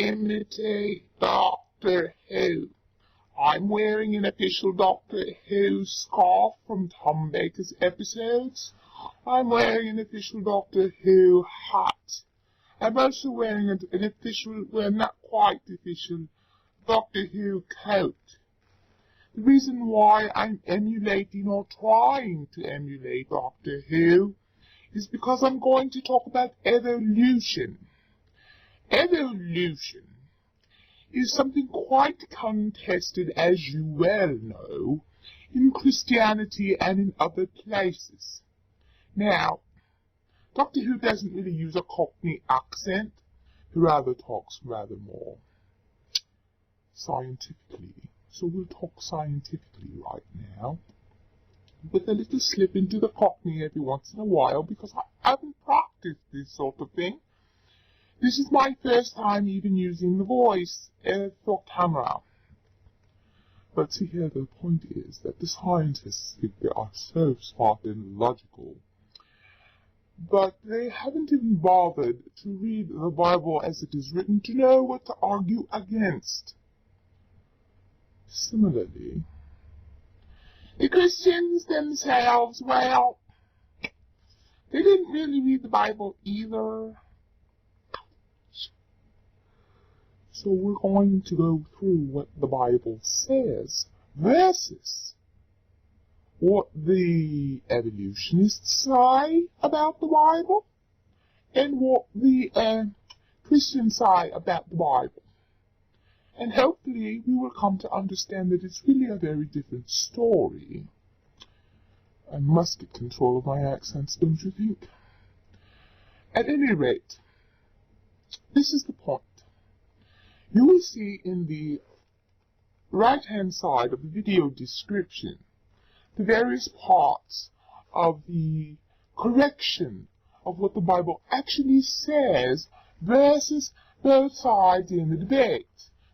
imitate Doctor Who. I'm wearing an official Doctor Who scarf from Tom Baker's episodes. I'm wearing an official Doctor Who hat. I'm also wearing an official, well, not quite official, Doctor Who coat. The reason why I'm emulating or trying to emulate Doctor Who is because I'm going to talk about evolution. Evolution is something quite contested, as you well know, in Christianity and in other places. Now, Doctor Who doesn't really use a Cockney accent. He rather talks rather more scientifically. So we'll talk scientifically right now, with a little slip into the Cockney every once in a while, because I haven't practiced this sort of thing. This is my first time even using the voice for camera. But see here, the point is that the scientists think they are so smart and logical, but they haven't even bothered to read the Bible as it is written to know what to argue against. Similarly, the Christians themselves, well, they didn't really read the Bible either. So we're going to go through what the Bible says versus what the evolutionists say about the Bible and what the Christians say about the Bible. And hopefully we will come to understand that it's really a very different story. I must get control of my accents, don't you think? At any rate, this is the point. You will see in the right-hand side of the video description the various parts of the correction of what the Bible actually says versus both sides in the debate.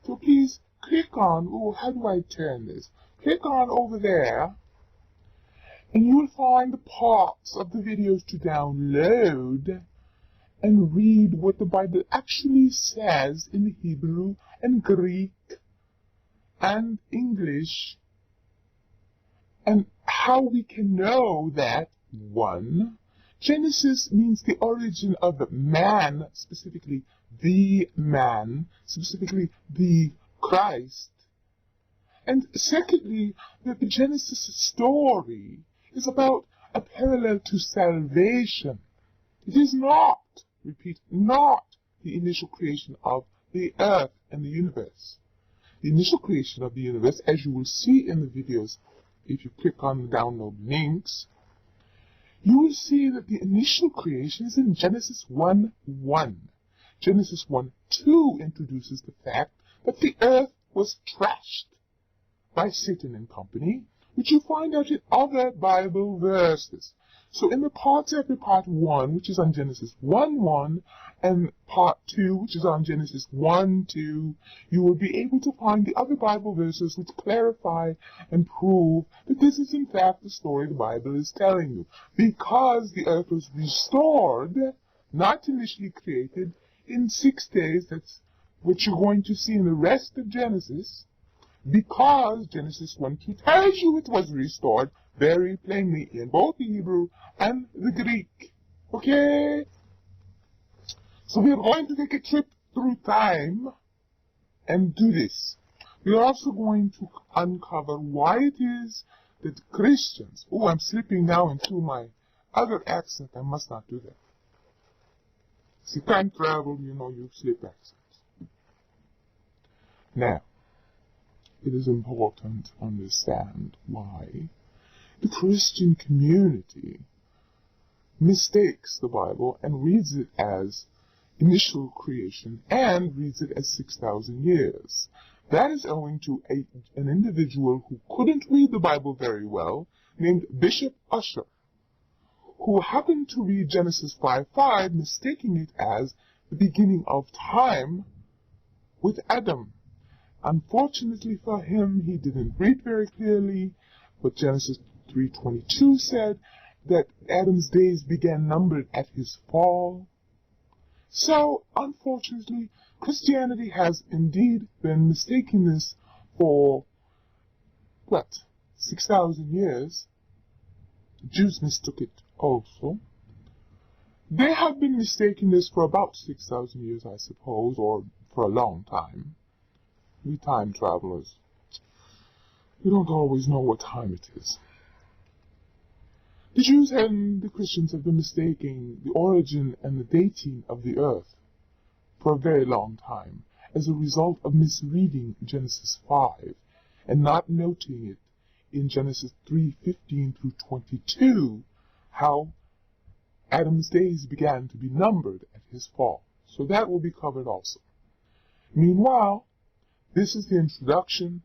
So please click on, how do I turn this? Click on over there, and you will find the parts of the videos to download and read what the Bible actually says in the Hebrew and Greek and English, and how we can know that, 1, Genesis means the origin of man, specifically the man, specifically the Christ. And secondly, that the Genesis story is about a parallel to salvation. It is not, repeat, not the initial creation of the earth and the universe. The initial creation of the universe, as you will see in the videos, if you click on the download links, you will see that the initial creation is in Genesis 1:1. Genesis 1:2 introduces the fact that the earth was trashed by Satan and company, which you find out in other Bible verses. So in the parts after part 1, which is on Genesis 1:1, and part 2, which is on Genesis 1:2, you will be able to find the other Bible verses which clarify and prove that this is in fact the story the Bible is telling you. Because the earth was restored, not initially created, in 6 days, that's what you're going to see in the rest of Genesis, because Genesis 1:2 tells you it was restored very plainly in both the Hebrew and the Greek. Okay? So we're going to take a trip through time and do this. We're also going to uncover why it is that Christians... Oh, I'm slipping now into my other accent. I must not do that. If you can't travel, you know, you slip accents. Now, it is important to understand why the Christian community mistakes the Bible and reads it as initial creation and reads it as 6,000 years. That is owing to an individual who couldn't read the Bible very well, named Bishop Ussher, who happened to read Genesis 5:5, mistaking it as the beginning of time with Adam. Unfortunately for him, he didn't read very clearly what Genesis 3:22 said, that Adam's days began numbered at his fall. So, unfortunately, Christianity has indeed been mistaking this for, 6,000 years. The Jews mistook it also. They have been mistaking this for about 6,000 years, I suppose, or for a long time. We time travelers, we don't always know what time it is. The Jews and the Christians have been mistaking the origin and the dating of the earth for a very long time as a result of misreading Genesis 5 and not noting it in Genesis 3:15 through 22, how Adam's days began to be numbered at his fall. So that will be covered also. Meanwhile, this is the introduction.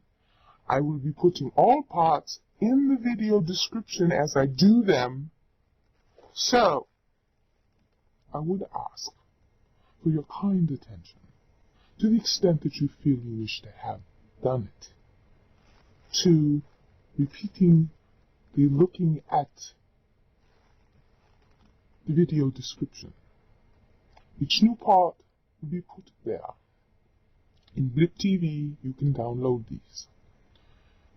I will be putting all parts in the video description as I do them. So, I would ask for your kind attention, to the extent that you feel you wish to have done it, to repeating the looking at the video description. Each new part will be put there. In Blip TV, you can download these.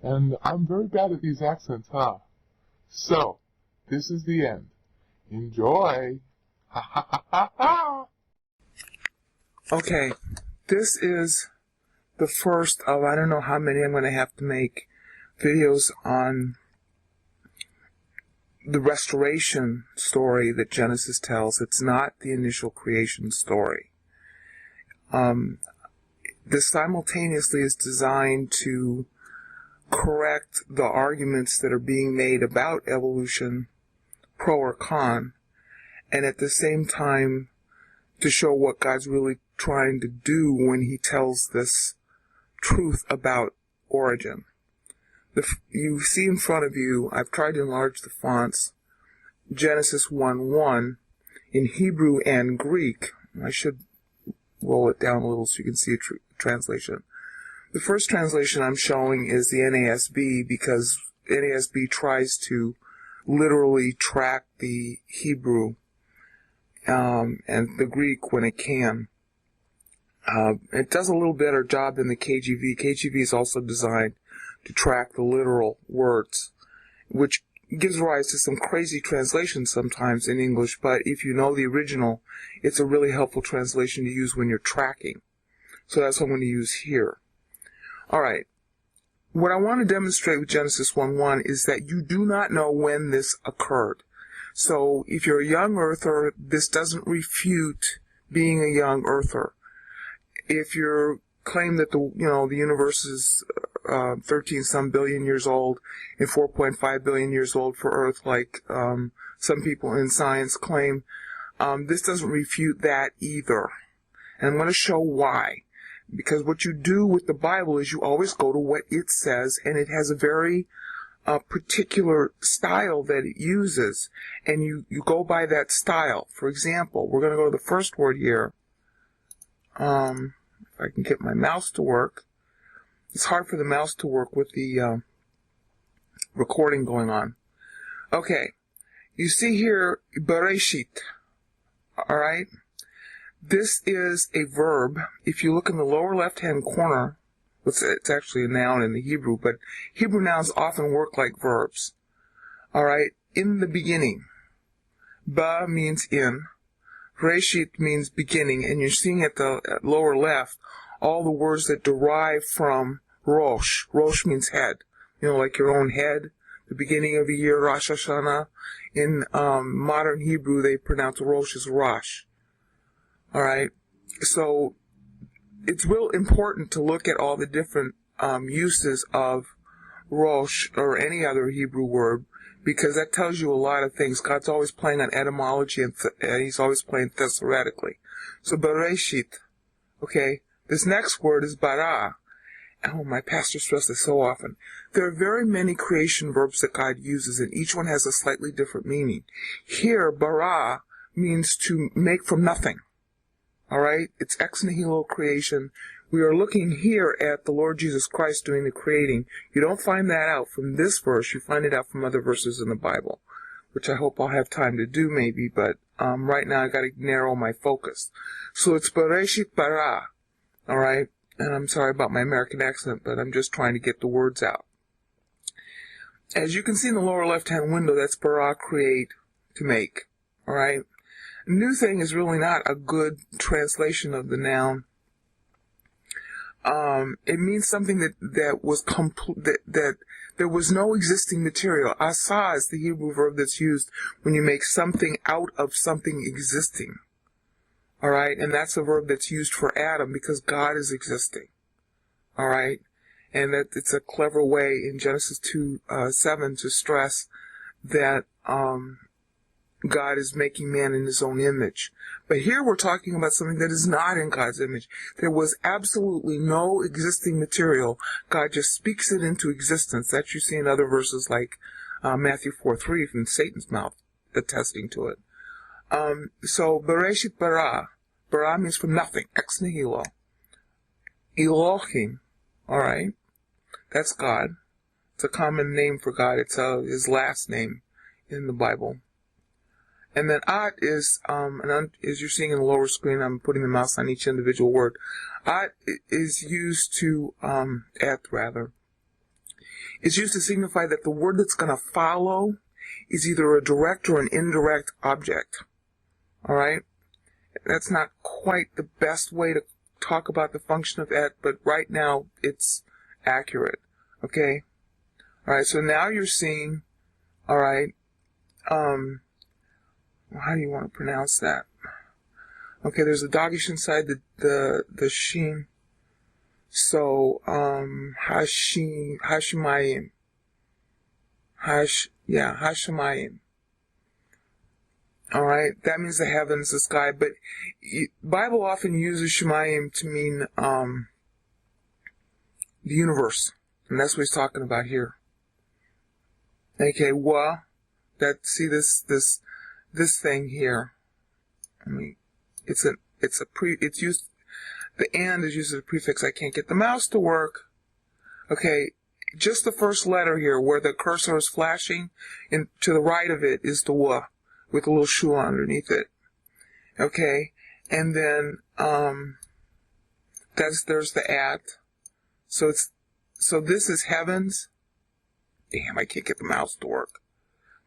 And I'm very bad at these accents, huh? So, this is the end. Enjoy! Ha ha ha ha ha! Okay, this is the first of I don't know how many I'm going to have to make videos on the restoration story that Genesis tells. It's not the initial creation story. This simultaneously is designed to correct the arguments that are being made about evolution, pro or con, and at the same time to show what God's really trying to do when he tells this truth about origin. You see in front of you, I've tried to enlarge the fonts, Genesis 1:1 in Hebrew and Greek. I should roll it down a little so you can see a translation. The first translation I'm showing is the NASB because NASB tries to literally track the Hebrew and the Greek when it can. It does a little better job than the KJV. KJV is also designed to track the literal words, which gives rise to some crazy translations sometimes in English, but if you know the original, it's a really helpful translation to use when you're tracking. So that's what I'm going to use here. Alright, what I want to demonstrate with Genesis 1:1 is that you do not know when this occurred. So if you're a young earther, this doesn't refute being a young earther. If you claim that the universe is 13-some billion years old and 4.5 billion years old for Earth, like some people in science claim, this doesn't refute that either. And I'm going to show why. Because what you do with the Bible is you always go to what it says, and it has a very particular style that it uses, and you go by that style. For example, we're going to go to the first word here. If I can get my mouse to work. It's hard for the mouse to work with the recording going on. Okay, you see here, Bereshit, alright? This is a verb. If you look in the lower left-hand corner, it's actually a noun in the Hebrew, but Hebrew nouns often work like verbs. Alright, in the beginning. Ba means in. Reshit means beginning, and you're seeing at the lower left all the words that derive from Rosh. Rosh means head. Like your own head. The beginning of a year, Rosh Hashanah. In modern Hebrew, they pronounce Rosh as Rosh. Alright, so it's real important to look at all the different uses of Rosh or any other Hebrew word, because that tells you a lot of things. God's always playing on etymology, and he's always playing thesauratically. So Bereshit, okay, this next word is bara. Oh, my pastor stresses this so often. There are very many creation verbs that God uses, and each one has a slightly different meaning. Here, bara means to make from nothing. Alright, it's ex nihilo creation. We are looking here at the Lord Jesus Christ doing the creating. You don't find that out from this verse. You find it out from other verses in the Bible, which I hope I'll have time to do maybe, but right now I got to narrow my focus. So it's Bereshit bara, all right? And I'm sorry about my American accent, but I'm just trying to get the words out. As you can see in the lower left-hand window, that's bara, create, to make, all right? New thing is really not a good translation of the noun. It means something that was that there was no existing material. Asa is the Hebrew verb that's used when you make something out of something existing. All right, and that's a verb that's used for Adam because God is existing. All right, and that it's a clever way in Genesis 2:7 to stress that God is making man in his own image. But here we're talking about something that is not in God's image. There was absolutely no existing material. God just speaks it into existence. That you see in other verses like Matthew 4:3 from Satan's mouth attesting to it. So Bereshit bara. Bara means from nothing. Ex nihilo. Elohim. Alright. That's God. It's a common name for God. It's his last name in the Bible. And then at is, as you're seeing in the lower screen, I'm putting the mouse on each individual word. At is used to, is used to signify that the word that's going to follow is either a direct or an indirect object. Alright? That's not quite the best way to talk about the function of et, but right now it's accurate. Okay? Alright, so now you're seeing, alright, how do you want to pronounce that? Okay, there's a dagish inside the sheen. So, Hashemayim. Hashemayim. Alright, that means the heavens, the sky, but Bible often uses Shemayim to mean, the universe. And that's what he's talking about here. Okay, see this thing here. I mean, it's used, the and is used as a prefix. I can't get the mouse to work. Okay, just the first letter here where the cursor is flashing, and to the right of it is the wa, with a little shua underneath it. Okay, and then, there's the at. So this is heavens. Damn, I can't get the mouse to work.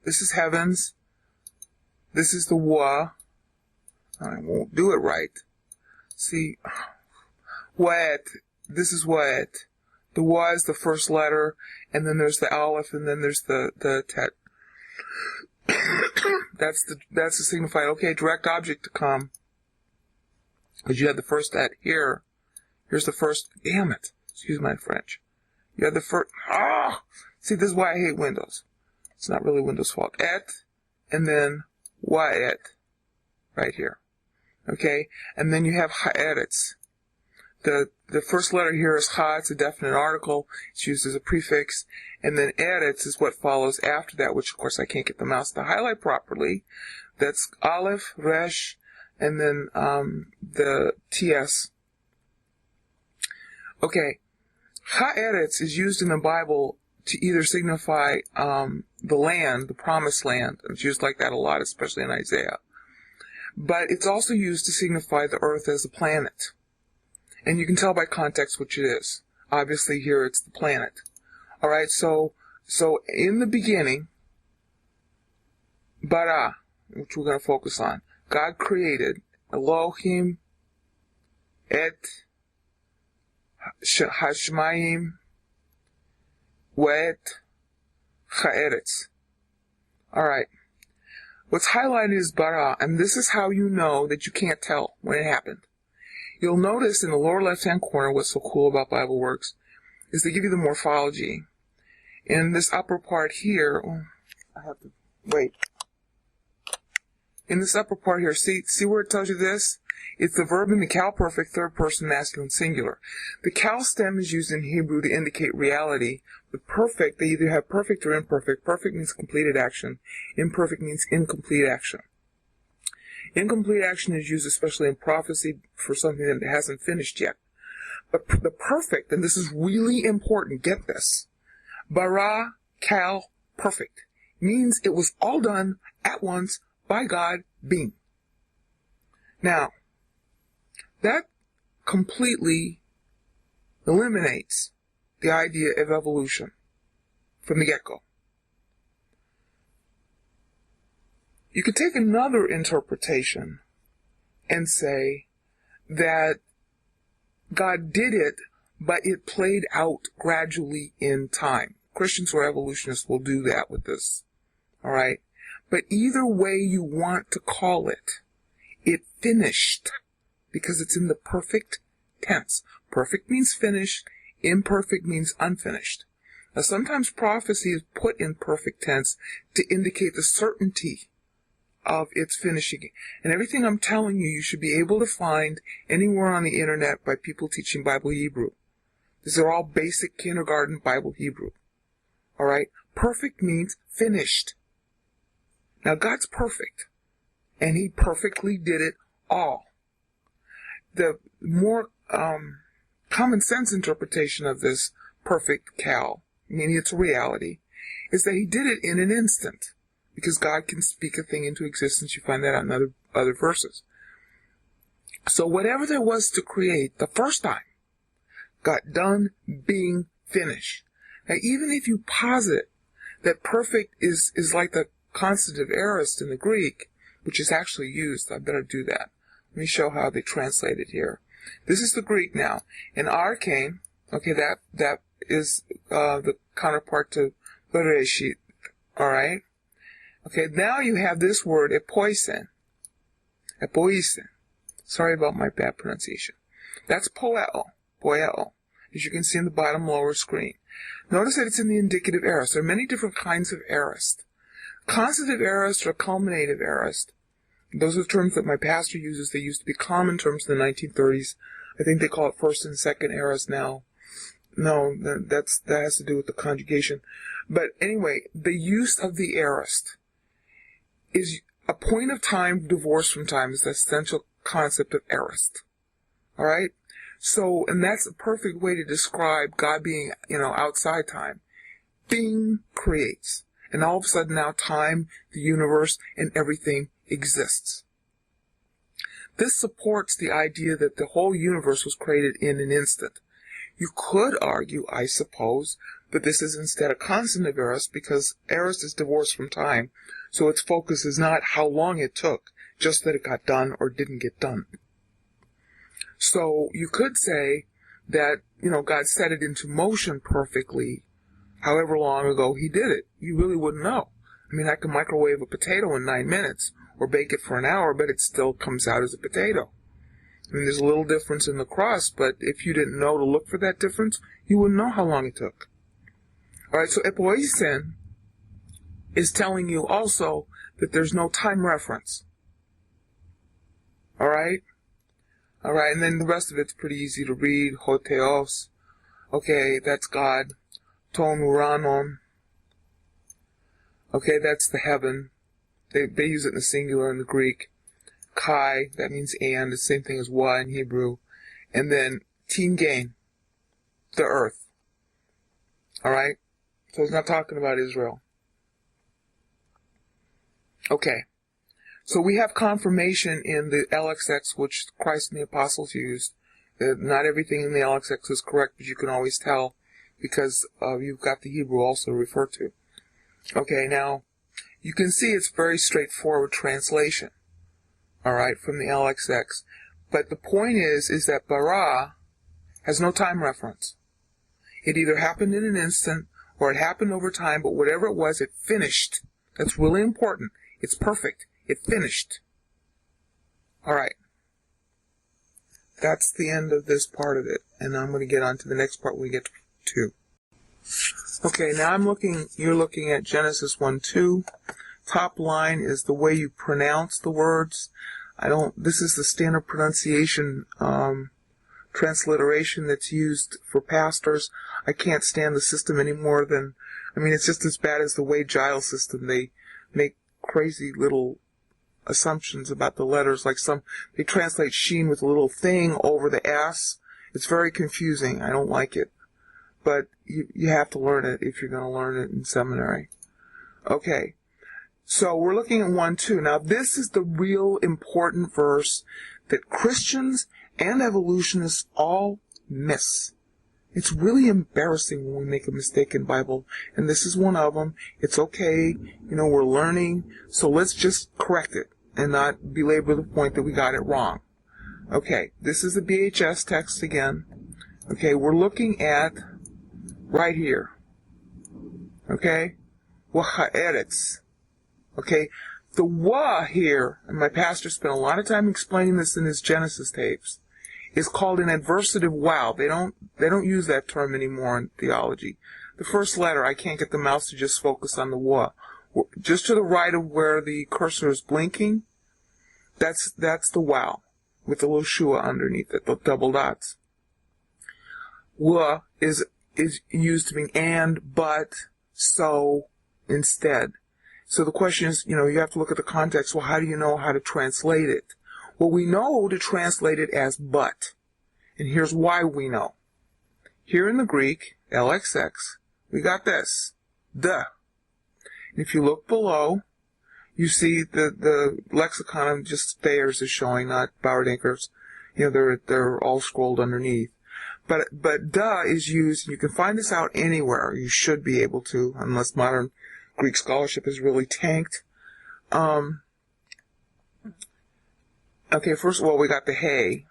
This is heavens. This is the wa. I won't do it right. See, wet. This is wet. The wa is the first letter, and then there's the aleph, and then there's the tet. That's the signified. Okay, direct object to come. Because you had the first at here. Here's the first. Damn it. Excuse my French. You had the first. See, this is why I hate Windows. It's not really Windows' fault. Et, and then wa'et, right here. Okay, and then you have ha'eretz. The first letter here is ha. It's a definite article. It's used as a prefix, and then eretz is what follows after that, which of course I can't get the mouse to highlight properly. That's aleph, resh, and then the ts. Okay, ha'eretz is used in the Bible to either signify the land, the promised land. It's used like that a lot, especially in Isaiah. But it's also used to signify the earth as a planet. And you can tell by context which it is. Obviously here it's the planet. Alright, so in the beginning, bara, which we're going to focus on, God created Elohim, et, hashmayim, wet, ha'eretz. Alright. What's highlighted is bara, and this is how you know that you can't tell when it happened. You'll notice in the lower left-hand corner what's so cool about Bible Works is they give you the morphology. In this upper part here, I have to wait. In this upper part here, see where it tells you this? It's the verb in the cal perfect third person masculine singular. The cal stem is used in Hebrew to indicate reality. With perfect, they either have perfect or imperfect. Perfect means completed action. Imperfect means incomplete action. Incomplete action is used especially in prophecy for something that hasn't finished yet. But the perfect, and this is really important, get this. Bara, cal, perfect, means it was all done at once by God being. Now, that completely eliminates the idea of evolution from the get-go. You could take another interpretation and say that God did it, but it played out gradually in time. Christians who are evolutionists will do that with this. All right? But either way you want to call it, it finished because it's in the perfect tense. Perfect means finished. Imperfect means unfinished. Now, sometimes prophecy is put in perfect tense to indicate the certainty of its finishing. And everything I'm telling you, you should be able to find anywhere on the internet by people teaching Bible Hebrew. These are all basic kindergarten Bible Hebrew. All right? Perfect means finished. Now, God's perfect, and He perfectly did it all. The more common sense interpretation of this perfect cal, meaning it's a reality, is that He did it in an instant, because God can speak a thing into existence. You find that out in other verses. So whatever there was to create the first time got done being finished. Now, even if you posit that perfect is like the constitutive aorist in the Greek, which is actually used, I better do that. Let me show how they translate it here. This is the Greek now. In arcane, okay, that is the counterpart to bereshit, all right? Okay, now you have this word, epoisen. Epoisen. Sorry about my bad pronunciation. That's poeo. Poeo. As you can see in the bottom lower screen. Notice that it's in the indicative aorist. There are many different kinds of aorist. Constitutive aorist or culminative aorist. Those are the terms that my pastor uses. They used to be common terms in the 1930s. I think they call it first and second aorist now. No, that has to do with the conjugation. But anyway, the use of the aorist is a point of time divorced from time is the essential concept of aorist. All right? So, and that's a perfect way to describe God being, outside time. Being creates. And all of a sudden now time, the universe, and everything exists. This supports the idea that the whole universe was created in an instant. You could argue, I suppose, that this is instead a consonant aorist because aorist is divorced from time, so its focus is not how long it took, just that it got done or didn't get done. So you could say that, God set it into motion perfectly, however long ago He did it. You really wouldn't know. I mean, I can microwave a potato in 9 minutes or bake it for an hour, but it still comes out as a potato. I mean, there's a little difference in the crust, but if you didn't know to look for that difference, you wouldn't know how long it took. All right, so epoisen is telling you also that there's no time reference. All right? All right, and then the rest of it's pretty easy to read. Hotheos. Okay, that's God. Ton uranon. Okay, that's the heaven. They use it in the singular in the Greek. Kai, that means and, the same thing as wa in Hebrew. And then tingain, the earth. Alright? So it's not talking about Israel. Okay. So we have confirmation in the LXX, which Christ and the apostles used. That not everything in the LXX is correct, but you can always tell because you've got the Hebrew also referred to. Okay, now, you can see it's very straightforward translation. Alright, from the LXX. But the point is that bara has no time reference. It either happened in an instant, or it happened over time, but whatever it was, it finished. That's really important. It's perfect. It finished. Alright. That's the end of this part of it. And I'm going to get on to the next part when we get to. Okay, now you're looking at Genesis 1:2. Top line is the way you pronounce the words. This is the standard pronunciation, transliteration that's used for pastors. I can't stand the system any more than, it's just as bad as the Wade Giles system. They make crazy little assumptions about the letters, like they translate sheen with a little thing over the S. It's very confusing. I don't like it. But you have to learn it if you're going to learn it in seminary. Okay. So we're looking at 1:2. Now this is the real important verse that Christians and evolutionists all miss. It's really embarrassing when we make a mistake in Bible, and this is one of them. It's okay, we're learning, so let's just correct it and not belabor the point that we got it wrong. Okay, this is the BHS text again. Okay, we're looking at right here. Okay, waha'eretz. Okay, the wa here, and my pastor spent a lot of time explaining this in his Genesis tapes, is called an adversative wow. They don't use that term anymore in theology. The first letter, I can't get the mouse to just focus on the wa. Just to the right of where the cursor is blinking, that's the wow, with the little shua underneath it, the double dots. Wa is used to mean and, but, so, instead. So the question is, you have to look at the context. Well, how do you know how to translate it? Well, we know to translate it as but. And here's why we know. Here in the Greek, LXX, we got this, the. And if you look below, you see the lexicon of just Thayer's is showing, not Bauer-Dinker's. They're all scrolled underneath. But the is used, you can find this out anywhere. You should be able to, unless modern Greek scholarship is really tanked. Okay, first of all, we got the hey.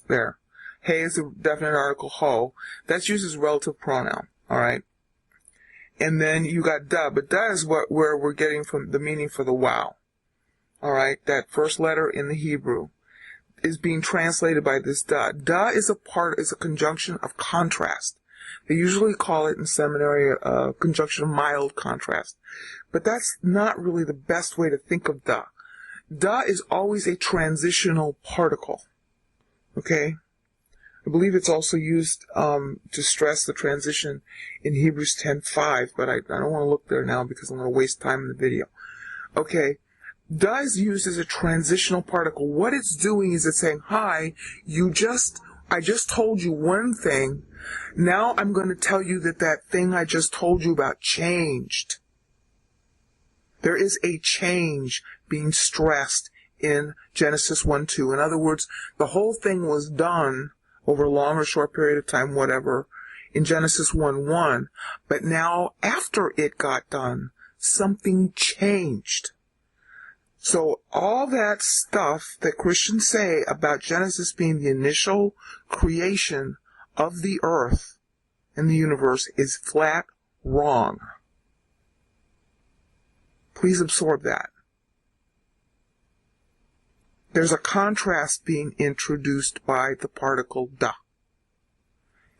There. Hey is a definite article, ho. That's used as relative pronoun, alright? And then you got da, but da is where we're getting from the meaning for the wow. Alright, that first letter in the Hebrew is being translated by this da. Da is a conjunction of contrast. They usually call it in seminary a conjunction of mild contrast. But that's not really the best way to think of da. Da is always a transitional particle. Okay? I believe it's also used to stress the transition in Hebrews 10:5, but I don't want to look there now because I'm going to waste time in the video. Okay, da is used as a transitional particle. What it's doing is it's saying, hi, I just told you one thing, now I'm going to tell you that thing I just told you about changed. There is a change being stressed in Genesis 1:2. In other words, the whole thing was done over a long or short period of time, whatever, in Genesis 1:1. But now, after it got done, something changed. So all that stuff that Christians say about Genesis being the initial creation of the earth and the universe is flat wrong. Please absorb that. There's a contrast being introduced by the particle da.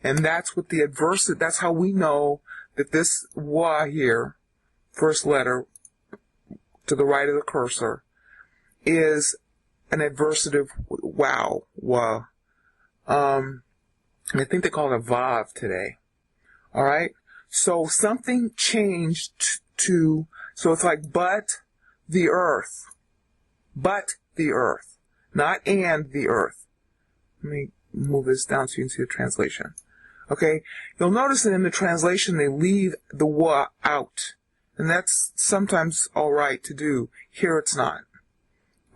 And that's what that's how we know that this wa here, first letter to the right of the cursor, is an adversative wow, wa. I think they call it a vav today. Alright? So something changed so it's like but the earth. But the earth. Not and the earth. Let me move this down so you can see the translation. Okay? You'll notice that in the translation they leave the wa out. And that's sometimes alright to do. Here it's not.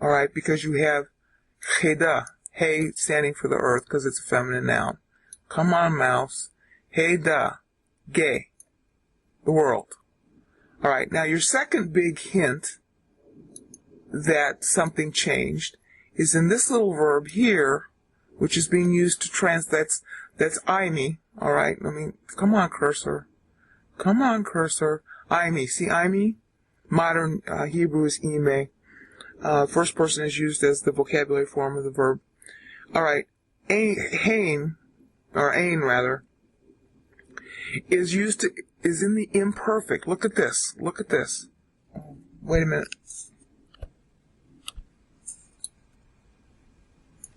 Alright? Because you have cheda. Hey standing for the earth because it's a feminine noun. Come on, mouse. Heda. Gay. The world. Alright, now your second big hint that something changed is in this little verb here, which is being used to that's imi. Alright, come on, cursor. Come on, cursor. Imi. See imi? Modern Hebrew is ime. First person is used as the vocabulary form of the verb. Alright, hain, or ain rather, is in the imperfect. Look at this. Look at this. Wait a minute.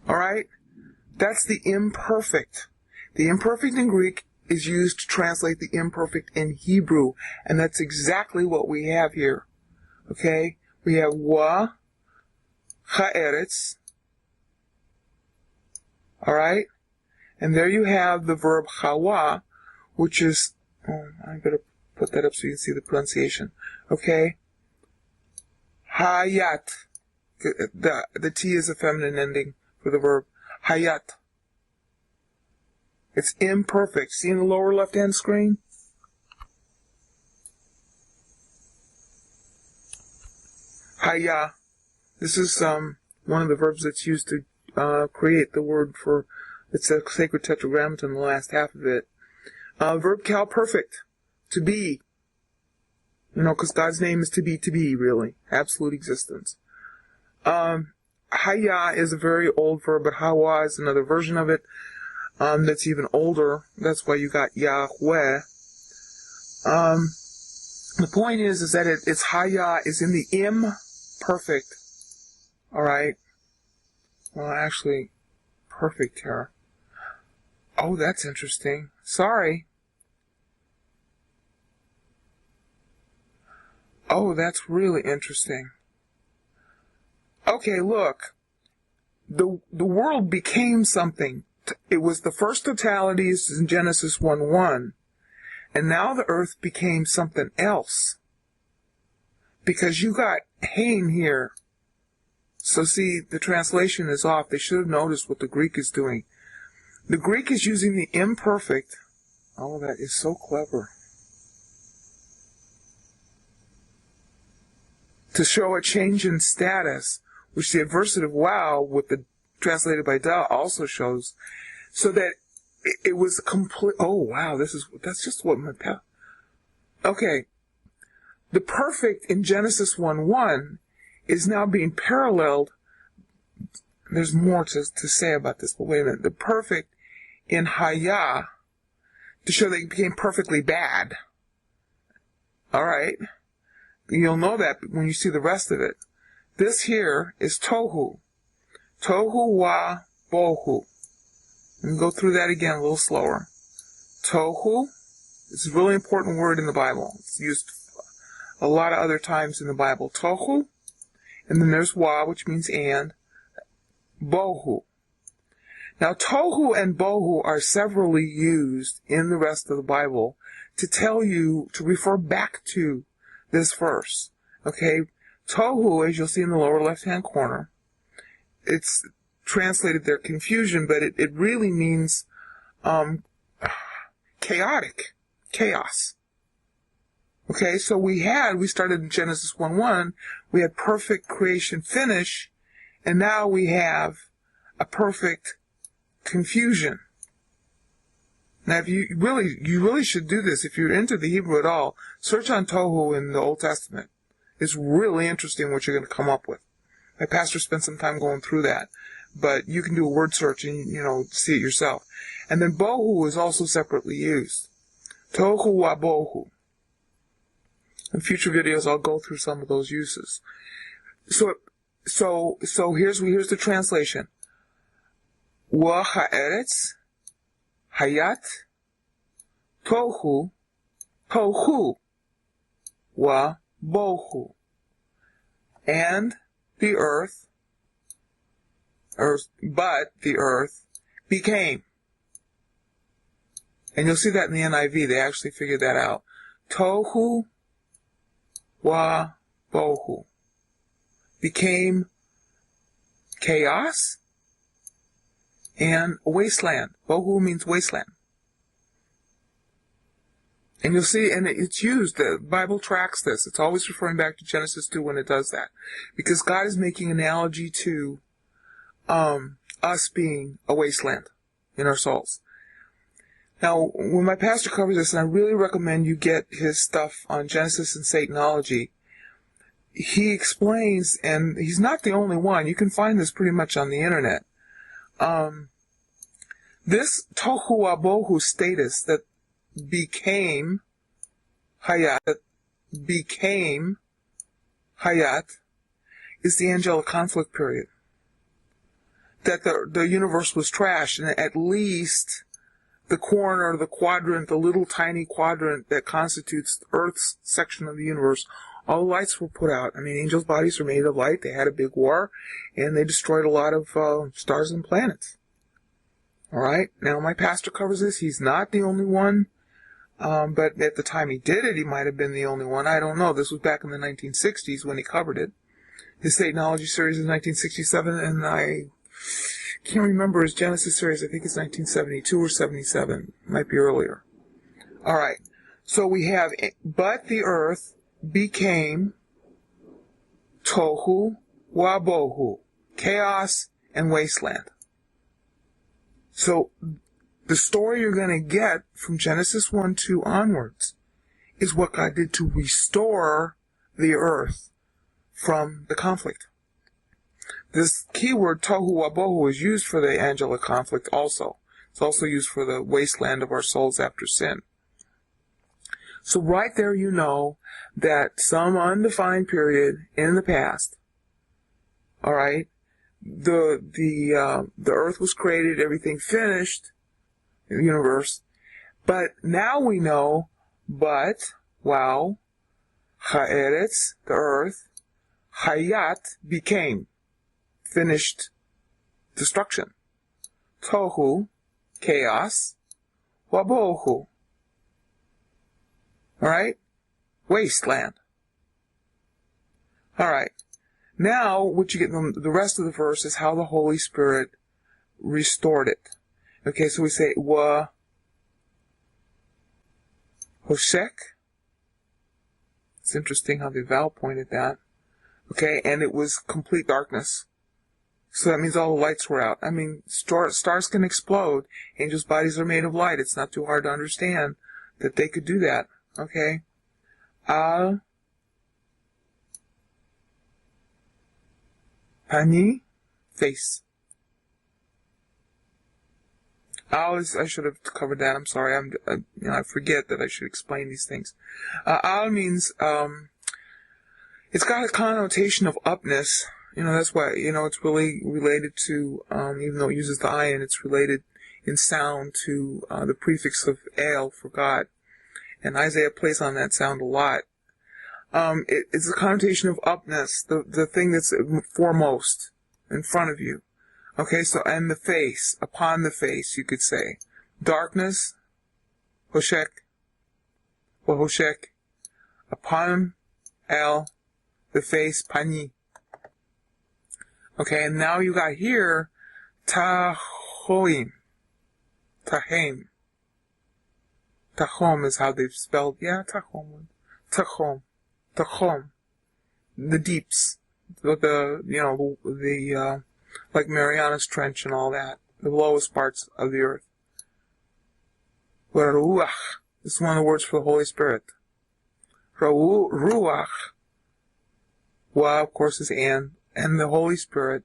Alright? That's the imperfect. The imperfect in Greek is used to translate the imperfect in Hebrew. And that's exactly what we have here. Okay? We have wa, ha'eretz. Alright? And there you have the verb hawa, which is, I better put that up so you can see the pronunciation. Okay? Hayat. The T is a feminine ending for the verb. Hayat. It's imperfect. See in the lower left-hand screen? Haya. This is one of the verbs that's used to create the word for, it's a sacred tetragrammaton, the last half of it. Verb cal perfect. To be. You know, because God's name is to be, really. Absolute existence. Haya is a very old verb, but Hawa is another version of it that's even older. That's why you got Yahweh. The point is that it's Haya is in the imperfect. Alright? Well, actually, perfect here. Oh, that's interesting. Sorry. Oh, that's really interesting. Okay, look. The world became something. It was the first totalities in Genesis 1:1. And now the earth became something else. Because you got Hain here. So see, the translation is off. They should have noticed what the Greek is doing. The Greek is using the imperfect. Oh, that is so clever. To show a change in status, which the adversative wow, with the translated by da, also shows. So that it was complete. Oh, wow, that's just what my okay. The perfect in Genesis 1:1 is now being paralleled. There's more to say about this, but wait a minute. The perfect in Haya, to show that it became perfectly bad. Alright. You'll know that when you see the rest of it. This here is Tohu. Tohu wa bohu. Let me go through that again a little slower. Tohu is a really important word in the Bible. It's used a lot of other times in the Bible. Tohu, and then there's wa, which means and. Bohu. Now, tohu and bohu are severally used in the rest of the Bible to tell you, to refer back to this verse. Okay? Tohu, as you'll see in the lower left-hand corner, it's translated there confusion, but it really means chaotic, chaos. Okay, so we started in Genesis 1:1, we had perfect creation finish, and now we have a perfect confusion. Now, if you really should do this. If you're into the Hebrew at all, search on Tohu in the Old Testament. It's really interesting what you're going to come up with. My pastor spent some time going through that, but you can do a word search and, see it yourself. And then bohu is also separately used. Tohu wa bohu. In future videos, I'll go through some of those uses. So here's the translation. Wa ha'eretz, hayat, tohu, wa bohu. And the earth, but the earth became. And you'll see that in the NIV. They actually figured that out. Tohu wa bohu. Became chaos and a wasteland. Bohu means wasteland. And you'll see, and it's used, the Bible tracks this. It's always referring back to Genesis 2 when it does that. Because God is making analogy to us being a wasteland in our souls. Now, when my pastor covers this, and I really recommend you get his stuff on Genesis and Satanology, he explains, and he's not the only one, you can find this pretty much on the internet, this tohu wa bohu status that became hayat, is the angelic conflict period. That the universe was trash, and at least the corner, the quadrant, the little tiny quadrant that constitutes Earth's section of the universe, all the lights were put out. I mean, angels' bodies are made of light. They had a big war, and they destroyed a lot of stars and planets. All right? Now, my pastor covers this. He's not the only one, but at the time he did it, he might have been the only one. I don't know. This was back in the 1960s when he covered it. His Satanology series is 1967, and I can't remember his Genesis series. I think it's 1972 or 77. Might be earlier. All right. So we have, but the earth became tohu wabohu, chaos and wasteland. So the story you're going to get from Genesis 1-2 onwards is what God did to restore the earth from the conflict. This keyword tohu wabohu is used for the angelic conflict also. It's also used for the wasteland of our souls after sin. So right there you know that some undefined period in the past, all right, the earth was created, everything finished, in the universe, but now we know, wow, ha'eretz, the earth, hayat, became, finished destruction, tohu, chaos, wabohu, all right, wasteland. All right. Now, what you get in the rest of the verse is how the Holy Spirit restored it. Okay, so we say, wa hoshek. It's interesting how the vowel pointed that. Okay, and it was complete darkness. So that means all the lights were out. I mean, stars can explode. Angels' bodies are made of light. It's not too hard to understand that they could do that. Okay? Al Pani, face. Al is, I should have covered that. I'm sorry. I forget that I should explain these things. Al means, it's got a connotation of upness. That's why, it's really related to, even though it uses the ayin, it's related in sound to, the prefix of el for God. And Isaiah plays on that sound a lot. It's a connotation of upness, the thing that's foremost in front of you. Okay, so, and the face, upon the face, you could say. Darkness, hoshek, wahoshek, upon el, the face, pani. Okay, and now you got here, tahoim, tahem. Tachom is how they've spelled, Tachom. The deeps, like Mariana's Trench and all that, the lowest parts of the earth. Ruach, this is one of the words for the Holy Spirit. Ruach, of course, is and the Holy Spirit.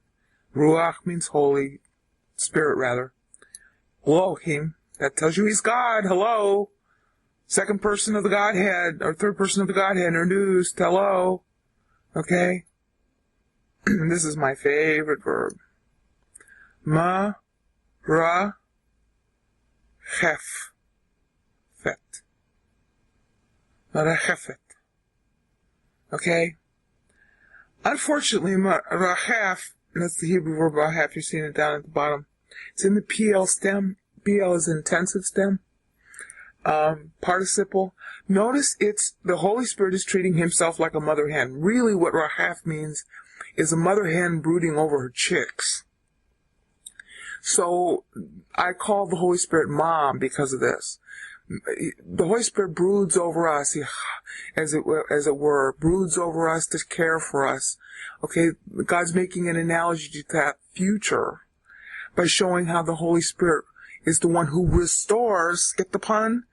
Ruach means holy, spirit rather. Elohim, that tells you he's God, hello. Second person of the Godhead, or third person of the Godhead introduced, hello. Okay? This is my favorite verb. Ma, ra, chef, fet. Marachefet. Okay? Unfortunately, rachef, that's the Hebrew verb rachef, you're seeing it down at the bottom. It's in the PL stem. PL is intensive stem. Participle. Notice the Holy Spirit is treating himself like a mother hen. Really what Rahaf means is a mother hen brooding over her chicks. So I call the Holy Spirit Mom because of this. The Holy Spirit broods over us, as it were, broods over us to care for us. Okay, God's making an analogy to that future by showing how the Holy Spirit is the one who restores, get the pun?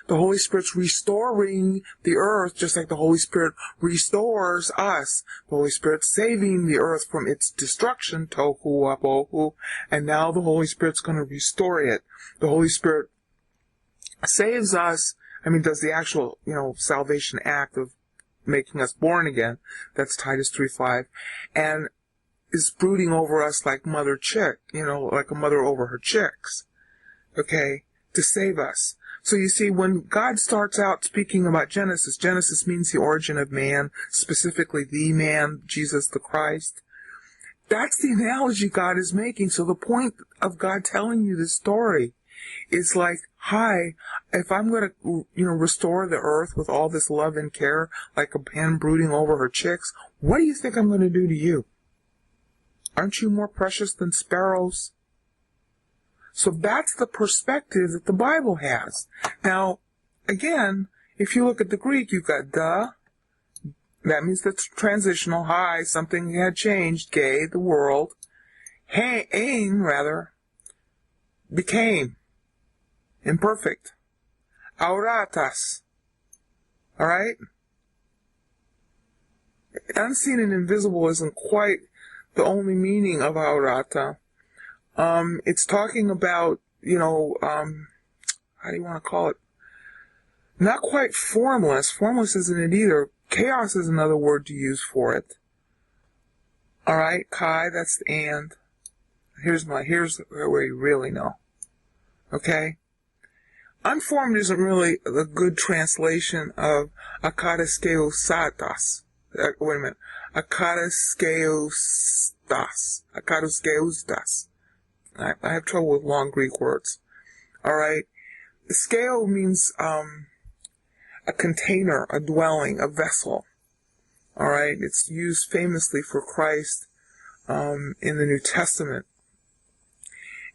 The Holy Spirit's restoring the earth just like the Holy Spirit restores us. The Holy Spirit's saving the earth from its destruction, tohu wabohu, and now the Holy Spirit's going to restore it. The Holy Spirit saves us, does the actual, salvation act of making us born again. That's Titus 3:5. And is brooding over us like mother chick, like a mother over her chicks. Okay? To save us. So you see, when God starts out speaking about Genesis, Genesis means the origin of man, specifically the man, Jesus the Christ. That's the analogy God is making. So the point of God telling you this story It's like, hi, if I'm going to, restore the earth with all this love and care, like a hen brooding over her chicks, what do you think I'm going to do to you? Aren't you more precious than sparrows? So that's the perspective that the Bible has. Now, again, if you look at the Greek, you've got da. That means that's transitional. Hi, something had changed. Gay, the world. Ein, rather, became. Imperfect. Auratas. Alright? Unseen and invisible isn't quite the only meaning of aurata. It's talking about, how do you want to call it? Not quite formless. Formless isn't it either. Chaos is another word to use for it. Alright, Kai, that's the and. Here's where you really know. Okay? Unformed isn't really a good translation of akariskeosatas. Wait a minute. Akariskeostas. I have trouble with long Greek words. Alright? Skeo means a container, a dwelling, a vessel. Alright? It's used famously for Christ in the New Testament.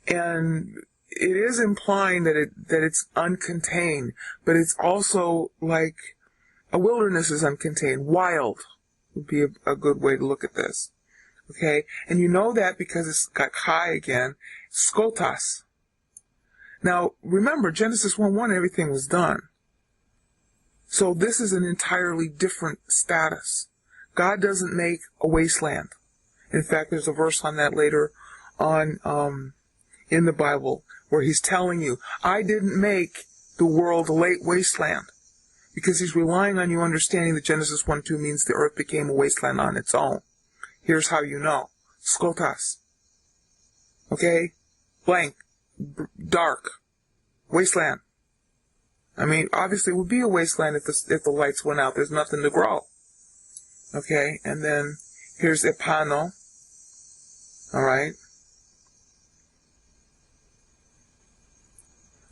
And it is implying that it's uncontained, but it's also like a wilderness is uncontained. Wild would be a good way to look at this. Okay? And you know that because it's got kai again. Skotas. Now, remember, Genesis 1:1, everything was done. So this is an entirely different status. God doesn't make a wasteland. In fact, there's a verse on that later on in the Bible where he's telling you, I didn't make the world a late wasteland. Because he's relying on you understanding that Genesis 1:2 means the earth became a wasteland on its own. Here's how you know. Skotas. Okay? Blank. Dark. Wasteland. I mean, obviously it would be a wasteland if the lights went out. There's nothing to grow. Okay? And then here's epano. Alright?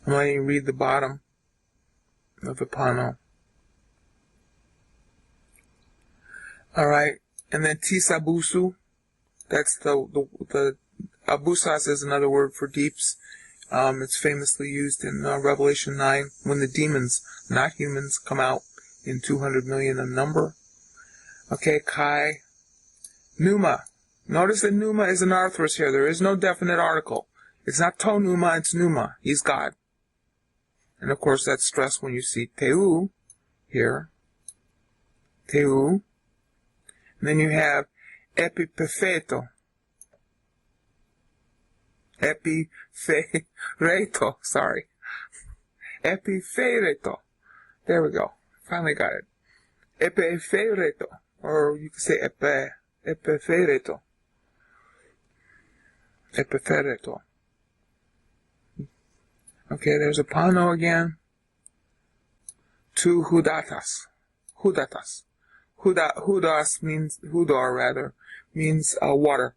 I'm letting you read the bottom of epano. Alright? And then tisabusu. That's the abusas is another word for deeps. It's famously used in Revelation 9 when the demons, not humans, come out in 200 million in number. Okay, kai. Pneuma. Notice that pneuma is an arthrus here. There is no definite article. It's not to pneuma, it's pneuma. He's God. And of course that's stressed when you see teu here. Teu. And then you have epipepheto. Epiphereto, sorry. Epiphereto. There we go. Finally got it. Epiphereto. Or you can say epiphereto. Epiphereto. Okay, there's a pano again. Two hudatas. Hudatas. Hudas means, hudar rather, means water.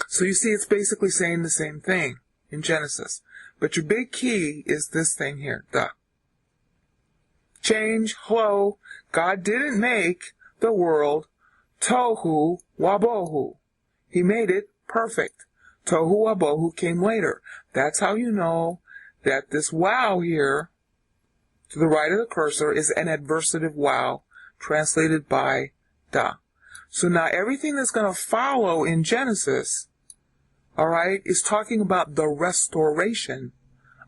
So you see, it's basically saying the same thing in Genesis. But your big key is this thing here, the. Change, hello, God didn't make the world tohu wabohu. He made it perfect. Tohu wabohu came later. That's how you know that this wow here, to the right of the cursor, is an adversative wow, translated by da. So now everything that's going to follow in Genesis, alright, is talking about the restoration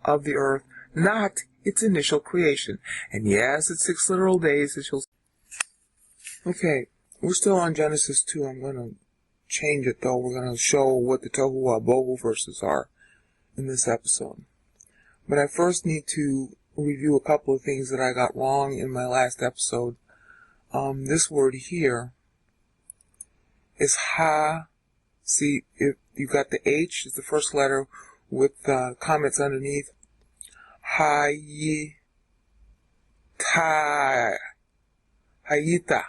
of the earth, not its initial creation. And yes, it's 6 literal days, as you'll see. Okay, we're still on Genesis 2. I'm going to change it though. We're going to show what the Tohu Wabohu verses are in this episode. But I first need to review a couple of things that I got wrong in my last episode. This word here is ha. See, if you got the H, is the first letter with comments underneath. Ha yi ta hayita.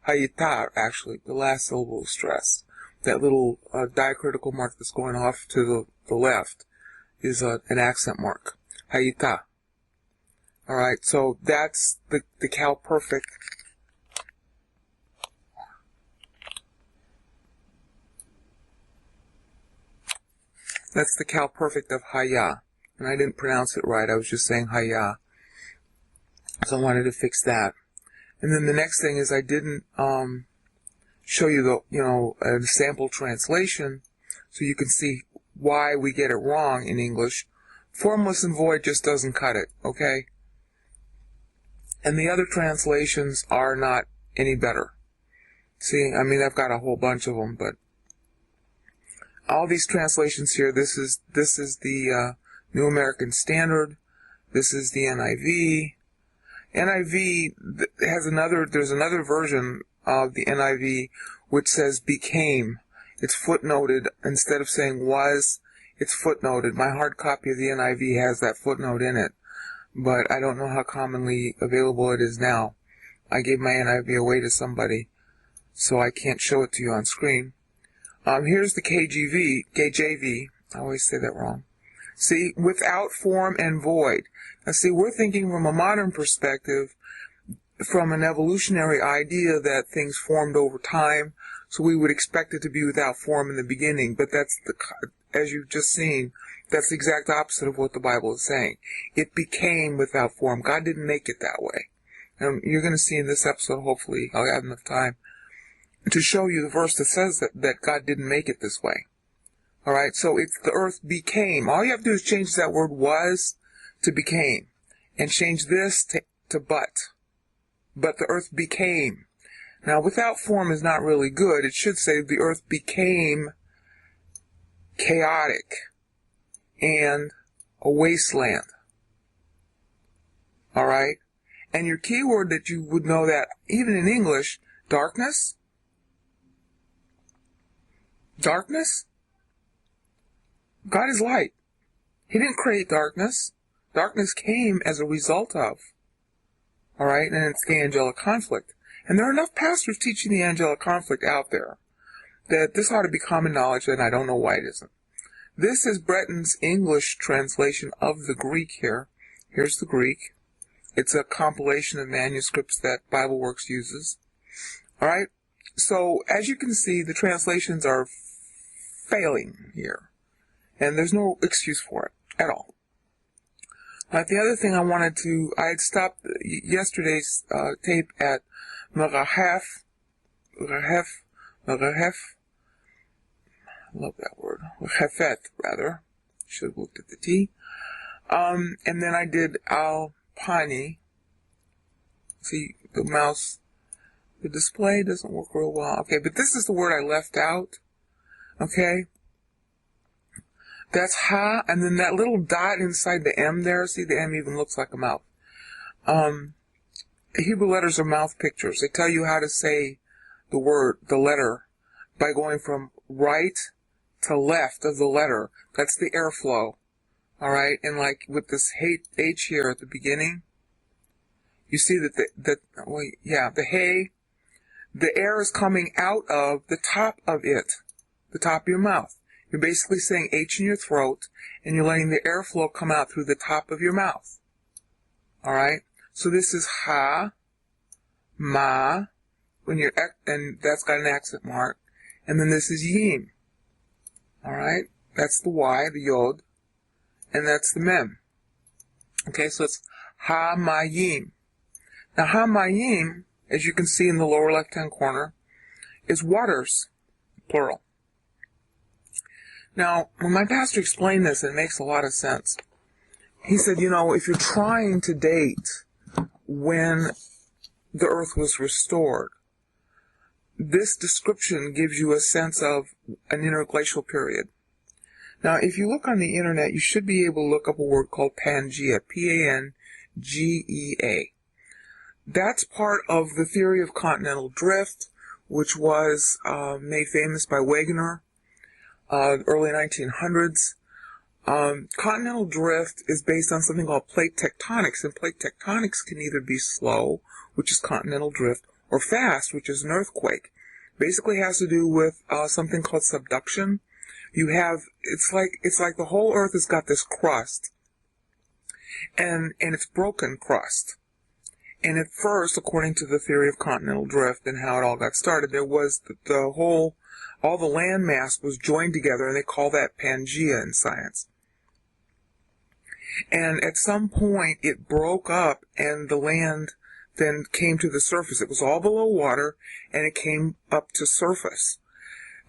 Hayita, actually, the last syllable is stressed. That little diacritical mark that's going off to the left is an accent mark. Hayita. Alright, so that's the Cal Perfect. That's the Cal Perfect of Haya. And I didn't pronounce it right, I was just saying Haya. So I wanted to fix that. And then the next thing is I didn't show you a sample translation so you can see why we get it wrong in English. Formless and void just doesn't cut it, okay? And the other translations are not any better. See, I mean, I've got a whole bunch of them, but all these translations here, this is the New American Standard, this is the NIV. NIV there's another version of the NIV which says became. It's footnoted. Instead of saying was, it's footnoted. My hard copy of the NIV has that footnote in it, but I don't know how commonly available it is now. I gave my NIV away to somebody, so I can't show it to you on screen. Here's the KJV. I always say that wrong. See, without form and void. Now see, we're thinking from a modern perspective, from an evolutionary idea that things formed over time, so we would expect it to be without form in the beginning, but that's as you've just seen, that's the exact opposite of what the Bible is saying. It became without form. God didn't make it that way. And you're going to see in this episode, hopefully, I'll have enough time to show you the verse that says that God didn't make it this way. Alright, so it's the earth became. All you have to do is change that word was to became. And change this to but. But the earth became. Now, without form is not really good. It should say the earth became chaotic and a wasteland. Alright? And your key word that you would know that, even in English, darkness. Darkness? God is light. He didn't create darkness. Darkness came as a result of. Alright? And it's the angelic conflict. And there are enough pastors teaching the angelic conflict out there that this ought to be common knowledge, and I don't know why it isn't. This is Breton's English translation of the Greek here. Here's the Greek. It's a compilation of manuscripts that BibleWorks uses. Alright? So, as you can see, the translations are failing here. And there's no excuse for it at all. The other thing I had stopped yesterday's tape at Merahef. I love that word. Hefet, rather. Should have looked at the T. And then I did Al-Pani. See, the mouse, the display doesn't work real well. Okay, but this is the word I left out. Okay? That's ha, and then that little dot inside the M there, see, the M even looks like a mouth. Hebrew letters are mouth pictures. They tell you how to say the word, the letter, by going from right to left of the letter. That's the airflow. Alright, and like with this H here at the beginning, you see that the hey, the air is coming out of the top of it, the top of your mouth. You're basically saying H in your throat, and you're letting the airflow come out through the top of your mouth. Alright? So this is ha, ma, and that's got an accent mark. And then this is yim. Alright? That's the Y, the yod. And that's the mem. Okay, so it's ha, ma, yim. Now, ha, ma, yim, as you can see in the lower left-hand corner, is waters, plural. Now, when my pastor explained this, it makes a lot of sense. He said, if you're trying to date when the earth was restored, this description gives you a sense of an interglacial period. Now, if you look on the internet, you should be able to look up a word called Pangea, P-A-N-G-E-A. That's part of the theory of continental drift, which was made famous by Wegener. Early 1900s. Continental drift is based on something called plate tectonics, and plate tectonics can either be slow, which is continental drift, or fast, which is an earthquake. Basically has to do with something called subduction. It's like the whole earth has got this crust, and it's broken crust. And at first, according to the theory of continental drift and how it all got started, there was all the land mass was joined together, and they call that Pangea in science. And at some point, it broke up, and the land then came to the surface. It was all below water, and it came up to surface.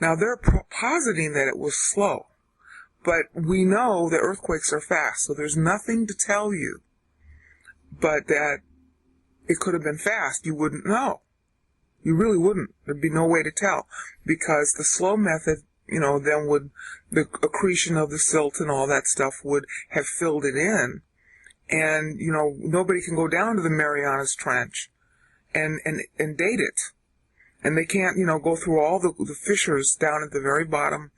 Now, they're positing that it was slow, but we know that earthquakes are fast, so there's nothing to tell you but that it could have been fast. You wouldn't know. You really wouldn't. There'd be no way to tell, because the slow method, then the accretion of the silt and all that stuff would have filled it in, and, nobody can go down to the Marianas Trench and date it. And they can't, go through all the fissures down at the very bottom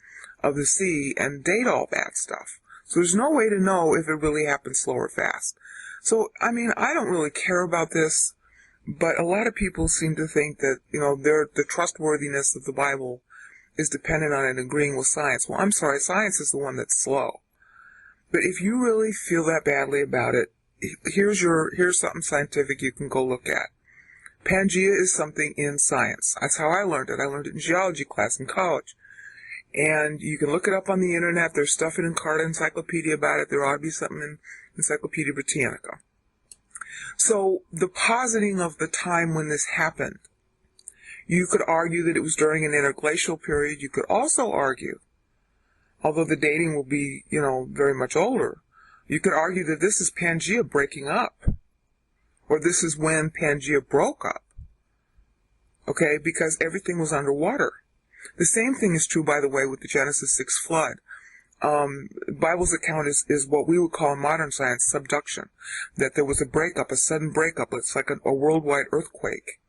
of the sea and date all that stuff. So there's no way to know if it really happened slow or fast. So, I don't really care about this, but a lot of people seem to think that, the trustworthiness of the Bible is dependent on it agreeing with science. Well, I'm sorry, science is the one that's slow. But if you really feel that badly about it, here's something scientific you can go look at. Pangea is something in science. That's how I learned it. I learned it in geology class in college. And you can look it up on the internet. There's stuff in Encarta Encyclopedia about it. There ought to be something in Encyclopedia Britannica. So the positing of the time when this happened, you could argue that it was during an interglacial period. You could also argue, although the dating will be, very much older, you could argue that this is Pangea breaking up. Or this is when Pangea broke up. Okay, because everything was underwater. The same thing is true, by the way, with the Genesis 6 flood. The Bible's account is what we would call in modern science subduction. That there was a sudden breakup. It's like a worldwide earthquake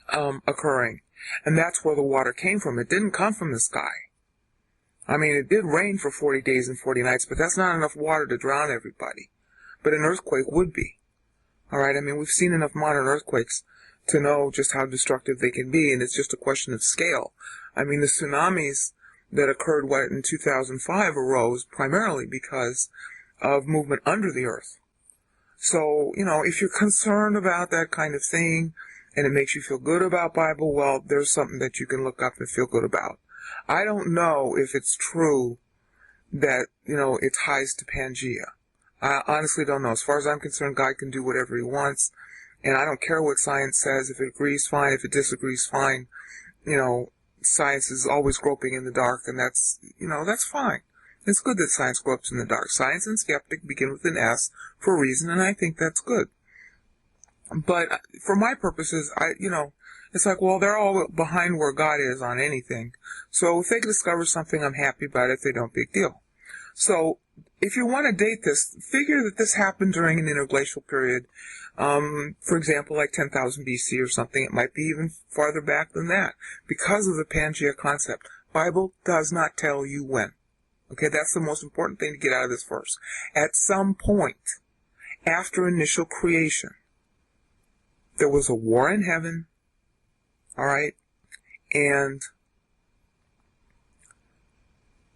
occurring. And that's where the water came from. It didn't come from the sky. It did rain for 40 days and 40 nights, but that's not enough water to drown everybody. But an earthquake would be. All right, we've seen enough modern earthquakes to know just how destructive they can be, and it's just a question of scale. The tsunamis that occurred, in 2005 arose primarily because of movement under the earth. So, if you're concerned about that kind of thing, and it makes you feel good about Bible, well, there's something that you can look up and feel good about. I don't know if it's true that, it ties to Pangea. I honestly don't know. As far as I'm concerned, God can do whatever he wants, and I don't care what science says. If it agrees, fine. If it disagrees, fine. Science is always groping in the dark, and that's fine. It's good that science gropes in the dark. Science and skeptic begin with an S for a reason, and I think that's good. But for my purposes, it's like, well, they're all behind where God is on anything. So if they discover something, I'm happy about it. If they don't, big deal. So if you want to date this, figure that this happened during an interglacial period, for example, like 10,000 BC or something. It might be even farther back than that because of the Pangea concept. Bible does not tell you when. Okay, that's the most important thing to get out of this verse. At some point, after initial creation, there was a war in heaven, all right, and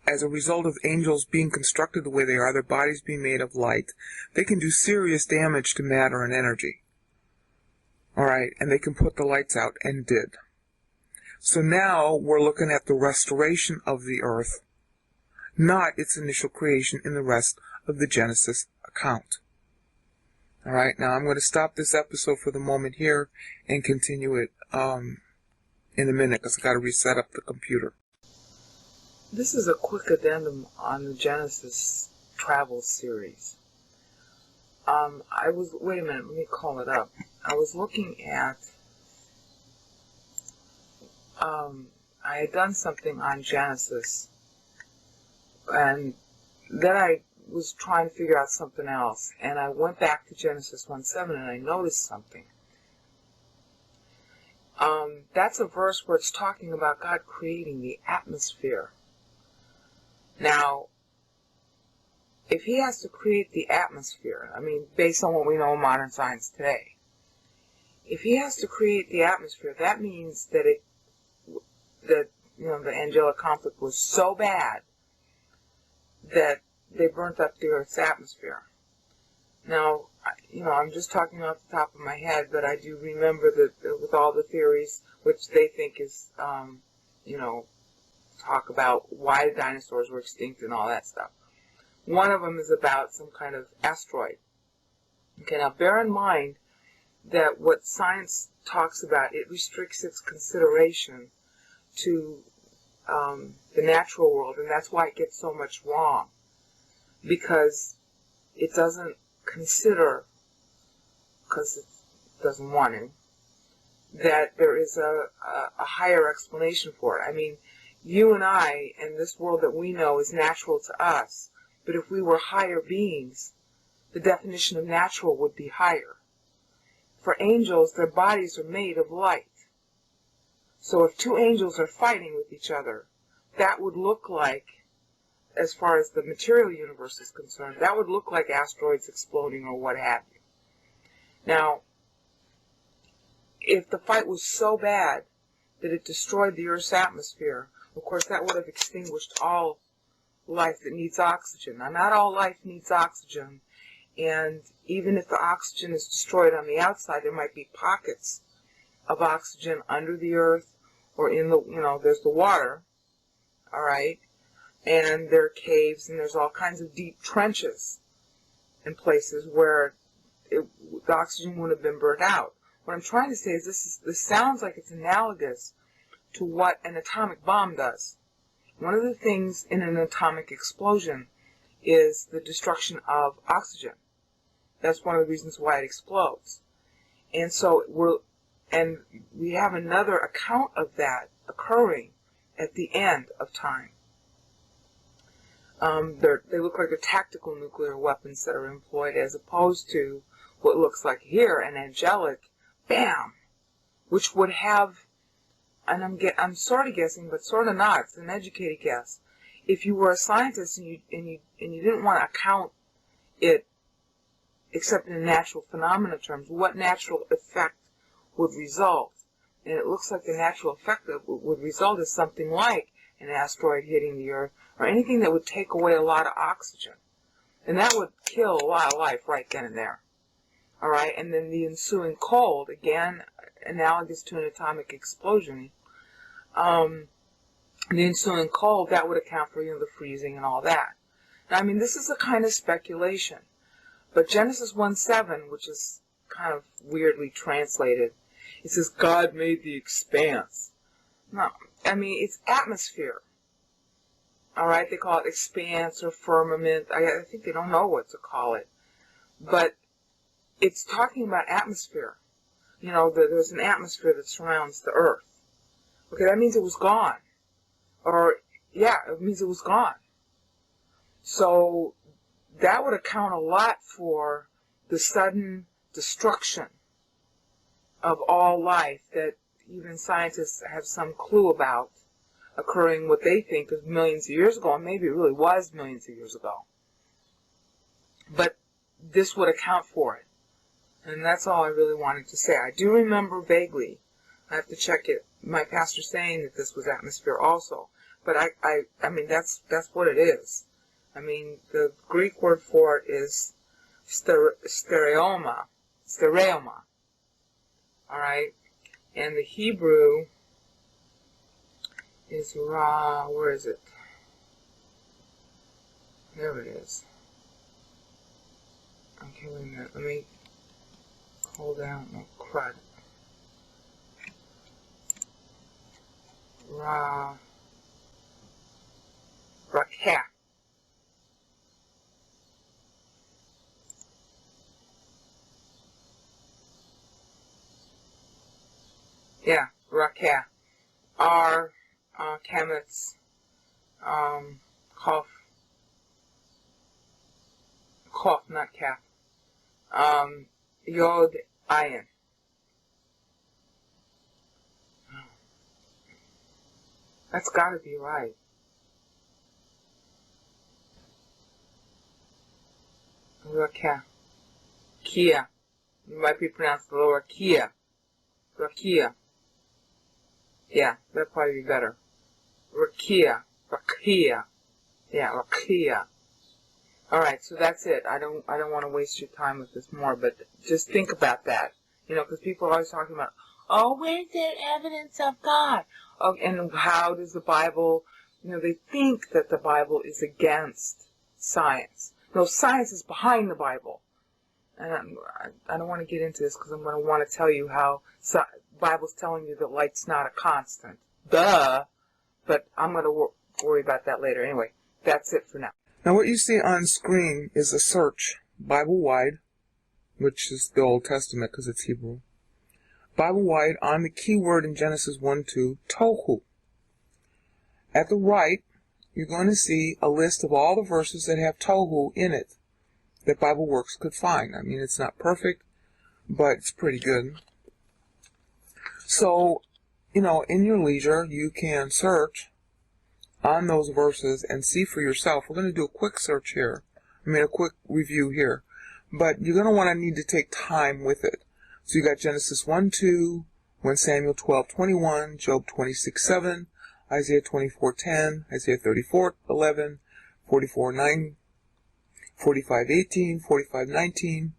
as a result of angels being constructed the way they are, their bodies being made of light, they can do serious damage to matter and energy. All right, and they can put the lights out, and did. So now we're looking at the restoration of the earth, not its initial creation in the rest of the Genesis account. All right, now I'm going to stop this episode for the moment here and continue it in a minute because I've got to reset up the computer. This is a quick addendum on the Genesis travel series. Wait a minute, let me call it up. I was looking at, I had done something on Genesis, and then I was trying to figure out something else, and I went back to Genesis 1:7, and I noticed something. That's a verse where it's talking about God creating the atmosphere. Now, if he has to create the atmosphere, based on what we know in modern science today, if he has to create the atmosphere, that means that the angelic conflict was so bad that they burnt up the Earth's atmosphere. Now, I'm just talking off the top of my head, but I do remember that with all the theories, which they think is, talk about why the dinosaurs were extinct and all that stuff. One of them is about some kind of asteroid. Okay, now bear in mind that what science talks about, it restricts its consideration to the natural world, and that's why it gets so much wrong, because it doesn't consider, because it doesn't want to, that there is a higher explanation for it. I mean, you and I, and this world that we know is natural to us, but if we were higher beings, the definition of natural would be higher. For angels, their bodies are made of light. So if two angels are fighting with each other, that would look like, as far as the material universe is concerned, that would look like asteroids exploding or what have you. Now, if the fight was so bad that it destroyed the Earth's atmosphere, of course that would have extinguished all life that needs oxygen. Now, not all life needs oxygen, and even if the oxygen is destroyed on the outside, there might be pockets of oxygen under the Earth, or in the, there's the water, all right, and there are caves, and there's all kinds of deep trenches in places where the oxygen would have been burnt out. What I'm trying to say is this sounds like it's analogous to what an atomic bomb does. One of the things in an atomic explosion is the destruction of oxygen. That's one of the reasons why it explodes. And so we have another account of that occurring at the end of time. They look like they're tactical nuclear weapons that are employed, as opposed to what looks like here an angelic, bam, which would have, and I'm sort of guessing, but sort of not. It's an educated guess. If you were a scientist and you didn't want to account it except in natural phenomena terms, what natural effect would result? And it looks like the natural effect that would result is something like an asteroid hitting the Earth, or anything that would take away a lot of oxygen. And that would kill a lot of life right then and there. All right, and then the ensuing cold, again, analogous to an atomic explosion, the ensuing cold, that would account for, the freezing and all that. Now, I mean, this is a kind of speculation. But Genesis 1:7, which is kind of weirdly translated, it says God made the expanse. No, I mean, it's atmosphere. All right, they call it expanse or firmament. I think they don't know what to call it. But it's talking about atmosphere. There's an atmosphere that surrounds the Earth. Okay, that means it was gone. It means it was gone. So that would account a lot for the sudden destruction of all life that even scientists have some clue about, occurring what they think is millions of years ago, and maybe it really was millions of years ago. But this would account for it. And that's all I really wanted to say. I do remember vaguely, I have to check it, my pastor saying that this was atmosphere also. But I mean, that's what it is. I mean, the Greek word for it is stereoma. All right? And the Hebrew is ra, where is it? There it is. Okay, wait a minute. Let me hold down. Oh, crud. Rakah. Yeah, Rakah. Kametz, Kof, not Kaf. Yod, Ayin. That's gotta be right. Rakah. Kia. It might be pronounced lower Kia. Rakia. Yeah, that'd probably be better. Rakia. Rakia. Yeah, Rakia. Alright, so that's it. I don't want to waste your time with this more, but just think about that. You know, because people are always talking about, oh, where's there evidence of God? Oh, and how does the Bible, you know, they think that the Bible is against science. No, science is behind the Bible. And I don't want to get into this because I'm going to want to tell you how the Bible's telling you that light's not a constant. Duh! But I'm going to worry about that later. Anyway, that's it for now. Now what you see on screen is a search, Bible-wide, which is the Old Testament because it's Hebrew. Bible-wide on the keyword in Genesis 1:2, tohu. At the right, you're going to see a list of all the verses that have tohu in it that BibleWorks could find. I mean, it's not perfect, but it's pretty good. So, you know, in your leisure, you can search on those verses and see for yourself. We're going to do a quick search here. A quick review here. But you're going to want to need to take time with it. So you got Genesis 1:2, 1 Samuel 12:21, Job 26:7, Isaiah 24:10, Isaiah 34:11, 44:9, 45:18, 45:19,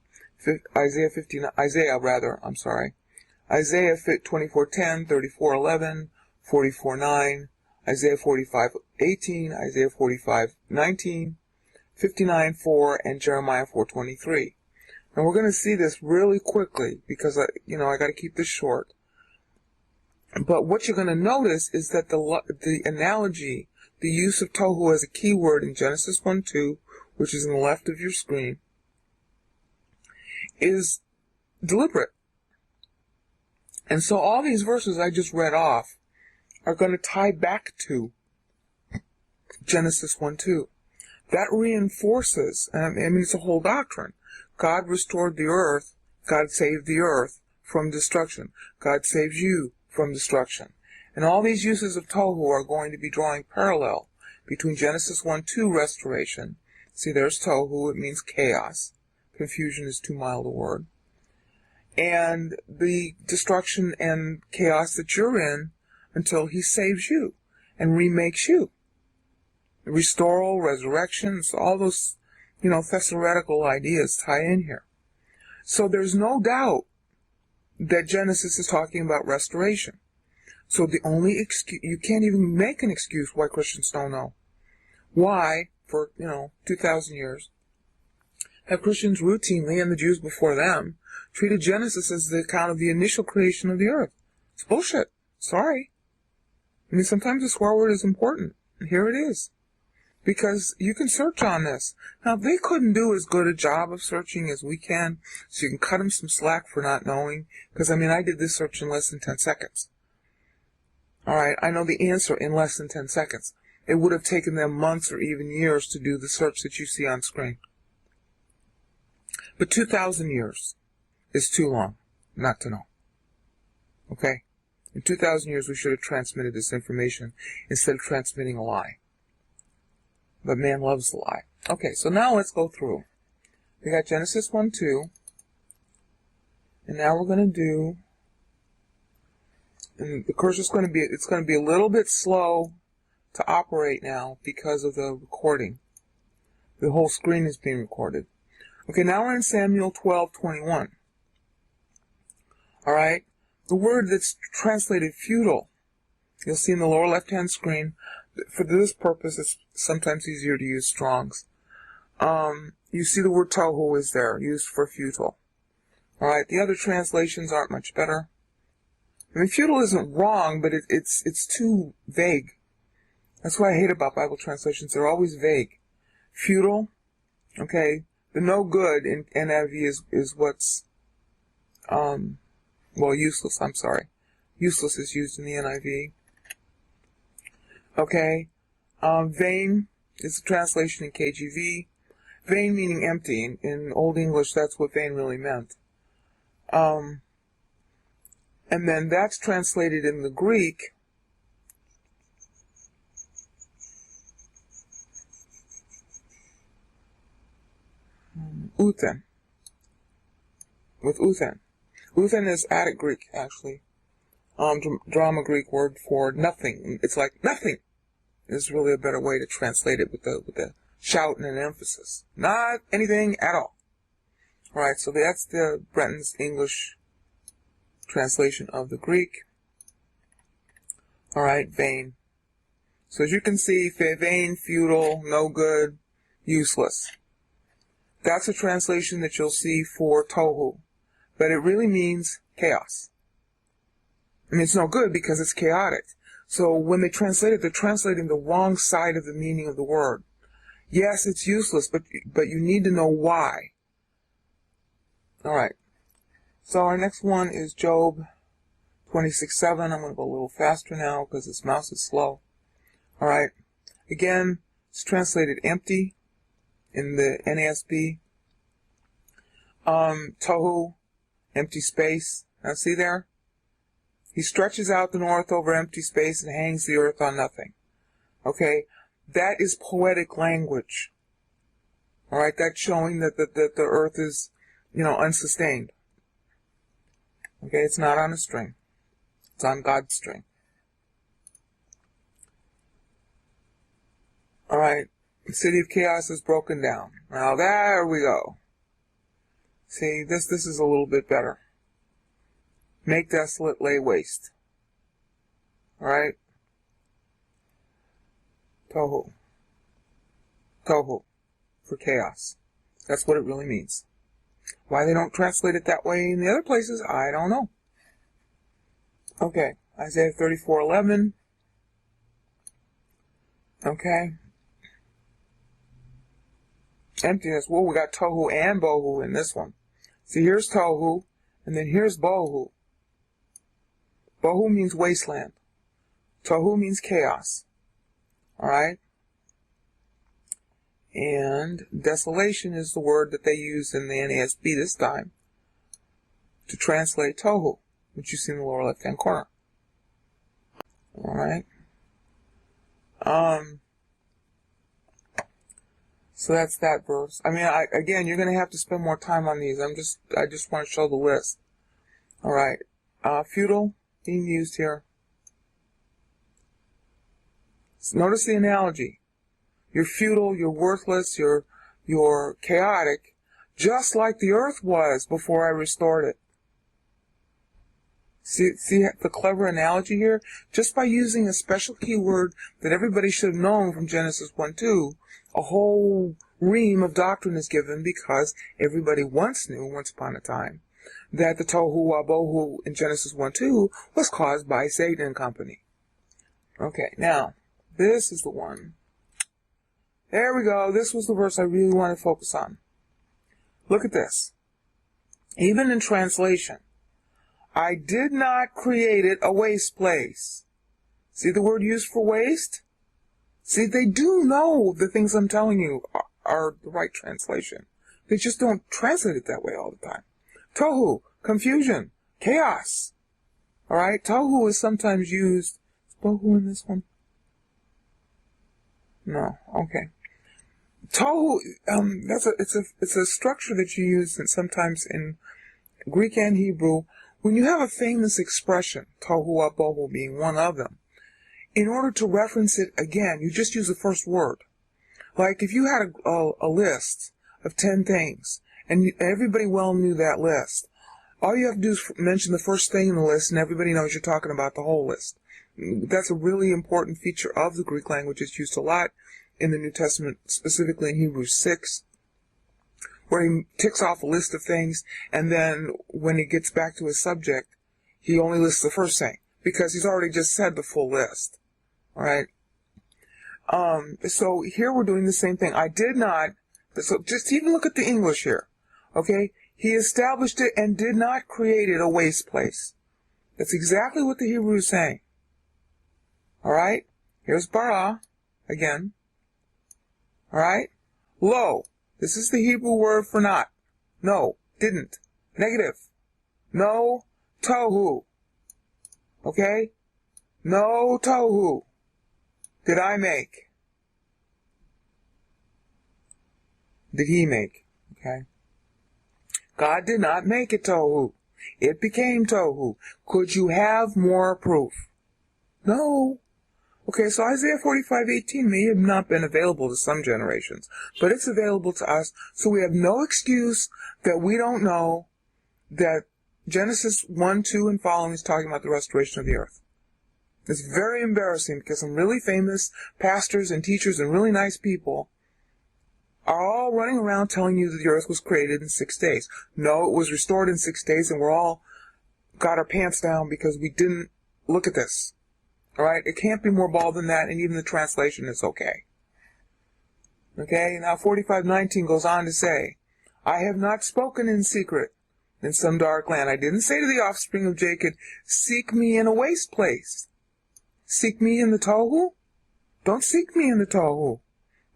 Isaiah 24:10, 34:11, 44:9, Isaiah 45:18, Isaiah 45:19, 59:4, and Jeremiah 4:23. And we're going to see this really quickly because I got to keep this short. But what you're going to notice is that the analogy, the use of tohu as a keyword in Genesis 1:2, which is on the left of your screen, is deliberate. And so all these verses I just read off are going to tie back to Genesis 1:2. That reinforces, it's a whole doctrine. God restored the earth, God saved the earth from destruction. God saves you from destruction. And all these uses of tohu are going to be drawing parallel between Genesis 1:2 restoration. See, there's tohu, it means chaos. Confusion is too mild a word. And the destruction and chaos that you're in until he saves you and remakes you. Restoral, resurrections, all those, theoretical ideas tie in here. So there's no doubt that Genesis is talking about restoration. So the only excuse, you can't even make an excuse why Christians don't know. Why, for, 2,000 years, have Christians routinely, and the Jews before them, treated Genesis as the account of the initial creation of the earth? It's bullshit. Sorry. Sometimes a swear word is important. And here it is. Because you can search on this. Now, they couldn't do as good a job of searching as we can, so you can cut them some slack for not knowing. Because, I did this search in less than 10 seconds. Alright, I know the answer in less than 10 seconds. It would have taken them months or even years to do the search that you see on screen. But 2,000 years is too long not to know. Okay? In 2,000 years, we should have transmitted this information instead of transmitting a lie. But man loves the lie. Okay, so now let's go through. We got Genesis 1:2. And now we're going to do, and the cursor's going to be, it's going to be a little bit slow to operate now because of the recording. The whole screen is being recorded. Okay, now we're in Samuel 12:21. Alright? The word that's translated futile, you'll see in the lower left-hand screen. For this purpose, it's sometimes easier to use Strong's. You see the word tohu is there, used for futile. Alright, the other translations aren't much better. Futile isn't wrong, but it's too vague. That's what I hate about Bible translations. They're always vague. Futile, okay, the no good in NIV is what's, useless, I'm sorry. Useless is used in the NIV. Okay, vain is the translation in KJV. Vain meaning empty. In Old English, that's what vain really meant. And then that's translated in the Greek. Uthen. With Uthen. Uthen is Attic Greek, actually. Drama Greek word for nothing. It's like nothing. is really a better way to translate it with the shout and an emphasis. Not anything at all. Alright, so that's the Brenton's English translation of the Greek. Alright, vain. So as you can see, vain, futile, no good, useless. That's a translation that you'll see for tohu. But it really means chaos. I mean, it's no good because it's chaotic. So when they translate it, they're translating the wrong side of the meaning of the word. Yes, it's useless, but you need to know why. Alright. So our next one is Job 26:7. I'm going to go a little faster now because this mouse is slow. Alright. Again, it's translated empty in the NASB. Tohu, empty space. Now see there? He stretches out the north over empty space and hangs the earth on nothing. Okay? That is poetic language. Alright? That's showing that the earth is, unsustained. Okay? It's not on a string. It's on God's string. Alright. The city of chaos is broken down. Now there we go. See, this is a little bit better. Make desolate, lay waste. Alright? Tohu. Tohu. For chaos. That's what it really means. Why they don't translate it that way in the other places, I don't know. Okay. Isaiah 34:11. Okay. Emptiness. Well, we got tohu and bohu in this one. See, here's tohu, and then here's bohu. Bohu means wasteland. Tohu means chaos. Alright? And desolation is the word that they use in the NASB this time to translate tohu, which you see in the lower left-hand corner. Alright? So that's that verse. I mean, again, you're going to have to spend more time on these. I just want to show the list. Alright. Futile being used here. Notice the analogy. You're futile, you're worthless, you're chaotic, just like the earth was before I restored it. See the clever analogy here? Just by using a special keyword that everybody should have known from Genesis 1:2, a whole ream of doctrine is given because everybody once knew, once upon a time, that the tohu wabohu in Genesis 1:2 was caused by Satan and company. Okay, now, this is the one. There we go. This was the verse I really want to focus on. Look at this. Even in translation, I did not create it a waste place. See the word used for waste? See, they do know the things I'm telling you are the right translation. They just don't translate it that way all the time. Tohu, confusion, chaos. Alright, tohu is sometimes used. Is bohu in this one? No, okay. Tohu, it's a structure that you use sometimes in Greek and Hebrew when you have a famous expression, tohu wabohu being one of them. In order to reference it again, you just use the first word. Like if you had a list of 10 things, and everybody well knew that list, all you have to do is mention the first thing in the list, and everybody knows you're talking about the whole list. That's a really important feature of the Greek language. It's used a lot in the New Testament, specifically in Hebrews 6, where he ticks off a list of things, and then when he gets back to his subject, he only lists the first thing, because he's already just said the full list. Alright? So here we're doing the same thing. I did not, so just even look at the English here. Okay? He established it and did not create it a waste place. That's exactly what the Hebrew is saying. Alright? Here's bara, again. Alright? Lo. This is the Hebrew word for not. No. Didn't. Negative. No. Tohu. Okay? No tohu. Did I make? Did he make? Okay? God did not make it tohu. It became tohu. Could you have more proof? No. Okay, so Isaiah 45:18 may have not been available to some generations, but it's available to us, so we have no excuse that we don't know that Genesis 1, 2, and following is talking about the restoration of the earth. It's very embarrassing because some really famous pastors and teachers and really nice people are all running around telling you that the earth was created in 6 days. No, it was restored in 6 days, and we're all got our pants down because we didn't look at this. All right? It can't be more bald than that, and even the translation is okay. Okay? Now 45:19 goes on to say, I have not spoken in secret in some dark land. I didn't say to the offspring of Jacob, seek me in a waste place. Seek me in the Tohu? Don't seek me in the Tohu.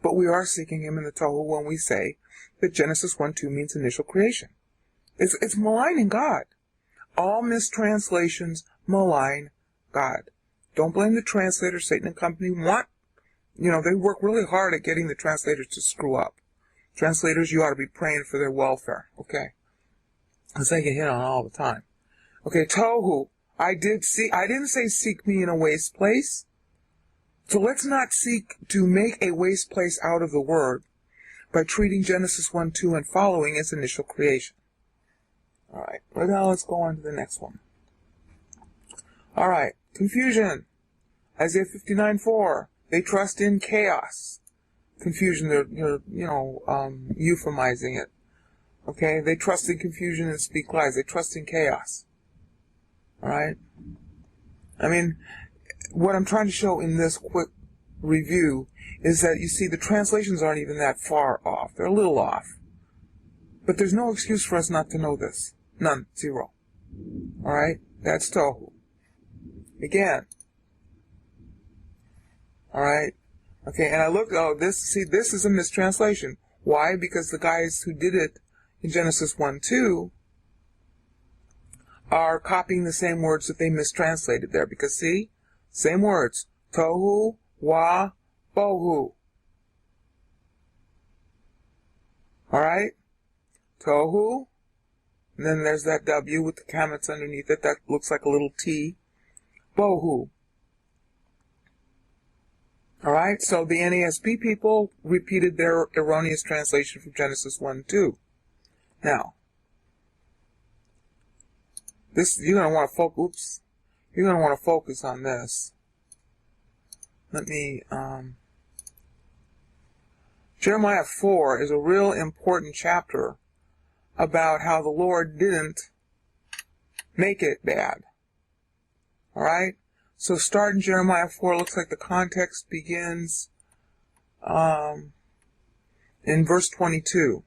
But we are seeking him in the Tohu when we say that Genesis 1:2 means initial creation. It's maligning God. All mistranslations malign God. Don't blame the translators. Satan and company they work really hard at getting the translators to screw up. Translators, you ought to be praying for their welfare, okay? Because they get hit on all the time. Okay, Tohu. I didn't say seek me in a waste place. So let's not seek to make a waste place out of the word by treating Genesis 1, 2, and following as initial creation. All right, well, now let's go on to the next one. All right, confusion. Isaiah 59:4. They trust in chaos. Confusion, they're euphemizing it. Okay, they trust in confusion and speak lies. They trust in chaos. All right? I mean, what I'm trying to show in this quick review is that, you see, the translations aren't even that far off. They're a little off. But there's no excuse for us not to know this. None. Zero. All right? That's Tohu. Again. All right? Okay, and I looked, this is a mistranslation. Why? Because the guys who did it in Genesis 1:2 are copying the same words that they mistranslated there. Because, see? Same words. Tohu, wa, bohu. Alright? Tohu. And then there's that W with the comments underneath it. That looks like a little T. Bohu. Alright? So the NASB people repeated their erroneous translation from Genesis 1:2. Now, you're going to want to focus on this. Let me, Jeremiah 4 is a real important chapter about how the Lord didn't make it bad. Alright? So start in Jeremiah 4. Looks like the context begins in verse 22.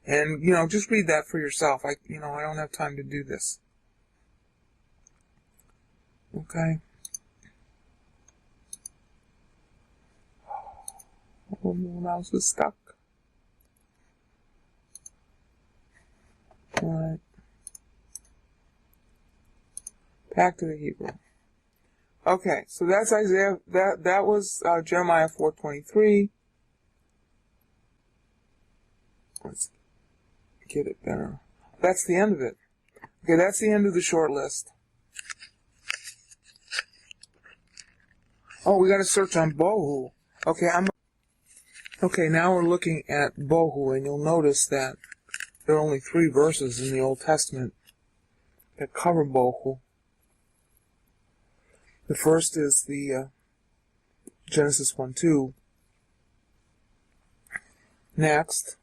And, just read that for yourself. I don't have time to do this. Okay. Oh, my mouse is stuck. Alright. Back to the Hebrew. Okay, so that's Isaiah. That was Jeremiah 4:23. Let's get it better. That's the end of it. Okay, that's the end of the short list. Oh, we got to search on bohu. Okay, now we're looking at bohu, and you'll notice that there are only 3 verses in the Old Testament that cover bohu. The first is the Genesis 1:2. Next,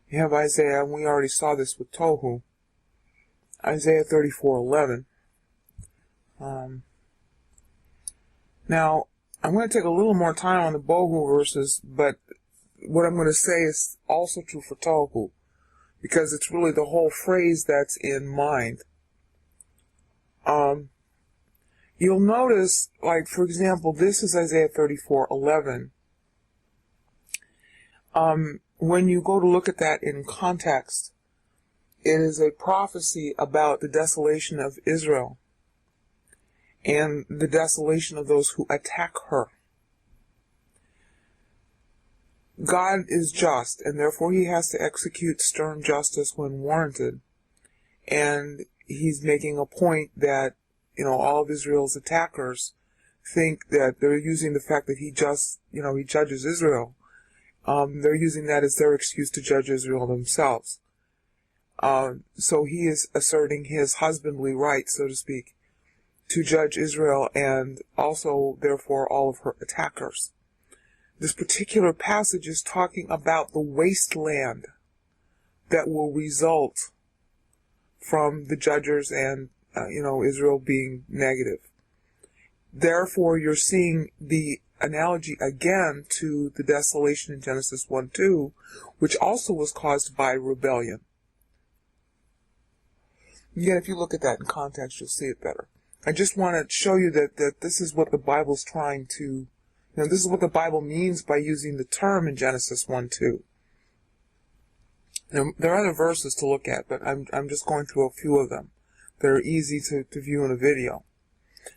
you have Isaiah, and we already saw this with Tohu. Isaiah 34:11. Now, I'm going to take a little more time on the bohu verses, but what I'm going to say is also true for Tohu, because it's really the whole phrase that's in mind. You'll notice, like, for example, this is Isaiah 34:11. When you go to look at that in context, it is a prophecy about the desolation of Israel and the desolation of those who attack her. God is just, and therefore he has to execute stern justice when warranted. And he's making a point that, all of Israel's attackers think that they're using the fact that he judges Israel. They're using that as their excuse to judge Israel themselves. So he is asserting his husbandly right, so to speak, to judge Israel and also, therefore, all of her attackers. This particular passage is talking about the wasteland that will result from the judges and, Israel being negative. Therefore, you're seeing the analogy again to the desolation in Genesis 1:2, which also was caused by rebellion. Again, if you look at that in context, you'll see it better. I just want to show you that this is what the Bible's trying to, this is what the Bible means by using the term in Genesis 1:2. Now, there are other verses to look at, but I'm just going through a few of them that are easy to view in a video.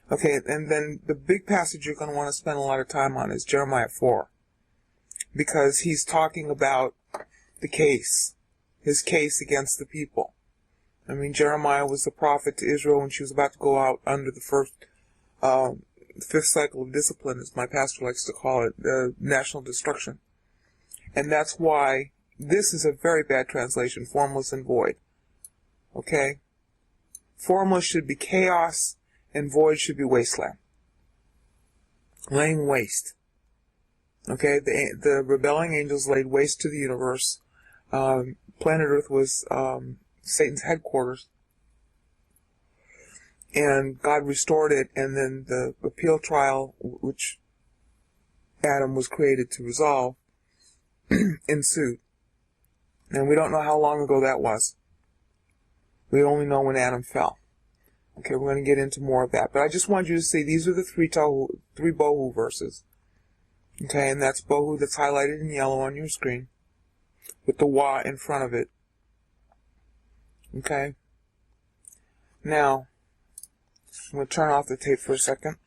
Okay, and then the big passage you're going to want to spend a lot of time on is Jeremiah 4, because he's talking about the case, his case against the people. I mean, Jeremiah was the prophet to Israel when she was about to go out under the fifth cycle of discipline, as my pastor likes to call it, national destruction. And that's why this is a very bad translation, formless and void. Okay? Formless should be chaos, and void should be wasteland. Laying waste. Okay? The rebelling angels laid waste to the universe. Planet Earth was Satan's headquarters. And God restored it, and then the appeal trial, which Adam was created to resolve, ensued. And we don't know how long ago that was. We only know when Adam fell. Okay, we're going to get into more of that. But I just want you to see, these are the three bohu verses. Okay, and that's bohu that's highlighted in yellow on your screen, with the wa in front of it. Okay? Now, I'm going to turn off the tape for a second.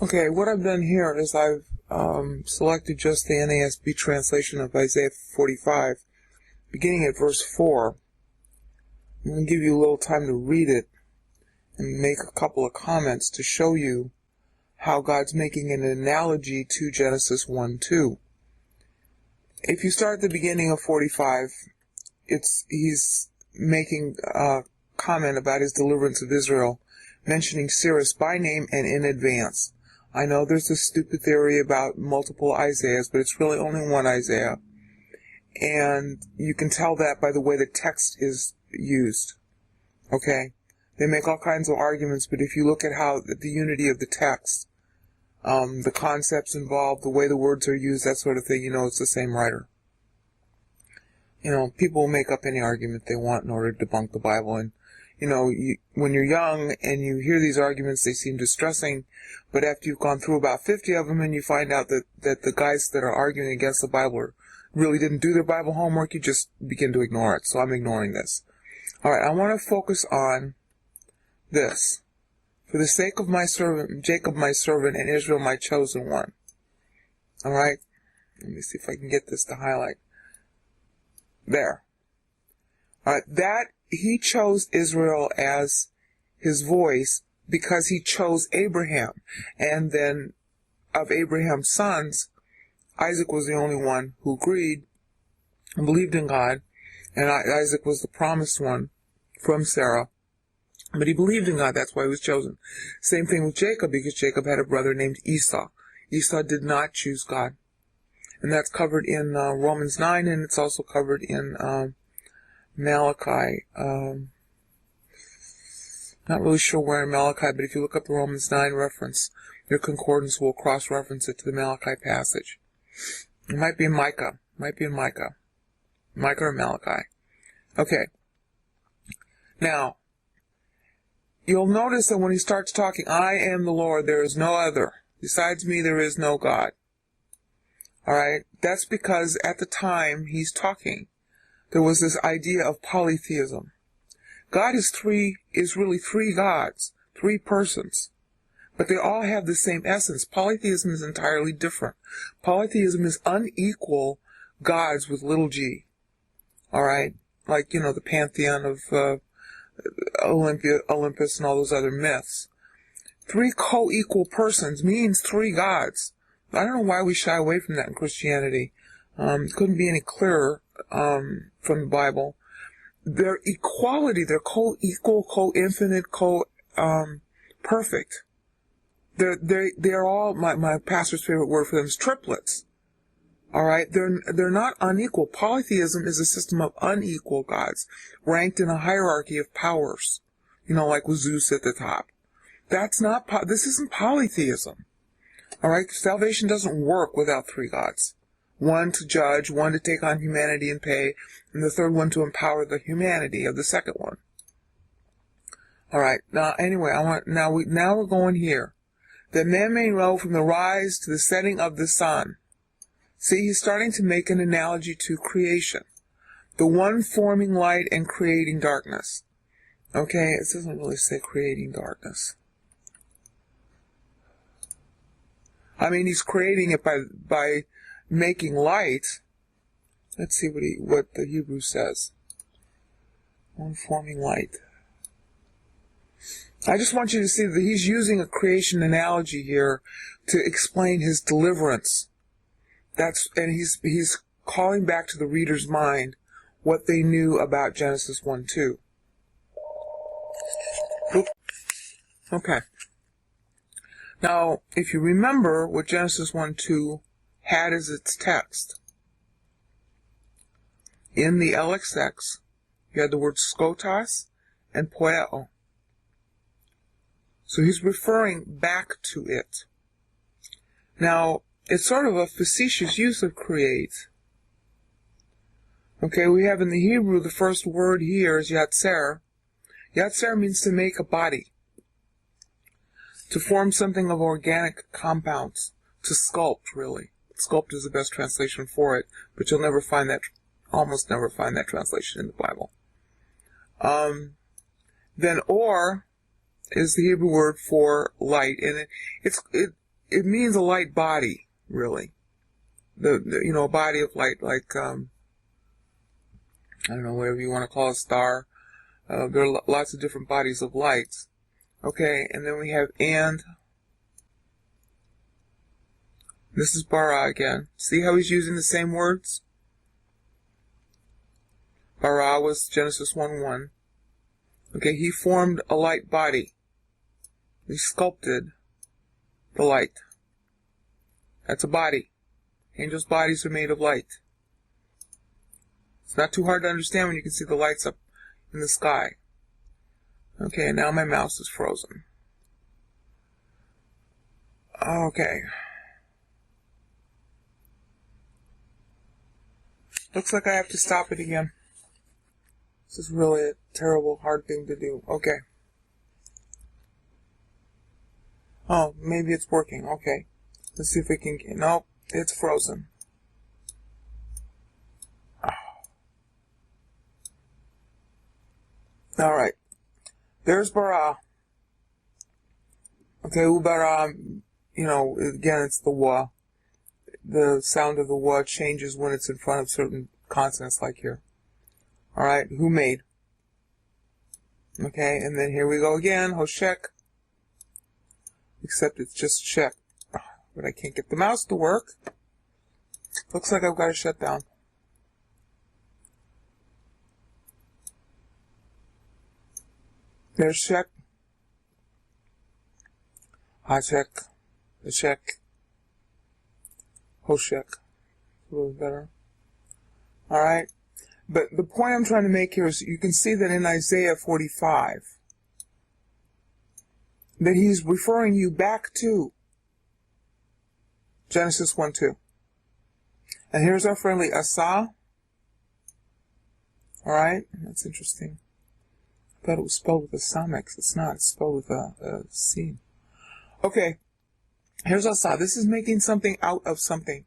Okay, what I've done here is I've selected just the NASB translation of Isaiah 45, beginning at verse 4. I'm going to give you a little time to read it and make a couple of comments to show you how God's making an analogy to Genesis 1:2. If you start at the beginning of 45, he's making a comment about his deliverance of Israel, mentioning Cyrus by name and in advance. I know there's this stupid theory about multiple Isaiahs, but it's really only one Isaiah. And you can tell that by the way the text is used. Okay? They make all kinds of arguments, but if you look at how the unity of the text, the concepts involved, the way the words are used, that sort of thing, it's the same writer. People will make up any argument they want in order to debunk the Bible. And, when you're young and you hear these arguments, they seem distressing. But after you've gone through about 50 of them and you find out that the guys that are arguing against the Bible really didn't do their Bible homework, you just begin to ignore it. So I'm ignoring this. All right, I want to focus on this. For the sake of my servant, Jacob my servant, and Israel my chosen one. All right? Let me see if I can get this to highlight. There. All right, that he chose Israel as his voice because he chose Abraham. And then of Abraham's sons, Isaac was the only one who agreed and believed in God. And Isaac was the promised one from Sarah. But he believed in God, that's why he was chosen. Same thing with Jacob, because Jacob had a brother named Esau. Esau did not choose God. And that's covered in Romans 9, and it's also covered in Malachi. Not really sure where in Malachi, but if you look up the Romans 9 reference, your concordance will cross-reference it to the Malachi passage. It might be in Micah. Micah or Malachi. Okay. Now, you'll notice that when he starts talking, I am the Lord, there is no other. Besides me, there is no God. Alright? That's because at the time he's talking, there was this idea of polytheism. God is really three gods, three persons. But they all have the same essence. Polytheism is entirely different. Polytheism is unequal gods with little g. Alright? Like, the pantheon of Olympus and all those other myths. 3 co-equal persons means 3 gods. I don't know why we shy away from that in Christianity. Couldn't be any clearer from the Bible. Their equality, they're co-equal, co-infinite, perfect. They're all, my pastor's favorite word for them is triplets. All right, they're not unequal. Polytheism is a system of unequal gods, ranked in a hierarchy of powers. Like with Zeus at the top. This isn't polytheism. All right, salvation doesn't work without 3 gods. One to judge, one to take on humanity and pay, and the third one to empower the humanity of the second one. All right, now anyway, now we're going here. That man may know from the rise to the setting of the sun. See, he's starting to make an analogy to creation. The one forming light and creating darkness. Okay, it doesn't really say creating darkness. I mean, he's creating it by making light. Let's see what the Hebrew says. One forming light. I just want you to see that he's using a creation analogy here to explain his deliverance. And he's calling back to the reader's mind what they knew about Genesis 1:2. Okay. Now, if you remember what Genesis 1:2 had as its text, in the LXX, you had the word skotos and poieo. So he's referring back to it. Now, it's sort of a facetious use of create. Okay, we have in the Hebrew, the first word here is yatser. Yatser means to make a body, to form something of organic compounds, to sculpt, really. Sculpt is the best translation for it, but you'll never find that, almost never find that translation in the Bible. Then or is the Hebrew word for light, and it means a light body, really. A body of light, like I don't know, whatever you want to call a star. There are lots of different bodies of lights. Okay, and then we have and. This is bara again. See how he's using the same words? Bara was Genesis 1:1. Okay, he formed a light body. He sculpted the light. That's a body. Angels' bodies are made of light. It's not too hard to understand when you can see the lights up in the sky. Okay, and now my mouse is frozen. Okay. Looks like I have to stop it again. This is really a terrible, hard thing to do. Okay. Oh, maybe it's working. Okay. Let's see if we can get... Nope, it's frozen. Alright. There's bara. Okay, ubara, again, it's the wa. The sound of the wa changes when it's in front of certain consonants, like here. Alright, who made? Okay, and then here we go again, hoshek. Except it's just shek. But I can't get the mouse to work. Looks like I've got to shut down. There's shek. Hashek. The shek. Hoshek. A little better. Alright. But the point I'm trying to make here is you can see that in Isaiah 45 that he's referring you back to Genesis 1:2. And here's our friendly Asa. Alright, that's interesting. I thought it was spelled with a summix. It's not. It's spelled with a C. Okay, here's Asa. This is making something out of something.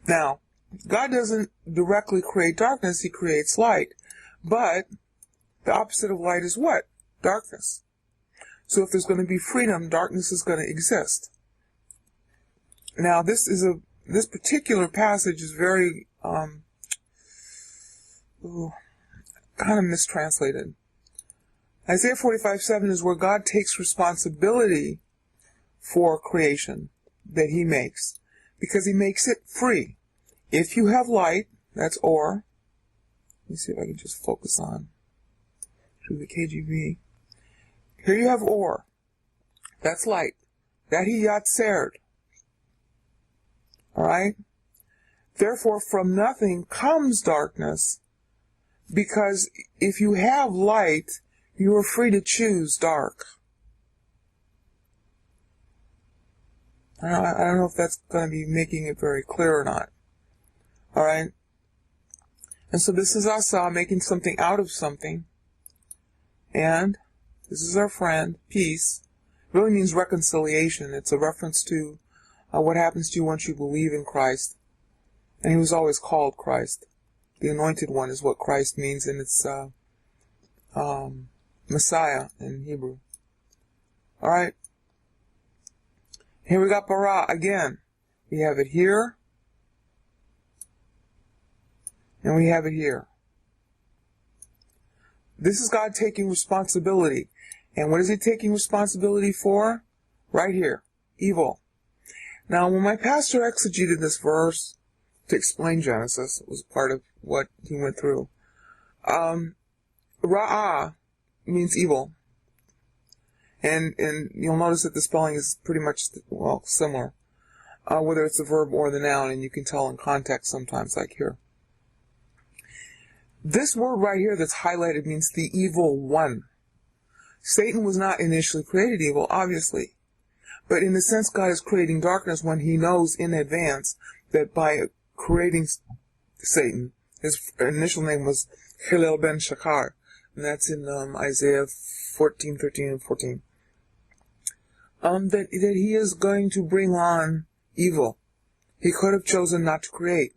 Now, God doesn't directly create darkness, he creates light. But the opposite of light is what? Darkness. So if there's going to be freedom, darkness is going to exist. Now, this particular passage is very kind of mistranslated. Isaiah 45:7 is where God takes responsibility for creation that he makes, because he makes it free. If you have light, that's or. Let me see if I can just focus on through the KJV. Here you have or. That's light. That he yatsered. Alright? Therefore, from nothing comes darkness, because if you have light, you are free to choose dark. I don't know if that's going to be making it very clear or not. Alright? And so this is Asa making something out of something. And this is our friend, peace. It really means reconciliation. It's a reference to what happens to you once you believe in Christ. And he was always called Christ. The anointed one is what Christ means, and it's Messiah in Hebrew. Alright. Here we got bara again. We have it here. And we have it here. This is God taking responsibility. And what is he taking responsibility for? Right here. Evil. Now, when my pastor exegeted this verse to explain Genesis, it was part of what he went through. Ra'ah means evil. And you'll notice that the spelling is pretty much, similar. Whether it's the verb or the noun, and you can tell in context sometimes, like here. This word right here that's highlighted means the evil one. Satan was not initially created evil, obviously. But in the sense God is creating darkness when he knows in advance that by creating Satan, his initial name was Hillel ben Shachar. And that's in Isaiah 14:13 and 14. That he is going to bring on evil. He could have chosen not to create.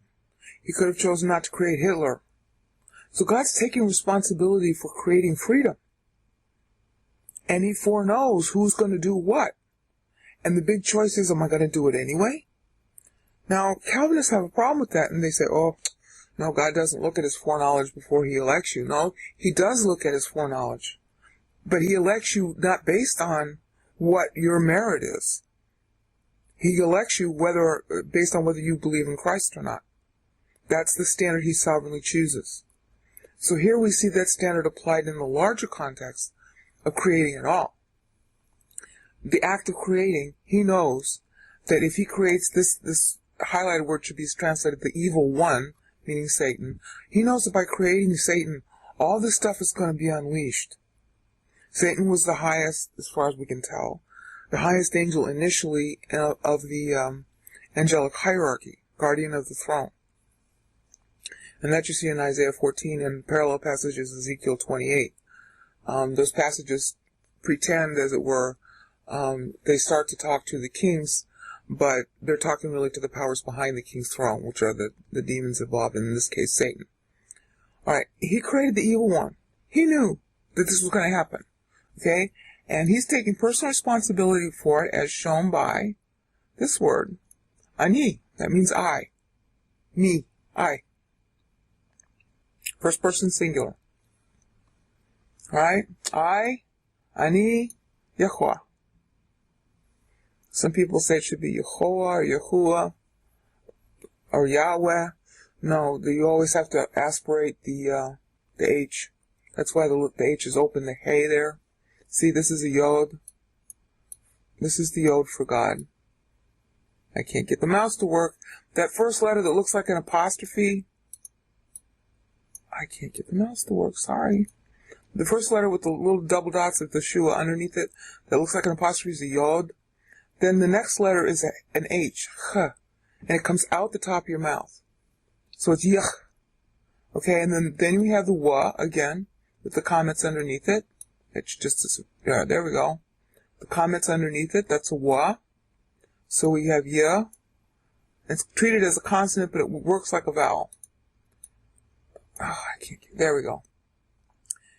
He could have chosen not to create Hitler. So God's taking responsibility for creating freedom. And he foreknows who's going to do what. And the big choice is, am I going to do it anyway? Now, Calvinists have a problem with that, and they say, oh, no, God doesn't look at his foreknowledge before he elects you. No, he does look at his foreknowledge. But he elects you not based on what your merit is. He elects you based on whether you believe in Christ or not. That's the standard he sovereignly chooses. So here we see that standard applied in the larger context of creating it all. The act of creating, he knows that if he creates this highlighted word should be translated the evil one, meaning Satan. He knows that by creating Satan, all this stuff is going to be unleashed. Satan was the highest, as far as we can tell, the highest angel initially of the angelic hierarchy, guardian of the throne. And that you see in Isaiah 14 and parallel passages Ezekiel 28. Those passages pretend, as it were, they start to talk to the kings, but they're talking really to the powers behind the king's throne, which are the demons involved, and in this case, Satan. Alright, he created the evil one. He knew that this was going to happen. Okay? And he's taking personal responsibility for it, as shown by this word, ani. That means I. Me. I. First person singular. Alright? I, ani, Yahuwah. Some people say it should be Yehovah or Yahuwah or Yahweh. No, you always have to aspirate the H. That's why the H is open, the hey there. See, this is a yod. This is the yod for God. I can't get the mouse to work. That first letter that looks like an apostrophe, I can't get the mouse to work, sorry. The first letter with the little double dots with the shua underneath it, that looks like an apostrophe, is a yod. Then the next letter is an H, ch, and it comes out the top of your mouth. So it's yach. Okay, and then we have the wa again, with the comments underneath it. It's just, there we go. The comments underneath it, that's a wa. So we have ya. It's treated as a consonant, but it works like a vowel. Oh, I can't get, there we go.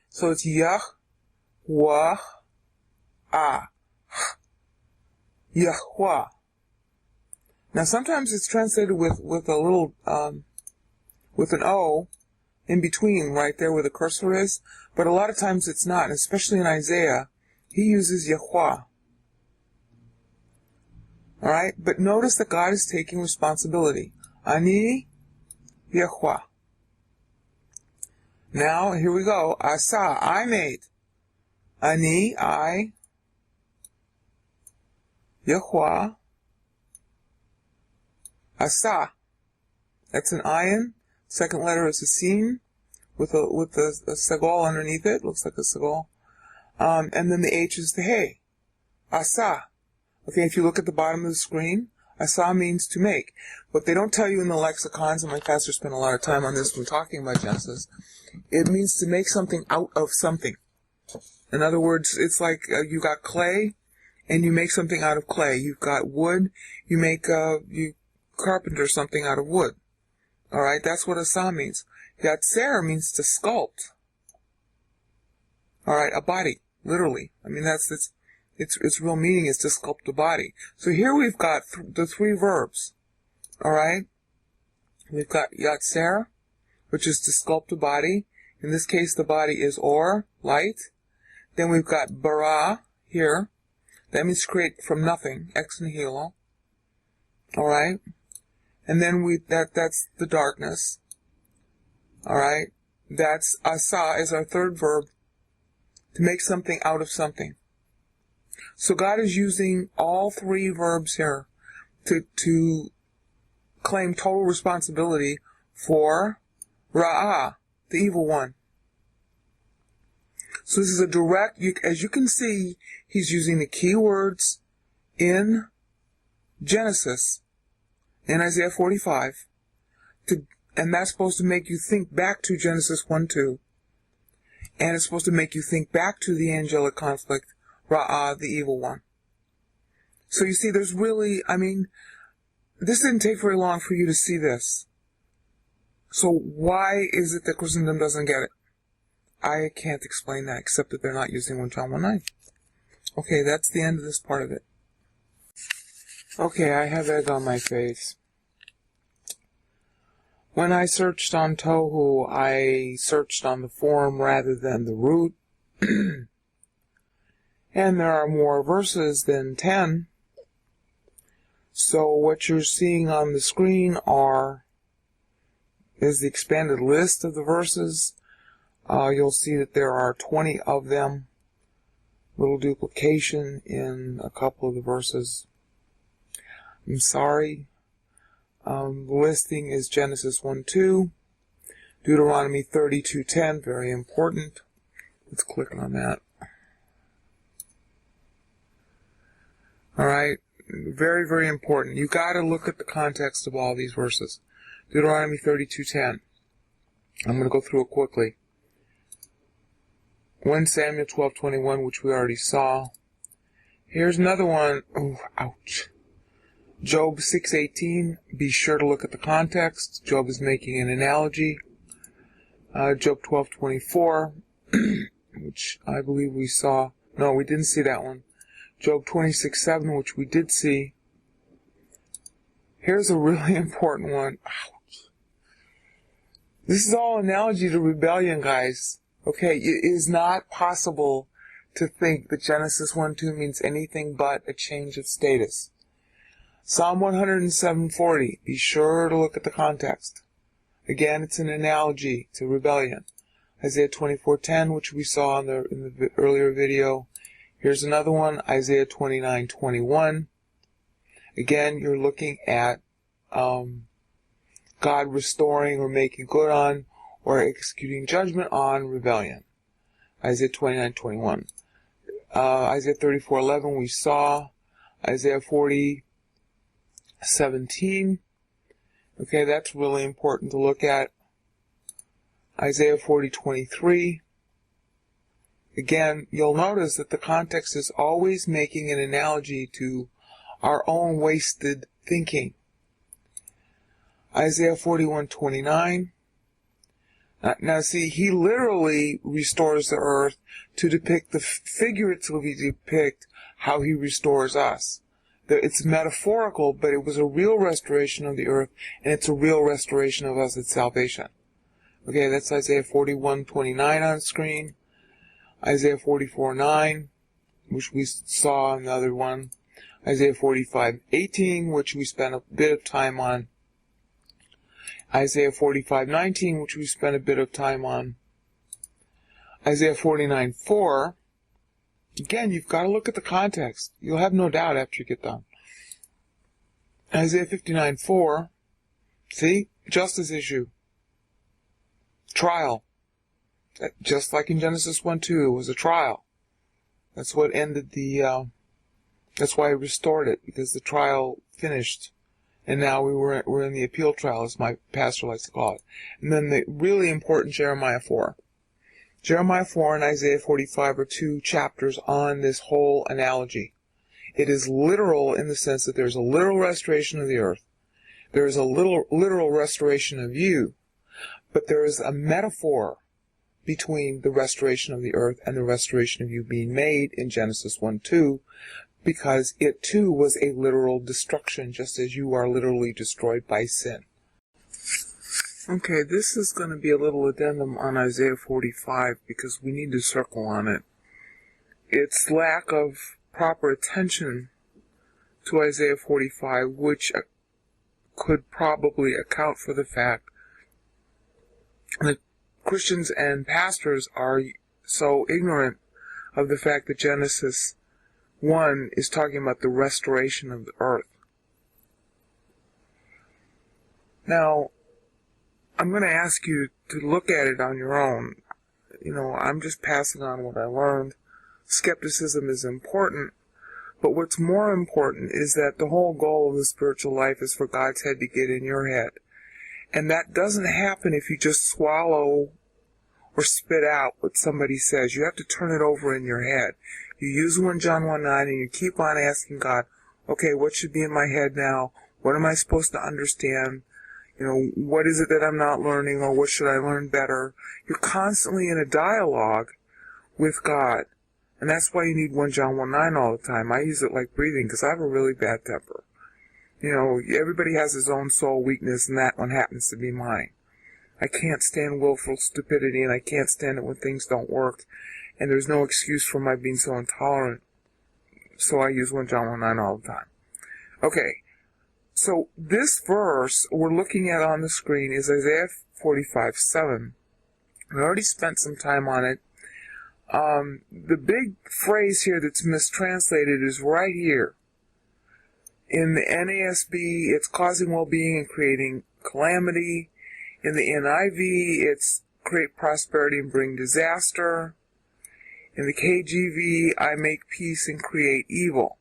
So it's yah, wa, ah. Yahuwah. Now sometimes it's translated with a little, with an O, in between, right there where the cursor is, but a lot of times it's not, and especially in Isaiah, he uses Yahweh. Alright, but notice that God is taking responsibility. Ani Yahweh. Now, here we go. Asa, I made. Ani, I. Yahweh. Asa. That's an ayin. Second letter is a sin with a sagal underneath it. Looks like a sagal. And then the H is the hey. Asa. Okay, if you look at the bottom of the screen, asa means to make. What they don't tell you in the lexicons, and my pastor spent a lot of time on this when talking about Genesis, it means to make something out of something. In other words, it's like you got clay, and you make something out of clay. You've got wood, you carpenter something out of wood. Alright, that's what asa means. Yatser means to sculpt. Alright, a body, literally. I mean, its real meaning is to sculpt a body. So here we've got the three verbs. Alright? We've got yatser, which is to sculpt a body. In this case, the body is or, light. Then we've got bara, here. That means create from nothing, ex nihilo. Alright? And then that's the darkness. Alright? That's asa is our third verb, to make something out of something. So God is using all three verbs here to claim total responsibility for Ra'ah, the evil one. So this is a direct, as you can see, he's using the key words in Genesis, in Isaiah 45, and that's supposed to make you think back to Genesis 1-2. And it's supposed to make you think back to the angelic conflict, Ra'ah, the evil one. So you see, there's really, this didn't take very long for you to see this. So why is it that Christendom doesn't get it? I can't explain that, except that they're not using 1 John 1:9. Okay, that's the end of this part of it. Okay, I have egg on my face. When I searched on Tohu, I searched on the form rather than the root. And there are more verses than 10. So what you're seeing on the screen is the expanded list of the verses. You'll see that there are 20 of them. Little duplication in a couple of the verses. I'm sorry. The listing is Genesis 1:2, Deuteronomy 32:10, very important. Let's click on that. Alright, very, very important. You gotta look at the context of all these verses. Deuteronomy 32:10. I'm gonna go through it quickly. 1 Samuel 12:21, which we already saw. Here's another one. Oh, ouch. Job 6:18. Be sure to look at the context. Job is making an analogy. Job 12:24, which I believe we saw. No, we didn't see that one. Job 26:7, which we did see. Here's a really important one. Ouch. This is all analogy to rebellion, guys. Okay, it is not possible to think that Genesis 1:2 means anything but a change of status. Psalm 107:40. Be sure to look at the context. Again, it's an analogy to rebellion. Isaiah 24:10, which we saw in the earlier video. Here's another one, Isaiah 29:21. Again, you're looking at God restoring or making good on or executing judgment on rebellion. Isaiah 29:21. Isaiah 34:11 we saw. Isaiah 40:17. Okay, that's really important to look at. Isaiah 40:23. Again, you'll notice that the context is always making an analogy to our own wasted thinking. Isaiah 41:29. Now see, he literally restores the earth to figuratively depict how he restores us. It's metaphorical, but it was a real restoration of the earth, and it's a real restoration of us at salvation. Okay, that's Isaiah 41:29 on screen. Isaiah 44:9, which we saw in the other one. Isaiah 45:18, which we spent a bit of time on. Isaiah 45:19, which we spent a bit of time on. Isaiah 49:4. Again, you've got to look at the context. You'll have no doubt after you get done. Isaiah 59:4. See? Justice issue. Trial. Just like in Genesis 1:2, it was a trial. That's what ended that's why I restored it, because the trial finished. And now we're in the appeal trial, as my pastor likes to call it. And then the really important Jeremiah 4. Jeremiah 4 and Isaiah 45 are two chapters on this whole analogy. It is literal in the sense that there's a literal restoration of the earth. There is a literal restoration of you. But there is a metaphor between the restoration of the earth and the restoration of you being made in Genesis 1:2, because it too was a literal destruction, just as you are literally destroyed by sin. Okay, this is going to be a little addendum on Isaiah 45, because we need to circle on it. Its lack of proper attention to Isaiah 45, which could probably account for the fact that Christians and pastors are so ignorant of the fact that Genesis 1 is talking about the restoration of the earth. Now, I'm going to ask you to look at it on your own. I'm just passing on what I learned. Skepticism is important, but what's more important is that the whole goal of the spiritual life is for God's head to get in your head. And that doesn't happen if you just swallow or spit out what somebody says. You have to turn it over in your head. You use 1 John 1:9 and you keep on asking God, okay, what should be in my head now? What am I supposed to understand? What is it that I'm not learning, or what should I learn better? You're constantly in a dialogue with God. And that's why you need 1 John 1:9 all the time. I use it like breathing because I have a really bad temper. Everybody has his own soul weakness, and that one happens to be mine. I can't stand willful stupidity, and I can't stand it when things don't work. And there's no excuse for my being so intolerant. So I use 1 John 1:9 all the time. Okay. So this verse we're looking at on the screen is Isaiah 45:7. I already spent some time on it. The big phrase here that's mistranslated is right here. In the NASB, it's causing well-being and creating calamity. In the NIV, it's create prosperity and bring disaster. In the KJV, I make peace and create evil.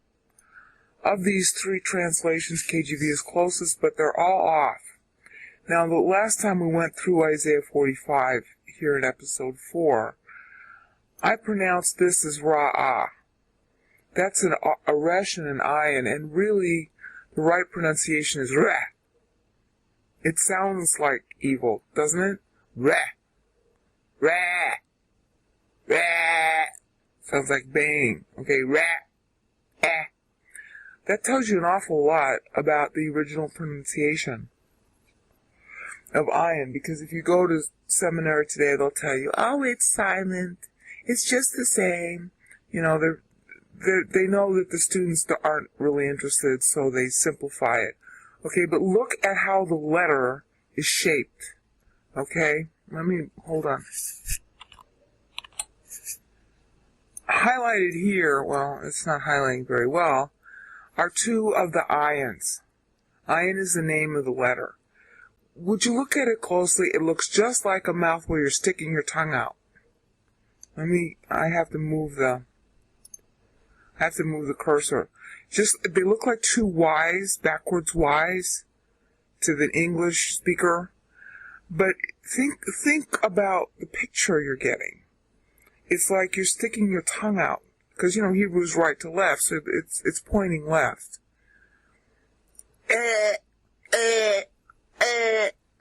Of these three translations, KJV is closest, but they're all off. Now, the last time we went through Isaiah 45 here in episode 4, I pronounced this as Ra'ah. That's a resh and an ayin, and really the right pronunciation is Reh. It sounds like evil, doesn't it? Reh. Reh. Reh. Sounds like bang. Okay, Reh. Eh. That tells you an awful lot about the original pronunciation of ayin, because if you go to seminary today, they'll tell you, oh, it's silent. It's just the same. They know that the students aren't really interested, so they simplify it. Okay, but look at how the letter is shaped. Okay? Hold on. Highlighted here, well, it's not highlighting very well, are two of the ayins. Ayin is the name of the letter. Would you look at it closely? It looks just like a mouth where you're sticking your tongue out. I have to move the cursor. They look like two Y's, backwards Y's, to the English speaker. But think about the picture you're getting. It's like you're sticking your tongue out. Because, Hebrew's right to left, so it's pointing left.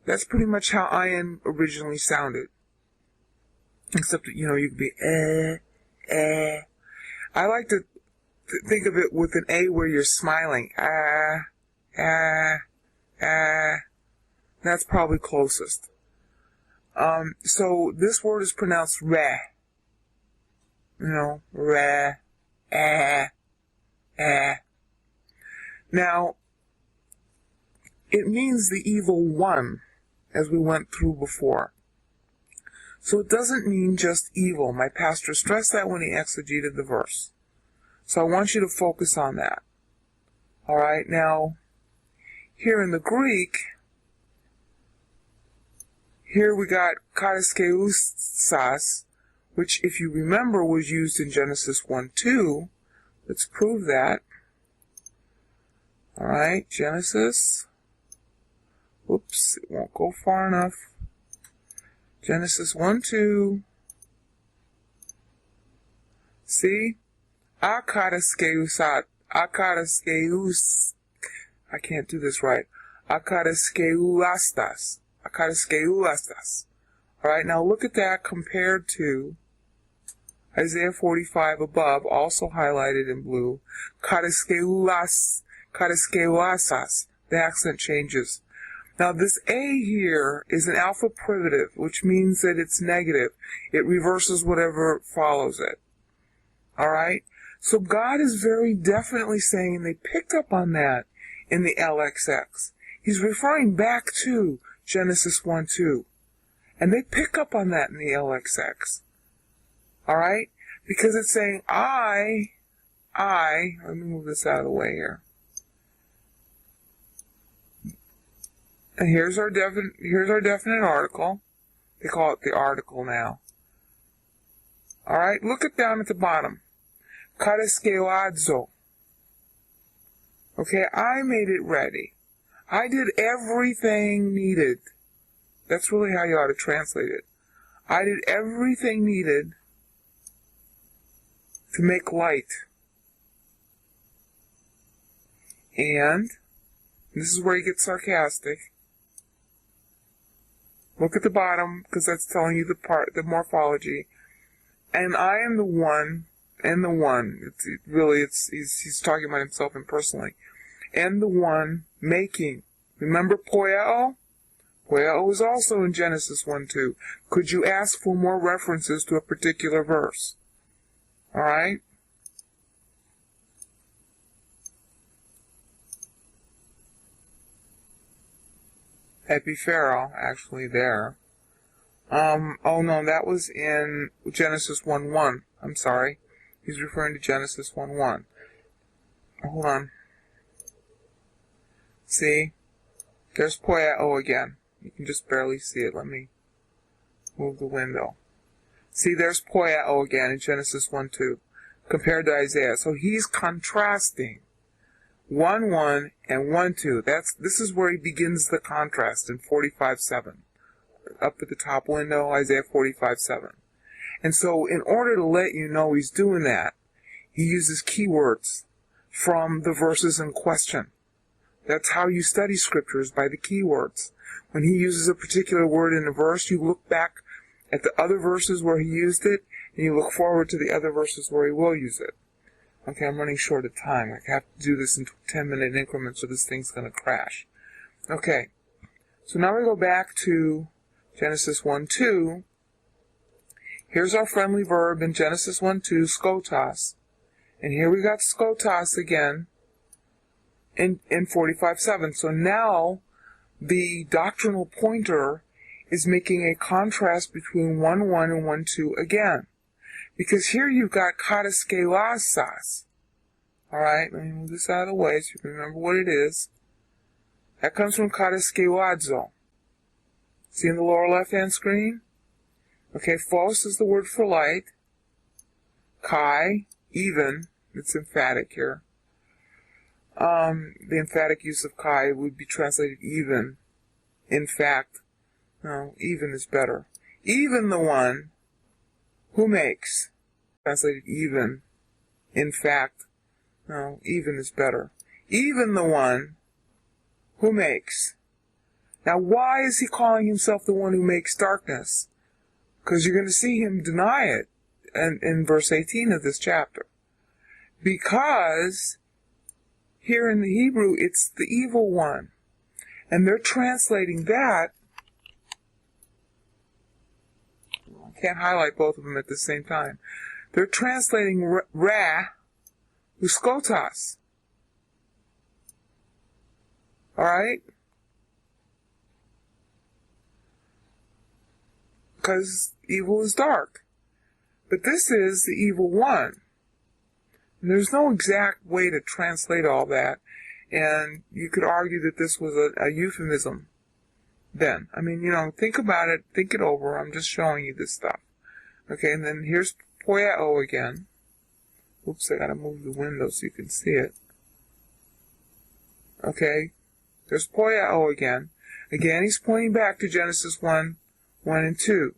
That's pretty much how ayin originally sounded. Except that, you could be I like to think of it with an A where you're smiling. That's probably closest. So this word is pronounced re. Re, eh. Now, it means the evil one, as we went through before. So it doesn't mean just evil. My pastor stressed that when he exegeted the verse. So I want you to focus on that. All right, now, here in the Greek, here we got kataskeussas, which, if you remember, was used in Genesis 1:2. Let's prove that. All right, Genesis. Oops, it won't go far enough. Genesis 1:2. See? Akataskeussas. I can't do this right. Akataskeulastas. Alright, now look at that compared to Isaiah 45 above, also highlighted in blue. Kataskeulasas. The accent changes. Now this A here is an alpha privative, which means that it's negative. It reverses whatever follows it. Alright? So God is very definitely saying, they picked up on that in the LXX. He's referring back to Genesis 1:2. And they pick up on that in the LXX. Alright? Because it's saying, let me move this out of the way here. And here's our definite article. They call it the article now. Alright, look down at the bottom. Kataskeuadzo. Okay, I made it ready. I did everything needed. That's really how you ought to translate it. I did everything needed to make light. And this is where you get sarcastic. Look at the bottom, because that's telling you the morphology. And I am the one, and the one. He's talking about himself impersonally. And the one making. Remember poieo? Poieo is also in Genesis 1:2. Could you ask for more references to a particular verse? Alright? Epiphero, actually, there. Oh no, that was in Genesis 1:1. I'm sorry. He's referring to Genesis 1:1. Hold on. See? There's poieo again. You can just barely see it. Let me move the window. See, there's poieo again in Genesis 1:2 compared to Isaiah. So he's contrasting 1:1 and 1:2. This is where he begins the contrast in 45:7. Up at the top window, Isaiah 45:7. And so in order to let you know he's doing that, he uses keywords from the verses in question. That's how you study scriptures, by the keywords. When he uses a particular word in a verse, you look back at the other verses where he used it, and you look forward to the other verses where he will use it. Okay, I'm running short of time. I have to do this in 10-minute increments or this thing's going to crash. Okay, so now we go back to Genesis 1:2. Here's our friendly verb in Genesis 1:2, skotos. And here we got skotos again in 45:7. So now the doctrinal pointer is making a contrast between 1:1 and 1:2 again. Because here you've got kataskeuassas. Alright, let me move this out of the way so you can remember what it is. That comes from kataskeuadzo. See in the lower left-hand screen? Okay, phos is the word for light. Chi, even. It's emphatic here. The emphatic use of chi would be translated even. In fact, no, even is better. Even the one who makes. Translated even. In fact, no, even is better. Even the one who makes. Now, why is he calling himself the one who makes darkness? Because you're going to see him deny it in verse 18 of this chapter. Because here in the Hebrew, it's the evil one. And they're translating that can't highlight both of them at the same time. They're translating ra with skotas. Alright? Because evil is dark. But this is the evil one. And there's no exact way to translate all that. And you could argue that this was a euphemism then. I mean, think about it, think it over. I'm just showing you this stuff. Okay, and then here's poieo again. Oops, I gotta move the window so you can see it. Okay, there's poieo again. Again, he's pointing back to Genesis 1 and 2.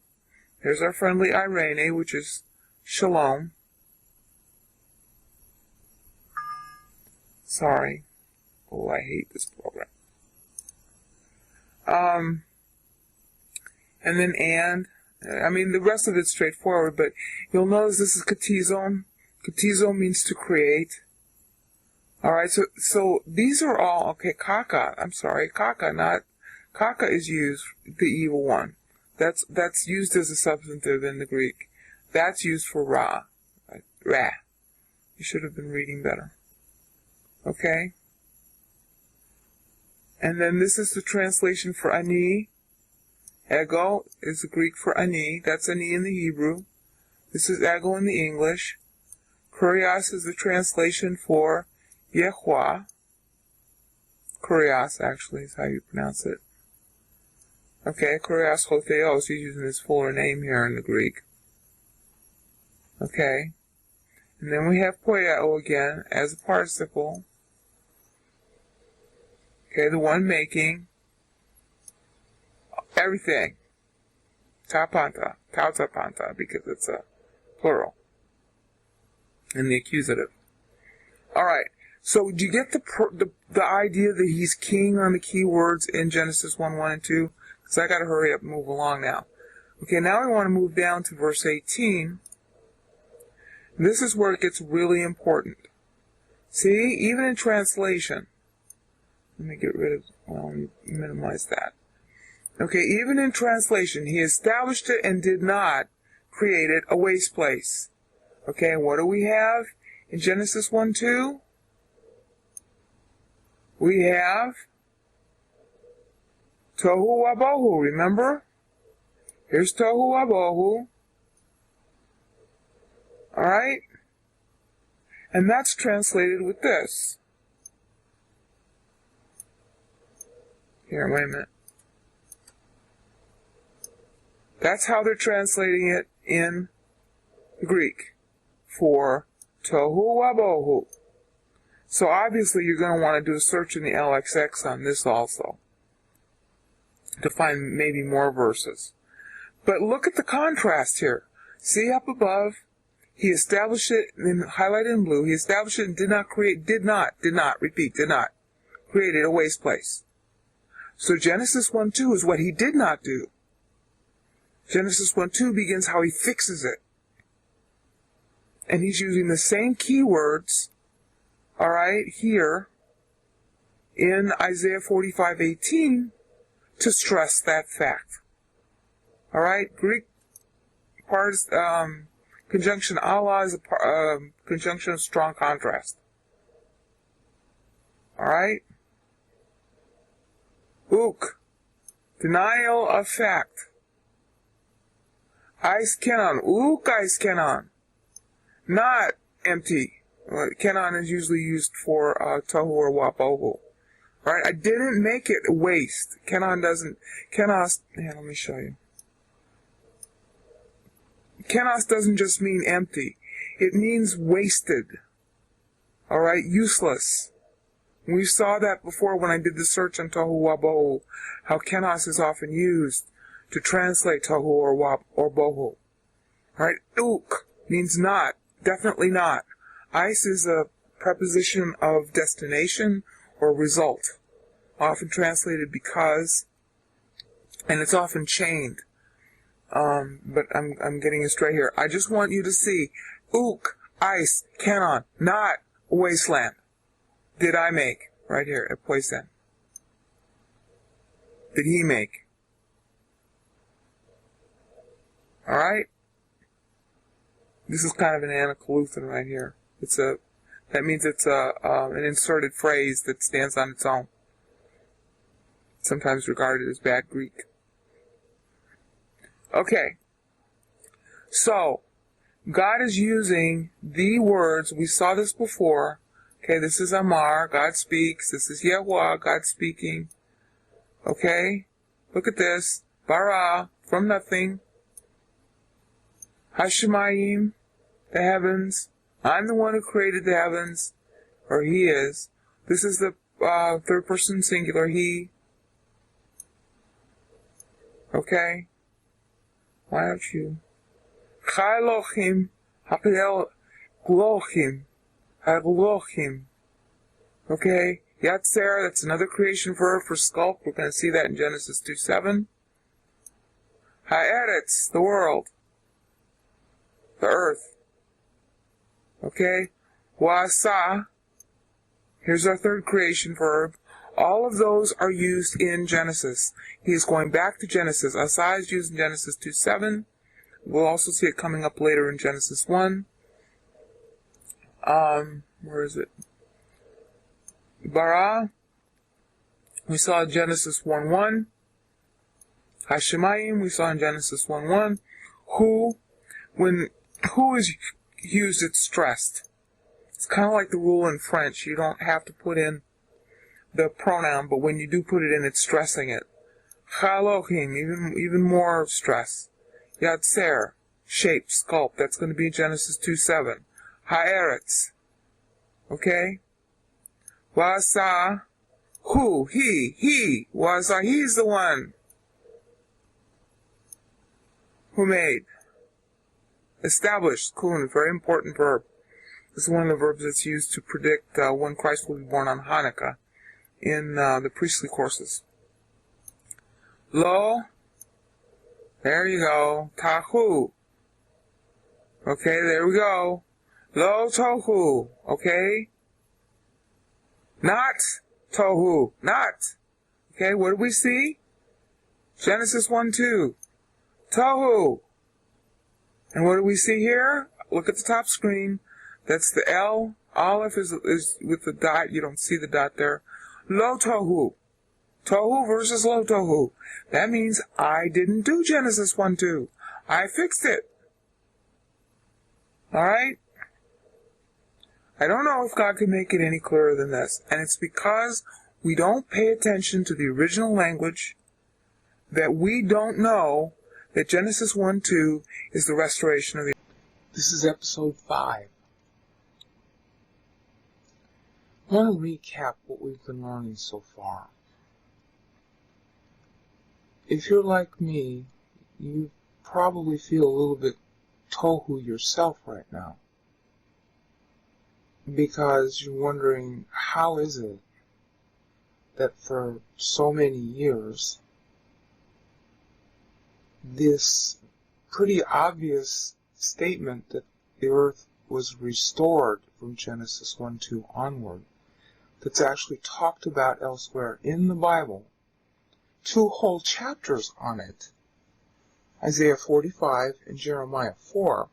There's our friendly irene, which is shalom. Sorry. Oh, I hate this program. And then the rest of it's straightforward, but you'll notice this is katizon. Katizon means to create. Alright, so these are all, okay, kaka is used, the evil one. That's used as a substantive in the Greek. That's used for ra. Ra. You should have been reading better. Okay? And then this is the translation for ani. Ego is the Greek for ani. That's ani in the Hebrew. This is ego in the English. Kurios is the translation for Yehua. Kurios, actually, is how you pronounce it. Okay, Kurios Hotheos, he's using his fuller name here in the Greek. Okay. And then we have poieo again as a participle. Okay, the one making everything. Tapanta, tautapanta, because it's a plural. And the accusative. Alright, so do you get the idea that he's king on the key words in Genesis 1 and 2? Because I got to hurry up and move along now. Okay, now we want to move down to verse 18. This is where it gets really important. See, even in translation, let me minimize that. Okay, even in translation, he established it and did not create it a waste place. Okay, and what do we have in Genesis 1:2? We have tohu wabohu, remember? Here's tohu wabohu. Alright? And that's translated with this. Here, wait a minute. That's how they're translating it in the Greek for tohu wabohu. So obviously you're going to want to do a search in the LXX on this also to find maybe more verses. But look at the contrast here. See up above? He established it, in highlighted in blue, he established it and did not create created a waste place. So Genesis 1:2 is what he did not do. Genesis 1:2 begins how he fixes it. And he's using the same keywords, alright, here in Isaiah 45:18 to stress that fact. Alright, Greek parts, conjunction Allah is a conjunction of strong contrast. Alright? Uk, denial of fact. Ais kenon, uk ais kenon. Not empty. Kenon is usually used for tohu or wabohu. Right? I didn't make it a waste. Kenon doesn't. Kenos. Yeah, let me show you. Kenos doesn't just mean empty. It means wasted. Alright? Useless. We saw that before when I did the search on tohu wabohu, how kenos is often used to translate tohu or bohu. Alright? Uk means not. Definitely not. Ais is a preposition of destination or result. Often translated because, and it's often chained. But I'm getting astray here. I just want you to see, uk, ais, kenon, not wasteland. Did I make, right here at Poisen? Did he make? Alright? This is kind of an anacoluthon right here. That means it's an inserted phrase that stands on its own. Sometimes regarded as bad Greek. Okay. So, God is using the words, we saw this before. Okay, this is Amar, God speaks. This is Yahweh, God speaking. Okay, look at this. Bara, from nothing. Hashemayim, the heavens. I'm the one who created the heavens. Or He is. This is the third person singular, He. Okay? Why don't you? Chalochim, Ha'elohim, Ha'elohim. Okay? Yatzer, that's another creation verb for sculpt. We're going to see that in Genesis 2:7. Ha'eretz, the world. The earth. Okay? Wa'asa, here's our third creation verb. All of those are used in Genesis. He is going back to Genesis. Asa is used in Genesis 2:7. We'll also see it coming up later in Genesis 1. Where is it? Bara, we saw in Genesis 1:1. Hashemayim, we saw in Genesis 1:1. When who is used, it's stressed. It's kind of like the rule in French. You don't have to put in the pronoun, but when you do put it in, it's stressing it. Chalochim, even more stress. Yatzer, shape, sculpt. That's going to be Genesis 2:7. Ha'eretz. Okay? Wa'asa, he. Wa'asa, he's the one who made. Established, kun, very important verb. This is one of the verbs that's used to predict when Christ will be born on Hanukkah in the priestly courses. Lo, there you go, tahu. Okay, there we go. Lo tohu, okay? Not tohu, not. Okay, what do we see? Genesis 1:2. Tohu. And what do we see here? Look at the top screen. That's the L. Aleph is with the dot. You don't see the dot there. Lo tohu. Tohu versus lo tohu. That means I didn't do Genesis 1:2. I fixed it. Alright? I don't know if God can make it any clearer than this. And it's because we don't pay attention to the original language that we don't know that Genesis 1:2 is the restoration of the... This is episode 5. I want to recap what we've been learning so far. If you're like me, you probably feel a little bit tohu yourself right now. Because you're wondering, how is it that for so many years, this pretty obvious statement that the earth was restored from Genesis 1:2 onward, that's actually talked about elsewhere in the Bible, 2 whole chapters on it, Isaiah 45 and Jeremiah 4,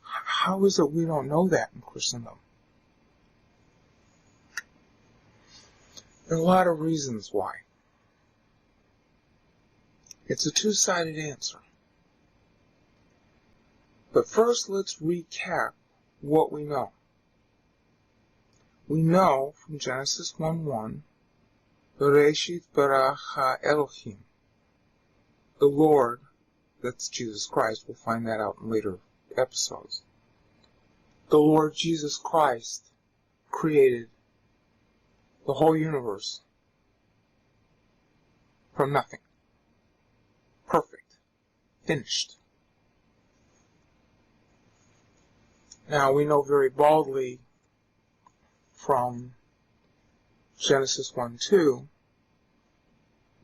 how is it we don't know that in Christendom? There are a lot of reasons why. It's a two-sided answer. But first, let's recap what we know. We know from Genesis 1:1, Bereshit bara Elohim, the Lord, that's Jesus Christ. We'll find that out in later episodes. The Lord Jesus Christ created the whole universe from nothing. Perfect. Finished. Now, we know very baldly from Genesis 1:2,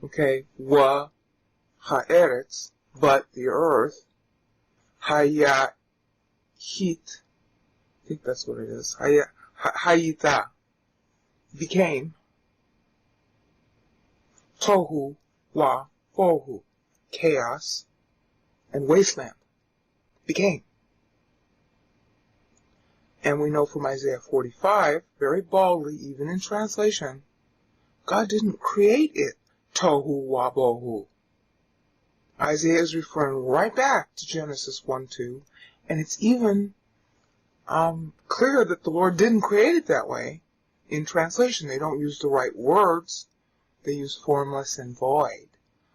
okay, wa ha'eretz, but the earth, hayahit, I think that's what it is, hayita, became, tohu wa bohu, chaos and wasteland became. And we know from Isaiah 45, very baldly, even in translation, God didn't create it tohu wabohu. Isaiah is referring right back to Genesis 1:2, and it's even clear that the Lord didn't create it that way. In translation, they don't use the right words. They use formless and void.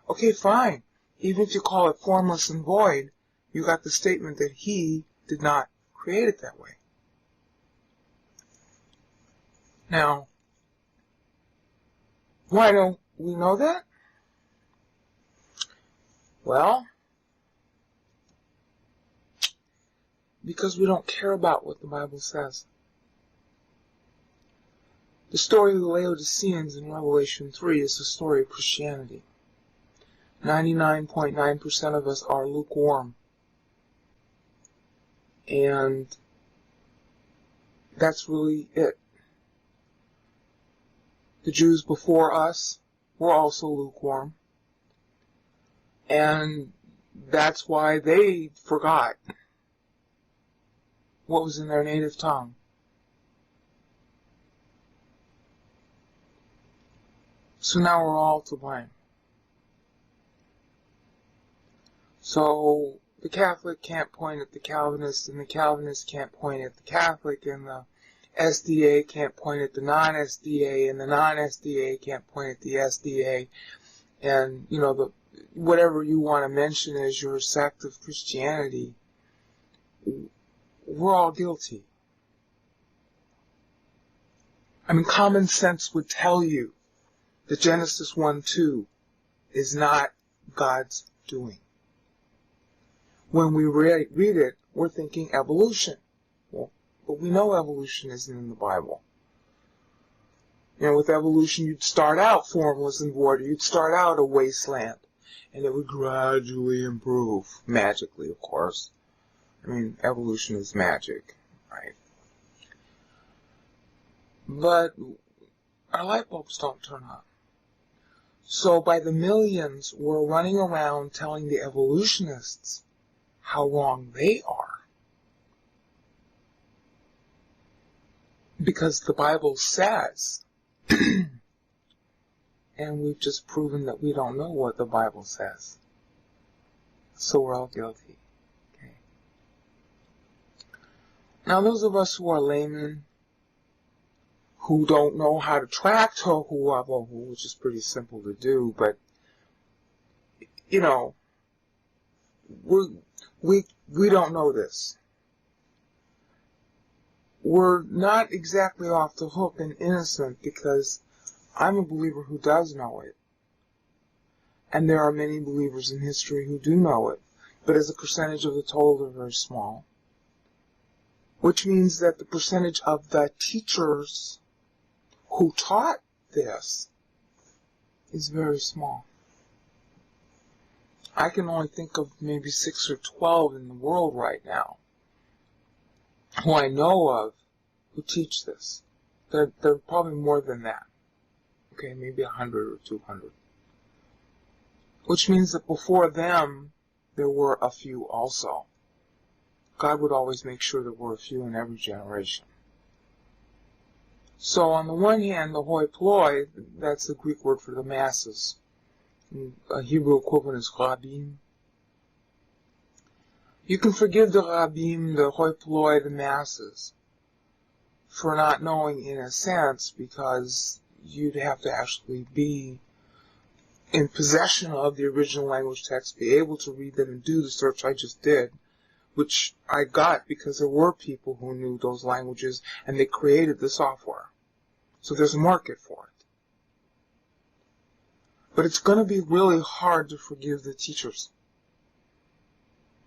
Okay, fine. Even if you call it formless and void, you got the statement that He did not create it that way. Now, why don't we know that? Well, because we don't care about what the Bible says. The story of the Laodiceans in Revelation 3 is the story of Christianity. 99.9% of us are lukewarm. And that's really it. The Jews before us were also lukewarm. And that's why they forgot what was in their native tongue. So now we're all to blame. So the Catholic can't point at the Calvinist, and the Calvinist can't point at the Catholic, and the SDA can't point at the non-SDA, and the non-SDA can't point at the SDA, and, you know, whatever you want to mention as your sect of Christianity, we're all guilty. I mean, common sense would tell you that Genesis 1:2 is not God's doing. When we read it, we're thinking evolution. Well, but we know evolution isn't in the Bible. You know, with evolution, you'd start out formless and void. You'd start out a wasteland, and it would gradually improve. Magically, of course. I mean, evolution is magic, right? But our light bulbs don't turn on. So by the millions, we're running around telling the evolutionists how wrong they are. Because the Bible says, and we've just proven that we don't know what the Bible says. So we're all guilty. Okay. Now those of us who are laymen, who don't know how to track tohu wabohu, which is pretty simple to do, but, you know, we don't know this. We're not exactly off the hook and innocent, because I'm a believer who does know it. And there are many believers in history who do know it, but as a percentage of the total, they're very small. Which means that the percentage of the teachers who taught this is very small. I can only think of maybe 6 or 12 in the world right now who I know of who teach this. There are probably more than that. Okay, maybe 100 or 200. Which means that before them, there were a few also. God would always make sure there were a few in every generation. So on the one hand, the hoi polloi, that's the Greek word for the masses. A Hebrew equivalent is rabbim. You can forgive the rabbim, the hoi polloi, the masses, for not knowing in a sense, because you'd have to actually be in possession of the original language text, be able to read them and do the search I just did, which I got because there were people who knew those languages and they created the software. So there's a market for it. But it's going to be really hard to forgive the teachers.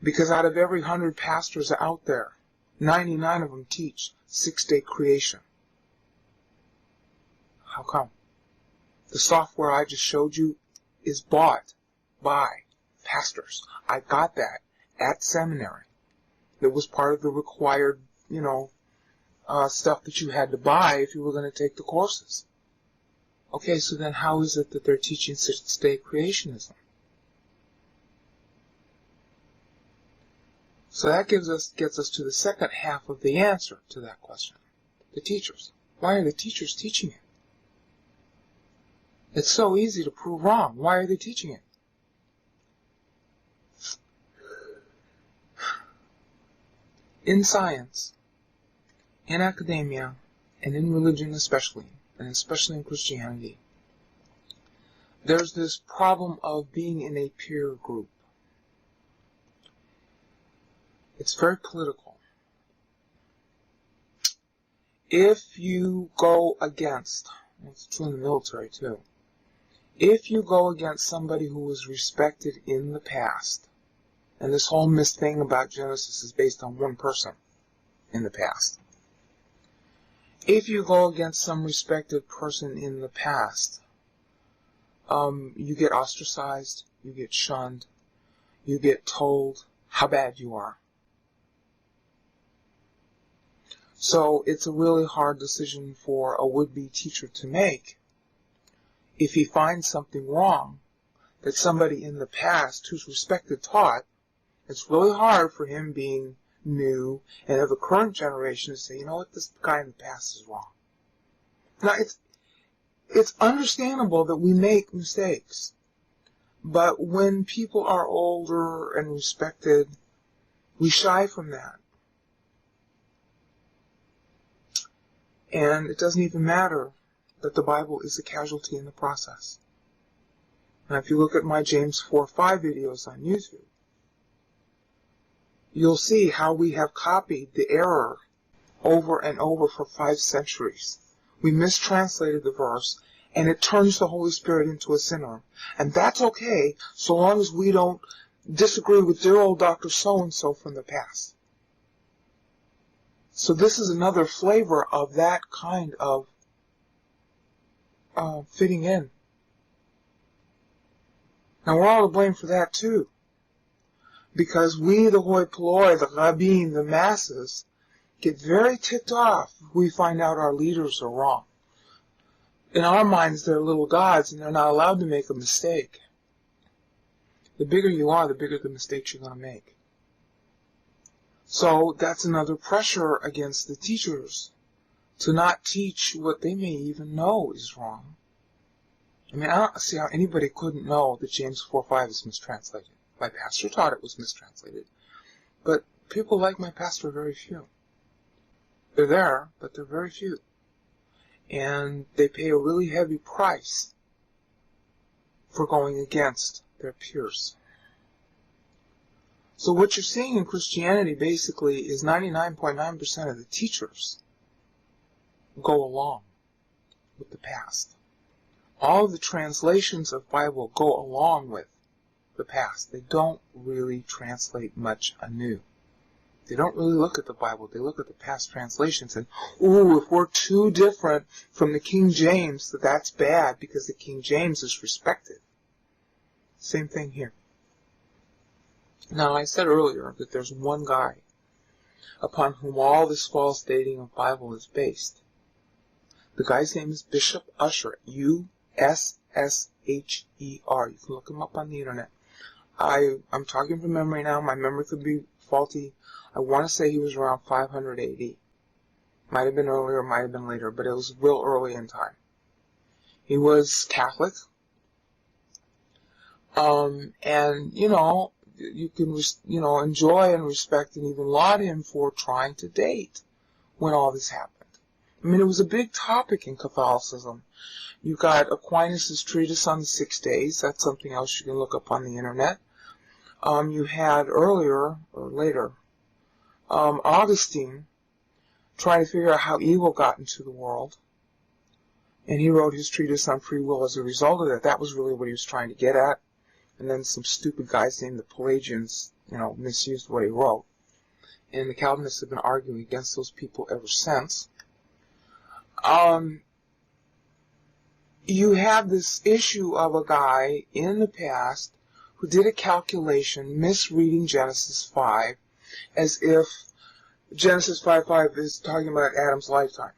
Because out of every 100 pastors out there, 99 of them teach 6-day creation. How come? The software I just showed you is bought by pastors. I got that at seminary. It was part of the required, stuff that you had to buy if you were going to take the courses. Okay, so then how is it that they're teaching 6-day creationism? So that gets us to the second half of the answer to that question. The teachers. Why are the teachers teaching it? It's so easy to prove wrong. Why are they teaching it? In science, in academia, and in religion especially, and especially in Christianity, there's this problem of being in a peer group. It's very political. If you go against, it's true in the military too, if you go against somebody who was respected in the past, and this whole myth thing about Genesis is based on one person in the past. If you go against some respected person in the past, you get ostracized, you get shunned, you get told how bad you are. So it's a really hard decision for a would-be teacher to make if he finds something wrong that somebody in the past who's respected taught. It's really hard for him being new and of the current generation to say, you know what, this guy in the past is wrong. Now, it's understandable that we make mistakes, but when people are older and respected, we shy from that. And it doesn't even matter that the Bible is a casualty in the process. And if you look at my James 4:5 videos on YouTube, you'll see how we have copied the error over and over for 5 centuries. We mistranslated the verse, and it turns the Holy Spirit into a sinner. And that's okay, so long as we don't disagree with dear old Dr. So-and-so from the past. So this is another flavor of that kind of fitting in. Now we're all to blame for that too. Because we, the hoi polloi, the rabbin, the masses, get very ticked off if we find out our leaders are wrong. In our minds, they're little gods, and they're not allowed to make a mistake. The bigger you are, the bigger the mistakes you're going to make. So that's another pressure against the teachers to not teach what they may even know is wrong. I mean, I don't see how anybody couldn't know that James 4:5 is mistranslated. My pastor taught it was mistranslated. But people like my pastor are very few. They're there, but they're very few. And they pay a really heavy price for going against their peers. So what you're seeing in Christianity basically is 99.9% of the teachers go along with the past. All of the translations of Bible go along with the past. They don't really translate much anew. They don't really look at the Bible. They look at the past translations and, ooh, if we're too different from the King James, that's bad because the King James is respected. Same thing here. Now, I said earlier that there's one guy upon whom all this false dating of Bible is based. The guy's name is Bishop Ussher, U-S-S-H-E-R. You can look him up on the internet. I'm talking from memory now. My memory could be faulty. I want to say he was around 500 AD. Might have been earlier, might have been later, but it was real early in time. He was Catholic. And, you can, enjoy and respect and even laud him for trying to date when all this happened. I mean, it was a big topic in Catholicism. You got Aquinas' treatise on the 6 days. That's something else you can look up on the internet. You had earlier, or later, Augustine trying to figure out how evil got into the world. And he wrote his treatise on free will as a result of that. That was really what he was trying to get at. And then some stupid guys named the Pelagians, misused what he wrote. And the Calvinists have been arguing against those people ever since. You have this issue of a guy in the past who did a calculation misreading Genesis 5 as if Genesis 5:5 is talking about Adam's lifetime.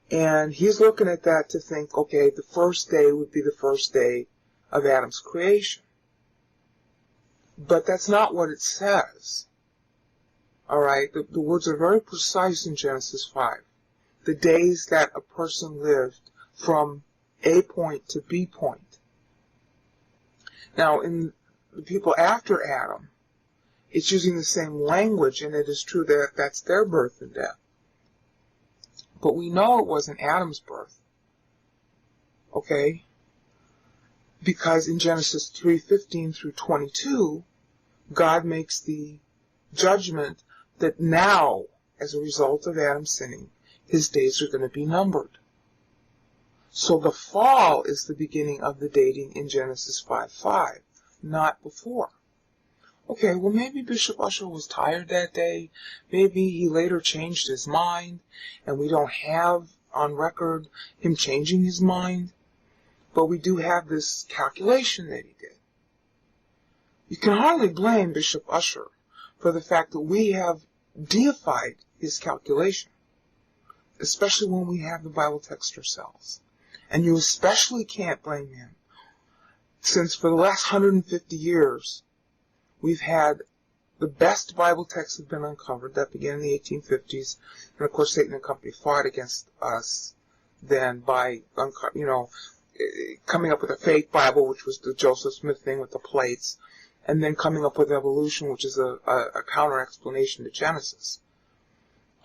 And he's looking at that to think, okay, the first day would be the first day of Adam's creation. But that's not what it says. All right, the words are very precise in Genesis 5. The days that a person lived from A point to B point. Now, in the people after Adam, it's using the same language, and it is true that that's their birth and death. But we know it wasn't Adam's birth. Okay? Because in Genesis 3:15 through 22, God makes the judgment that now, as a result of Adam sinning, his days are going to be numbered. So the fall is the beginning of the dating in Genesis 5:5, not before. Okay, well maybe Bishop Ussher was tired that day. Maybe he later changed his mind, and we don't have on record him changing his mind. But we do have this calculation that he did. You can hardly blame Bishop Ussher for the fact that we have deified his calculation, especially when we have the Bible text ourselves. And you especially can't blame him, since for the last 150 years, we've had the best Bible texts have been uncovered. That began in the 1850s. And of course, Satan and company fought against us then by, coming up with a fake Bible, which was the Joseph Smith thing with the plates, and then coming up with evolution, which is a counter-explanation to Genesis.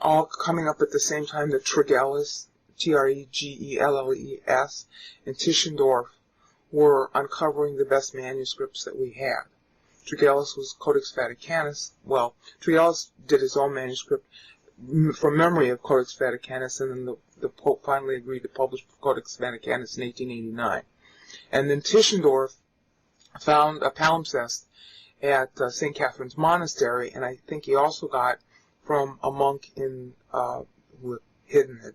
All coming up at the same time that Tregelles, Tregelles, and Tischendorf were uncovering the best manuscripts that we had. Tregelles was Codex Vaticanus. Well, Tregelles did his own manuscript from memory of Codex Vaticanus, and then the Pope finally agreed to publish Codex Vaticanus in 1889. And then Tischendorf found a palimpsest at St. Catherine's Monastery, and I think he also got from a monk who had hidden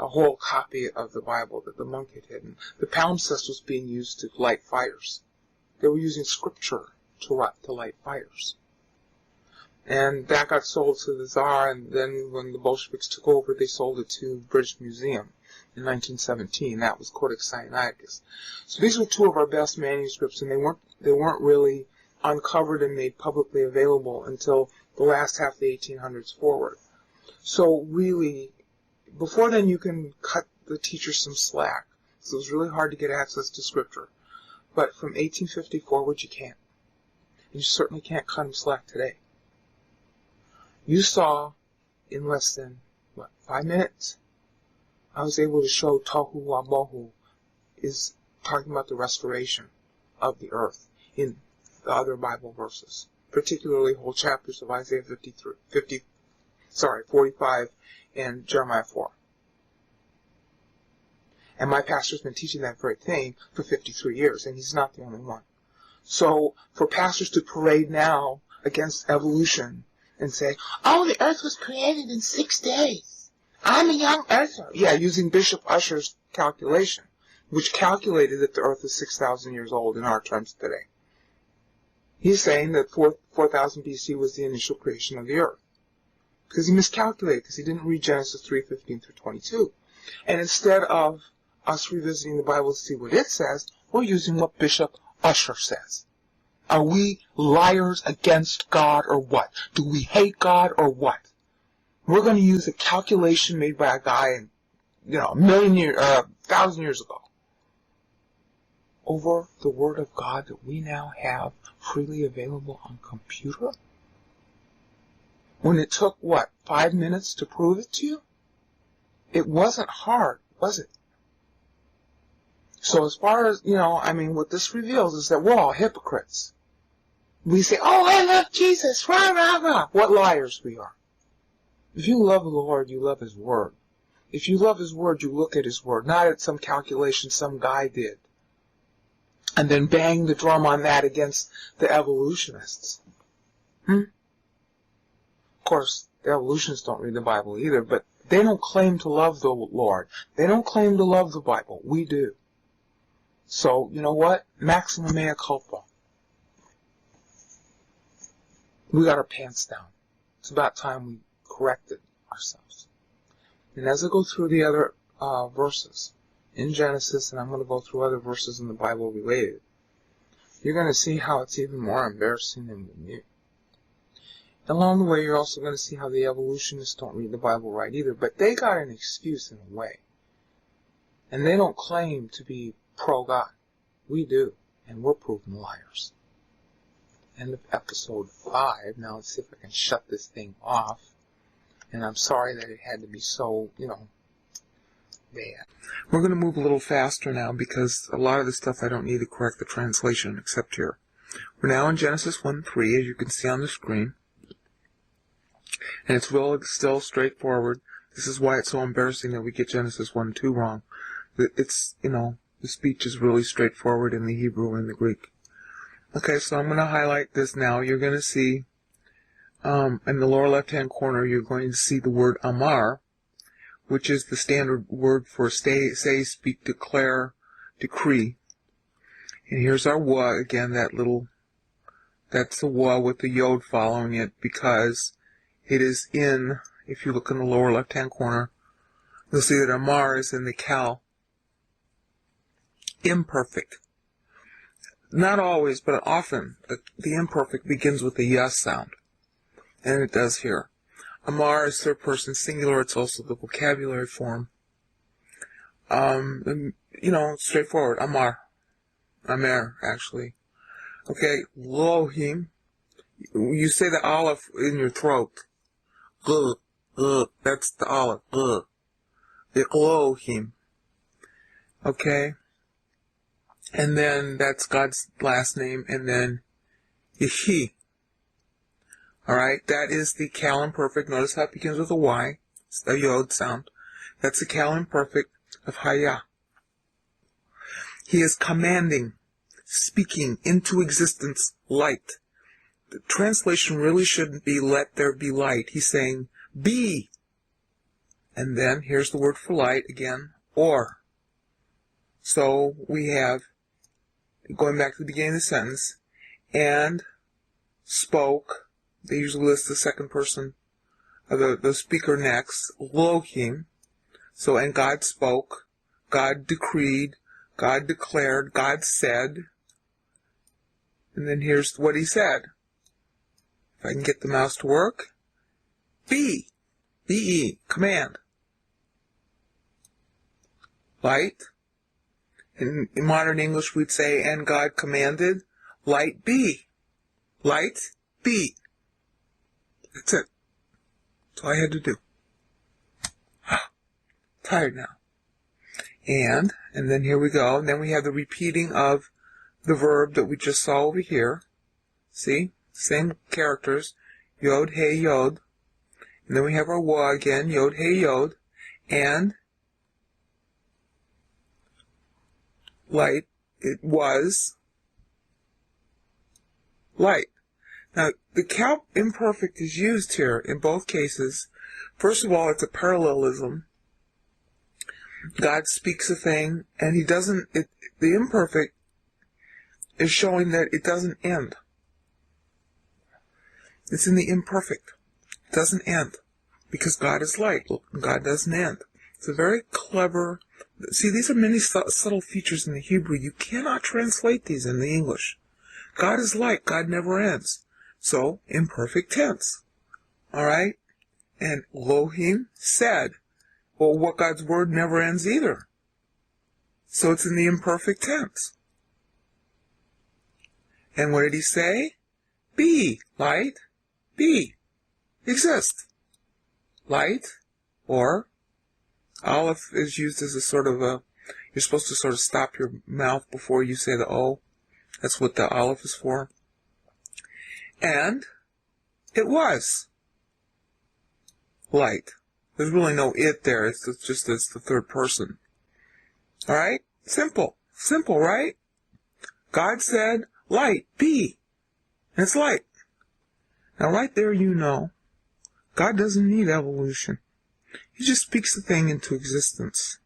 a whole copy of the Bible that the monk had hidden. The palimpsest was being used to light fires. They were using scripture to light fires. And that got sold to the Tsar, and then when the Bolsheviks took over, they sold it to the British Museum in 1917. That was Codex Sinaiticus. So these were two of our best manuscripts, and they weren't really uncovered and made publicly available until the last half of the 1800s forward. So really, before then you can cut the teacher some slack. So it was really hard to get access to scripture. But from 1850 forward, you can't. And you certainly can't cut him slack today. You saw, in less than, 5 minutes, I was able to show Tohu Wabohu is talking about the restoration of the earth in the other Bible verses, particularly whole chapters of Isaiah 45 and Jeremiah 4. And my pastor's been teaching that very thing for 53 years, and he's not the only one. So for pastors to parade now against evolution and say, oh, the earth was created in 6 days. I'm a young earther. Yeah, using Bishop Ussher's calculation, which calculated that the earth is 6,000 years old in our terms today. He's saying that 4,000 BC was the initial creation of the earth. Because he miscalculated, because he didn't read Genesis 3:15 through 22. And instead of us revisiting the Bible to see what it says, we're using what Bishop Ussher says. Are we liars against God or what? Do we hate God or what? We're going to use a calculation made by a guy, a 1,000 years ago, over the Word of God that we now have freely available on computer? When it took, 5 minutes to prove it to you? It wasn't hard, was it? So as far as, what this reveals is that we're all hypocrites. We say, oh, I love Jesus, rah, rah, rah. What liars we are. If you love the Lord, you love His Word. If you love His Word, you look at His Word, not at some calculation some guy did. And then bang the drum on that against the evolutionists. Of course, the evolutionists don't read the Bible either, but they don't claim to love the Lord. They don't claim to love the Bible. We do. So, you know what? Maximum mea culpa. We got our pants down. It's about time we corrected ourselves. And as I go through the other verses in Genesis, and I'm going to go through other verses in the Bible related, you're going to see how it's even more embarrassing than we knew. Along the way, you're also going to see how the evolutionists don't read the Bible right either, but they got an excuse in a way. And they don't claim to be pro-God. We do, and we're proven liars. End of episode 5. Now let's see if I can shut this thing off. And I'm sorry that it had to be so, bad. We're going to move a little faster now because a lot of the stuff I don't need to correct the translation except here. We're now in Genesis 1:3, as you can see on the screen. And it's still straightforward. This is why it's so embarrassing that we get Genesis 1:2 wrong. It's, the speech is really straightforward in the Hebrew and the Greek. Okay, so I'm going to highlight this now. You're going to see, in the lower left-hand corner, you're going to see the word amar, which is the standard word for say, speak, declare, decree. And here's our wa, again, that's the wa with the yod following it, because it is in, if you look in the lower left-hand corner, you'll see that amar is in the kal, imperfect. Not always, but often, the imperfect begins with the yas sound. And it does here. Amar is third person singular. It's also the vocabulary form. Straightforward. Amar. Amer, actually. Okay, Lohim. You say the aleph in your throat. That's the aleph. Elohim. Okay? And then that's God's last name, and then Yehi. Alright, that is the Kal imperfect. Notice how it begins with a Y. It's the Yod sound. That's the Kal imperfect of Haya. He is commanding, speaking into existence, light. The translation really shouldn't be let there be light. He's saying, be. And then, here's the word for light again, or. So, we have, going back to the beginning of the sentence, and spoke. They usually list the second person of the speaker next, Elohim. So, and God spoke, God decreed, God declared, God said. And then here's what he said. If I can get the mouse to work. Be. B-E. Command. Light. In modern English we'd say, and God commanded, light be. Light be. That's it. That's all I had to do. Tired now. And then here we go. And then we have the repeating of the verb that we just saw over here. See? Same characters. Yod, hey, yod. And then we have our wa again. Yod, hey, yod. And light. It was light. Now, the Kal imperfect is used here in both cases. First of all, it's a parallelism. God speaks a thing, and he doesn't, the imperfect is showing that it doesn't end. It's in the imperfect. It doesn't end. Because God is light. God doesn't end. It's a very clever, see, these are many subtle features in the Hebrew. You cannot translate these in the English. God is light. God never ends. So, imperfect tense. Alright? And Elohim said. Well, what God's word never ends either. So it's in the imperfect tense. And what did he say? Be, light, be, exist. Light, or, aleph is used as a sort of you're supposed to sort of stop your mouth before you say the O. That's what the aleph is for. And it was light. There's really no it there. It's just it's the third person. All right? Simple. Simple, right? God said, light, be. And it's light. Now, right there, you know, God doesn't need evolution. He just speaks the thing into existence.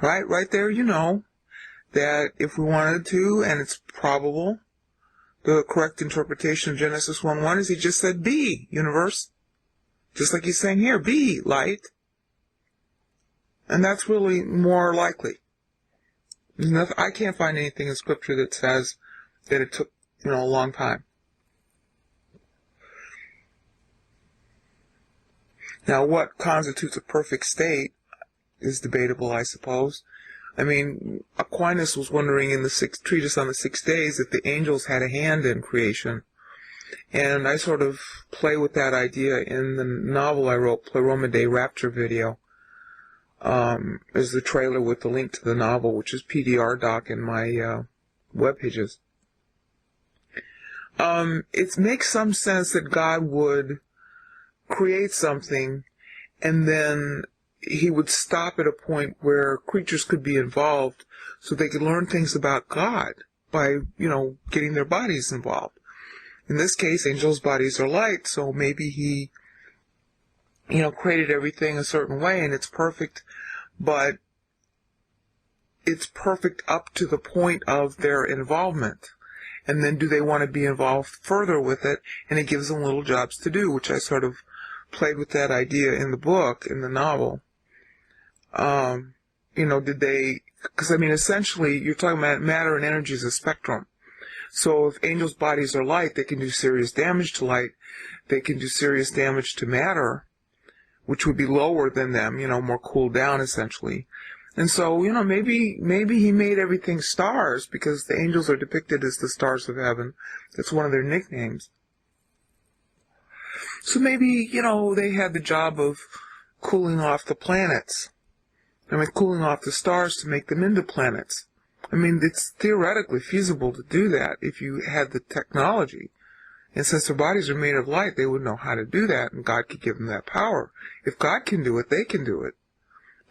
Right? Right there, you know that if we wanted to, and it's probable, the correct interpretation of Genesis 1:1 is he just said, be, universe. Just like he's saying here, be, light. And that's really more likely. I can't find anything in Scripture that says that it took, a long time. Now, what constitutes a perfect state is debatable, I suppose. I mean, Aquinas was wondering in the sixth treatise on the 6 days if the angels had a hand in creation. And I sort of play with that idea in the novel I wrote, Pleroma Dei Rapture Video. Is the trailer with the link to the novel, which is PDR doc in my web pages. It makes some sense that God would create something and then he would stop at a point where creatures could be involved so they could learn things about God by, getting their bodies involved. In this case, angels' bodies are light, so maybe he, created everything a certain way and it's perfect, but it's perfect up to the point of their involvement. And then do they want to be involved further with it? And it gives them little jobs to do, which I sort of played with that idea in the book, in the novel. Did they, because essentially you're talking about matter and energy as a spectrum. So if angels' bodies are light, they can do serious damage to light. They can do serious damage to matter, which would be lower than them, more cooled down essentially. And so, maybe he made everything stars because the angels are depicted as the stars of heaven. That's one of their nicknames. So maybe, they had the job of cooling off the planets. Cooling off the stars to make them into planets. It's theoretically feasible to do that if you had the technology. And since their bodies are made of light, they would know how to do that, and God could give them that power. If God can do it, they can do it.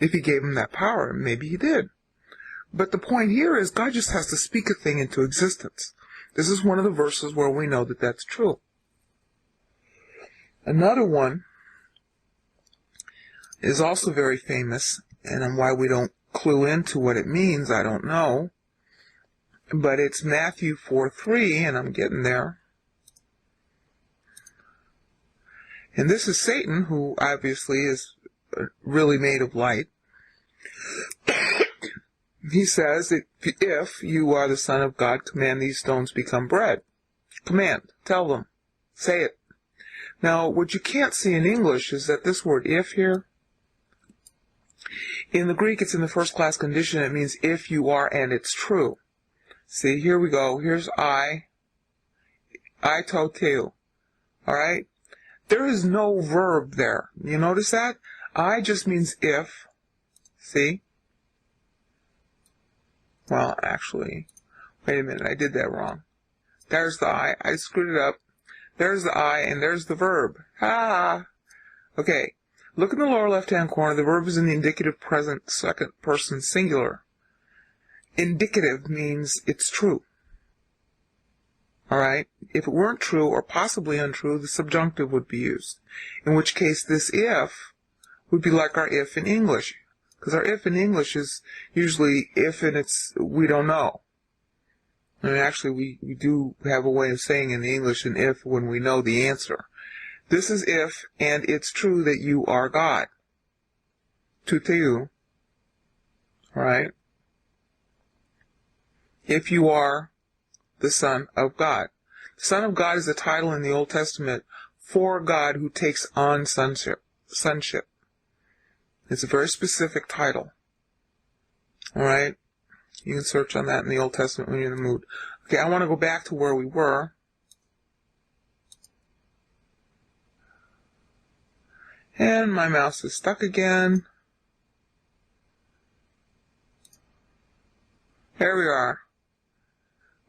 If he gave them that power, maybe he did. But the point here is God just has to speak a thing into existence. This is one of the verses where we know that that's true. Another one is also very famous, and why we don't clue into what it means, I don't know. But it's Matthew 4:3, and I'm getting there. And this is Satan, who obviously is really made of light. He says, if you are the Son of God, command these stones become bread. Command. Tell them. Say it. Now, what you can't see in English is that this word if here, in the Greek it's in the first class condition. It means if you are and it's true. See, here we go. Here's I to teu. Alright? There is no verb there. You notice that? I just means if. See? Well, actually, wait a minute, I did that wrong. There's the I screwed it up. There's the I, and there's the verb. Okay, look in the lower left-hand corner. The verb is in the indicative present second person singular. Indicative means it's true. Alright? If it weren't true, or possibly untrue, the subjunctive would be used. In which case, this if would be like our if in English. Because our if in English is usually if and it's we don't know. Actually, we do have a way of saying in English an if when we know the answer. This is if, and it's true that you are God. To teu. Alright? If you are the Son of God. The Son of God is a title in the Old Testament for God who takes on sonship. It's a very specific title. Alright? You can search on that in the Old Testament when you're in the mood. Okay, I want to go back to where we were. And my mouse is stuck again. There we are.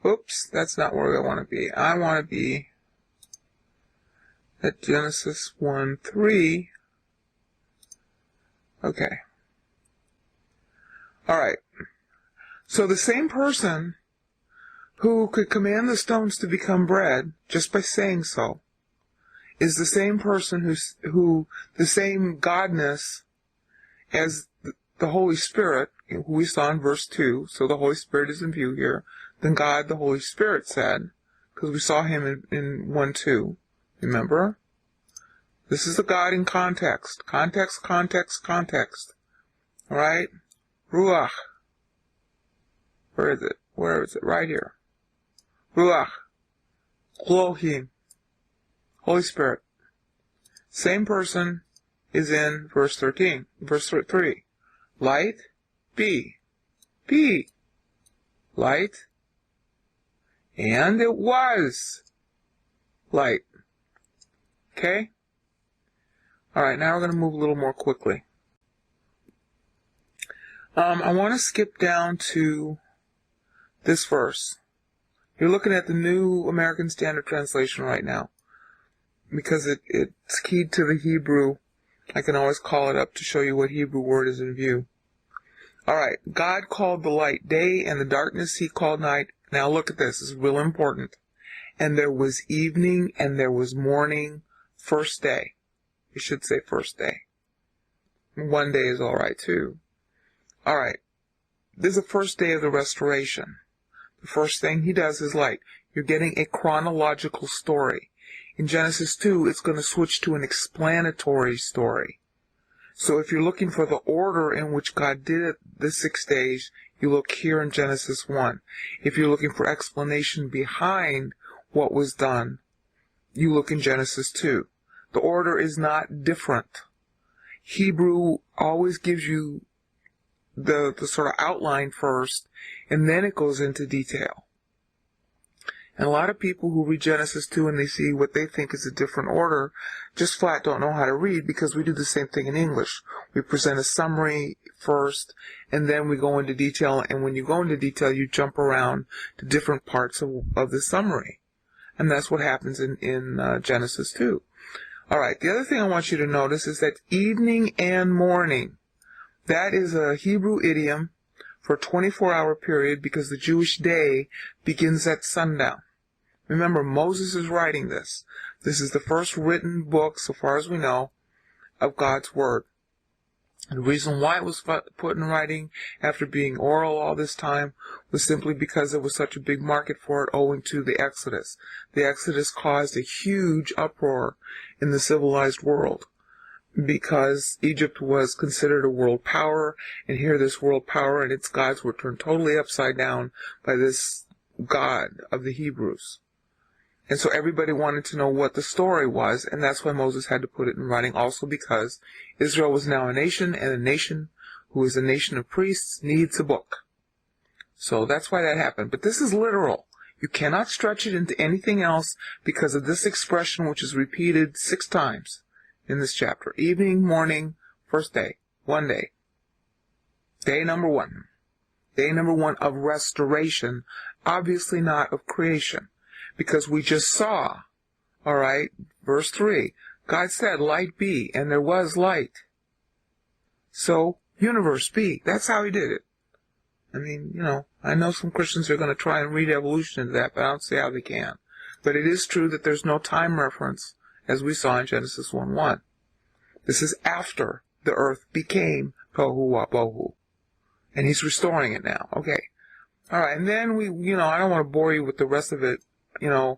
Oops, that's not where I want to be. I want to be at Genesis 1:3. Okay. Alright. So the same person who could command the stones to become bread just by saying so is the same person who the same godness as the Holy Spirit, who we saw in verse 2. So the Holy Spirit is in view here. Then God, the Holy Spirit, said, because we saw him in 1:2. Remember? This is the God in context. Context, context, context. Alright? Ruach. Where is it? Where is it? Right here. Ruach. Elohim. Holy Spirit. Same person is in verse 13. Verse 3. Light be. Be. Light. And it was light. Okay? Alright, now we're going to move a little more quickly. I want to skip down to this verse. You're looking at the New American Standard Translation right now, because it's keyed to the Hebrew. I can always call it up to show you what Hebrew word is in view. Alright, God called the light day, and the darkness he called night. Now look at this, this is real important. And there was evening, and there was morning, first day. You should say first day. One day is alright too. Alright, this is the first day of the restoration. The first thing he does is light. You're getting a chronological story. In Genesis 2, it's going to switch to an explanatory story. So if you're looking for the order in which God did it the 6 days, you look here in Genesis 1. If you're looking for explanation behind what was done, you look in Genesis 2. The order is not different. Hebrew always gives you the sort of outline first, and then it goes into detail. And a lot of people who read Genesis 2 and they see what they think is a different order just flat don't know how to read, because we do the same thing in English. We present a summary first, and then we go into detail, and when you go into detail, you jump around to different parts of the summary. And that's what happens in Genesis 2. Alright, the other thing I want you to notice is that evening and morning, that is a Hebrew idiom for a 24-hour period, because the Jewish day begins at sundown. Remember, Moses is writing this. This is the first written book, so far as we know, of God's Word. And the reason why it was put in writing after being oral all this time was simply because there was such a big market for it owing to the Exodus. The Exodus caused a huge uproar in the civilized world, because Egypt was considered a world power, and here this world power and its gods were turned totally upside down by this God of the Hebrews. And so everybody wanted to know what the story was, and that's why Moses had to put it in writing, also because Israel was now a nation, and a nation who is a nation of priests needs a book. So that's why that happened. But this is literal. You cannot stretch it into anything else because of this expression, which is repeated 6 times in this chapter. Evening, morning, first day, one day. Day number 1. Day number 1 of restoration, obviously not of creation. Because we just saw, alright, verse 3, God said, light be, and there was light. So, universe be. That's how he did it. I mean, I know some Christians are going to try and read evolution into that, but I don't see how they can. But it is true that there's no time reference, as we saw in Genesis 1:1. This is after the earth became tohu wa bohu. And he's restoring it now. Okay. Alright, and then I don't want to bore you with the rest of it. You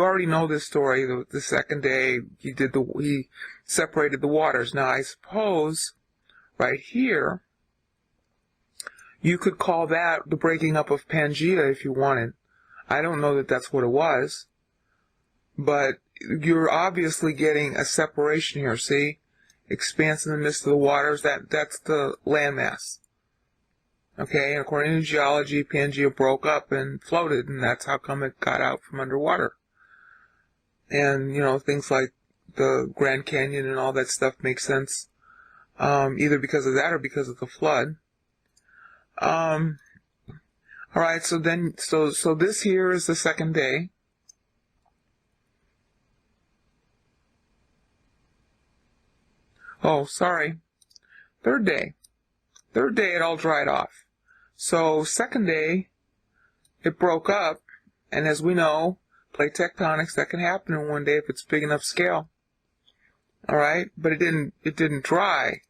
already know this story. The second day, he separated the waters. Now, I suppose, right here, you could call that the breaking up of Pangea if you wanted. I don't know that that's what it was. But you're obviously getting a separation here, see? Expanse in the midst of the waters, that's the landmass. Okay, and according to geology, Pangea broke up and floated, and that's how come it got out from underwater. And, things like the Grand Canyon and all that stuff make sense, either because of that or because of the flood. Alright, so this here is the second day. Oh, sorry. Third day. Third day it all dried off. So, second day, it broke up, and as we know, plate tectonics, that can happen in one day if it's big enough scale. Alright? But it didn't dry.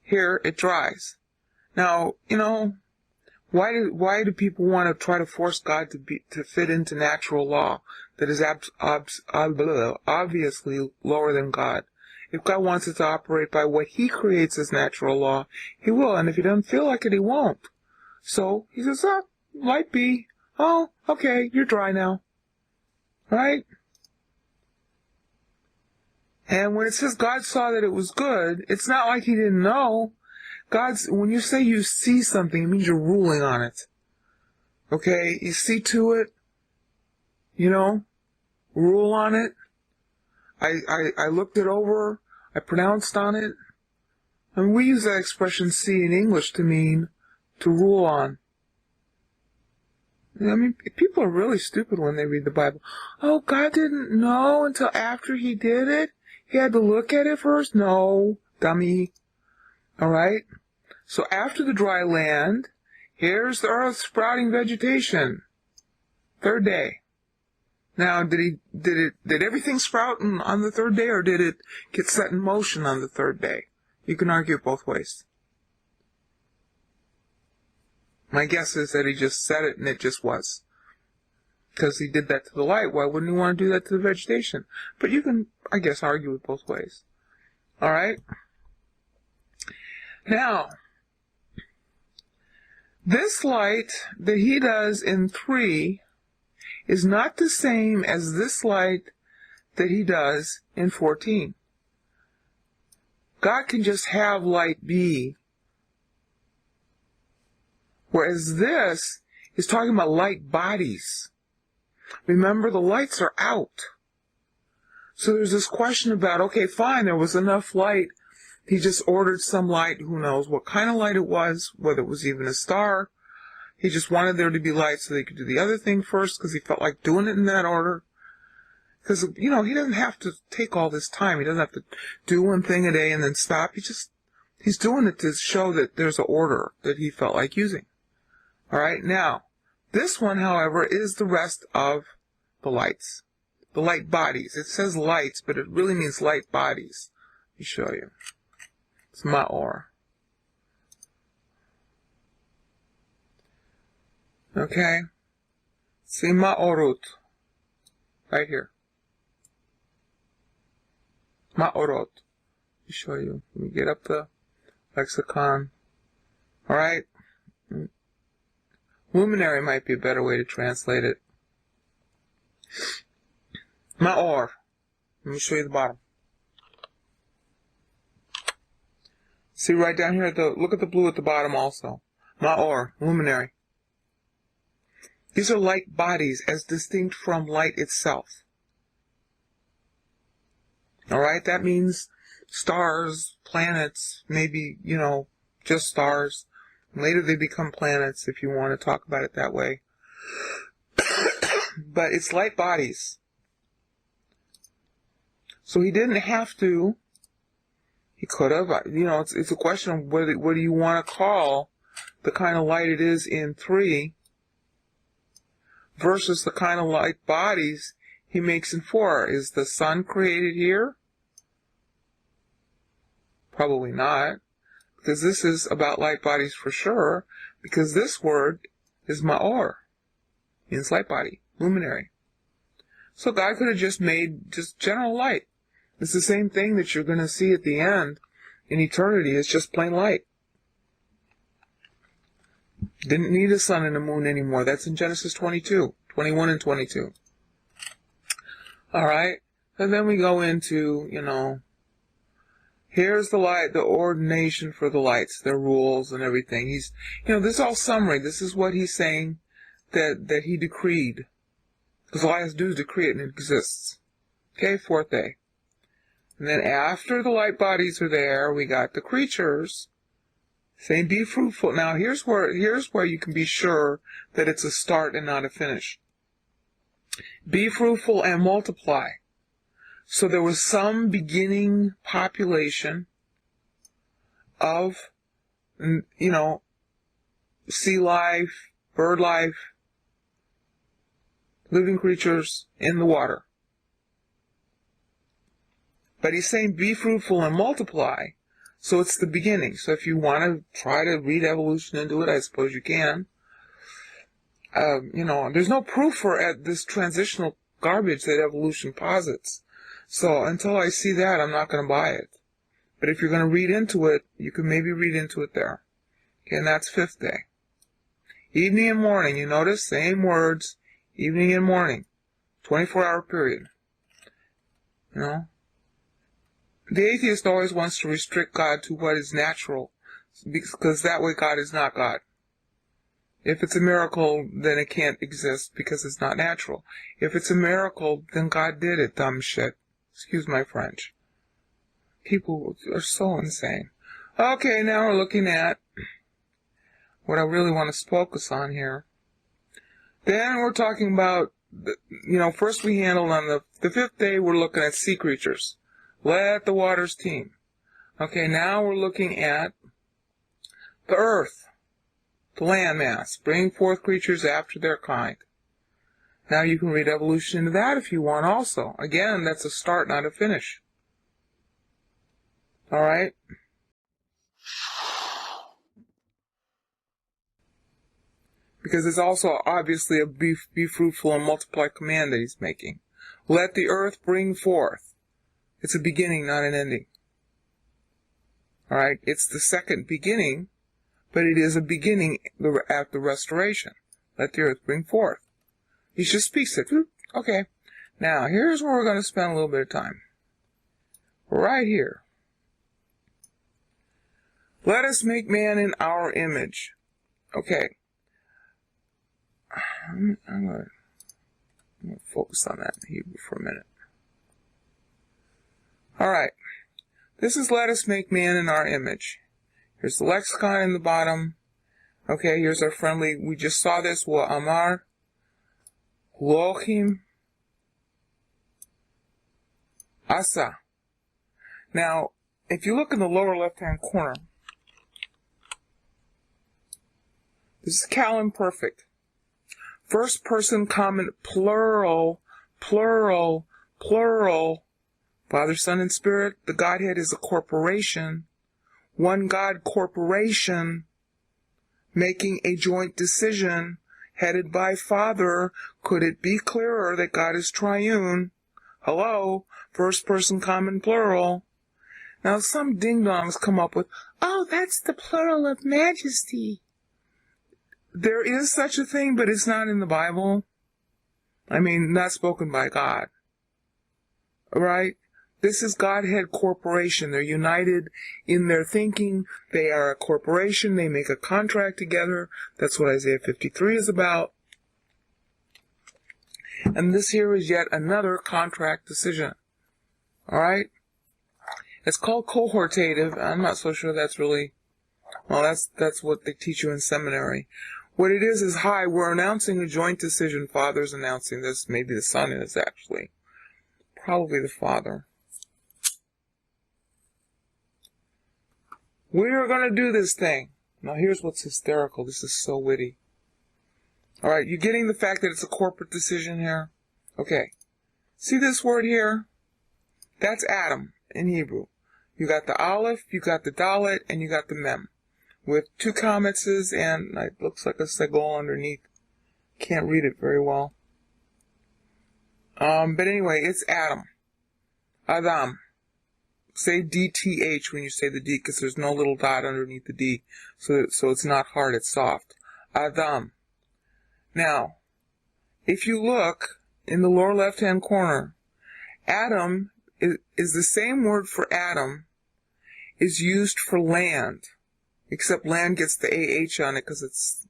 Here, it dries. Now, why do people want to try to force God to fit into natural law that is obviously lower than God? If God wants it to operate by what he creates as natural law, he will, and if he doesn't feel like it, he won't. So, he says, light be. Oh, okay, you're dry now. Right? And when it says God saw that it was good, it's not like he didn't know. When you say you see something, it means you're ruling on it. Okay? You see to it, rule on it. I looked it over, I pronounced on it. And we use that expression see in English to mean to rule on. I mean, people are really stupid when they read the Bible. Oh, God didn't know until after he did it? He had to look at it first? No, dummy. Alright? So after the dry land, here's the earth sprouting vegetation. Third day. Now, did everything sprout on the third day, or did it get set in motion on the third day? You can argue it both ways. My guess is that he just set it and it just was. Because he did that to the light, why wouldn't he want to do that to the vegetation? But you can, I guess, argue it both ways. Alright? Now, this light that he does in 3 is not the same as this light that he does in 14. God can just have light be, whereas this is talking about light bodies. Remember, the lights are out. So there's this question about, okay, fine, there was enough light. He just ordered some light, who knows what kind of light it was, whether it was even a star. He just wanted there to be light so they could do the other thing first, because he felt like doing it in that order. Because, he doesn't have to take all this time. He doesn't have to do one thing a day and then stop. He's doing it to show that there's an order that he felt like using. Alright, now, this one, however, is the rest of the lights. The light bodies. It says lights, but it really means light bodies. Let me show you. It's ma'or. Okay? See ma'orut. Right here. Ma'orot. Let me show you. Let me get up the lexicon. Alright? Luminary might be a better way to translate it. Ma'or. Let me show you the bottom. See right down here, look at the blue at the bottom also. Ma'or, luminary. These are light bodies as distinct from light itself. Alright, that means stars, planets, maybe, just stars. Later they become planets, if you want to talk about it that way. But it's light bodies. So he didn't have to. He could have. It's a question of what do you want to call the kind of light it is in 3 versus the kind of light bodies he makes in 4. Is the sun created here? Probably not. Because this is about light bodies for sure, because this word is ma'or, means light body, luminary. So God could have just made just general light. It's the same thing that you're going to see at the end in eternity. It's just plain light. Didn't need a sun and a moon anymore. That's in Genesis 22, 21 and 22. Alright, and then we go into, here's the light, the ordination for the lights, their rules and everything. This is all summary. This is what he's saying that he decreed. Because all he has to do is decree it and it exists. Okay, 4th day. And then after the light bodies are there, we got the creatures saying, be fruitful. Now here's where you can be sure that it's a start and not a finish. Be fruitful and multiply. So there was some beginning population of, sea life, bird life, living creatures in the water. But he's saying be fruitful and multiply, so it's the beginning. So if you want to try to read evolution into it, I suppose you can. There's no proof for this transitional garbage that evolution posits. So until I see that, I'm not going to buy it. But if you're going to read into it, you can maybe read into it there. Okay, and that's 5th day. Evening and morning, you notice? Same words, evening and morning. 24-hour period. The atheist always wants to restrict God to what is natural, because that way God is not God. If it's a miracle, then it can't exist because it's not natural. If it's a miracle, then God did it, dumb shit. Excuse my French. People are so insane. Okay, now we're looking at what I really want to focus on here. Then we're talking about, first we handled on the fifth day, we're looking at sea creatures. Let the waters teem. Okay, now we're looking at the earth, the land mass, bring forth creatures after their kind. Now you can read evolution into that if you want also. Again, that's a start, not a finish. All right? Because it's also obviously a be fruitful and multiply command that he's making. Let the earth bring forth. It's a beginning, not an ending. All right? It's the second beginning, but it is a beginning at the restoration. Let the earth bring forth. He just speaks it. Okay. Now, here's where we're going to spend a little bit of time. Right here. Let us make man in our image. Okay. I'm going to focus on that in Hebrew for a minute. All right. This is let us make man in our image. Here's the lexicon in the bottom. Okay, here's our friendly. We just saw this. Wa amar. Elohim. Asa. Now, if you look in the lower left-hand corner, this is Cal imperfect. First person common plural, plural, plural. Father, Son, and Spirit, the Godhead is a corporation. One God corporation making a joint decision headed by Father. Could it be clearer that God is triune? Hello? First person common plural. Now some ding-dongs come up with, oh, that's the plural of majesty. There is such a thing, but it's not in the Bible. I mean, not spoken by God. Right? This is Godhead Corporation. They're united in their thinking. They are a corporation. They make a contract together. That's what Isaiah 53 is about. And this here is yet another contract decision. All right? It's called cohortative. I'm not so sure that's really... Well, that's what they teach you in seminary. What it is, hi, we're announcing a joint decision. Father's announcing this. Maybe the Son is, actually. Probably the Father. We're going to do this thing. Now, here's what's hysterical. This is so witty. All right, you getting the fact that it's a corporate decision here? Okay. See this word here? That's Adam in Hebrew. You got the Aleph, you got the Dalet, and you got the Mem. With two commas, and it looks like a segol underneath. Can't read it very well. But anyway, it's Adam. Adam. Say DTH when you say the D, because there's no little dot underneath the D. So it's not hard, it's soft. Adam. Now, if you look in the lower left-hand corner, Adam is the same word for Adam is used for land. Except land gets the AH on it because it's...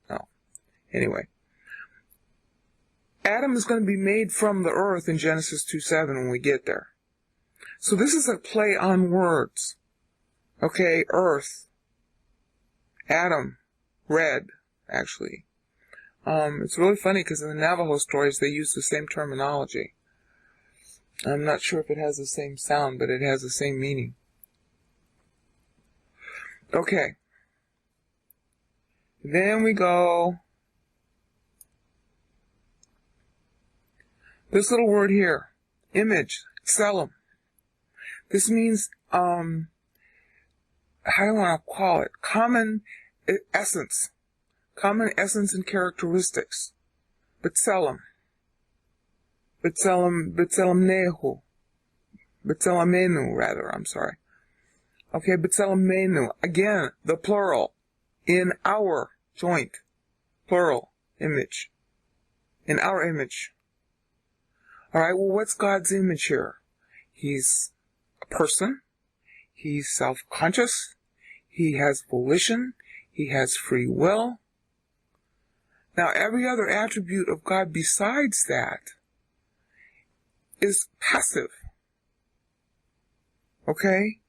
No. Anyway. Adam is going to be made from the earth in Genesis 2:7 when we get there. So this is a play on words. Okay, earth. Adam. Red, actually. It's really funny because in the Navajo stories they use the same terminology. I'm not sure if it has the same sound, but it has the same meaning. Okay. Then we go. This little word here. Image. Tselem. This means, how do I want to call it? Common essence. Common essence and characteristics. B'tselem. B'tselemnehu. B'tselemenu, rather, I'm sorry. Okay, b'tselemenu. Again, the plural. In our joint. Plural. Image. In our image. Alright, well, what's God's image here? He's a person. He's self-conscious. He has volition. He has free will. Now, every other attribute of God besides that is passive. Okay?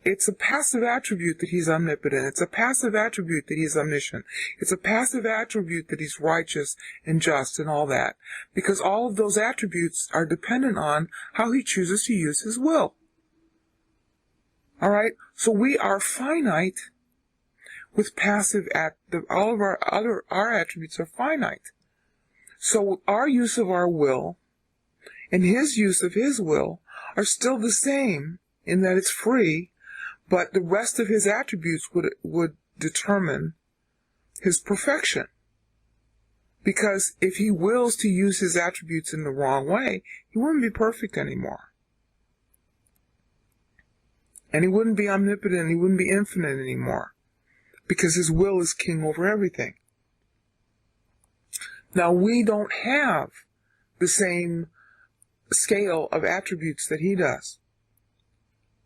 It's a passive attribute that he's omnipotent. It's a passive attribute that he's omniscient. It's a passive attribute that he's righteous and just and all that. Because all of those attributes are dependent on how he chooses to use his will. All right? So we are finite with passive all of our attributes are finite. So our use of our will and his use of his will are still the same in that it's free, but the rest of his attributes would determine his perfection. Because if he wills to use his attributes in the wrong way, he wouldn't be perfect anymore. And he wouldn't be omnipotent, he wouldn't be infinite anymore. Because his will is king over everything. Now, we don't have the same scale of attributes that he does.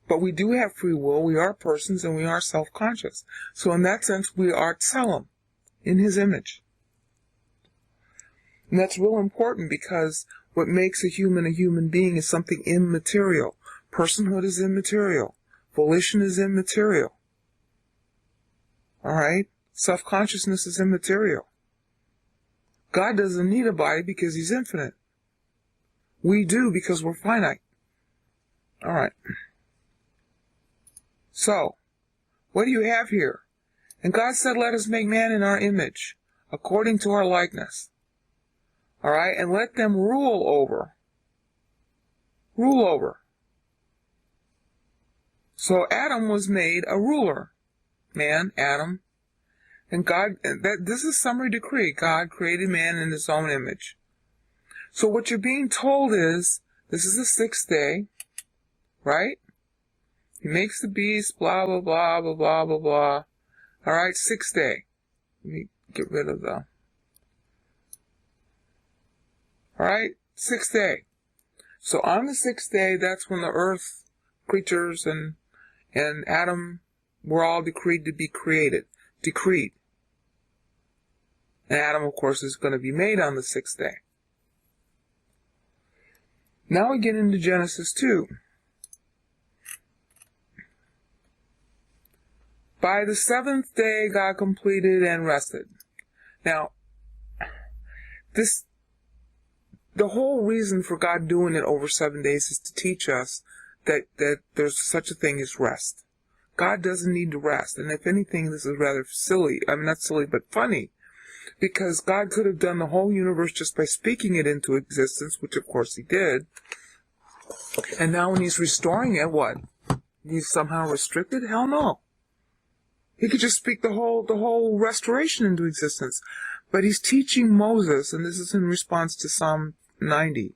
But we do have free will, we are persons, and we are self-conscious. So in that sense, we are tselem, in his image. And that's real important because what makes a human being is something immaterial. Personhood is immaterial. Volition is immaterial. All right? Self-consciousness is immaterial. God doesn't need a body because he's infinite. We do because we're finite. All right. So, what do you have here? And God said, let us make man in our image, according to our likeness. All right? And let them rule over. Rule over. So Adam was made a ruler. Man, Adam. And God, this is summary decree. God created man in his own image. So what you're being told is, this is the sixth day, right? He makes the beast, blah, blah, blah, blah, blah, blah, blah. All right, sixth day. Let me get rid of the... All right, sixth day. So on the sixth day, that's when the earth creatures and Adam were all decreed to be created. Decreed. And Adam, of course, is going to be made on the sixth day. Now we get into Genesis 2. By the seventh day, God completed and rested. Now, the whole reason for God doing it over 7 days is to teach us that there's such a thing as rest. God doesn't need to rest. And if anything, this is rather silly. I mean, not silly, but funny. Because God could have done the whole universe just by speaking it into existence, which of course he did. And now when he's restoring it, what? He's somehow restricted? Hell no. He could just speak the whole restoration into existence. But he's teaching Moses, and this is in response to Psalm 90,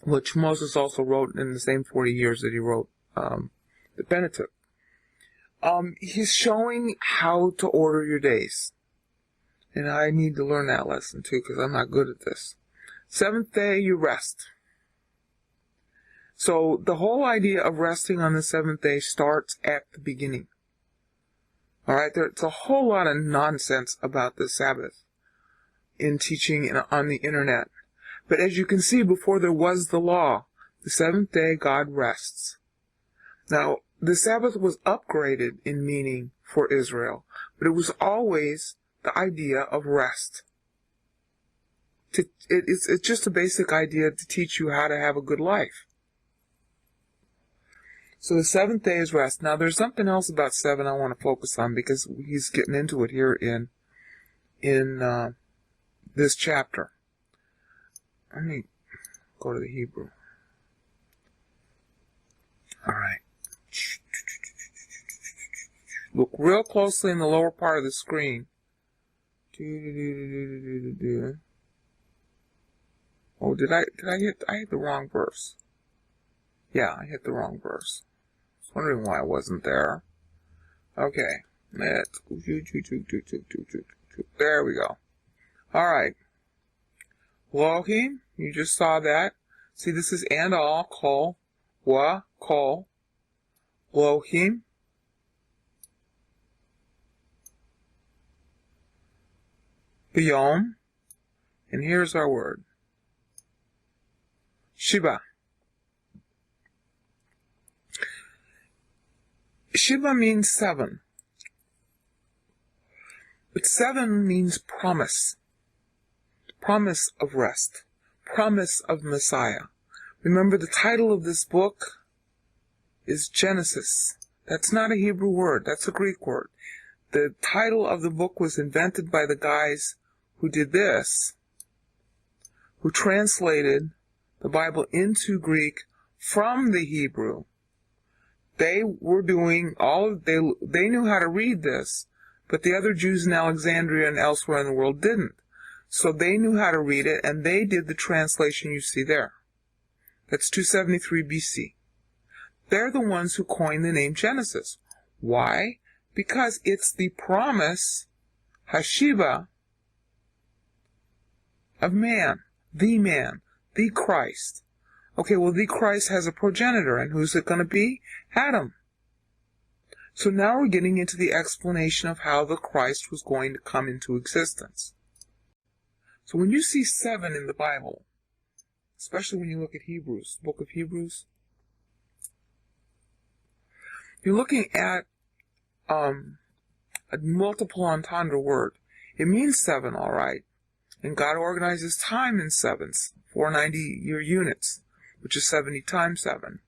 which Moses also wrote in the same 40 years that he wrote the Pentateuch. He's showing how to order your days. And I need to learn that lesson too, because I'm not good at this. Seventh day, you rest. So the whole idea of resting on the seventh day starts at the beginning. All right, there's a whole lot of nonsense about the Sabbath in teaching on the internet. But as you can see, before there was the law, the seventh day God rests. Now, the Sabbath was upgraded in meaning for Israel, but it was always the idea of rest. It's just a basic idea to teach you how to have a good life. So the seventh day is rest. Now there's something else about 7 I want to focus on because he's getting into it here in this chapter. Let me go to the Hebrew. All right. Look real closely in the lower part of the screen. Oh, I hit the wrong verse. Yeah, I hit the wrong verse. I was wondering why I wasn't there. Okay. There we go. Alright. Elohim, you just saw that. See, this is and all, kol, wa, kol, Elohim, Biyom, and here's our word, Shiva. Shiva means 7. But 7 means promise. Promise of rest. Promise of Messiah. Remember, the title of this book is Genesis. That's not a Hebrew word. That's a Greek word. The title of the book was invented by the guys who did this, who translated the Bible into Greek from the Hebrew. They were doing they knew how to read this, but the other Jews in Alexandria and elsewhere in the world didn't. So they knew how to read it, and they did the translation you see there. That's 273 BC. They're the ones who coined the name Genesis. Why? Because it's the promise, Hashiva, of man, the Christ. Okay, well, the Christ has a progenitor, and who's it going to be? Adam. So now we're getting into the explanation of how the Christ was going to come into existence. So when you see 7 in the Bible, especially when you look at Hebrews, the book of Hebrews, you're looking at a multiple entendre word. It means 7, all right. And God organizes time in 7s, 490-year units, which is 70 times 7,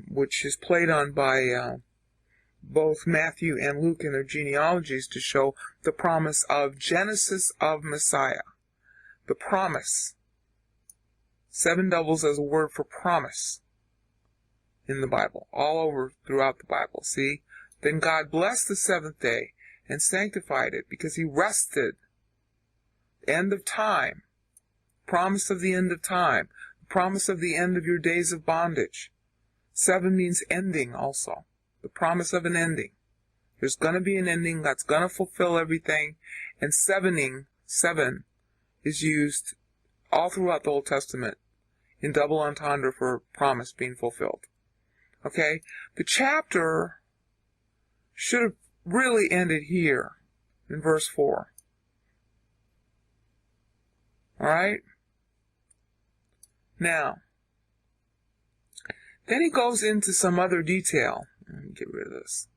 which is played on by both Matthew and Luke in their genealogies to show the promise of Genesis of Messiah. The promise. 7 doubles as a word for promise in the Bible, all over throughout the Bible. See? Then God blessed the 7th day and sanctified it because he rested. End of time. Promise of the end of time. Promise of the end of your days of bondage. 7 means ending also. The promise of an ending. There's going to be an ending that's going to fulfill everything. And 7 is used all throughout the Old Testament in double entendre for promise being fulfilled. Okay? The chapter should have really ended here in verse 4. Alright? Now, then he goes into some other detail. Let me get rid of this.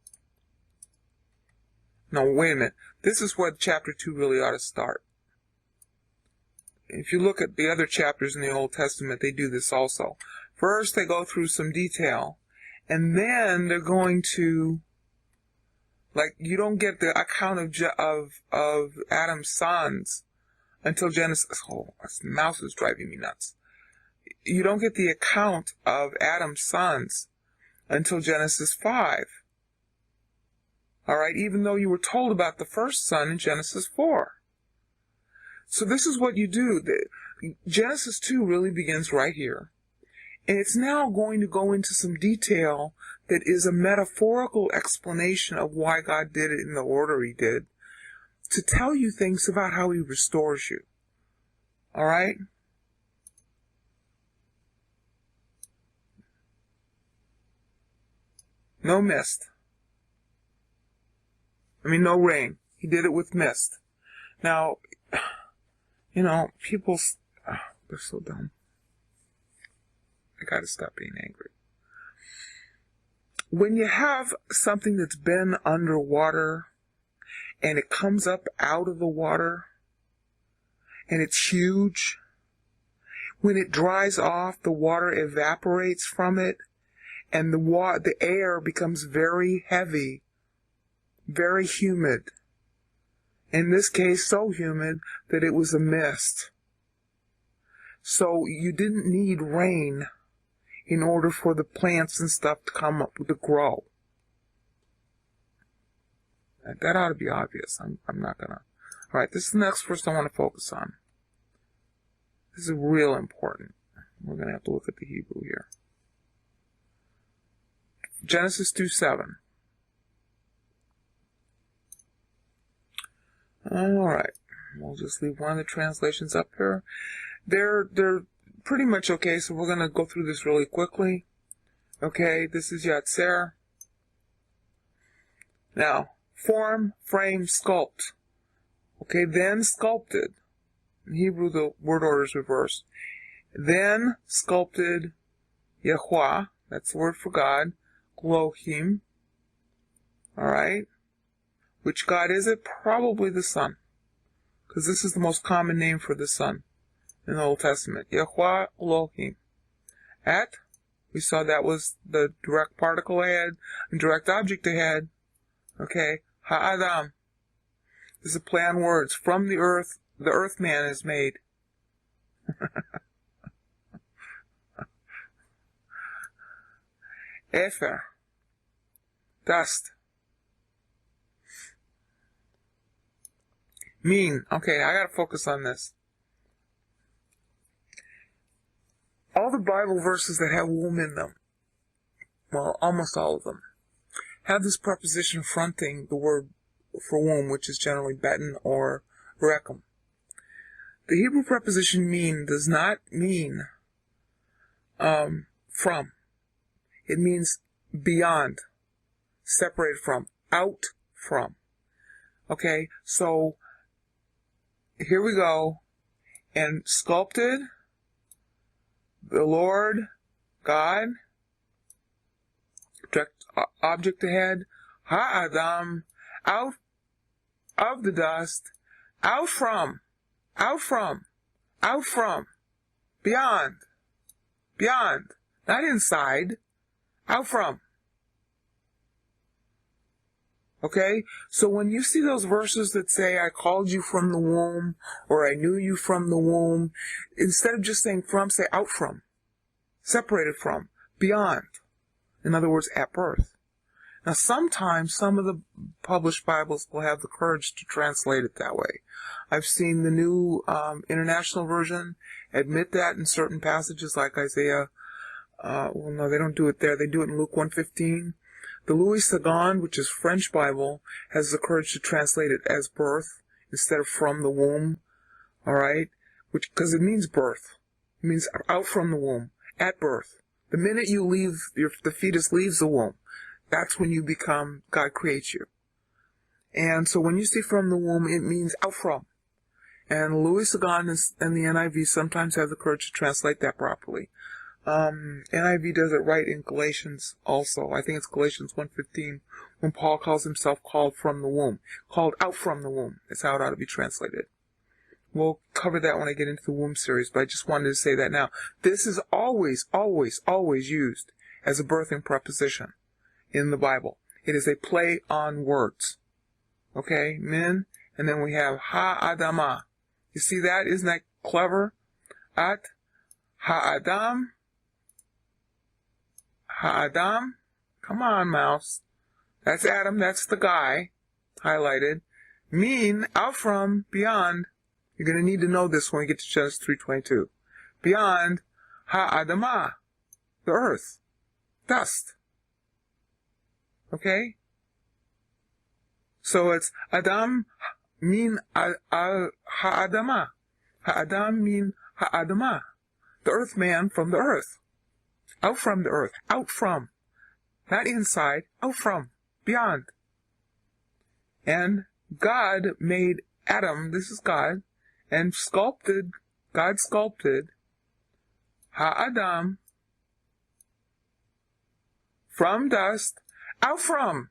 No, wait a minute. This is what chapter 2 really ought to start. If you look at the other chapters in the Old Testament, they do this also. First, they go through some detail, and then they're going to, like, you don't get the account of Adam's sons until Genesis. Oh, this mouse is driving me nuts. You don't get the account of Adam's sons until Genesis 5. All right, even though you were told about the first son in Genesis 4. So this is what you do. Genesis 2 really begins right here. And it's now going to go into some detail that is a metaphorical explanation of why God did it in the order he did, to tell you things about how he restores you. All right? No mist. No rain. He did it with mist. Now, people, they're so dumb. I gotta stop being angry. When you have something that's been underwater and it comes up out of the water and it's huge, when it dries off, the water evaporates from it and the air becomes very heavy, very humid. In this case, so humid that it was a mist. So you didn't need rain in order for the plants and stuff to come up to grow. That ought to be obvious. I'm not gonna. All right, this is the next verse I want to focus on. This is real important. We're gonna have to look at the Hebrew here. Genesis 2:7. All right, we'll just leave one of the translations up here. They're pretty much okay, so we're going to go through this really quickly. Okay, this is Yatzer. Now, form, frame, sculpt. Okay, then sculpted. In Hebrew, the word order is reversed. Then sculpted Yahweh, that's the word for God, Elohim. Alright? Which God is it? Probably the Son. Because this is the most common name for the Son in the Old Testament. Yahweh Elohim. At, we saw that was the direct particle ahead and direct object ahead. Okay? Ha'adam. This is a play on words. From the earth man is made. Efer. Dust. Mean. Okay, I gotta focus on this. All the Bible verses that have womb in them, well, almost all of them, have this preposition fronting the word for womb, which is generally beton or rechem. The Hebrew preposition mean does not mean from. It means beyond, separated from, out from. Okay, so here we go. And sculpted, the Lord, God, direct object ahead, ha'adam, out of the dust, out from, beyond, not inside, out from. Okay? So when you see those verses that say, I called you from the womb, or I knew you from the womb, instead of just saying from, say out from, separated from, beyond. In other words, at birth. Now sometimes some of the published Bibles will have the courage to translate it that way. I've seen the New International Version admit that in certain passages like Isaiah. Well, no, they don't do it there. They do it in Luke 1:15. The Louis Sagan, which is French Bible, has the courage to translate it as birth instead of from the womb. All right? Which, because it means birth. It means out from the womb, at birth. The minute you leave, the fetus leaves the womb, that's when you become, God creates you. And so when you see from the womb, it means out from. And Louis Sagan and the NIV sometimes have the courage to translate that properly. NIV does it right in Galatians also. I think it's Galatians 1:15 when Paul calls himself called from the womb. Called out from the womb is how it ought to be translated. We'll cover that when I get into the womb series, but I just wanted to say that now. This is always used as a birthing preposition in the Bible. It is a play on words. Okay, min, and then we have ha'adama. You see that? Isn't that clever? At, ha'adam, ha'adam. Come on, mouse. That's Adam, that's the guy, highlighted. Mean, out from, beyond. You're going to need to know this when we get to Genesis 3:22. Beyond, ha'adama, the earth, dust. Okay? So it's Adam mean ha'adama. Ha'adam mean ha'adama. The earth man from the earth. Out from the earth. Out from. Not inside. Out from. Beyond. And God made Adam, this is God, and God sculpted ha'adam from dust, out from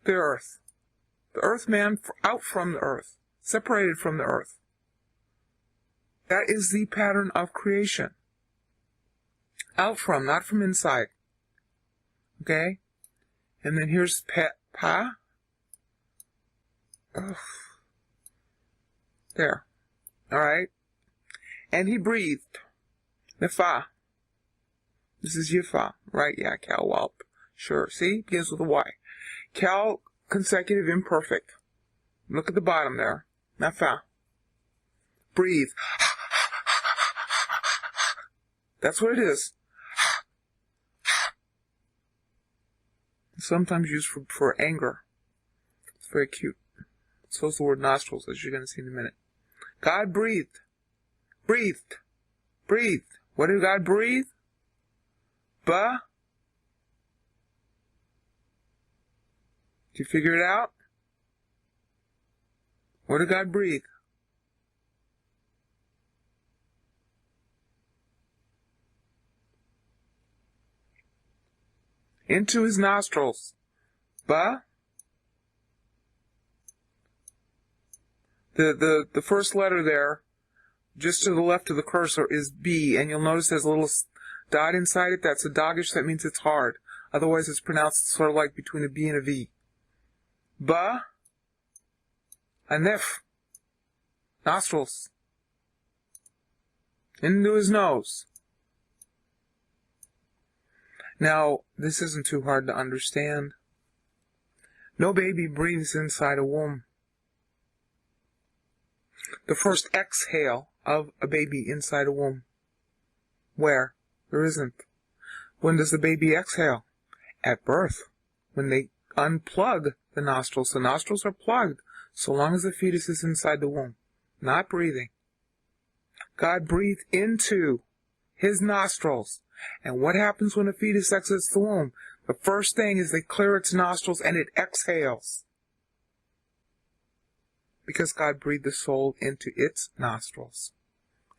the earth. The earth man out from the earth, separated from the earth. That is the pattern of creation. Out from, not from inside. Okay? And then here's pa. Ugh. There. Alright? And he breathed. Nefa. This is Yifa, right? Yeah, Cal Walp. Sure. See? Begins with a Y. Cal, consecutive, imperfect. Look at the bottom there. Nefa. Breathe. That's what it is. Sometimes used for anger. It's very cute. So is the word nostrils, as you're going to see in a minute. God breathed. Breathed. Breathed. What did God breathe? Ba? Did you figure it out? What did God breathe? Into his nostrils. Ba? The first letter there, just to the left of the cursor, is B, and you'll notice there's a little dot inside it. That's a doggish. That means it's hard. Otherwise, it's pronounced sort of like between a B and a V. Ba? Anef. Nostrils. Into his nose. Now, this isn't too hard to understand. No baby breathes inside a womb. The first exhale of a baby inside a womb. Where? There isn't. When does the baby exhale? At birth. When they unplug the nostrils. The nostrils are plugged so long as the fetus is inside the womb. Not breathing. God breathed into his nostrils. And what happens when a fetus exits the womb? The first thing is they clear its nostrils and it exhales. Because God breathed the soul into its nostrils.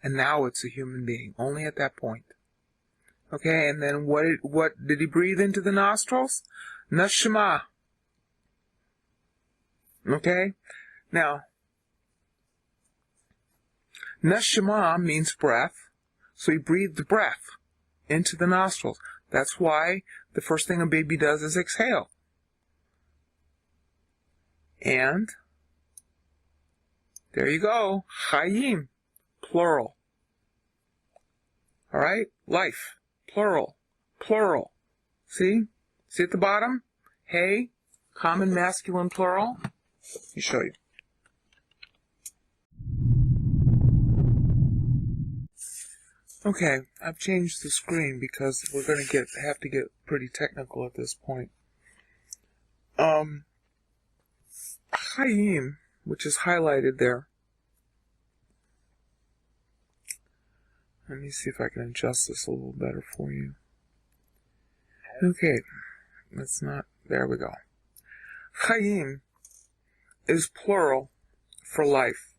And now it's a human being, only at that point. Okay, and then what did he breathe into the nostrils? Neshama. Okay, now, neshama means breath, so he breathed breath into the nostrils. That's why the first thing a baby does is exhale. And there you go. Chayim, plural. All right? Life, plural, plural. See? See at the bottom? Hey, common masculine plural. Let me show you. Okay, I've changed the screen because we're going to have to get pretty technical at this point. Chayim, which is highlighted there. Let me see if I can adjust this a little better for you. Okay, let's not, there we go. Chayim is plural for life.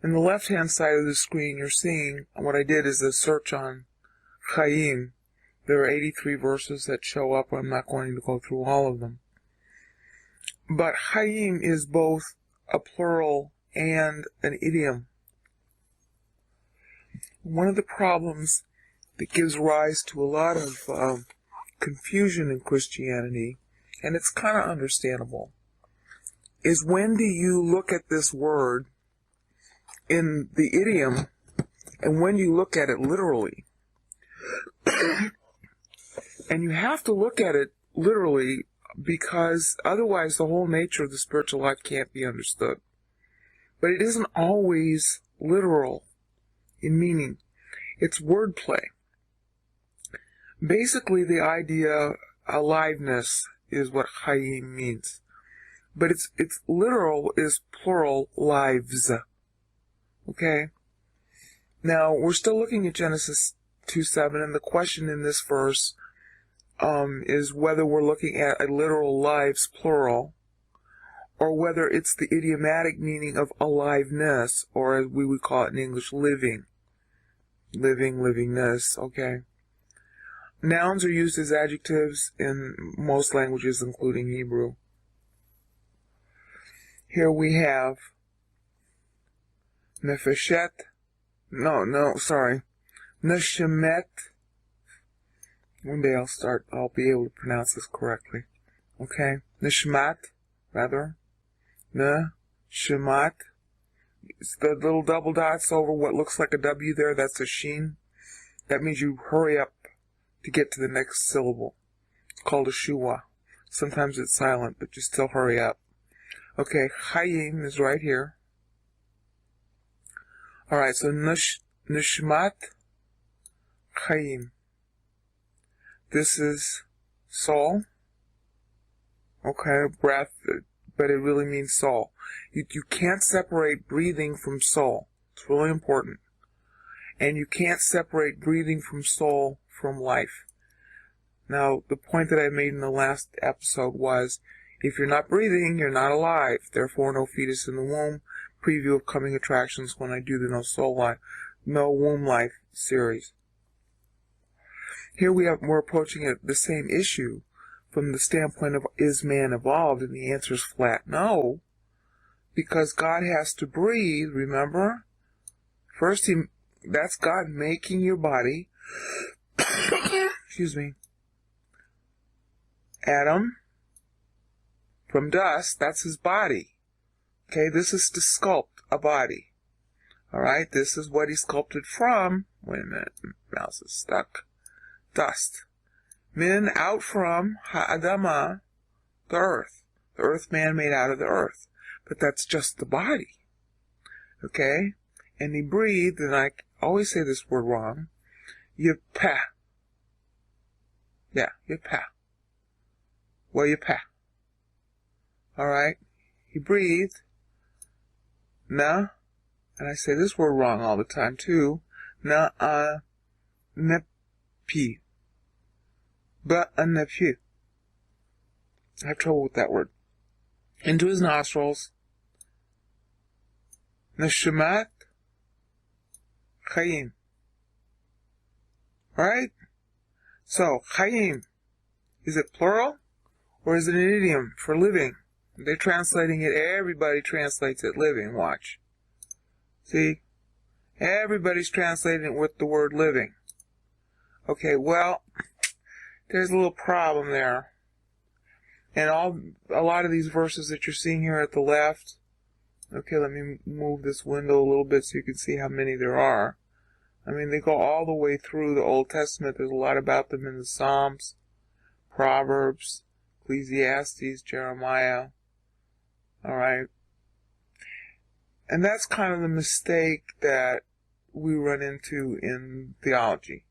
In the left-hand side of the screen, you're seeing, what I did is a search on Chayim. There are 83 verses that show up. I'm not going to go through all of them. But Chayim is both a plural and an idiom. One of the problems that gives rise to a lot of confusion in Christianity, and it's kind of understandable, is when do you look at this word in the idiom and when you look at it literally. And you have to look at it literally because otherwise the whole nature of the spiritual life can't be understood. But it isn't always literal in meaning. It's wordplay. Basically, the idea aliveness is what Chayim means. But it's literal is plural lives. Okay? Now, we're still looking at Genesis 2:7, and the question in this verse is whether we're looking at a literal lives, plural, or whether it's the idiomatic meaning of aliveness, or as we would call it in English, living. Living, livingness, okay? Nouns are used as adjectives in most languages, including Hebrew. Here we have nefeshet, neshemet. One day I'll be able to pronounce this correctly. Okay? Neshmat, rather. Neshemat. It's the little double dots over what looks like a W there, that's a sheen. That means you hurry up to get to the next syllable. It's called a shua. Sometimes it's silent, but you still hurry up. Okay, Chayim is right here. Alright, so Nishmat Chayim. This is soul. Okay, breath, but it really means soul. You can't separate breathing from soul. It's really important. And you can't separate breathing from soul from life. Now, the point that I made in the last episode was, if you're not breathing, you're not alive. Therefore, no fetus in the womb. Preview of coming attractions when I do the No Soul Life, No Womb Life series. Here we're approaching the same issue from the standpoint of, is man evolved? And the answer is flat no. Because God has to breathe, remember? First, that's God making your body. Excuse me. Adam, from dust, that's his body. Okay, this is to sculpt a body. Alright, this is what he sculpted from. Wait a minute, mouse is stuck. Dust. Min out from ha'adama, the earth man made out of the earth. But that's just the body. Okay? And he breathed, and I always say this word wrong. Yipah. Yeah, yipah. Well, yipah. Alright? He breathed. Na. And I say this word wrong all the time too. Na nepi. Ba-a-nepi. I have trouble with that word. Into his nostrils. Neshamat Chayim. Alright? So, Chayim. Is it plural? Or is it an idiom for living? They're translating it, everybody translates it living, watch. See? Everybody's translating it with the word living. Okay, well, there's a little problem there. And a lot of these verses that you're seeing here at the left, okay, let me move this window a little bit so you can see how many there are. I mean, they go all the way through the Old Testament. There's a lot about them in the Psalms, Proverbs, Ecclesiastes, Jeremiah. Alright? And that's kind of the mistake that we run into in theology,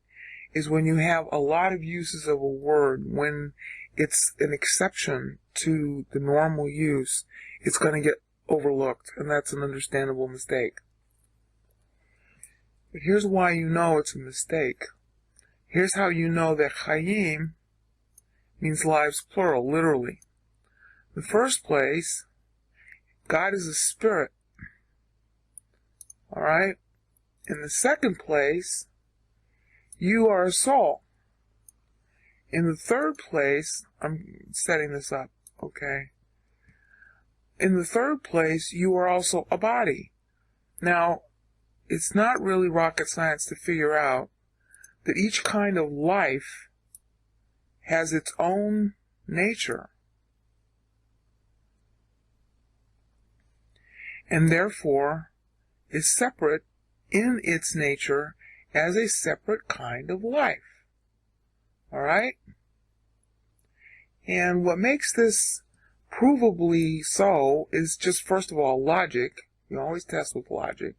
is when you have a lot of uses of a word, when it's an exception to the normal use, it's going to get overlooked, and that's an understandable mistake. But here's why you know it's a mistake. Here's how you know that Chayim means lives plural, literally. In the first place, God is a spirit. Alright? In the second place, you are a soul. In the third place, I'm setting this up, okay? In the third place, you are also a body. Now, it's not really rocket science to figure out that each kind of life has its own nature. And therefore is separate in its nature as a separate kind of life. Alright? And what makes this provably so is just, first of all, logic. You always test with logic.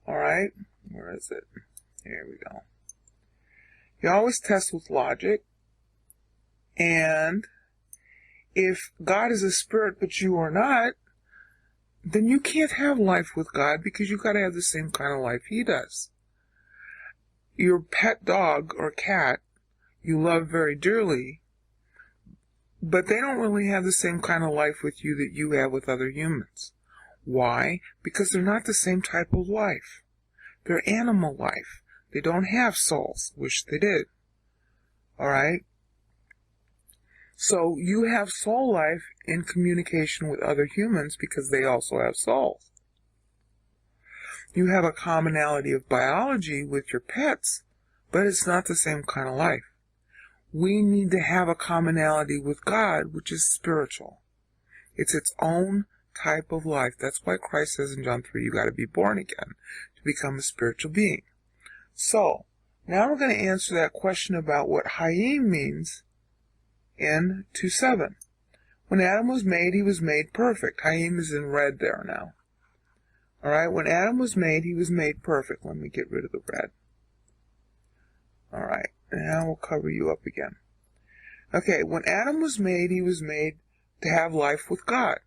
Alright? Where is it? Here we go. You always test with logic. And if God is a spirit but you are not, then you can't have life with God, because you've got to have the same kind of life He does. Your pet dog or cat you love very dearly, but they don't really have the same kind of life with you that you have with other humans. Why? Because they're not the same type of life. They're animal life. They don't have souls. Wish they did. Alright? So you have soul life in communication with other humans because they also have souls. You have a commonality of biology with your pets, but it's not the same kind of life. We need to have a commonality with God, which is spiritual. It's its own type of life. That's why Christ says in John 3, you got to be born again to become a spiritual being. So, now we're going to answer that question about what Hayim means in 2:7. When Adam was made, he was made perfect. Hayim is in red there now. Alright, when Adam was made, he was made perfect. Let me get rid of the red. Alright, now we'll cover you up again. Okay, when Adam was made, he was made to have life with God.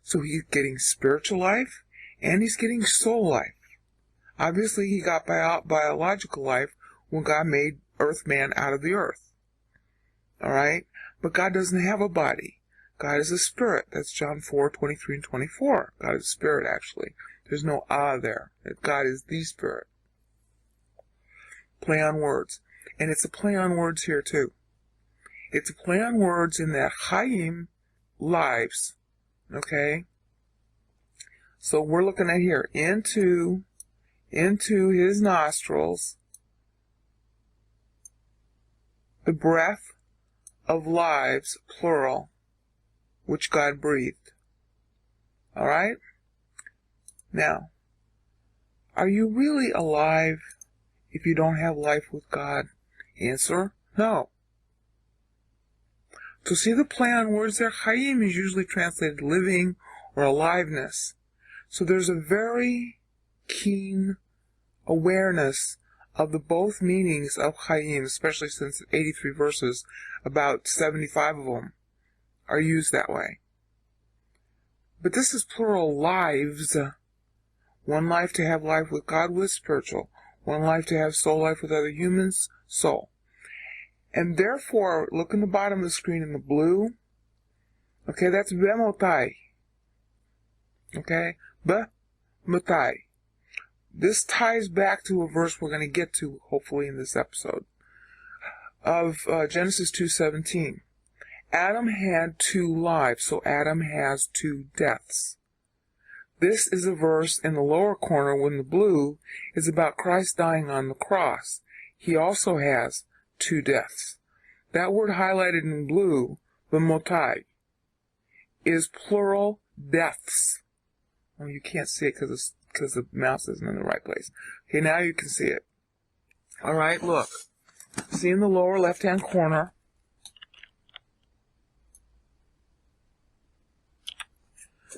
So he's getting spiritual life and he's getting soul life. Obviously, he got biological life when God made earth man out of the earth. All right? But God doesn't have a body. God is a spirit. That's John 4:23 and 24. God is a spirit, actually. There's no there. God is the spirit. Play on words. And it's a play on words here, too. It's a play on words in that Chaim, lives. Okay? So we're looking at here, into his nostrils, the breath of lives, plural, which God breathed. All right? Now, are you really alive if you don't have life with God? Answer, no. To see the play on words there, Chaim is usually translated living or aliveness. So there's a very keen awareness of the both meanings of Chaim, especially since 83 verses, about 75 of them are used that way. But this is plural lives. One life to have life with God with spiritual. One life to have soul life with other humans, soul. And therefore, look in the bottom of the screen in the blue. Okay, that's bemotai. Okay, bemotai. This ties back to a verse we're going to get to, hopefully, in this episode, of Genesis 2:17. Adam had 2 lives, so Adam has 2 deaths. This is a verse in the lower corner when the blue is about Christ dying on the cross. He also has 2 deaths. That word highlighted in blue, bemotai, is plural deaths. Well, you can't see it because the mouse isn't in the right place. Okay, now you can see it. All right, look. See in the lower left-hand corner,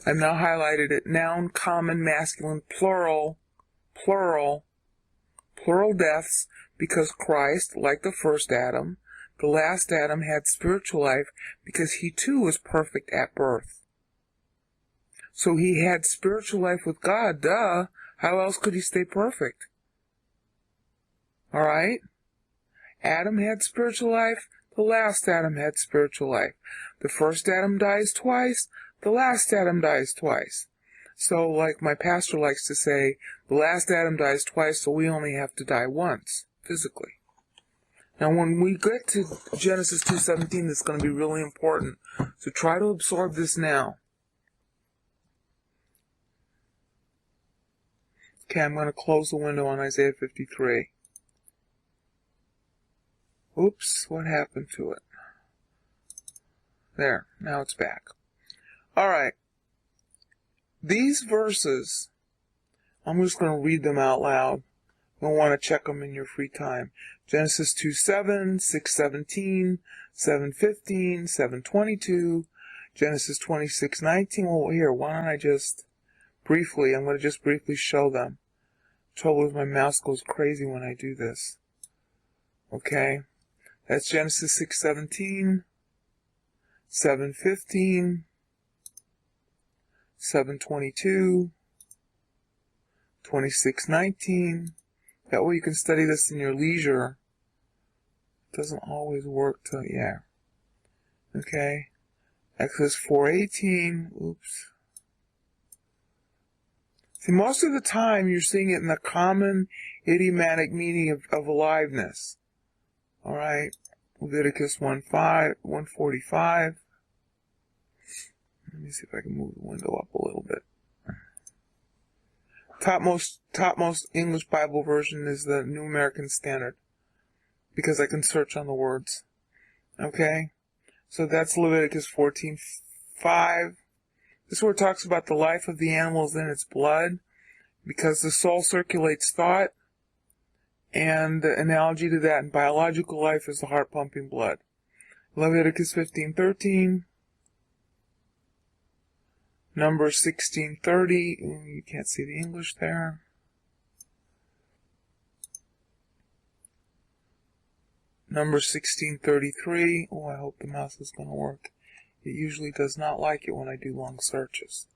I've now highlighted it. Noun, common, masculine, plural deaths, because Christ, like the first Adam, the last Adam, had spiritual life because he too was perfect at birth. So he had spiritual life with God, duh. How else could he stay perfect? All right? Adam had spiritual life. The last Adam had spiritual life. The first Adam dies twice. The last Adam dies twice. So, like my pastor likes to say, the last Adam dies twice, so we only have to die once, physically. Now, when we get to Genesis 2:17, this is going to be really important. So try to absorb this now. Okay, I'm going to close the window on Isaiah 53. Oops, what happened to it? There, now it's back. All right. These verses, I'm just going to read them out loud. You'll want to check them in your free time. Genesis 2:7, 6:17, 7:15, 7:22, Genesis 26:19. Well, here, why don't I just briefly, I'm going to just briefly show them. Trouble is my mouse goes crazy when I do this. Okay? That's Genesis 6:17, 7:15, 7:22, 26:19. That way you can study this in your leisure. It doesn't always work to, yeah. Okay. Exodus 4:18. Oops. See, most of the time you're seeing it in the common idiomatic meaning of aliveness. All right. Leviticus 1:45. Let me see if I can move the window up a little bit. Topmost English Bible version is the New American Standard, because I can search on the words. Okay? So that's Leviticus 14:5. This is where it talks about the life of the animals in its blood, because the soul circulates thought, and the analogy to that in biological life is the heart pumping blood. Leviticus 15:13. Numbers 16:30. You can't see the English there. Numbers 16:33. Oh, I hope the mouse is going to work. It usually does not like it when I do long searches.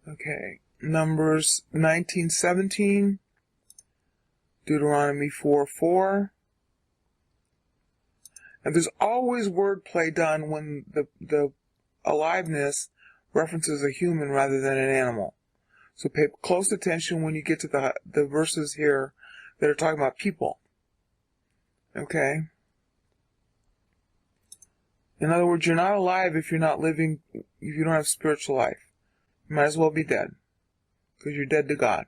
Okay, Numbers 19:17, Deuteronomy 4:4. And there's always wordplay done when the aliveness references a human rather than an animal. So pay close attention when you get to the verses here that are talking about people. Okay? In other words, you're not alive if you're not living, if you don't have spiritual life. You might as well be dead, because you're dead to God.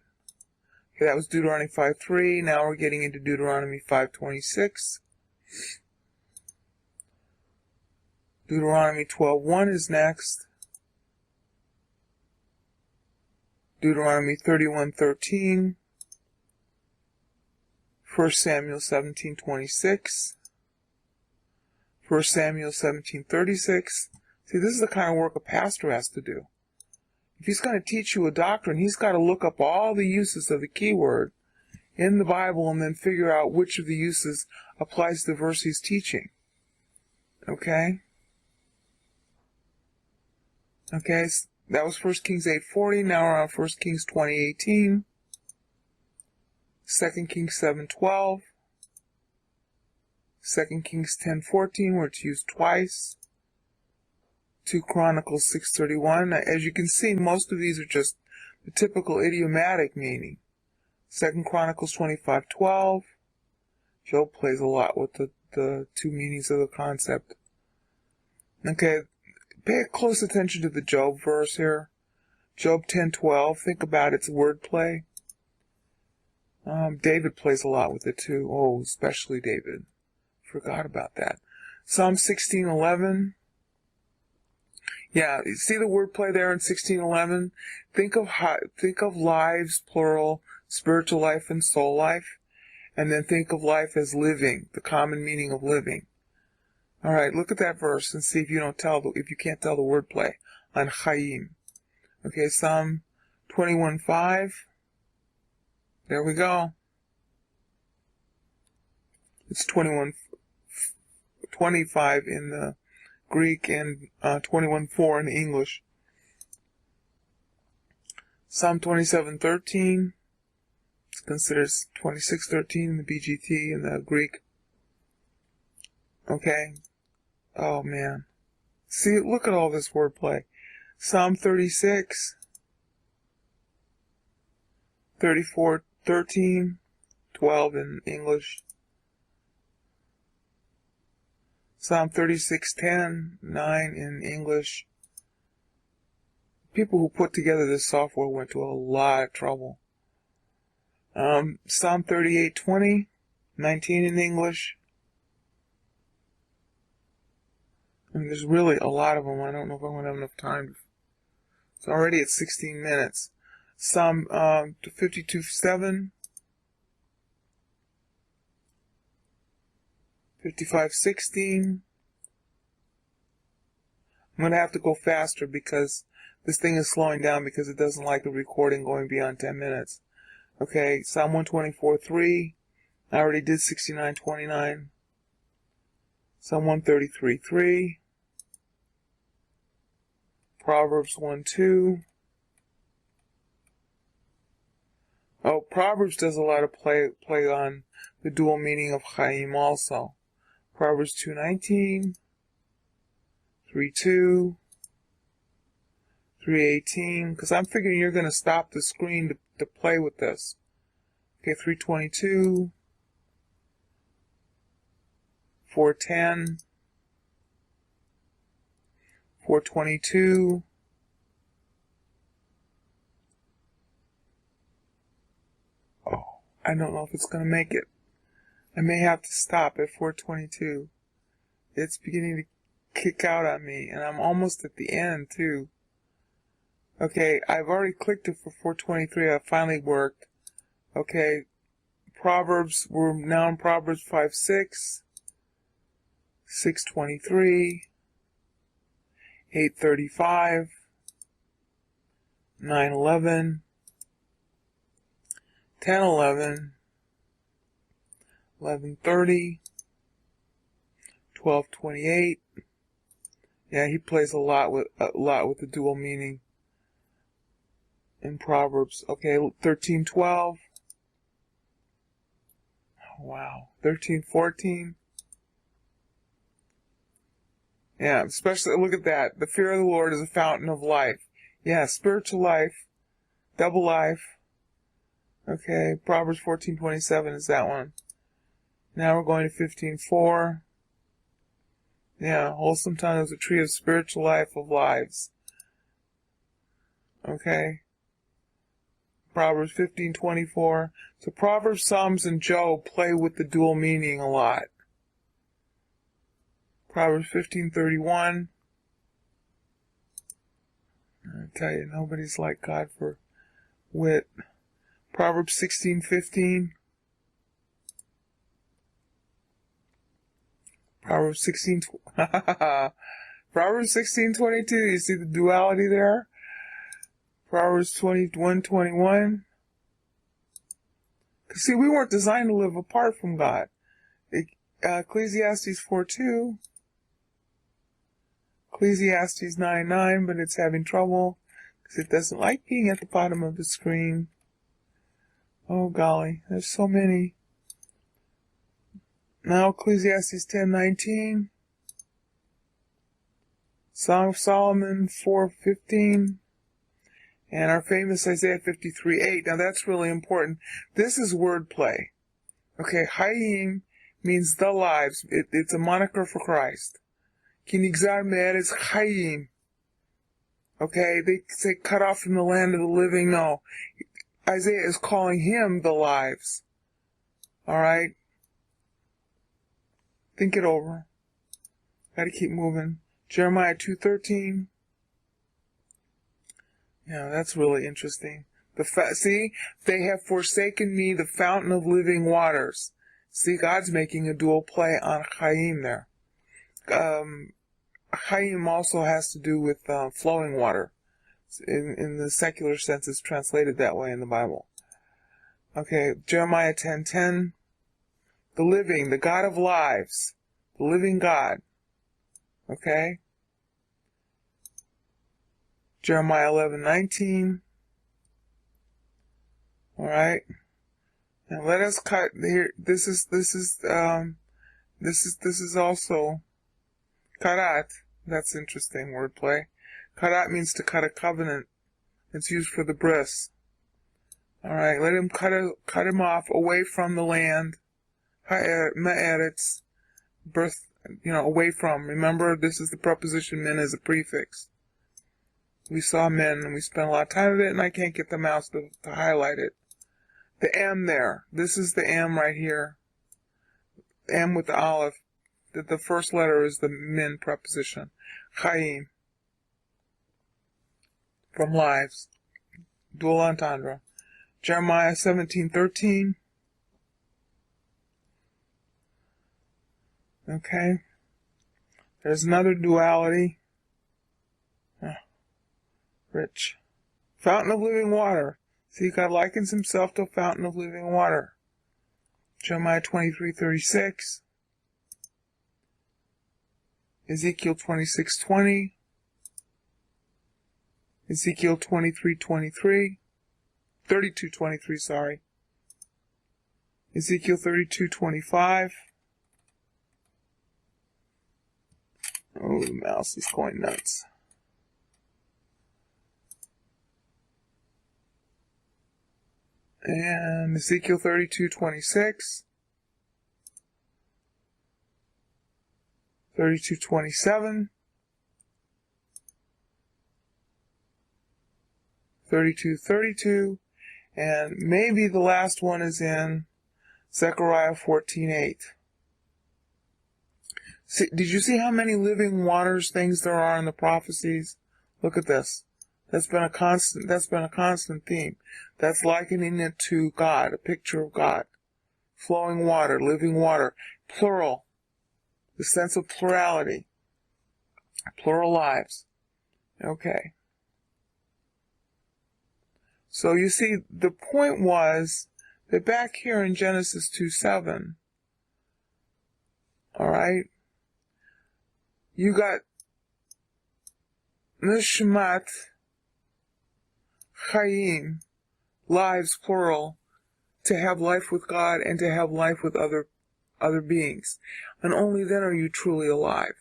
Okay, that was Deuteronomy 5:3. Now we're getting into Deuteronomy 5:26. Deuteronomy 12:1 is next. Deuteronomy 31:13. 1 Samuel 17:26. 1 Samuel 17:36. See, this is the kind of work a pastor has to do. If he's going to teach you a doctrine, he's got to look up all the uses of the keyword in the Bible and then figure out which of the uses applies to the verse he's teaching. Okay? Okay, so that was 1 Kings 8:40. Now we're on 1 Kings 20:18. 2 Kings 7:12. 2 Kings 10:14, where it's used twice. 2 Chronicles 6:31. Now, as you can see, most of these are just the typical idiomatic meaning. 2 Chronicles 25:12. Job plays a lot with the two meanings of the concept. Okay, pay close attention to the Job verse here. Job 10:12. Think about its wordplay. David plays a lot with it too. Oh, especially David. Forgot about that. Psalm 16:11. Yeah, you see the wordplay there in 16:11? Think of lives, plural, spiritual life and soul life, and then think of life as living, the common meaning of living. All right, look at that verse and see if you can't tell the wordplay on Chaim. Okay, Psalm 21:5. There we go. It's 21:25 in the Greek and 21:4 in English. Psalm 27:13. It's considered 26:13 in the BGT in the Greek. Okay. Oh man. See, look at all this wordplay. Psalm 36. 34:13. 12 in English. Psalm 36:10, 9 in English. People who put together this software went to a lot of trouble. Psalm 38:20, 19 in English. And there's really a lot of them. I don't know if I'm going to have enough time. It's already at 16 minutes. Psalm 52:7. 55:16. I'm going to have to go faster because this thing is slowing down because it doesn't like the recording going beyond 10 minutes. Okay, Psalm 124:3. I already did 69:29. Psalm 133:3. Proverbs 1:2. Oh, Proverbs does a lot of play on the dual meaning of Chaim also. Proverbs 2:19, 3:2, 3:18, because I'm figuring you're going to stop the screen to play with this. Okay, 3:22, 4:10, 4:22. Oh, I don't know if it's going to make it. I may have to stop at 4:22. It's beginning to kick out on me, and I'm almost at the end, too. Okay, I've already clicked it for 4:23. It finally worked. Okay, Proverbs, we're now in Proverbs 5:6, 6:23, 8:35, 9:11, 10:11, 11:30, 12:28, Yeah, he plays a lot with the dual meaning in Proverbs. Okay, 13:12. Oh, wow. 13:14. Yeah, especially look at that. The fear of the Lord is a fountain of life. Yeah, spiritual life, double life. Okay, Proverbs 14:27 is that one. Now we're going to 15:4. Yeah, wholesome tongue is a tree of spiritual life of lives. Okay. Proverbs 15:24. So Proverbs, Psalms, and Job play with the dual meaning a lot. Proverbs 15:31. I tell you, nobody's like God for wit. Proverbs 16:15. Proverbs 16. Proverbs 16:22. You see the duality there? Proverbs 21:21. See, we weren't designed to live apart from God. Ecclesiastes 4:2. Ecclesiastes 9:9, but it's having trouble because it doesn't like being at the bottom of the screen. Oh golly, there's so many. Now Ecclesiastes 10:19. Song of Solomon 4:15. And our famous Isaiah 53:8. Now that's really important. This is wordplay. Okay, Hayim means the lives. It's a moniker for Christ. Kinigzar me'eretz Hayim. Okay, they say cut off from the land of the living. No, Isaiah is calling him the lives. Alright? Think it over. Gotta keep moving. Jeremiah 2:13. Yeah, that's really interesting. See, they have forsaken me, the fountain of living waters. See, God's making a dual play on Chaim there. Chaim also has to do with flowing water. In the secular sense, it's translated that way in the Bible. Okay, Jeremiah 10:10. The living, the God of lives, the living God. Okay? Jeremiah 11:19. All right. Now let us cut here. This is also karat. That's interesting wordplay. Karat means to cut a covenant. It's used for the bris. All right. Let him cut him off away from the land. Ma'eretz, birth. Away from. Remember, this is the preposition min as a prefix. We saw men, and we spent a lot of time with it, and I can't get the mouse to highlight it. The M there. This is the M right here. M with the olive. The first letter is the min preposition. Chaim. From lives. Dual entendre. Jeremiah 17:13. Okay. There's another duality. Rich. Fountain of living water. See, God likens himself to a fountain of living water. Jeremiah 23:36. Ezekiel 26:20. Ezekiel 23:23. 32:23, sorry. Ezekiel 32:25. Oh, the mouse is going nuts. And Ezekiel 32:26, 32:27, 32:32, and maybe the last one is in Zechariah 14:8. Did you see how many living waters things there are in the prophecies? Look at this. That's been a constant theme. That's likening it to God, a picture of God. Flowing water, living water, plural. The sense of plurality. Plural lives. Okay. So you see, the point was that back here in Genesis 2:7, all right, you got nishmat, chayim, lives, plural, to have life with God and to have life with other beings. And only then are you truly alive.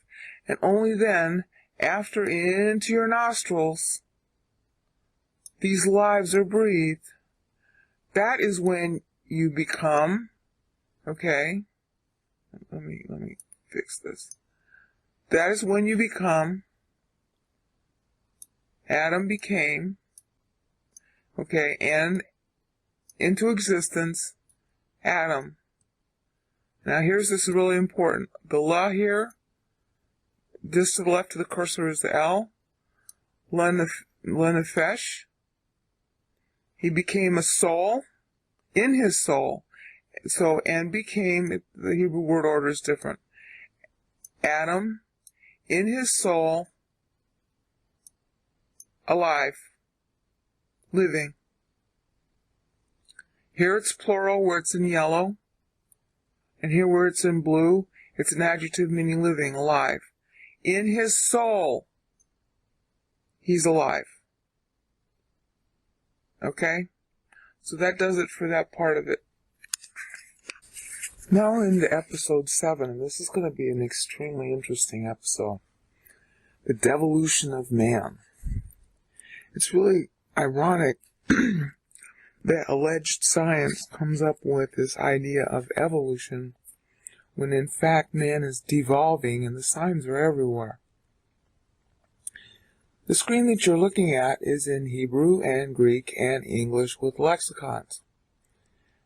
And only then, after into your nostrils these lives are breathed, that is when you become, okay, let me fix this. That is when you become, Adam became, okay, and into existence, Adam. Now here's this is really important. The la here, just to the left of the cursor is the L. Lenefesh. He became a soul in his soul. So, and became, the Hebrew word order is different. Adam, in his soul, alive, living. Here it's plural where it's in yellow. And here where it's in blue, it's an adjective meaning living, alive. In his soul, he's alive. Okay? So that does it for that part of it. Now we're into episode 7, and this is going to be an extremely interesting episode. The devolution of man. It's really ironic that alleged science comes up with this idea of evolution when in fact man is devolving and the signs are everywhere. The screen that you're looking at is in Hebrew and Greek and English with lexicons.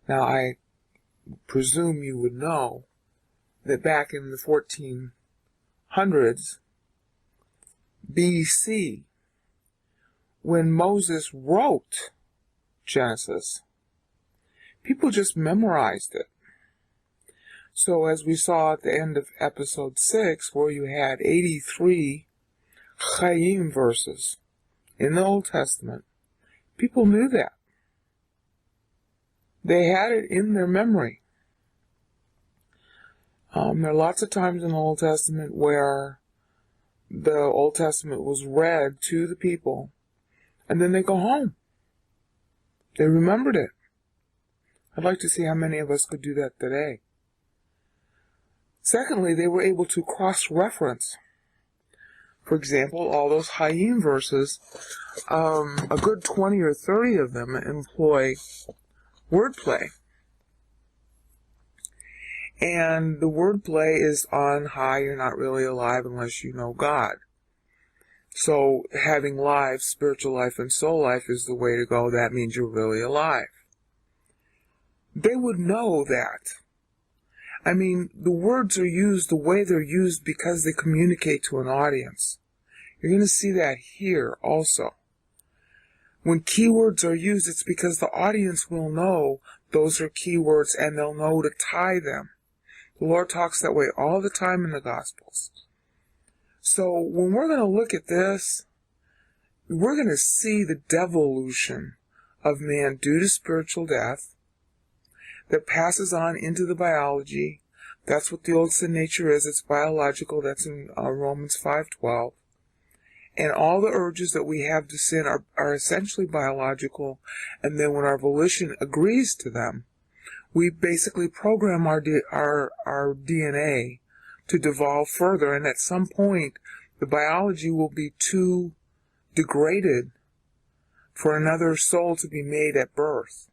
Now I presume you would know that back in the 1400s BC, when Moses wrote Genesis, people just memorized it. So as we saw at the end of episode 6, where you had 83 chayim verses in the Old Testament, people knew that. They had it in their memory. There are lots of times in the Old Testament where the Old Testament was read to the people, and then they go home. They remembered it. I'd like to see how many of us could do that today. Secondly, they were able to cross-reference. For example, all those Hayim verses, a good 20 or 30 of them employ wordplay. And the wordplay is on high, you're not really alive unless you know God. So having life, spiritual life and soul life is the way to go. That means you're really alive. They would know that. I mean, the words are used the way they're used because they communicate to an audience. You're going to see that here also. When keywords are used, it's because the audience will know those are keywords and they'll know to tie them. The Lord talks that way all the time in the Gospels. So when we're going to look at this, we're going to see the devolution of man due to spiritual death that passes on into the biology. That's what the old sin nature is. It's biological. That's in Romans 5:12. And all the urges that we have to sin are essentially biological. And then when our volition agrees to them, we basically program our DNA to devolve further. And at some point, the biology will be too degraded for another soul to be made at birth.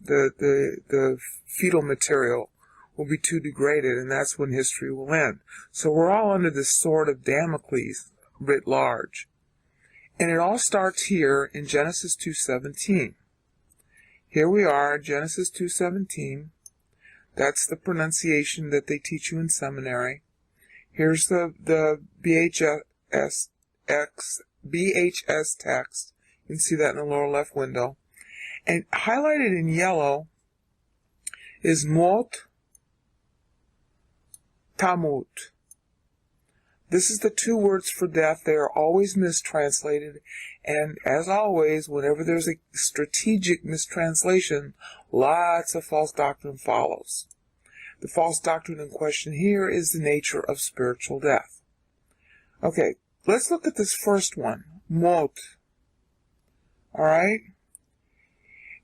The fetal material will be too degraded, and that's when history will end. So we're all under this sword of Damocles writ large. And it all starts here in Genesis 2:17. Here we are, Genesis 2:17. That's the pronunciation that they teach you in seminary. Here's the BHS text. You can see that in the lower left window. And highlighted in yellow is Mot Tamut. This is the two words for death. They are always mistranslated. And as always, whenever there's a strategic mistranslation, lots of false doctrine follows. The false doctrine in question here is the nature of spiritual death. Okay, let's look at this first one, mot. All right?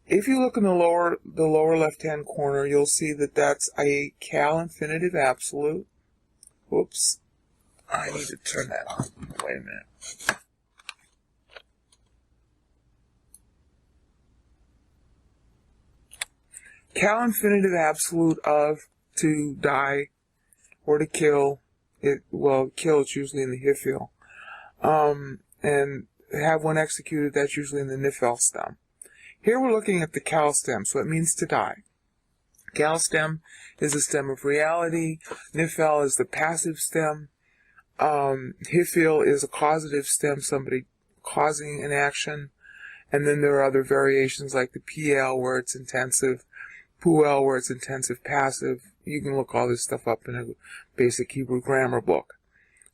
If you look in the lower left-hand corner, you'll see that that's a cal infinitive absolute. Whoops. I need to turn that on. Wait a minute. Cal infinitive absolute of to die or to kill. Kill is usually in the hifil. And have one executed, that's usually in the nifel stem. Here we're looking at the cal stem, so it means to die. Cal stem is the stem of reality. Nifel is the passive stem. Hifil is a causative stem, somebody causing an action. And then there are other variations like the PL where it's intensive, Puel where it's intensive passive. You can look all this stuff up in a basic Hebrew grammar book.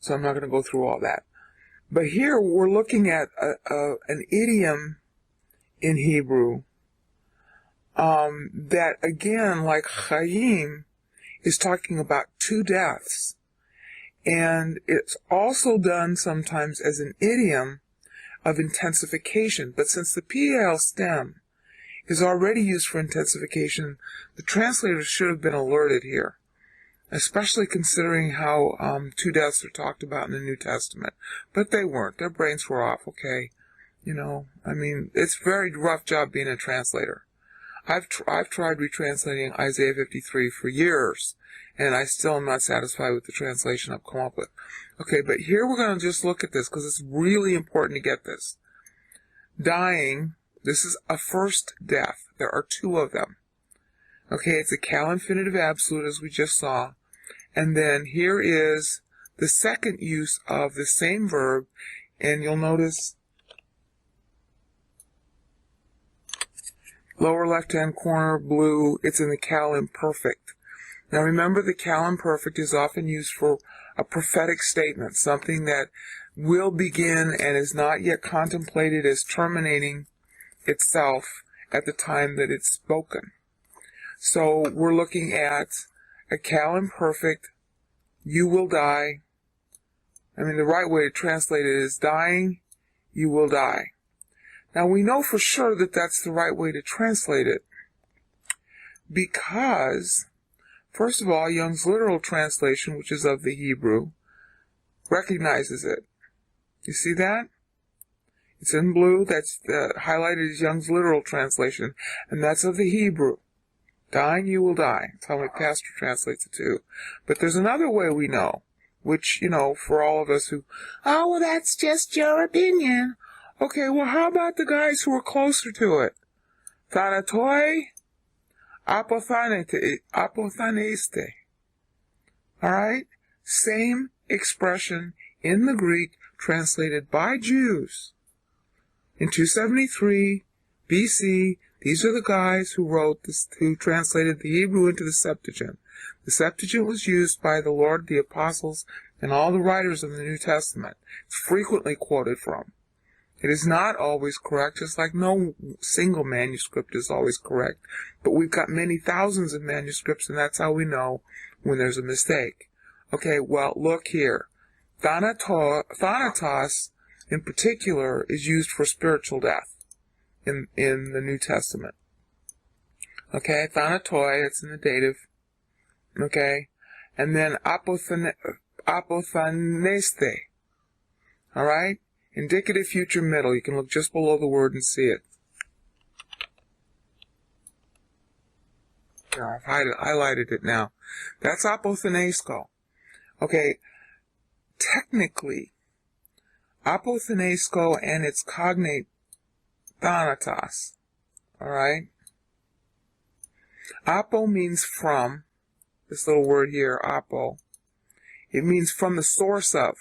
So I'm not going to go through all that. But here we're looking at an idiom in Hebrew that, again, like Chaim, is talking about two deaths. And it's also done sometimes as an idiom of intensification. But since the PL stem is already used for intensification, the translators should have been alerted here, especially considering how two deaths are talked about in the New Testament. But they weren't. Their brains were off, okay? You know, I mean, it's a very rough job being a translator. I've tried retranslating Isaiah 53 for years, and I still am not satisfied with the translation I've come up with. Okay, but here we're going to just look at this, because it's really important to get this. Dying, this is a first death. There are two of them. Okay, it's a cal infinitive absolute, as we just saw. And then here is the second use of the same verb, and you'll notice lower left-hand corner, blue, it's in the cal imperfect. Now remember, the cal imperfect is often used for a prophetic statement, something that will begin and is not yet contemplated as terminating itself at the time that it's spoken. So we're looking at a cal imperfect, you will die. I mean, the right way to translate it is dying, you will die. Now we know for sure that that's the right way to translate it because, first of all, Young's literal translation, which is of the Hebrew, recognizes it. You see that? It's in blue. That's highlighted as Young's literal translation, and that's of the Hebrew. Dying, you will die. That's how my pastor translates it too. But there's another way we know, which, you know, for all of us who, oh, well, that's just your opinion. Okay, well, how about the guys who are closer to it? Thanatoi, apothaneste. All right? Same expression in the Greek translated by Jews. In 273 BC, these are the guys who wrote this, who translated the Hebrew into the Septuagint. The Septuagint was used by the Lord, the apostles, and all the writers of the New Testament. It's frequently quoted from. It is not always correct, just like no single manuscript is always correct. But we've got many thousands of manuscripts, and that's how we know when there's a mistake. Okay, well, look here. Thanatos, in particular, is used for spiritual death in the New Testament. Okay, thanatoi, it's in the dative. Okay, and then apothaneste. All right? Indicative future middle. You can look just below the word and see it. I've highlighted it now. That's apothanesko. Okay, technically, apothanesko and its cognate thanatos. All right? Apo means from. This little word here, apo. It means from the source of.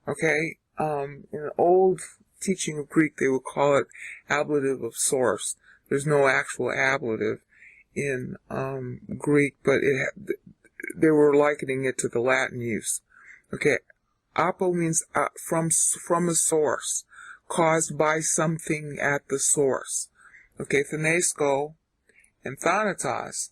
Okay? In an old teaching of Greek, they would call it ablative of source. There's no actual ablative in Greek, but they were likening it to the Latin use. Okay, apo means from a source, caused by something at the source. Okay, thanesko and thanatos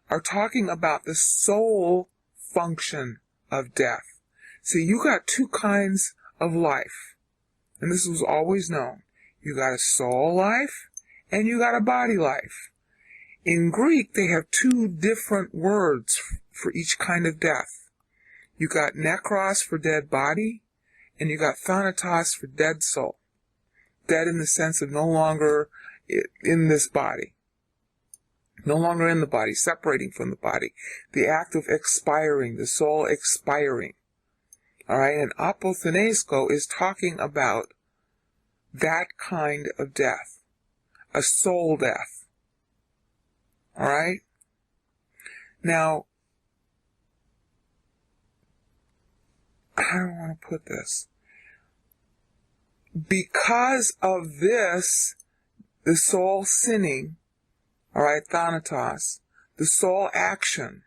are talking about the sole function of death. See, you got two kinds of life. And this was always known. You got a soul life and you got a body life. In Greek, they have two different words for each kind of death. You got nekros for dead body, and you got thanatos for dead soul. Dead in the sense of no longer in this body. No longer in the body, separating from the body. The act of expiring, the soul expiring. Alright, and apothenesko is talking about that kind of death. A soul death. Alright? Now, how do I want to put this? Because of this, the soul sinning, alright, thanatos, the soul action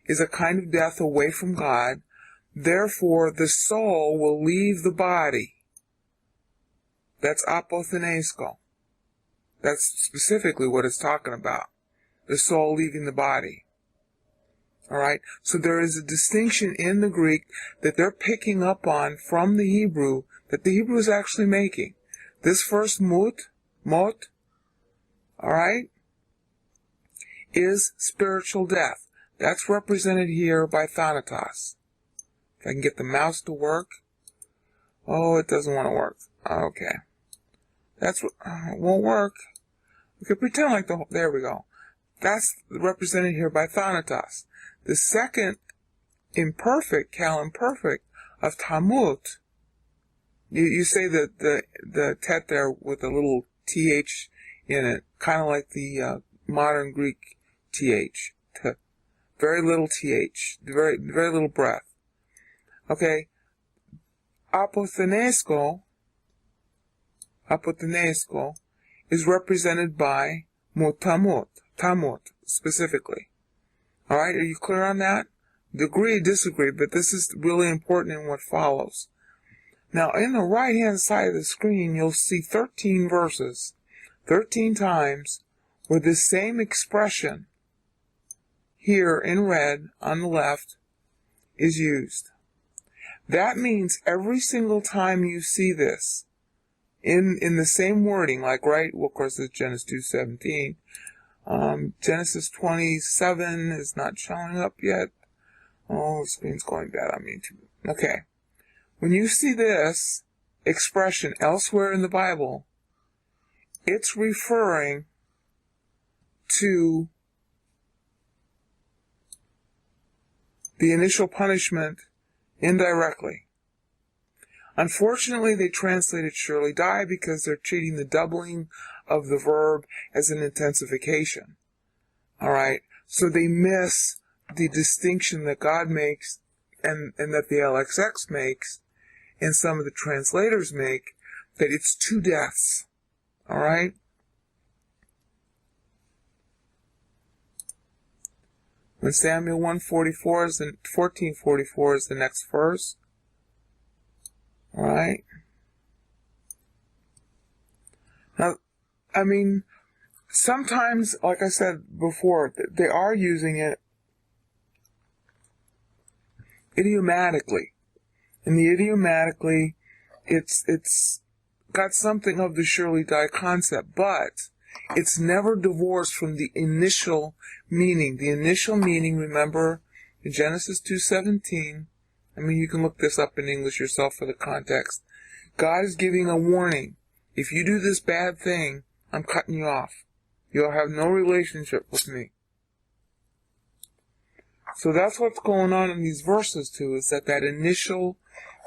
is a kind of death away from God. Therefore, the soul will leave the body. That's apothenesko. That's specifically what it's talking about. The soul leaving the body. Alright? So there is a distinction in the Greek that they're picking up on from the Hebrew, that the Hebrew is actually making. This first mot, alright, is spiritual death. That's represented here by thanatos. If I can get the mouse to work. Oh, it doesn't want to work. Okay. That's what, it won't work. We could pretend like there we go. That's represented here by thanatos. The second imperfect, cal-imperfect, of tamut, you say that the tet there with a little th in it, kind of like the modern Greek th. Very little th, very little breath. Okay, apothenesko is represented by tamut specifically. Alright, are you clear on that? Agree, disagree, but this is really important in what follows. Now, in the right-hand side of the screen, you'll see 13 verses, 13 times, where this same expression, here in red, on the left, is used. That means every single time you see this, in the same wording, like, right, well, of course, it's Genesis 2:17, Genesis 27 is not showing up yet. Oh, the screen's going bad on me too. Okay. When you see this expression elsewhere in the Bible, it's referring to the initial punishment indirectly. Unfortunately, they translated surely die because they're treating the doubling of the verb as an intensification. Alright? So they miss the distinction that God makes and that the LXX makes and some of the translators make, that it's two deaths. Alright? When Samuel 1:44 is 14:44 is the next verse. Alright? Now, I mean, sometimes, like I said before, they are using it idiomatically. And the idiomatically, it's got something of the surely die concept, but it's never divorced from the initial meaning. The initial meaning, remember, in Genesis 2:17, I mean, you can look this up in English yourself for the context. God is giving a warning. If you do this bad thing, I'm cutting you off. You'll have no relationship with me. So that's what's going on in these verses too, is that initial,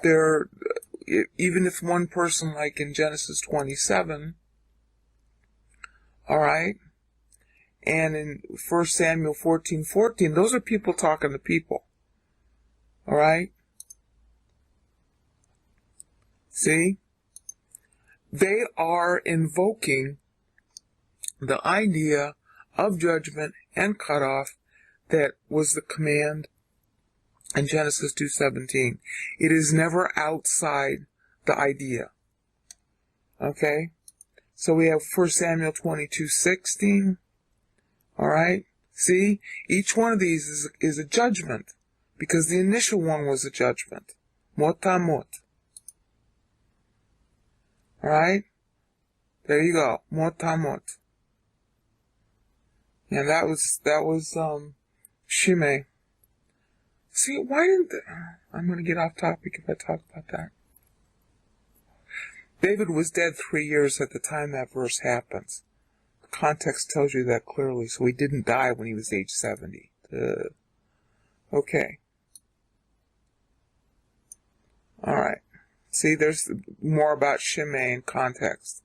even if one person, like in Genesis 27, alright, and in 1 Samuel 14:14, those are people talking to people. Alright? See? They are invoking the idea of judgment and cutoff that was the command in Genesis 2:17. It is never outside the idea. Okay? So we have 1 Samuel 22:16. Alright? See? Each one of these is a judgment, because the initial one was a judgment. Motamot. Alright? There you go. Mot tamot. And that was Shimei. See, why didn't I'm going to get off topic if I talk about that. David was dead 3 years at the time that verse happens. The context tells you that clearly, so he didn't die when he was age 70. Okay. Alright. See, there's more about Shimei in context.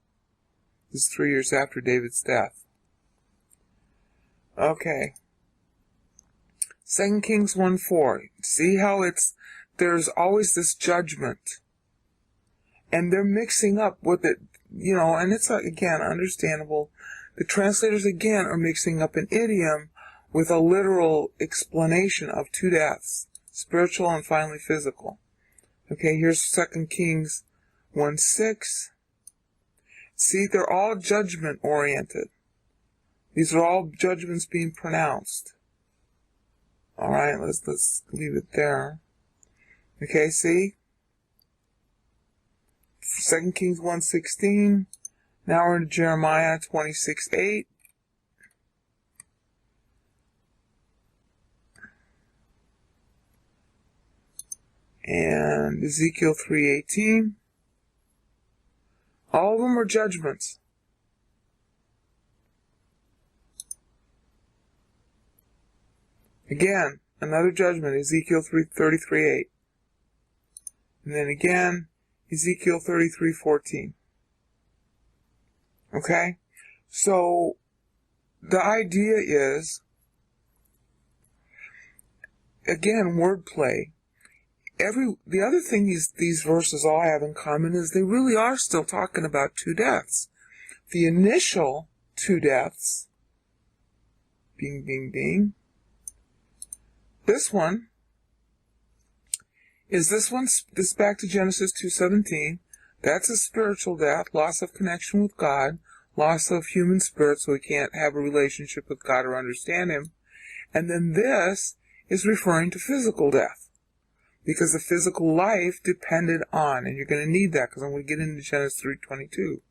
This is 3 years after David's death. Okay. 2 Kings 1:4. See how there's always this judgment. And they're mixing up with it, and it's, again, understandable. The translators, again, are mixing up an idiom with a literal explanation of two deaths, spiritual and finally physical. Okay, here's 2 Kings 1:6. See, they're all judgment-oriented. These are all judgments being pronounced. Alright, let's leave it there. Okay, see? 2 Kings 1:16. Now we're in Jeremiah 26:8. And Ezekiel 3:18. All of them are judgments. Again, another judgment, Ezekiel 33:8. And then again, Ezekiel 33:14. Okay? So, the idea is, again, wordplay. The other thing these verses all have in common is they really are still talking about two deaths. The initial two deaths, bing, bing, bing. This one is this back to Genesis 2:17. That's a spiritual death, loss of connection with God, loss of human spirit, so we can't have a relationship with God or understand Him. And then this is referring to physical death, because the physical life depended on, and you're going to need that because I'm going to get into Genesis 3:22.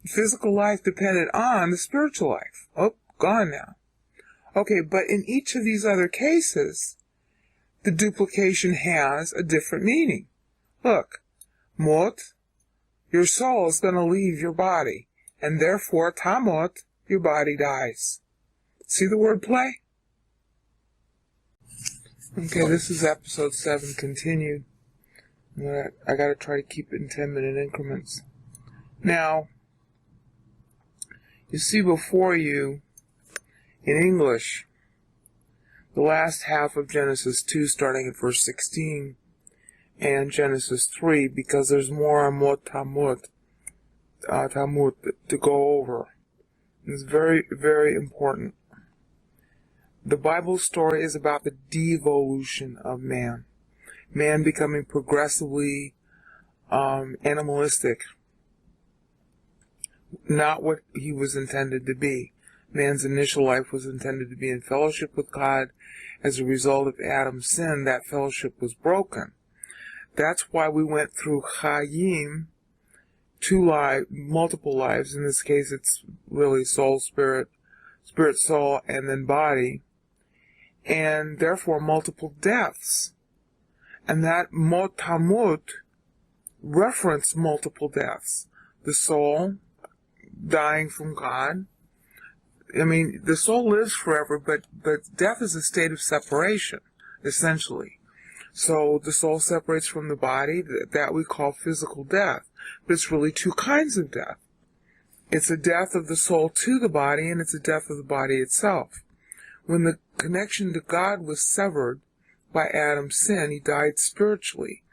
The physical life depended on the spiritual life. Oh, gone now. Okay, but in each of these other cases, the duplication has a different meaning. Look, mot, your soul is going to leave your body, and therefore, tamot, your body dies. See the word play? Okay, this is episode 7 continued. I got to try to keep it in 10-minute increments. Now, you see before you, in English, the last half of Genesis 2 starting at verse 16 and Genesis 3, because there's more on Talmud to go over. It's very, very important. The Bible story is about the devolution of man. Man becoming progressively animalistic. Not what he was intended to be. Man's initial life was intended to be in fellowship with God. As a result of Adam's sin, that fellowship was broken. That's why we went through Chayim, multiple lives. In this case, it's really soul, spirit, soul, and then body. And therefore, multiple deaths. And that motamut referenced multiple deaths. The soul dying from God. I mean, the soul lives forever, but death is a state of separation, essentially. So the soul separates from the body, that we call physical death. But it's really two kinds of death. It's a death of the soul to the body, and it's a death of the body itself. When the connection to God was severed by Adam's sin, he died spiritually.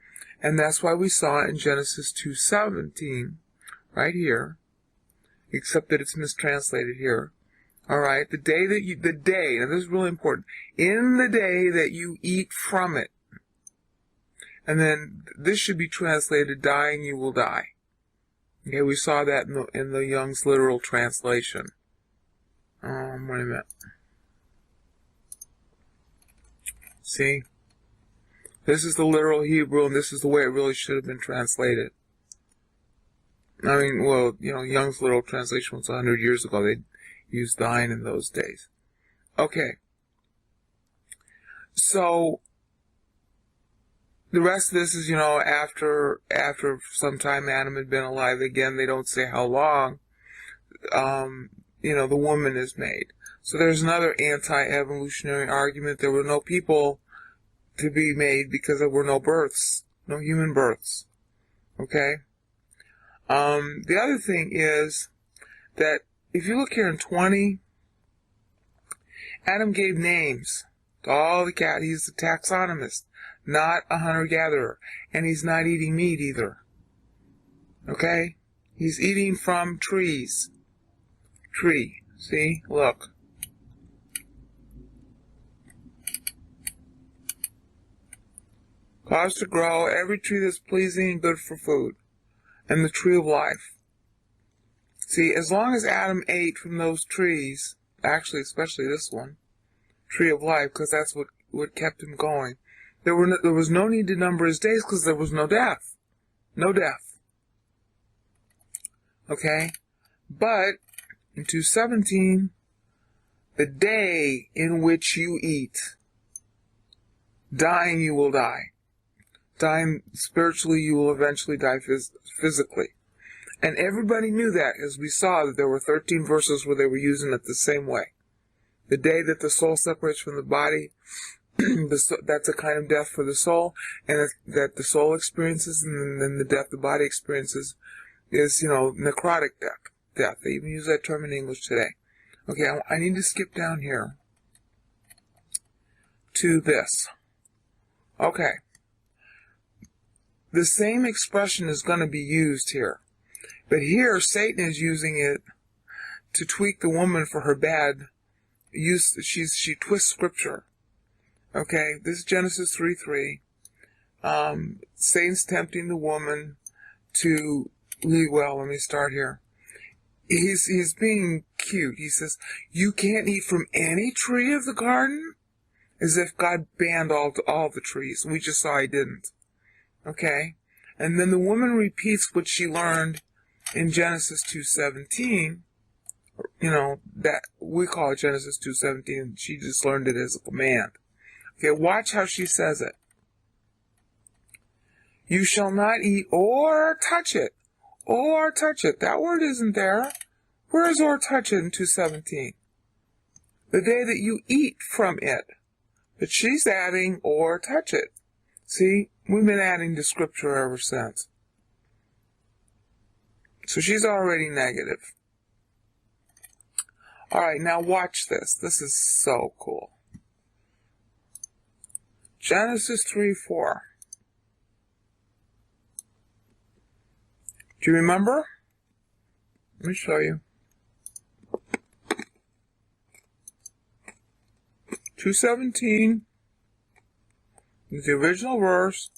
And that's why we saw in Genesis 2:17, right here, except that it's mistranslated here. Alright, the day, now this is really important, in the day that you eat from it. And then this should be translated, dying you will die. Okay, we saw that in the Young's literal translation. Wait a minute. See? This is the literal Hebrew, and this is the way it really should have been translated. I mean, well, Young's literal translation was 100 years ago. They used thine in those days. Okay. So, the rest of this is, after some time Adam had been alive again, they don't say how long, the woman is made. So there's another anti-evolutionary argument. There were no people to be made because there were no births, no human births. Okay? The other thing is that if you look here in 20, Adam gave names to all the cat. He's a taxonomist, not a hunter-gatherer. And he's not eating meat either. Okay? He's eating from trees. Tree. See? Look. Cause to grow every tree that's pleasing and good for food. And the tree of life. See, as long as Adam ate from those trees, actually, especially this one, tree of life, because that's what kept him going, there was no need to number his days because there was no death. No death. Okay? But, in 2:17, the day in which you eat, dying you will die. Dying spiritually, you will eventually die physically. And everybody knew that, as we saw that there were 13 verses where they were using it the same way. The day that the soul separates from the body, that's a kind of death for the soul, and that the soul experiences, and then the death the body experiences is, necrotic death. They even use that term in English today. Okay, I need to skip down here to this. Okay. The same expression is going to be used here. But here, Satan is using it to tweak the woman for her bad use. She twists Scripture. Okay, this is Genesis 3:3. Satan's tempting the woman to let me start here. He's being cute. He says, you can't eat from any tree of the garden? As if God banned all the trees. We just saw he didn't. Okay? And then the woman repeats what she learned in Genesis 2:17. That we call it Genesis 2:17. She just learned it as a command. Okay, watch how she says it. You shall not eat or touch it. Or touch it. That word isn't there. Where is or touch it in 2:17? The day that you eat from it. But she's adding or touch it. See, we've been adding to Scripture ever since. So she's already negative. Alright, now watch this. This is so cool. Genesis 3:4. Do you remember? Let me show you. 2:17 is the original verse.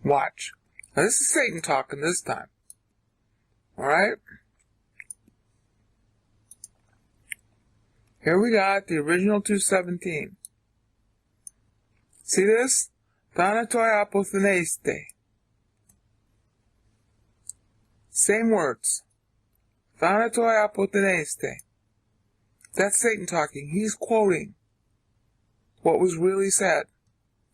Watch. Now this is Satan talking this time. Alright? Here we got the original 2:17. See this? Thanatoi apotheneiste. Same words. Thanatoi apotheneiste. That's Satan talking. He's quoting what was really said.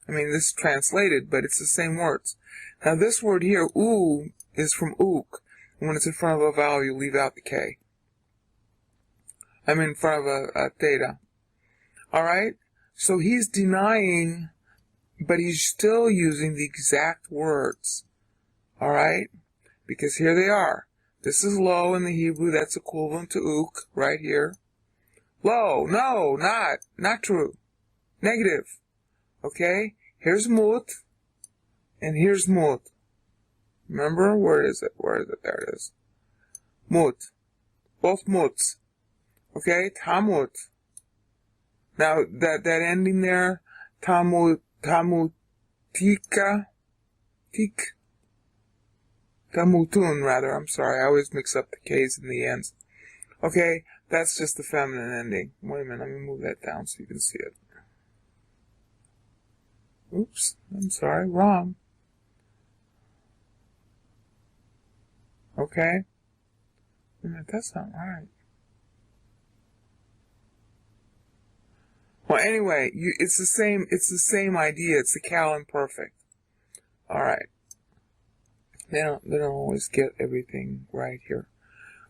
I mean, this is translated, but it's the same words. Now this word here, oo, is from ook. And when it's in front of a vowel, you leave out the K. I'm in front of a theta. Alright? So he's denying, but he's still using the exact words. Alright? Because here they are. This is lo in the Hebrew, that's equivalent to ook, right here. Lo, no, not true. Negative. Okay? Here's mut, and here's mut. Remember? Where is it? There it is. Mut. Both muts. Okay? Tamut. Now, that ending there, tamutika, tamutun, rather, I'm sorry, I always mix up the K's and the N's. Okay? That's just the feminine ending. Wait a minute, let me move that down so you can see it. Oops, I'm sorry, wrong. Okay? That's not right. Well, anyway, it's the same idea. It's the cal imperfect. Alright. They don't always get everything right here.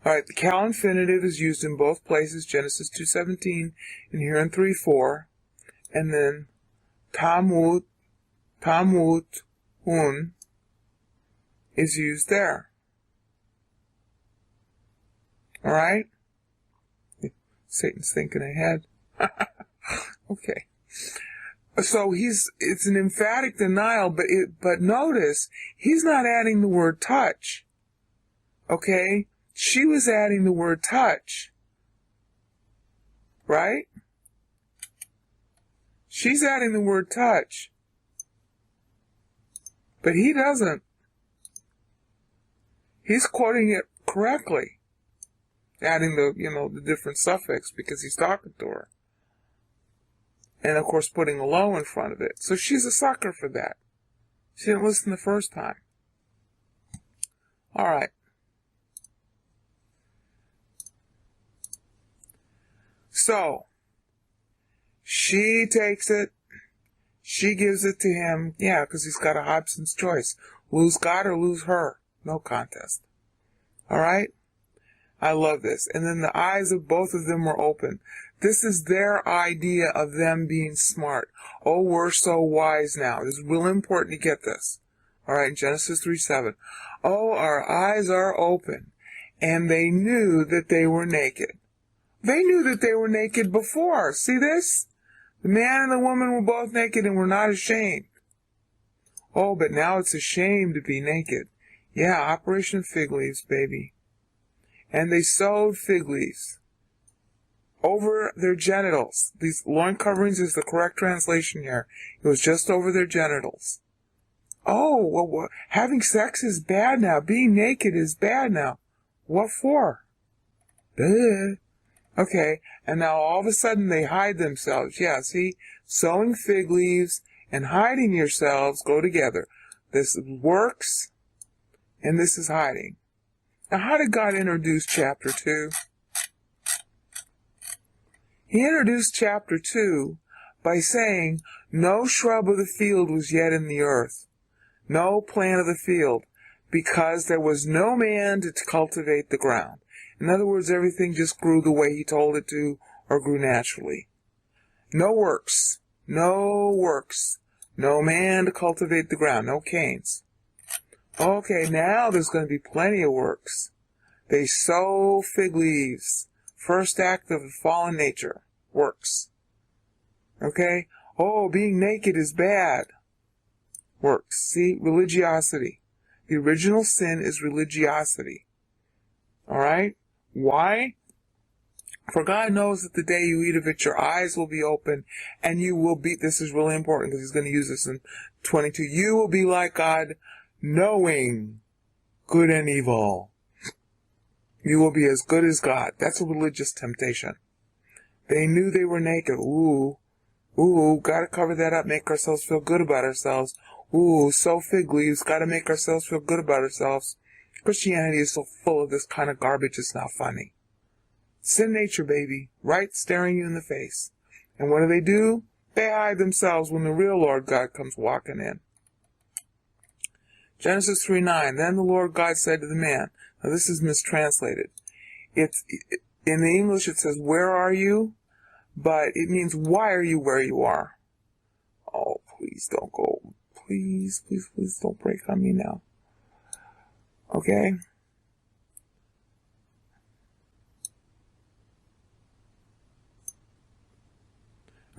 Alright, the cal infinitive is used in both places, Genesis 2:17 and here in 3:4. And then tamut, hun is used there. Alright? Satan's thinking ahead. Okay. So it's an emphatic denial, but notice, he's not adding the word touch. Okay? She was adding the word touch. Right? She's adding the word touch. But he doesn't. He's quoting it correctly. Adding the different suffix because he's talking to her. And of course putting a low in front of it. So she's a sucker for that. She didn't listen the first time. Alright. So, she takes it. She gives it to him. Yeah, because he's got a Hobson's choice. Lose God or lose her. No contest. Alright? I love this. And then the eyes of both of them were open. This is their idea of them being smart. Oh, we're so wise now. It's really important to get this. Alright, Genesis 3:7. Oh, our eyes are open. And they knew that they were naked. They knew that they were naked before. See this? The man and the woman were both naked and were not ashamed. Oh, but now it's a shame to be naked. Yeah, Operation Fig Leaves, baby. And they sewed fig leaves over their genitals. These loin coverings is the correct translation here. It was just over their genitals. Oh, well, having sex is bad now. Being naked is bad now. What for? Duh. Okay, and now all of a sudden they hide themselves. Yeah, see, sewing fig leaves and hiding yourselves go together. This works, and this is hiding. Now, how did God introduce chapter 2? He introduced chapter 2 by saying, no shrub of the field was yet in the earth, no plant of the field, because there was no man to cultivate the ground. In other words, everything just grew the way he told it to, or grew naturally. No works, no man to cultivate the ground, no canes. Okay, now there's going to be plenty of works. They sow fig leaves. First act of fallen nature. Works. Okay? Oh, being naked is bad. Works. See? Religiosity. The original sin is religiosity. Alright? Why? For God knows that the day you eat of it, your eyes will be open, and you will be, this is really important because he's going to use this in 22, you will be like God, knowing good and evil. You will be as good as God. That's a religious temptation. They knew they were naked. Ooh, gotta cover that up, make ourselves feel good about ourselves. Ooh, sow fig leaves, gotta make ourselves feel good about ourselves. Christianity is so full of this kind of garbage, it's not funny. Sin nature, baby, right staring you in the face. And what do? They hide themselves when the real Lord God comes walking in. Genesis 3:9. Then the Lord God said to the man. Now this is mistranslated. In the English it says, where are you? But it means, why are you where you are? Oh, please don't go. Please don't break on me now. Okay?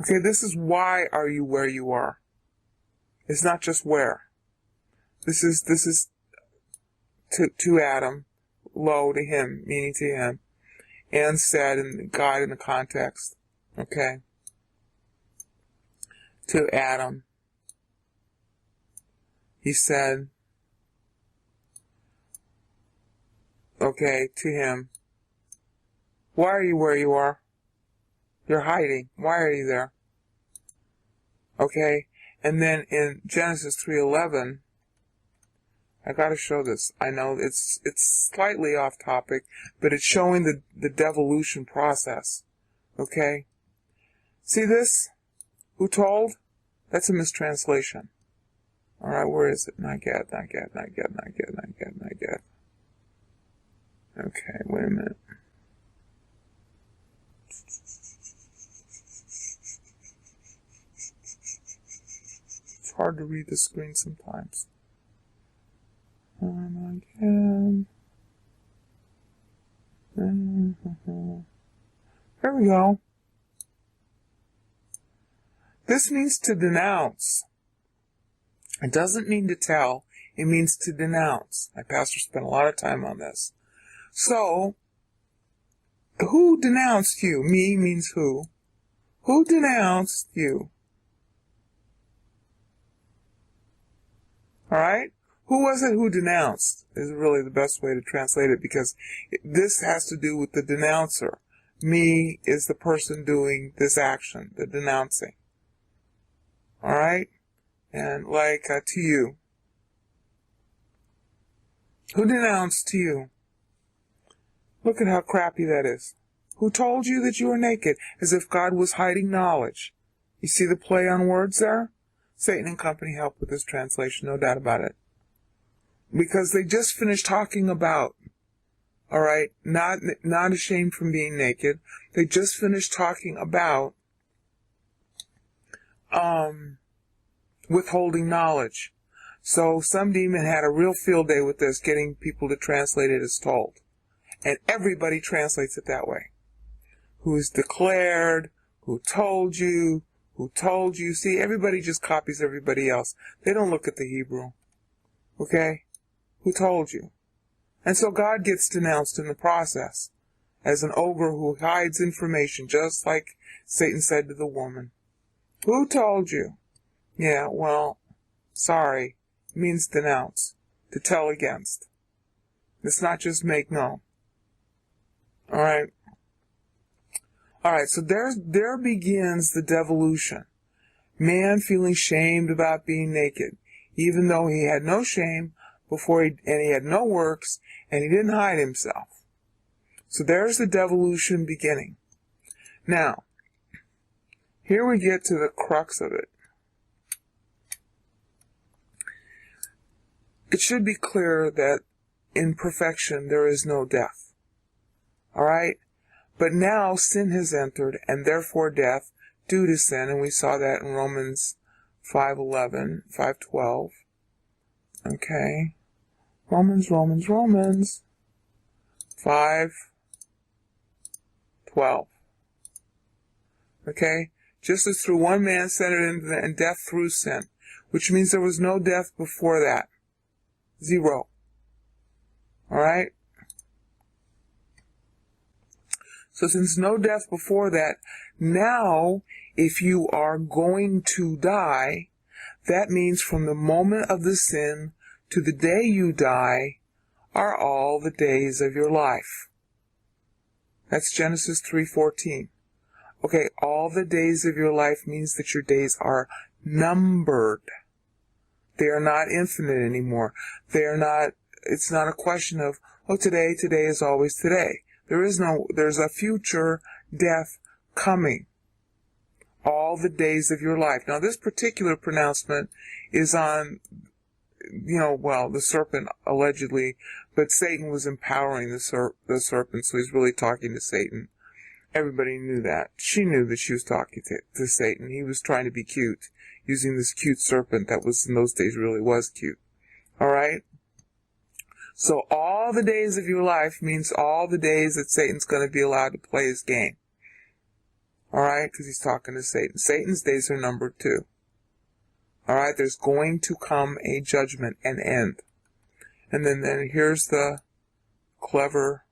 Okay, this is why are you where you are. It's not just where. This is to Adam, lo to him, meaning to him, and said, and God in the context, okay, to Adam, he said, okay, to him, why are you where you are? You're hiding. Why are you there? Okay, And then in Genesis 3:11, I got to show this. I know it's slightly off topic, but it's showing the devolution process. Okay? See this? Who told? That's a mistranslation. All right, where is it? Not get. Okay, wait a minute. It's hard to read the screen sometimes. Again. There we go. This means to denounce. It doesn't mean to tell. It means to denounce. My pastor spent a lot of time on this. So, who denounced you? Me means who. Who denounced you? Alright? Who was it who denounced? Is really the best way to translate it, because this has to do with the denouncer. Me is the person doing this action, the denouncing. Alright? And like to you. Who denounced to you? Look at how crappy that is. Who told you that you were naked? As if God was hiding knowledge. You see the play on words there? Satan and company helped with this translation, no doubt about it. Because they just finished talking about, alright, not ashamed from being naked. They just finished talking about withholding knowledge. So some demon had a real field day with this, getting people to translate it as told. And everybody translates it that way. Who is declared, who told you. See, everybody just copies everybody else. They don't look at the Hebrew. Okay? Who told you? And so God gets denounced in the process as an ogre who hides information, just like Satan said to the woman. Who told you? Yeah, well, sorry. It means denounce, to tell against. It's not just make known. Alright? Alright, so there begins the devolution. Man feeling shamed about being naked, even though he had no shame before and he had no works, and he didn't hide himself. So there's the devolution beginning. Now, here we get to the crux of it. It should be clear that in perfection there is no death. Alright? But now sin has entered, and therefore death, due to sin, and we saw that in Romans 5:11, 5:12. Okay. Romans 5:12. Okay? Just as through one man sin entered and death through sin, which means there was no death before that. Zero. Alright? So since no death before that, now if you are going to die, that means from the moment of the sin to the day you die are all the days of your life. That's Genesis 3:14. Okay, all the days of your life means that your days are numbered. They are not infinite anymore. It's not a question of, today is always today. There's a future death coming. All the days of your life. Now this particular pronouncement is on, the serpent allegedly, but Satan was empowering the serpent, so he's really talking to Satan. Everybody knew that. She knew that she was talking to Satan. He was trying to be cute, using this cute serpent that was in those days really was cute. Alright? So all the days of your life means all the days that Satan's going to be allowed to play his game. Alright? Because he's talking to Satan. Satan's days are numbered too. Alright? There's going to come a judgment, an end. And then here's the clever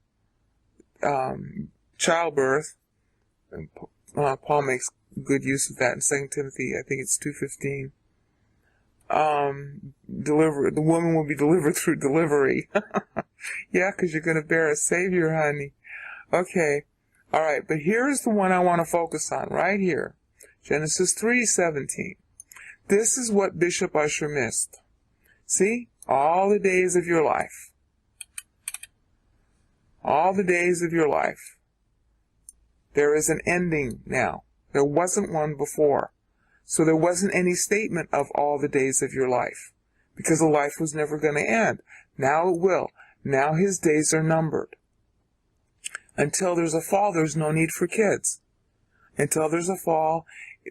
childbirth. And Paul makes good use of that in 2 Timothy. I think it's 2:15. The woman will be delivered through delivery. Yeah, because you're going to bear a Savior, honey. Okay. Alright, but here's the one I want to focus on right here. Genesis 3:17. This is what Bishop Ussher missed. See? All the days of your life. All the days of your life. There is an ending now. There wasn't one before. So there wasn't any statement of all the days of your life. Because the life was never going to end. Now it will. Now his days are numbered. Until there's a fall, there's no need for kids. Until there's a fall,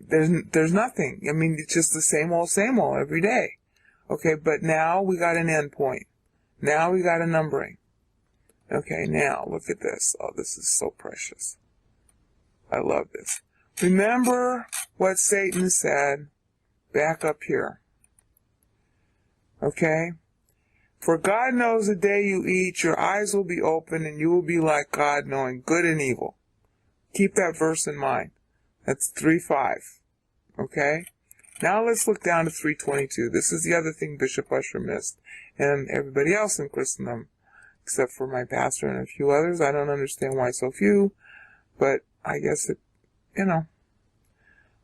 there's nothing. I mean, it's just the same old every day. Okay, but now we got an end point. Now we got a numbering. Okay, now look at this. Oh, this is so precious. I love this. Remember what Satan said back up here. Okay? For God knows the day you eat, your eyes will be open, and you will be like God, knowing good and evil. Keep that verse in mind. That's 3:5. Okay? Now let's look down to 3:22. This is the other thing Bishop Ussher missed, and everybody else in Christendom, except for my pastor and a few others. I don't understand why so few, but I guess it,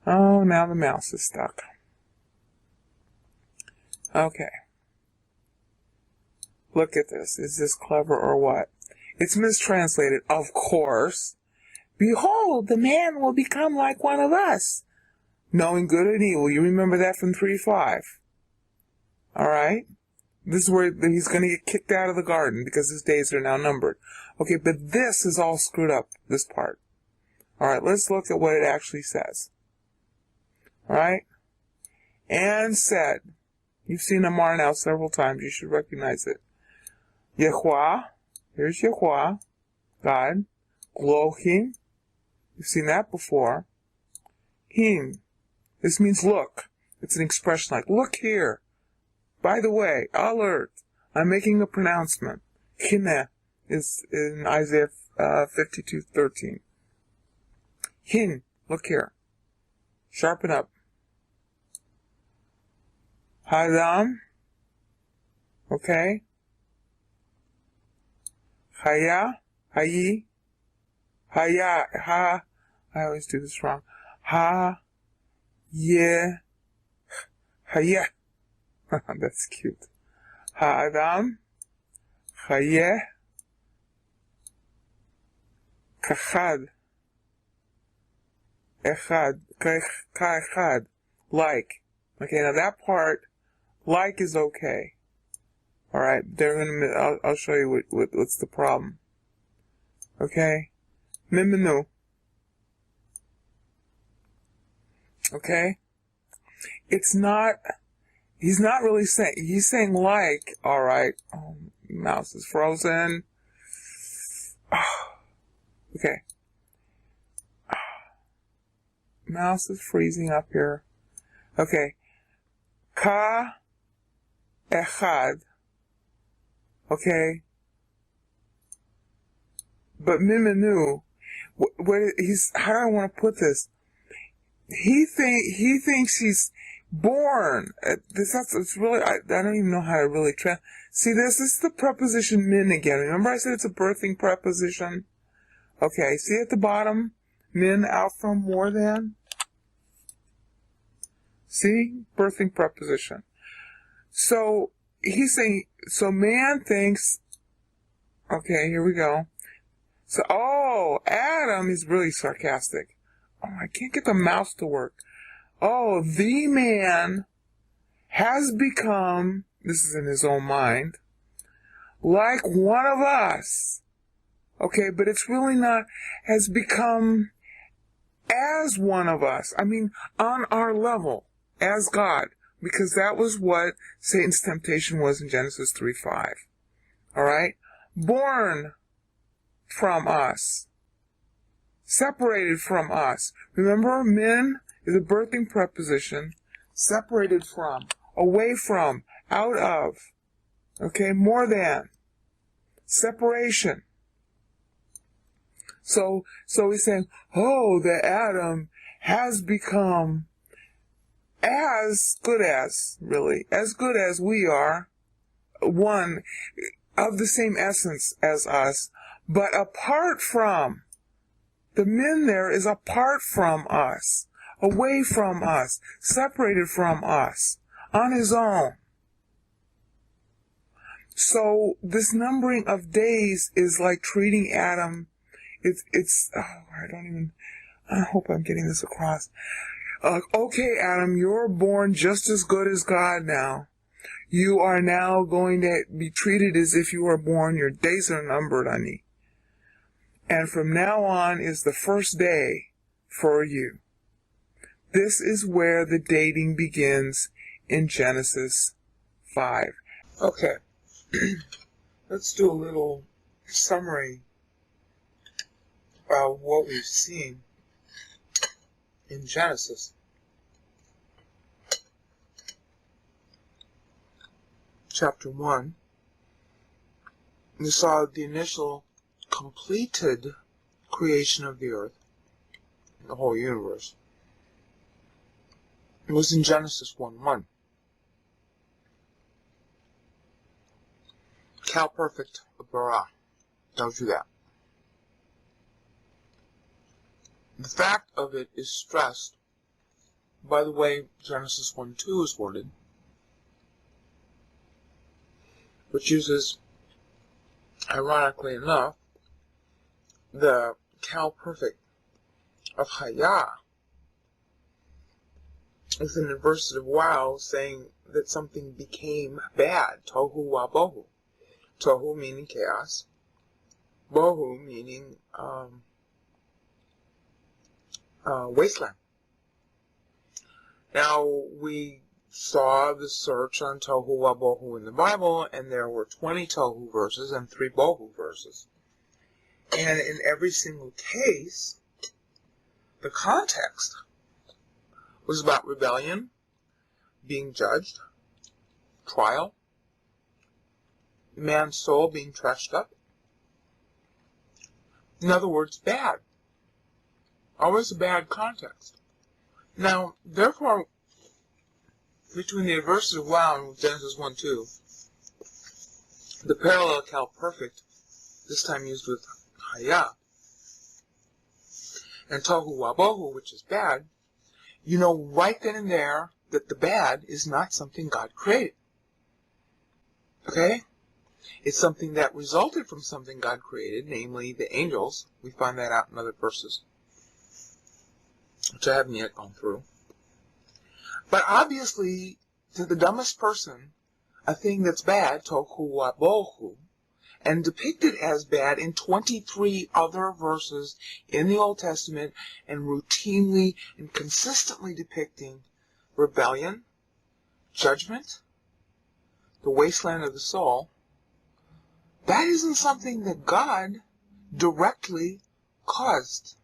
Oh, now the mouse is stuck. Okay. Look at this. Is this clever or what? It's mistranslated, of course. Behold, the man will become like one of us, knowing good and evil. You remember that from 3:5. All right? This is where he's going to get kicked out of the garden because his days are now numbered. Okay, but this is all screwed up, this part. All right, let's look at what it actually says. All right? And said. You've seen Amar now several times. You should recognize it. Yehovah. Here's Yehovah. God. Elohim. You've seen that before. Him. This means look. It's an expression like, look here. By the way, alert. I'm making a pronouncement. Hine is in Isaiah 52:13. Hin. Look here. Sharpen up. Hadam. Okay. Haya. Hayi. Haya. Ha. I always do this wrong. Ha. Ye. Haya. That's cute. Ha'adam. Haye. Kachad. Echad. Ka'echad. Like. Okay, now that part, like is okay. Alright, I'll show you what's the problem. Okay? Mimenu. Okay? It's not, he's not really saying, he's saying like, alright. Oh, mouse is frozen. Oh, okay. Mouse is freezing up here. Okay. Ka echad. Okay. But mimenu, how do I want to put this? He thinks he's born. It's really, I don't even know how to really see this. This is the preposition min again. Remember I said it's a birthing preposition? Okay, see at the bottom? Min, out from, more than. See? Birthing preposition. So, he's saying, so man thinks, okay, here we go. So, Adam is really sarcastic. Oh, I can't get the mouse to work. Oh, the man has become, this is in his own mind, like one of us. Okay, but it's really not, has become as one of us. I mean, on our level, as God. Because that was what Satan's temptation was in Genesis 3:5. Alright? Born from us. Separated from us. Remember, min is a birthing preposition. Separated from. Away from. Out of. Okay? More than. Separation. So he's saying, that Adam has become as good as we are, one of the same essence as us, but apart from, the min there is apart from us, away from us, separated from us, on his own. So this numbering of days is like treating Adam, I hope I'm getting this across. Okay, Adam, you're born just as good as God now. You are now going to be treated as if you were born. Your days are numbered, honey. And from now on is the first day for you. This is where the dating begins in Genesis 5. Okay. Let's do a little summary of what we've seen in Genesis. Chapter 1. We saw the initial completed creation of the earth, the whole universe. It was in Genesis 1:1. Cal Perfect Bara tells you that. The fact of it is stressed by the way Genesis 1:2 is worded, which uses, ironically enough, the Cal Perfect of Hayah with an inversive wow, saying that something became bad. Tohu wa bohu. Tohu meaning chaos. Bohu meaning wasteland. Now, we saw the search on Tohu wa bohu in the Bible, and there were 20 Tohu verses and 3 Bohu verses. And in every single case, the context was about rebellion, being judged, trial, man's soul being trashed up. In other words, bad. Always a bad context. Now, therefore, between the adversative wow and Genesis 1:2, the parallel Cal Perfect, this time used with Hayah, and Tohu wa bohu, which is bad, you know right then and there that the bad is not something God created. Okay? It's something that resulted from something God created, namely the angels. We find that out in other verses, which I haven't yet gone through. But obviously, to the dumbest person, a thing that's bad, Tohu wa bohu, and depicted as bad in 23 other verses in the Old Testament, and routinely and consistently depicting rebellion, judgment, the wasteland of the soul, that isn't something that God directly caused.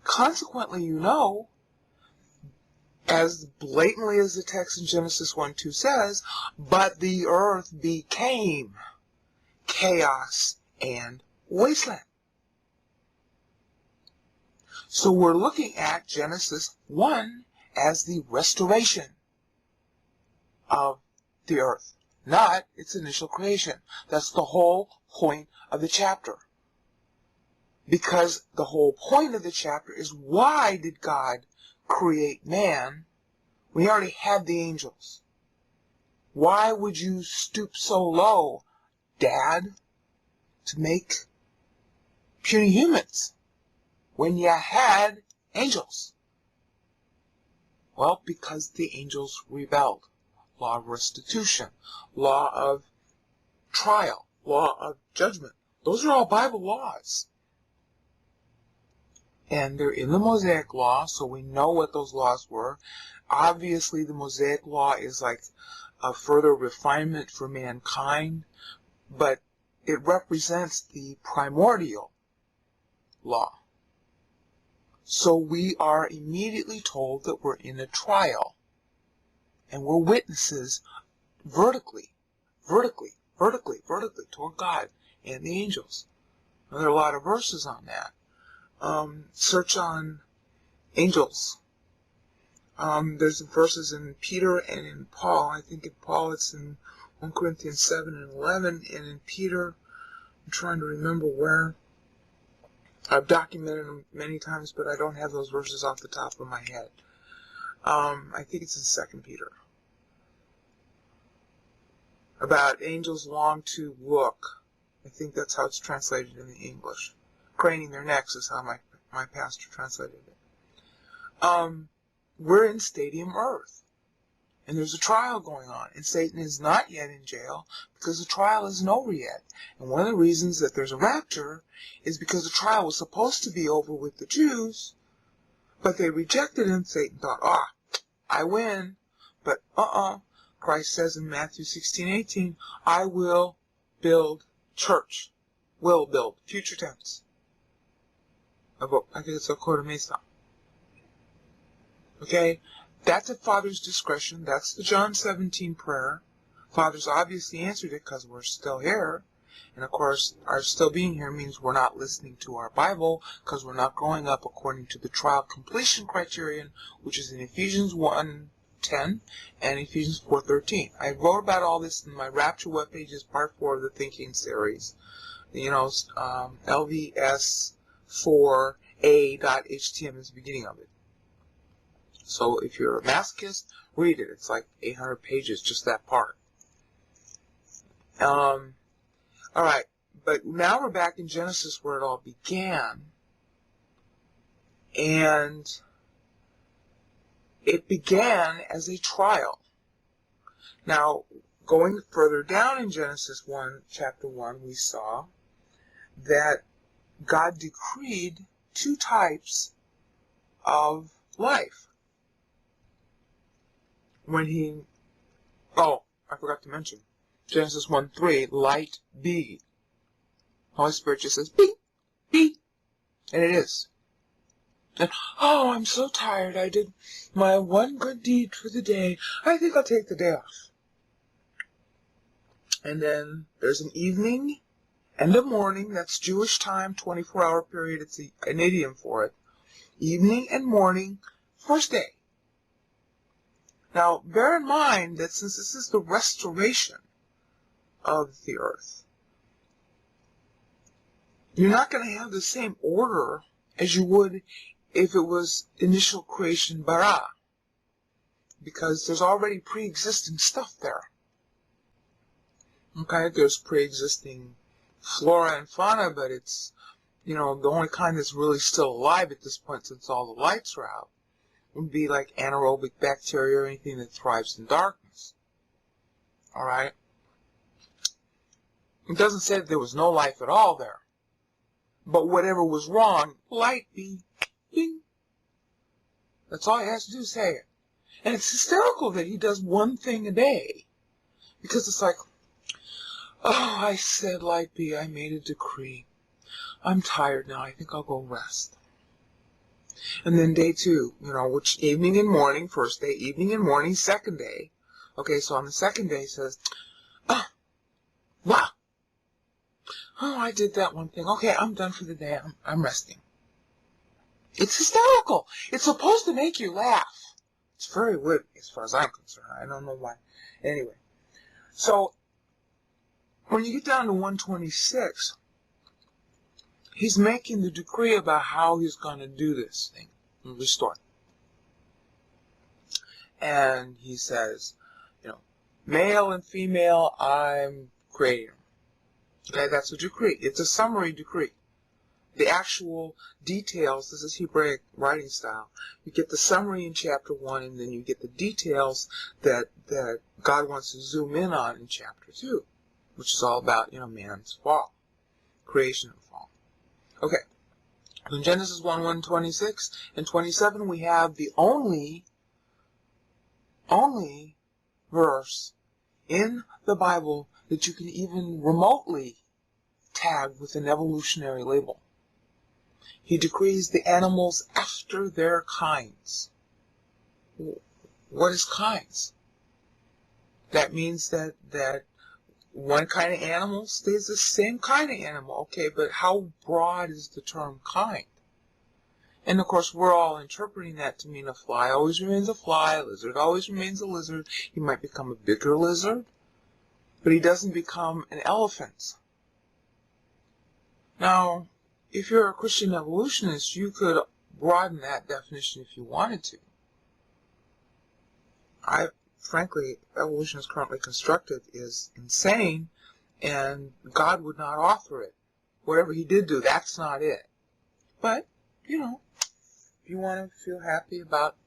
Consequently, you know, as blatantly as the text in Genesis 1:2 says, but the earth became chaos and wasteland. So we're looking at Genesis 1 as the restoration of the earth, not its initial creation. That's the whole point of the chapter. Because the whole point of the chapter is, why did God create man? We already had the angels. Why would you stoop so low, Dad, to make puny humans when you had angels? Well, because the angels rebelled. Law of restitution, law of trial, law of judgment. Those are all Bible laws. And they're in the Mosaic Law, so we know what those laws were. Obviously, the Mosaic Law is like a further refinement for mankind, but it represents the primordial law. So we are immediately told that we're in a trial, and we're witnesses vertically toward God and the angels. And there are a lot of verses on that. Search on angels. There's verses in Peter and in Paul. I think in Paul it's in 1 Corinthians 7 and 11, and in Peter, I'm trying to remember where. I've documented them many times, but I don't have those verses off the top of my head. I think it's in 2 Peter. About angels long to look. I think that's how it's translated in the English. Craning their necks is how my pastor translated it. We're in stadium Earth. And there's a trial going on. And Satan is not yet in jail because the trial isn't over yet. And one of the reasons that there's a rapture is because the trial was supposed to be over with the Jews, but they rejected him. Satan thought, I win. But Christ says in Matthew 16:18, I will build church. Will build. Future tense. I think it's a quarter mesa. Okay? That's at Father's discretion. That's the John 17 prayer. Father's obviously answered it because we're still here. And of course, our still being here means we're not listening to our Bible because we're not growing up according to the trial completion criterion, which is in Ephesians 1:10 and Ephesians 4:13. I wrote about all this in my Rapture webpages, part 4 of the Thinking series. LVS4a.htm is the beginning of it. So if you're a masochist, read it. It's like 800 pages, just that part. Alright, but now we're back in Genesis where it all began. And it began as a trial. Now, going further down in Genesis 1, chapter 1, we saw that God decreed 2 types of life. When he, I forgot to mention, Genesis 1:3, light be. Holy Spirit just says, be, and it is. And, I'm so tired, I did my one good deed for the day, I think I'll take the day off. And then there's an evening and a morning, that's Jewish time, 24-hour period, it's an idiom for it. Evening and morning, first day. Now, bear in mind that since this is the restoration of the earth, you're not going to have the same order as you would if it was initial creation bara, because there's already pre-existing stuff there. Okay, there's pre-existing flora and fauna, but it's, the only kind that's really still alive at this point since all the lights are out would be like anaerobic bacteria or anything that thrives in darkness. Alright? It doesn't say that there was no life at all there. But whatever was wrong, light be, bing. That's all he has to do is say it. And it's hysterical that he does one thing a day. Because it's like, I said light be, I made a decree. I'm tired now, I think I'll go rest. And then day 2, which evening and morning, first day, evening and morning, second day. Okay, so on the second day he says, wow. I did that one thing. Okay, I'm done for the day. I'm resting. It's hysterical. It's supposed to make you laugh. It's very witty as far as I'm concerned. I don't know why. Anyway, so when you get down to 126, he's making the decree about how he's going to do this thing and restore. And he says, male and female, I'm creating them. Okay, that's a decree. It's a summary decree. The actual details, this is Hebraic writing style. You get the summary in chapter 1, and then you get the details that God wants to zoom in on in chapter 2, which is all about, man's fall, creation and fall. Okay, in Genesis 1:26 and 27, we have the only verse in the Bible that you can even remotely tag with an evolutionary label. He decrees the animals after their kinds. What is kinds? That means that one kind of animal stays the same kind of animal. Okay, but how broad is the term kind? And of course, we're all interpreting that to mean a fly always remains a fly, a lizard always remains a lizard. He might become a bigger lizard, but he doesn't become an elephant. Now, if you're a Christian evolutionist, you could broaden that definition if you wanted to. Frankly, evolution as currently constructed is insane, and God would not author it. Whatever he did do, that's not it. But, if you want to feel happy about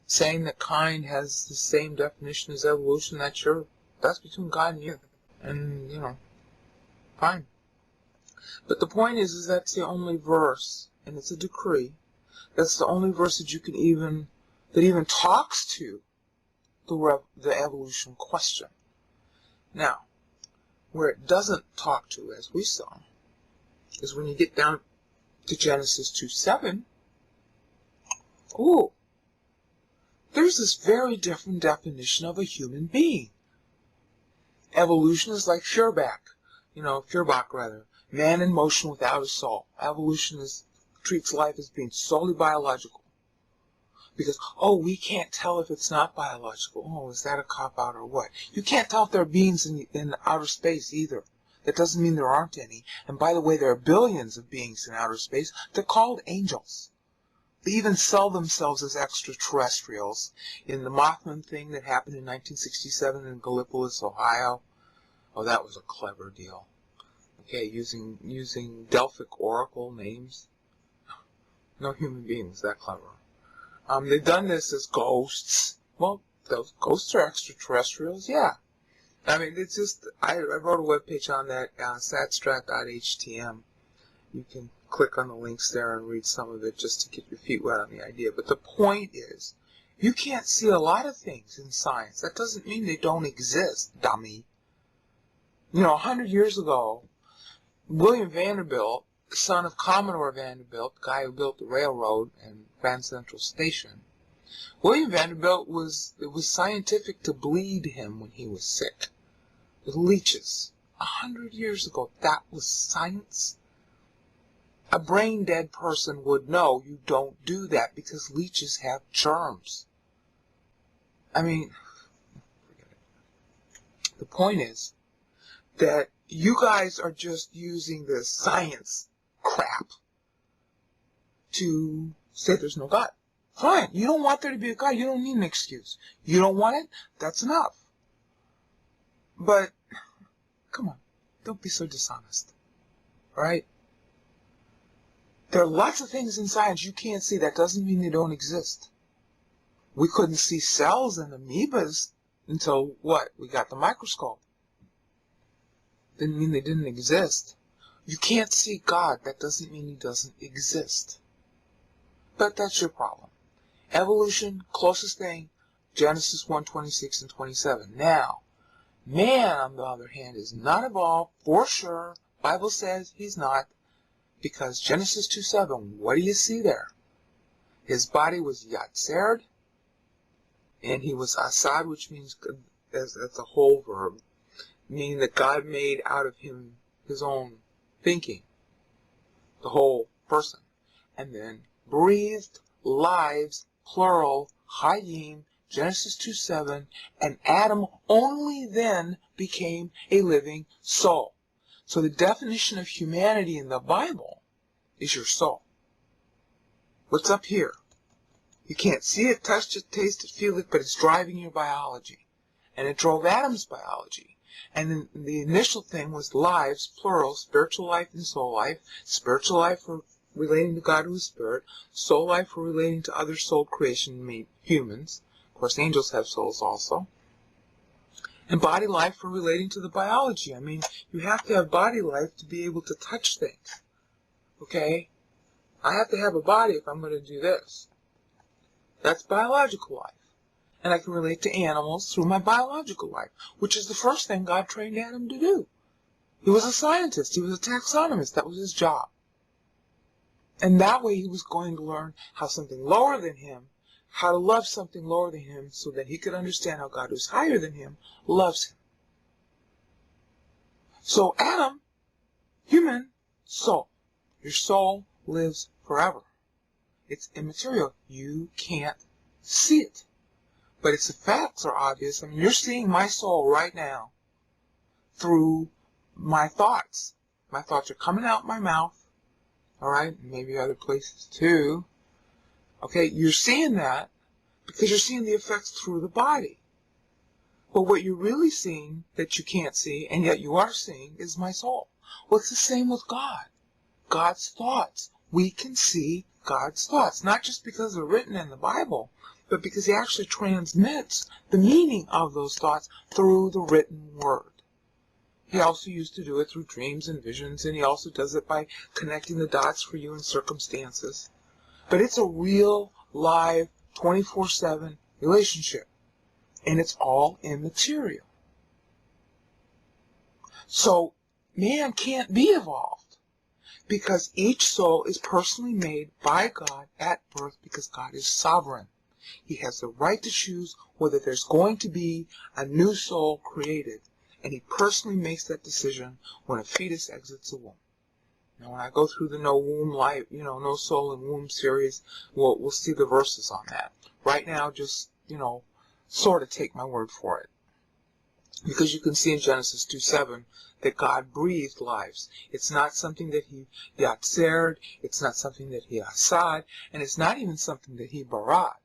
saying that kind has the same definition as evolution, that's between God and you. And, fine. But the point is that's the only verse, and it's a decree, that's the only verse that even talks to the evolution question. Now, where it doesn't talk to, as we saw, is when you get down to Genesis 2:7. Ooh, there's this very different definition of a human being. Evolution is like Feuerbach, man in motion without a soul. Evolution treats life as being solely biological. Because, we can't tell if it's not biological. Is that a cop-out or what? You can't tell if there are beings in outer space either. That doesn't mean there aren't any. And by the way, there are billions of beings in outer space. They're called angels. They even sell themselves as extraterrestrials. In the Mothman thing that happened in 1967 in Gallipolis, Ohio. Oh, that was a clever deal. Okay, using Delphic oracle names. No human being was that clever. They've done this as ghosts. Well, those ghosts are extraterrestrials, yeah. I mean, it's just, I wrote a webpage on that, satstrat.htm. You can click on the links there and read some of it just to get your feet wet on the idea. But the point is, you can't see a lot of things in science. That doesn't mean they don't exist, dummy. 100 years ago, William Vanderbilt, son of Commodore Vanderbilt, the guy who built the railroad and Grand Central Station, William Vanderbilt it was scientific to bleed him when he was sick with leeches. 100 years ago, that was science. A brain-dead person would know you don't do that because leeches have germs. I mean, forget it. The point is that you guys are just using this science crap to say there's no God. Fine, you don't want there to be a God. You don't need an excuse. You don't want it? That's enough. But, come on, don't be so dishonest. Right? There are lots of things in science you can't see. That doesn't mean they don't exist. We couldn't see cells and amoebas until, we got the microscope. Didn't mean they didn't exist. You can't see God. That doesn't mean he doesn't exist. But that's your problem. Evolution, closest thing, Genesis 1:26 and 27. Now, man, on the other hand, is not evolved, for sure. Bible says he's not. Because Genesis 2:7, what do you see there? His body was yatsered, and he was asad, which means, as a whole verb, meaning that God made out of him his own thinking, the whole person, and then breathed lives, plural, hayim, Genesis 2:7, and Adam only then became a living soul. So the definition of humanity in the Bible is your soul. What's up here? You can't see it, touch it, taste it, feel it, but it's driving your biology. And it drove Adam's biology. And then the initial thing was lives, plural, spiritual life and soul life. Spiritual life for relating to God who is spirit. Soul life for relating to other soul creation, humans. Of course, angels have souls also. And body life for relating to the biology. I mean, you have to have body life to be able to touch things. Okay? I have to have a body if I'm going to do this. That's biological life. And I can relate to animals through my biological life, which is the first thing God trained Adam to do. He was a scientist. He was a taxonomist. That was his job. And that way he was going to learn how something lower than him, how to love something lower than him, so that he could understand how God who's higher than him loves him. So Adam, human, soul. Your soul lives forever. It's immaterial. You can't see it. But its effects are obvious. I mean, you're seeing my soul right now through my thoughts. My thoughts are coming out my mouth, all right? Maybe other places too. Okay, you're seeing that because you're seeing the effects through the body. But what you're really seeing that you can't see, and yet you are seeing, is my soul. Well, it's the same with God. God's thoughts. We can see God's thoughts, not just because they're written in the Bible, but because He actually transmits the meaning of those thoughts through the written word. He also used to do it through dreams and visions, and He also does it by connecting the dots for you in circumstances. But it's a real, live, 24/7 relationship, and it's all immaterial. So, man can't be evolved, because each soul is personally made by God at birth, because God is sovereign. He has the right to choose whether there's going to be a new soul created, and He personally makes that decision when a fetus exits the womb. Now, when I go through the No Womb Life, No Soul in Womb series, we'll see the verses on that. Right now, just, sort of take my word for it. Because you can see in Genesis 2:7 that God breathed lives. It's not something that He yatsered, it's not something that He asad, and it's not even something that He barat.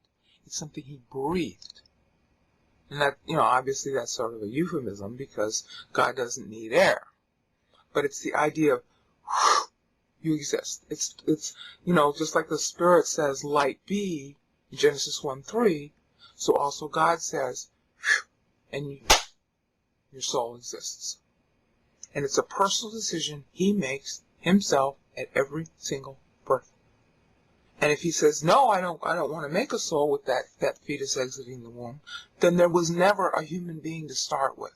It's something He breathed. And that, obviously that's sort of a euphemism because God doesn't need air. But it's the idea of, you exist. It's just like the Spirit says, light be, in Genesis 1:3, so also God says, and your soul exists. And it's a personal decision He makes Himself at every single birth. And if He says, no, I don't want to make a soul with that fetus exiting the womb, then there was never a human being to start with.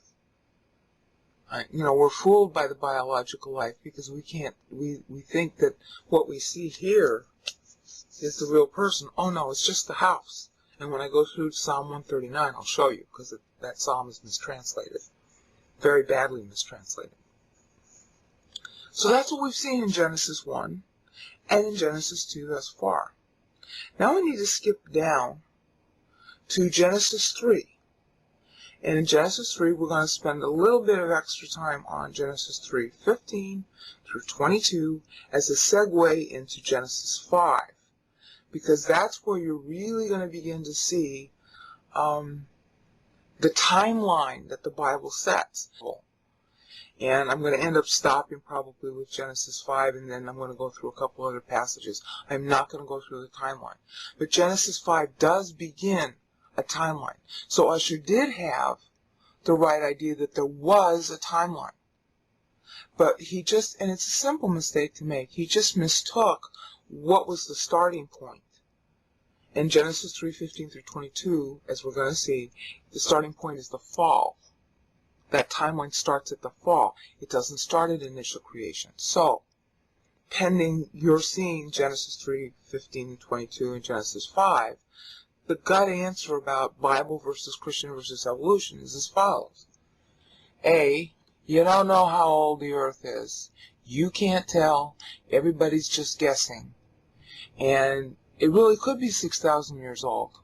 We're fooled by the biological life because we think that what we see here is the real person. Oh no, it's just the house. And when I go through Psalm 139, I'll show you, because that psalm is mistranslated. Very badly mistranslated. So that's what we've seen in Genesis 1 and in Genesis 2 thus far. Now we need to skip down to Genesis 3. And in Genesis 3, we're going to spend a little bit of extra time on Genesis 3:15 through 22 as a segue into Genesis 5. Because that's where you're really going to begin to see the timeline that the Bible sets. And I'm going to end up stopping probably with Genesis 5, and then I'm going to go through a couple other passages. I'm not going to go through the timeline. But Genesis 5 does begin a timeline. So Ussher did have the right idea that there was a timeline. But and it's a simple mistake to make, he just mistook what was the starting point. In Genesis 3:15 through 22, as we're going to see, the starting point is the fall. That timeline starts at the fall. It doesn't start at initial creation. So, pending you're seeing Genesis 3:15 and 22 and Genesis 5, the gut answer about Bible versus Christian versus evolution is as follows. A, you don't know how old the earth is. You can't tell. Everybody's just guessing. And it really could be 6,000 years old.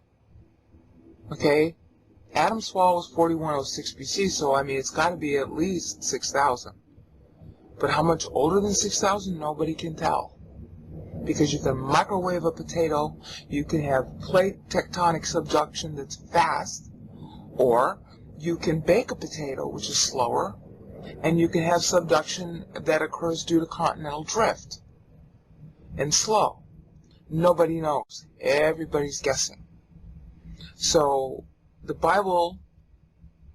Okay? Adam's fall was 4106 BC, so it's got to be at least 6,000. But how much older than 6,000? Nobody can tell. Because you can microwave a potato, you can have plate tectonic subduction that's fast, or you can bake a potato, which is slower, and you can have subduction that occurs due to continental drift, and slow. Nobody knows. Everybody's guessing. So, the Bible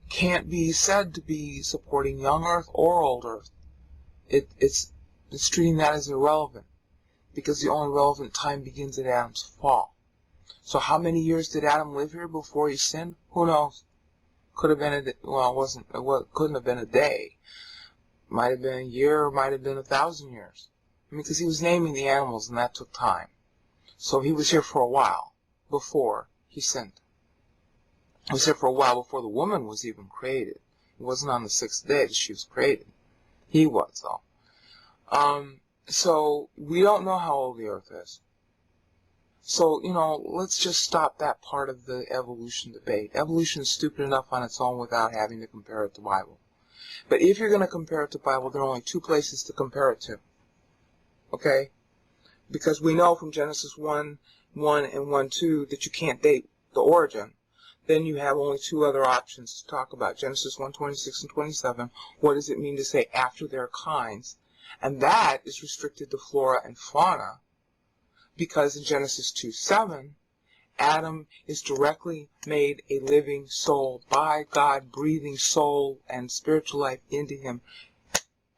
can't be said to be supporting young Earth or old Earth. It's treating that as irrelevant, because the only relevant time begins at Adam's fall. So how many years did Adam live here before he sinned? Who knows? Could have been couldn't have been a day. Might have been a year, or might have been 1,000 years. Because he was naming the animals, and that took time. So he was here for a while before he sinned. He was here for a while before the woman was even created. It wasn't on the 6th day that she was created. He was, though. So we don't know how old the earth is. So, let's just stop that part of the evolution debate. Evolution is stupid enough on its own without having to compare it to Bible. But if you're going to compare it to Bible, there are only two places to compare it to. Okay? because we know from Genesis 1:1 and 1:2 that you can't date the origin. Then you have only two other options to talk about. Genesis 1:26 and 27. What does it mean to say after their kinds? And that is restricted to flora and fauna, because in Genesis 2:7, Adam is directly made a living soul by God, breathing soul and spiritual life into him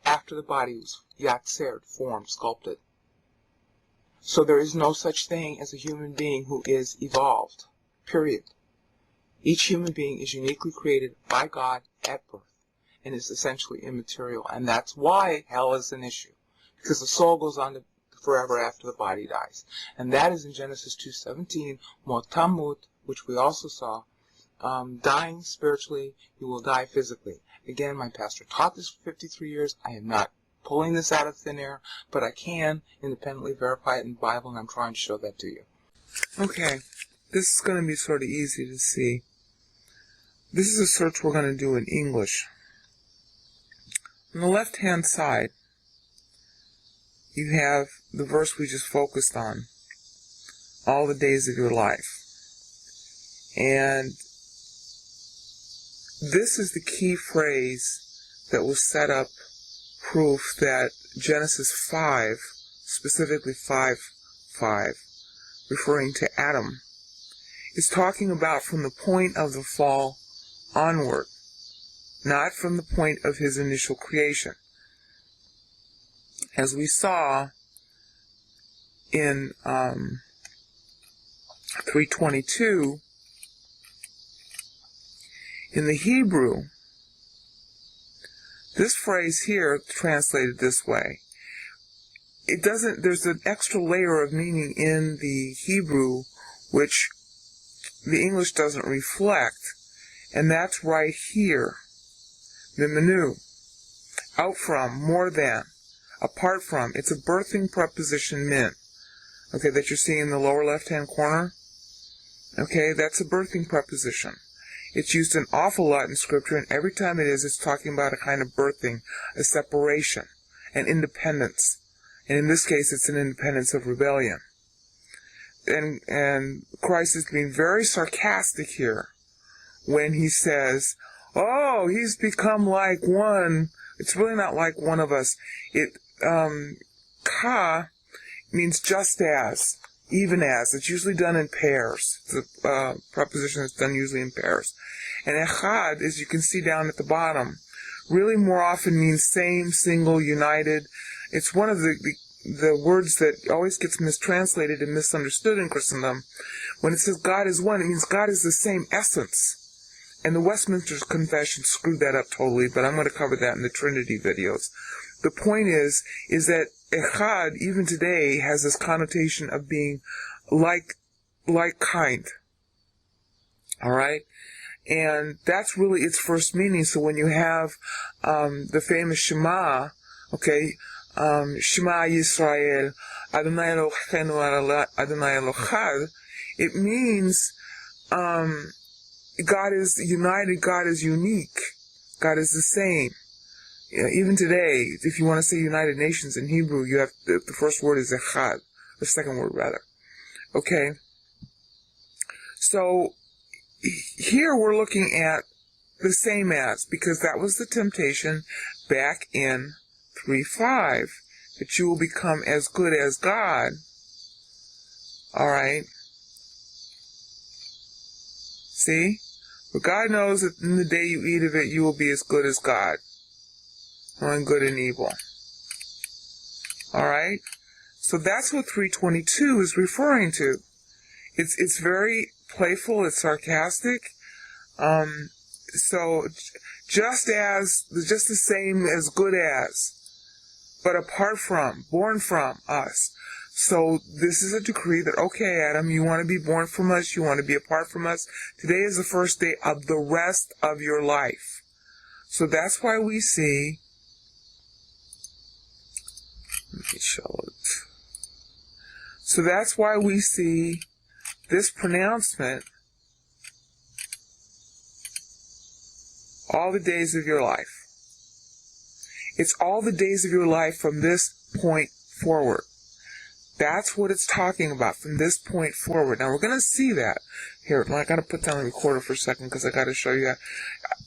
after the body was yatsered, formed, sculpted. So there is no such thing as a human being who is evolved, period. Each human being is uniquely created by God at birth and is essentially immaterial. And that's why hell is an issue, because the soul goes on to forever after the body dies. And that is in Genesis 2:17, motamut, which we also saw. Dying spiritually, you will die physically. Again, my pastor taught this for 53 years. I am not pulling this out of thin air, but I can independently verify it in the Bible, and I'm trying to show that to you. Okay, this is going to be sort of easy to see. This is a search we're going to do in English. On the left-hand side, you have the verse we just focused on, all the days of your life. And this is the key phrase that will set up proof that Genesis 5, specifically 5:5, referring to Adam, is talking about from the point of the fall onward, not from the point of his initial creation. As we saw in 3:22, in the Hebrew, this phrase here translated this way. It doesn't, there's an extra layer of meaning in the Hebrew which the English doesn't reflect, and that's right here. Mimenu, out from, more than, apart from. It's a birthing preposition, min. Okay, that you're seeing in the lower left-hand corner. Okay, that's a birthing preposition. It's used an awful lot in Scripture, and every time it is, it's talking about a kind of birthing, a separation, an independence. And in this case, it's an independence of rebellion. And Christ is being very sarcastic here when he says, oh, he's become like one. It's really not like one of us. Ka means just as, even as. It's usually done in pairs. It's a preposition that's done usually in pairs. And echad, as you can see down at the bottom, really more often means same, single, united. It's one of the words that always gets mistranslated and misunderstood in Christendom. When it says God is one, it means God is the same essence. And the Westminster Confession screwed that up totally, but I'm going to cover that in the Trinity videos. The point is that echad, even today, has this connotation of being like kind. Alright? And that's really its first meaning. So when you have the famous Shema, okay, Shema Yisrael, Adonai Eloheinu Adonai Elochad, it means God is united, God is unique, God is the same. You know, even today, if you want to say United Nations in Hebrew, you have the first word is echad, the second word rather. Okay? So here we're looking at the same as, because that was the temptation back in 3:5, that you will become as good as God. Alright? See? But God knows that in the day you eat of it, you will be as good as God, knowing good and evil. Alright? So that's what 3:22 is referring to. It's very playful, it's sarcastic. So just the same as good as, but apart from, born from us. So this is a decree that, okay, Adam, you want to be born from us, you want to be apart from us. Today is the first day of the rest of your life. So that's why we see, let me show it. So that's why we see this pronouncement, all the days of your life. It's all the days of your life from this point forward. That's what it's talking about from this point forward. Now we're going to see that. Here, I got to put down the recorder for a second because I got to show you that.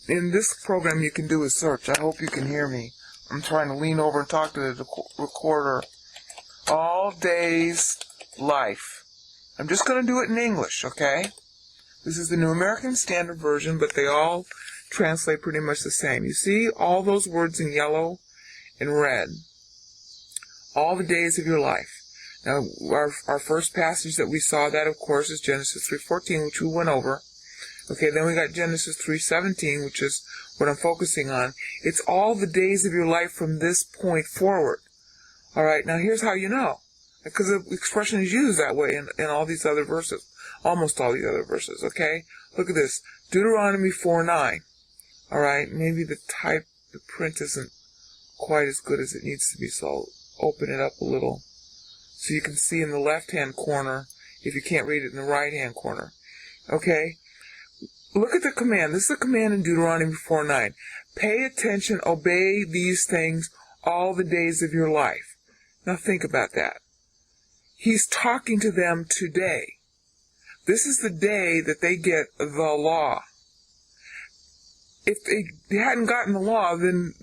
In this program you can do a search. I hope you can hear me. I'm trying to lean over and talk to the recorder. All days life. I'm just going to do it in English, okay? This is the New American Standard Version, but they all translate pretty much the same. You see all those words in yellow and red. All the days of your life. Now, our first passage that we saw, that of course is Genesis 3:14, which we went over. Okay, then we got Genesis 3:17, which is what I'm focusing on. It's all the days of your life from this point forward. All right, now here's how you know. Because the expression is used that way in all these other verses. Almost all these other verses, okay? Look at this. Deuteronomy 4:9. All right, maybe the print isn't quite as good as it needs to be, so I'll open it up a little so you can see in the left-hand corner if you can't read it in the right-hand corner. Okay? Look at the command. This is a command in Deuteronomy 4:9. Pay attention, obey these things all the days of your life. Now think about that. He's talking to them today. This is the day that they get the law. If they hadn't gotten the law, then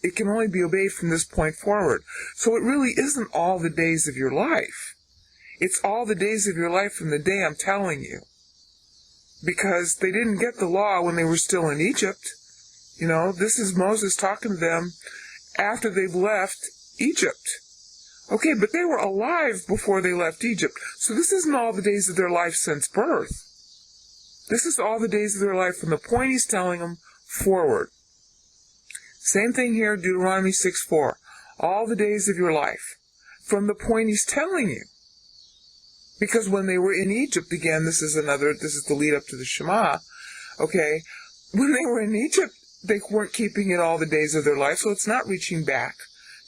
it can only be obeyed from this point forward. So it really isn't all the days of your life. It's all the days of your life from the day I'm telling you. Because they didn't get the law when they were still in Egypt. You know, this is Moses talking to them after they've left Egypt. Okay, but they were alive before they left Egypt. So this isn't all the days of their life since birth. This is all the days of their life from the point he's telling them forward. Same thing here, Deuteronomy 6:4. All the days of your life. From the point he's telling you. Because when they were in Egypt, again, this is the lead up to the Shema. Okay, when they were in Egypt, they weren't keeping it all the days of their life, so it's not reaching back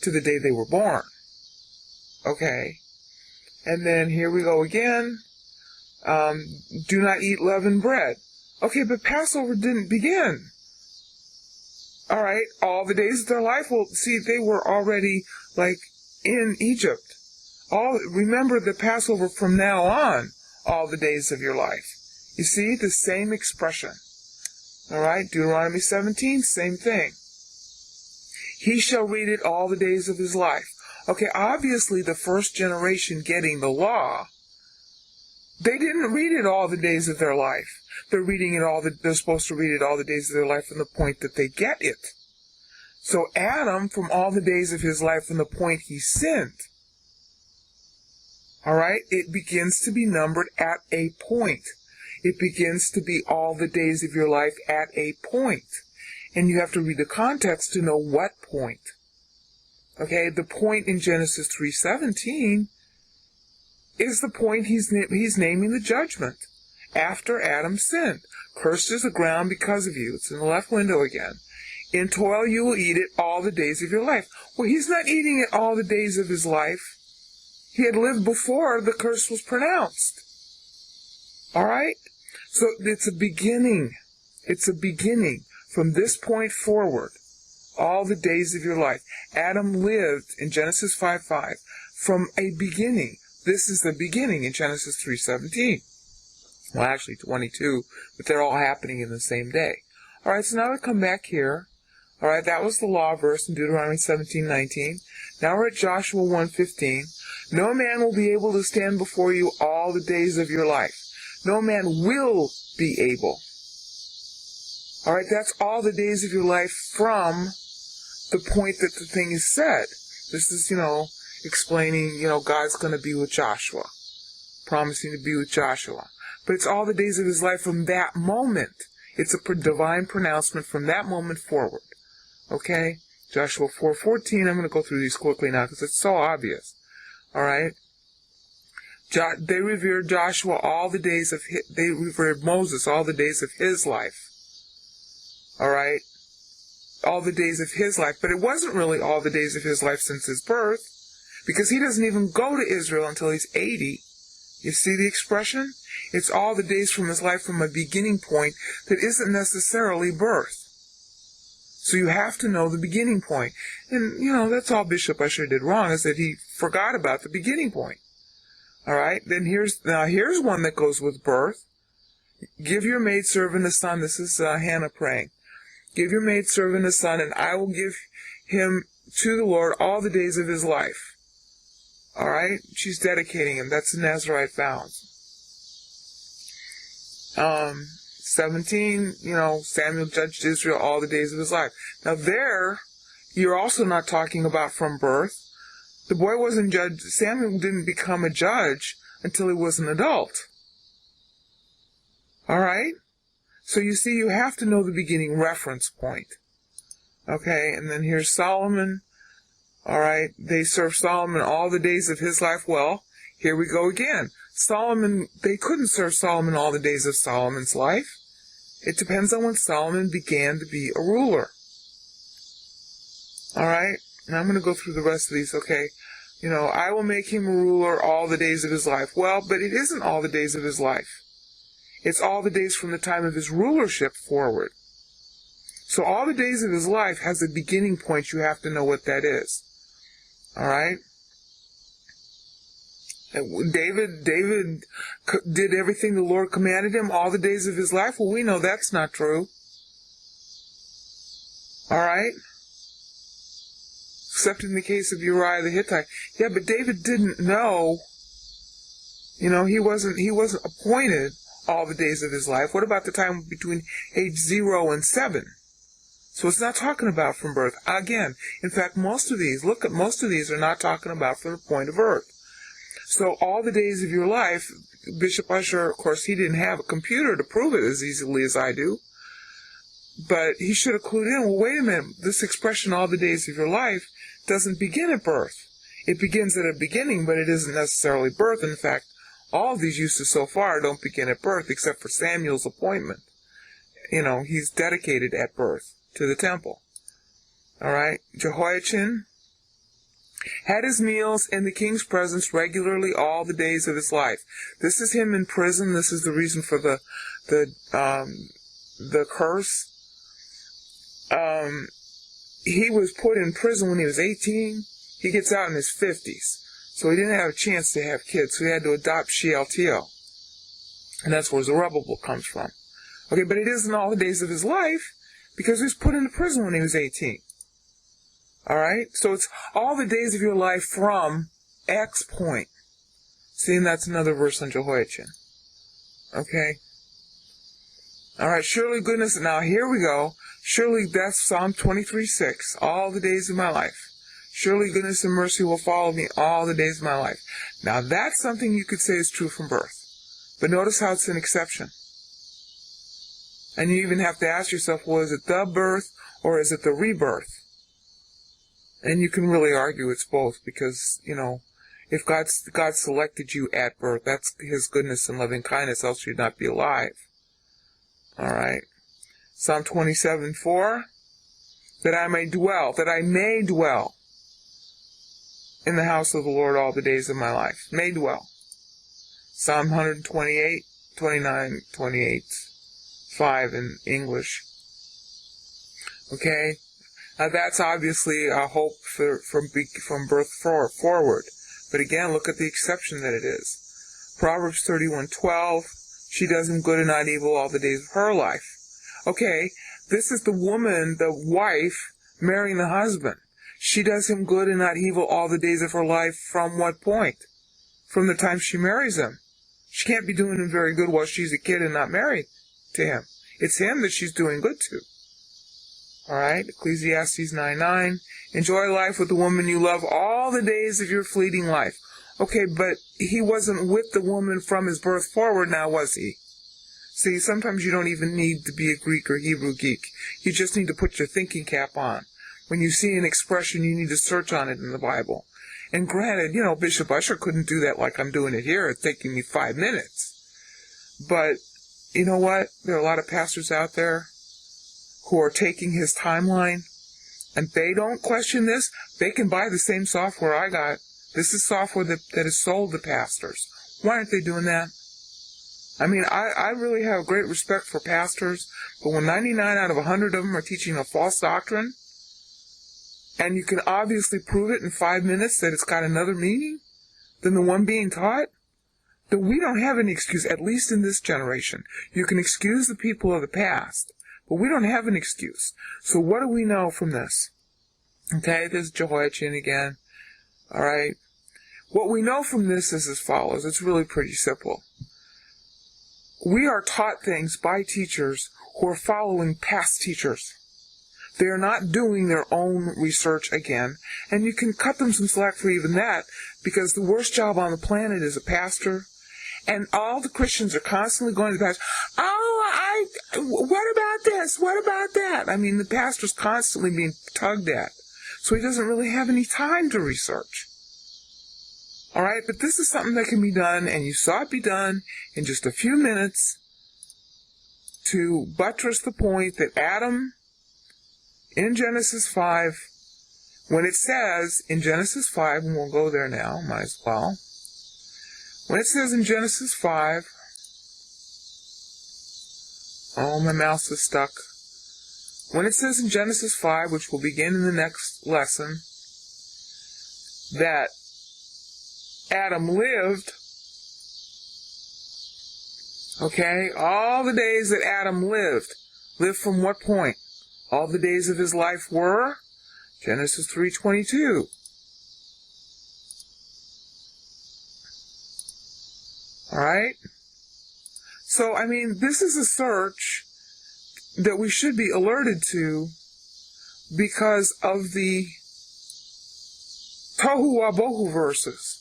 to the day they were born. Okay, and then here we go again. Do not eat leavened bread. Okay, but Passover didn't begin. All right, all the days of their life. Well, see, they were already in Egypt. Remember the Passover from now on, all the days of your life. You see, the same expression. All right, Deuteronomy 17, same thing. He shall read it all the days of his life. Okay, obviously the first generation getting the law, they didn't read it all the days of their life. They're supposed to read it all the days of their life from the point that they get it. So Adam, from all the days of his life from the point he sinned, all right, it begins to be numbered at a point. It begins to be all the days of your life at a point. And you have to read the context to know what point. Okay, the point in Genesis 3:17 is the point he's naming the judgment after Adam sinned. Cursed is the ground because of you. It's in the left window again. In toil you will eat it all the days of your life. Well, he's not eating it all the days of his life. He had lived before the curse was pronounced. All right? So it's a beginning. It's a beginning. From this point forward, all the days of your life. Adam lived in Genesis 5:5 from a beginning. This is the beginning in Genesis 3:17. Well, actually 22, but they're all happening in the same day. All right, so now we come back here. All right, that was the law verse in Deuteronomy 17:19. Now we're at Joshua 1:15. No man will be able to stand before you all the days of your life. No man will be able. All right, that's all the days of your life from the point that the thing is said. This is, explaining, God's going to be with Joshua, promising to be with Joshua. But it's all the days of his life from that moment. It's a divine pronouncement from that moment forward. Okay? Joshua 4:14. I'm going to go through these quickly now because it's so obvious. All right? They revered Joshua all the days of they revered Moses all the days of his life. All right? All the days of his life. But it wasn't really all the days of his life since his birth, because he doesn't even go to Israel until he's 80. You see the expression? It's all the days from his life from a beginning point that isn't necessarily birth. So you have to know the beginning point. And, that's all Bishop Ussher did wrong, is that he forgot about the beginning point. All right, then here's one that goes with birth. Give your maidservant a son. This is Hannah praying. Give your maidservant a son, and I will give him to the Lord all the days of his life. All right, she's dedicating him. That's the Nazirite vows. 17, Samuel judged Israel all the days of his life. Now there, you're also not talking about from birth. The boy wasn't judged. Samuel didn't become a judge until he was an adult. All right? So you see, you have to know the beginning reference point. Okay, and then here's Solomon. All right, they served Solomon all the days of his life. Well, here we go again. Solomon, they couldn't serve Solomon all the days of Solomon's life. It depends on when Solomon began to be a ruler. All right, now I'm going to go through the rest of these, okay? I will make him a ruler all the days of his life. Well, but it isn't all the days of his life. It's all the days from the time of his rulership forward. So all the days of his life has a beginning point. You have to know what that is. All right? David did everything the Lord commanded him all the days of his life. Well, we know that's not true. All right? Except in the case of Uriah the Hittite. Yeah, but David didn't know. He wasn't appointed all the days of his life. What about the time between age 0 and 7? So it's not talking about from birth. Again, in fact, most of these are not talking about from the point of birth. So all the days of your life, Bishop Ussher, of course, he didn't have a computer to prove it as easily as I do. But he should have clued in, well, wait a minute, this expression, all the days of your life, doesn't begin at birth. It begins at a beginning, but it isn't necessarily birth. In fact, all of these uses so far don't begin at birth, except for Samuel's appointment. He's dedicated at birth to the temple. All right, Jehoiachin had his meals in the king's presence regularly all the days of his life. This is him in prison. This is the reason for the curse. He was put in prison when he was 18. He gets out in his 50s. So he didn't have a chance to have kids, so he had to adopt Shealtiel. And that's where Zerubbabel comes from. Okay, but it isn't all the days of his life, because he was put into prison when he was 18. All right? So it's all the days of your life from X point. See, and that's another verse on Jehoiachin. Okay? All right, surely goodness, now here we go. Surely that's Psalm 23:6, all the days of my life. Surely goodness and mercy will follow me all the days of my life. Now that's something you could say is true from birth. But notice how it's an exception. And you even have to ask yourself, well, is it the birth or is it the rebirth? And you can really argue it's both because, if God selected you at birth, that's his goodness and loving kindness, else you'd not be alive. All right. Psalm 27:4, that I may dwell in the house of the Lord all the days of my life. May dwell. Psalm 128, 5 in English. Okay? Now that's obviously a hope from birth forward. But again, look at the exception that it is. Proverbs 31:12, she does him good and not evil all the days of her life. Okay, this is the woman, the wife, marrying the husband. She does him good and not evil all the days of her life from what point? From the time she marries him. She can't be doing him very good while she's a kid and not married to him. It's him that she's doing good to. All right, Ecclesiastes 9:9. Enjoy life with the woman you love all the days of your fleeting life. Okay, but he wasn't with the woman from his birth forward now, was he? See, sometimes you don't even need to be a Greek or Hebrew geek. You just need to put your thinking cap on. When you see an expression, you need to search on it in the Bible. And granted, Bishop Ussher couldn't do that like I'm doing it here. It's taking me 5 minutes. But, you know what? There are a lot of pastors out there who are taking his timeline, and they don't question this. They can buy the same software I got. This is software that is sold to pastors. Why aren't they doing that? I mean, I really have great respect for pastors, but when 99 out of 100 of them are teaching a false doctrine, and you can obviously prove it in 5 minutes that it's got another meaning than the one being taught, that we don't have any excuse, at least in this generation. You can excuse the people of the past, but we don't have an excuse. So what do we know from this? Okay, there's Jehoiachin again. All right. What we know from this is as follows. It's really pretty simple. We are taught things by teachers who are following past teachers. They are not doing their own research again, and you can cut them some slack for even that, because the worst job on the planet is a pastor, and all the Christians are constantly going to the pastor, what about this? What about that? I mean, the pastor's constantly being tugged at, so he doesn't really have any time to research. All right, but this is something that can be done, and you saw it be done in just a few minutes to buttress the point that Adam, in Genesis 5, when it says in Genesis 5, and we'll go there now, might as well. When it says in Genesis 5, oh, my mouse is stuck. When it says in Genesis 5, which will begin in the next lesson, that Adam lived, okay, all the days that Adam lived from what point? All the days of his life were Genesis 3:22. All right? So, I mean, this is a search that we should be alerted to because of the Tohu Wabohu verses.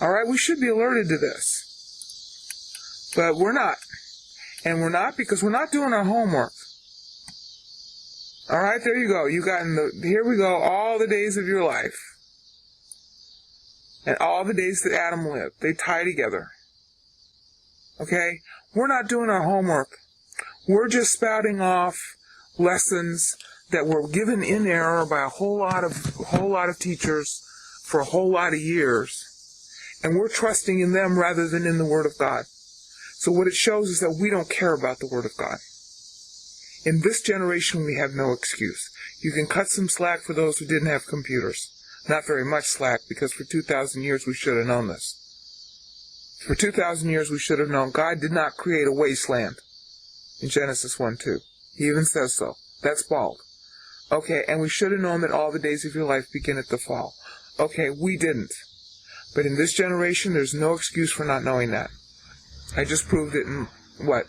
All right? We should be alerted to this. But we're not. And we're not because we're not doing our homework. All right, there you go. You got here we go, all the days of your life. And all the days that Adam lived. They tie together. Okay? We're not doing our homework. We're just spouting off lessons that were given in error by a whole lot of teachers for a whole lot of years. And we're trusting in them rather than in the Word of God. So what it shows is that we don't care about the Word of God. In this generation, we have no excuse. You can cut some slack for those who didn't have computers. Not very much slack, because for 2,000 years we should have known this. For 2,000 years we should have known God did not create a wasteland in Genesis 1:2. He even says so. That's bald. Okay, and we should have known that all the days of your life begin at the fall. Okay, we didn't. But in this generation, there's no excuse for not knowing that. I just proved it in, what?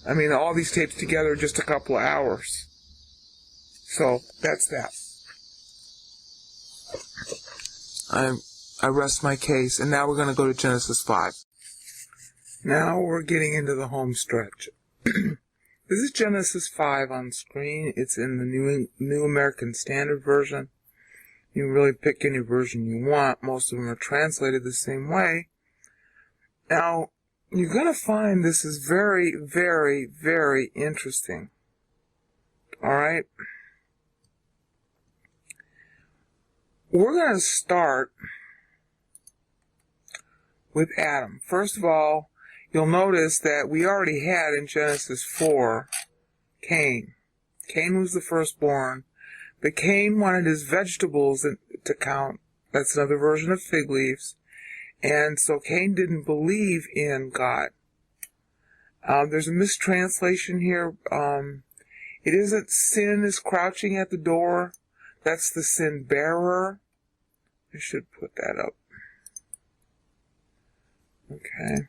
I mean, all these tapes together in just a couple of hours. So, that's that. I rest my case, and now we're going to go to Genesis 5. Now we're getting into the home stretch. This is Genesis 5 on screen. It's in the New American Standard Version. You can really pick any version you want. Most of them are translated the same way. Now, you're going to find this is very, very, very interesting. Alright? We're going to start with Adam. First of all, you'll notice that we already had in Genesis 4, Cain. Cain was the firstborn, but Cain wanted his vegetables to count. That's another version of fig leaves. And so Cain didn't believe in God. There's a mistranslation here. It isn't sin is crouching at the door. That's the sin bearer. I should put that up. Okay.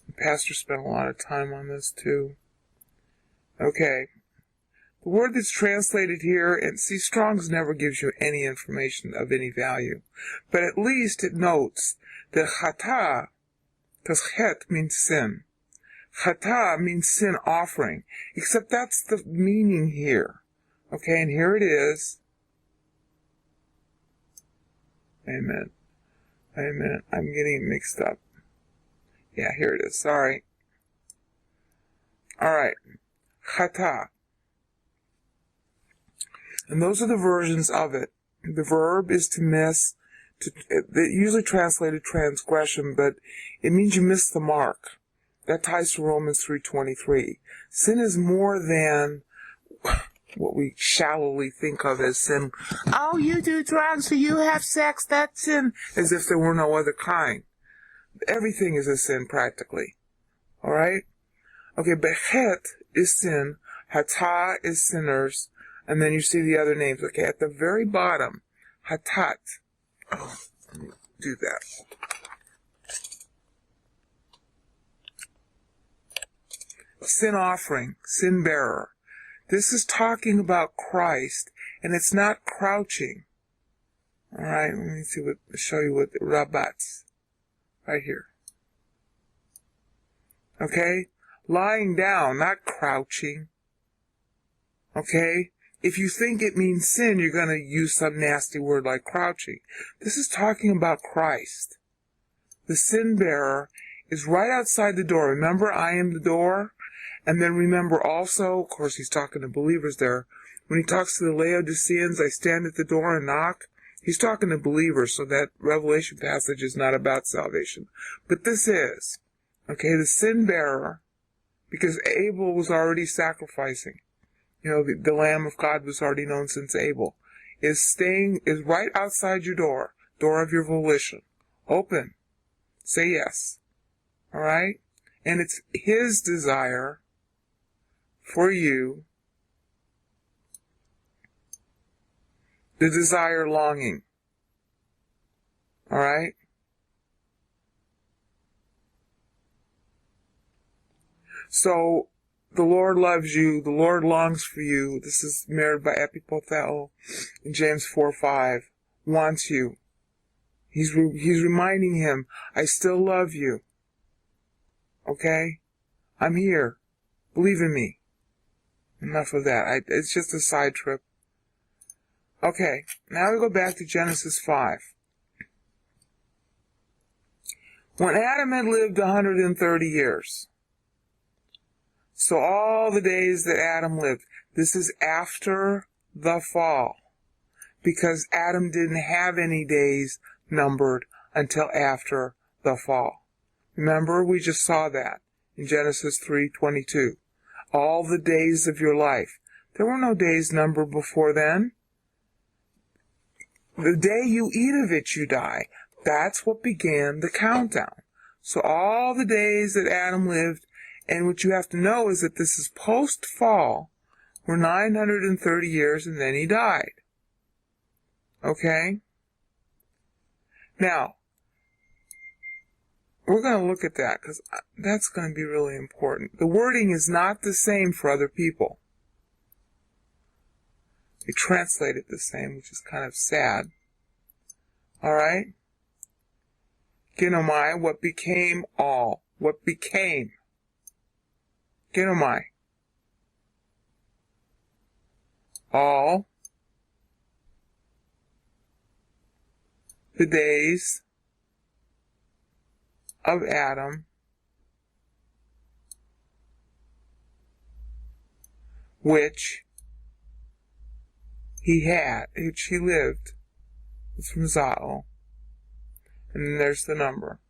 The pastor spent a lot of time on this too. Okay. The word that's translated here, and see, Strong's never gives you any information of any value, but at least it notes that chata, because chet means sin. Chata means sin offering, except that's the meaning here. Okay, and here it is. Wait a minute. I'm getting it mixed up. Yeah, here it is. Sorry. Alright. Chata. And those are the versions of it. The verb is to miss. They usually translated transgression, but it means you miss the mark. That ties to Romans 3:23. Sin is more than what we shallowly think of as sin. Oh, you do drugs or you have sex, that's sin. As if there were no other kind. Everything is a sin, practically. Alright? Okay, but het is sin, hata is sinners, and then you see the other names. Okay, at the very bottom, hatat. Oh, let me do that. Sin offering, sin bearer. This is talking about Christ, and it's not crouching. Alright, let me show you what rabats. Right here. Okay? Lying down, not crouching. Okay? If you think it means sin, you're going to use some nasty word like crouching. This is talking about Christ. The sin bearer is right outside the door. Remember, I am the door? And then remember also, of course he's talking to believers there, when he talks to the Laodiceans, I stand at the door and knock. He's talking to believers, so that Revelation passage is not about salvation. But this is, okay, the sin bearer, because Abel was already sacrificing. You know, the Lamb of God was already known since Abel. Is right outside your door of your volition. Open. Say yes. Alright? And it's his desire for you, the desire longing. Alright? So, the Lord loves you, the Lord longs for you. This is mirrored by Epipotheo in James 4:5. Wants you. He's reminding him, I still love you. Okay? I'm here. Believe in me. Enough of that. It's just a side trip. Okay, now we go back to Genesis 5. When Adam had lived 130 years, so all the days that Adam lived, this is after the fall, because Adam didn't have any days numbered until after the fall. Remember, we just saw that in Genesis 3:22. All the days of your life. There were no days numbered before then. The day you eat of it, you die. That's what began the countdown. So all the days that Adam lived, and what you have to know is that this is post-fall, were 930 years, and then he died. Okay? Now, we're going to look at that, because that's going to be really important. The wording is not the same for other people. They translate it the same, which is kind of sad. Alright? Genomai, what became all. What became. Genomai. All the days of Adam which he lived, was from Zao. And then there's the number,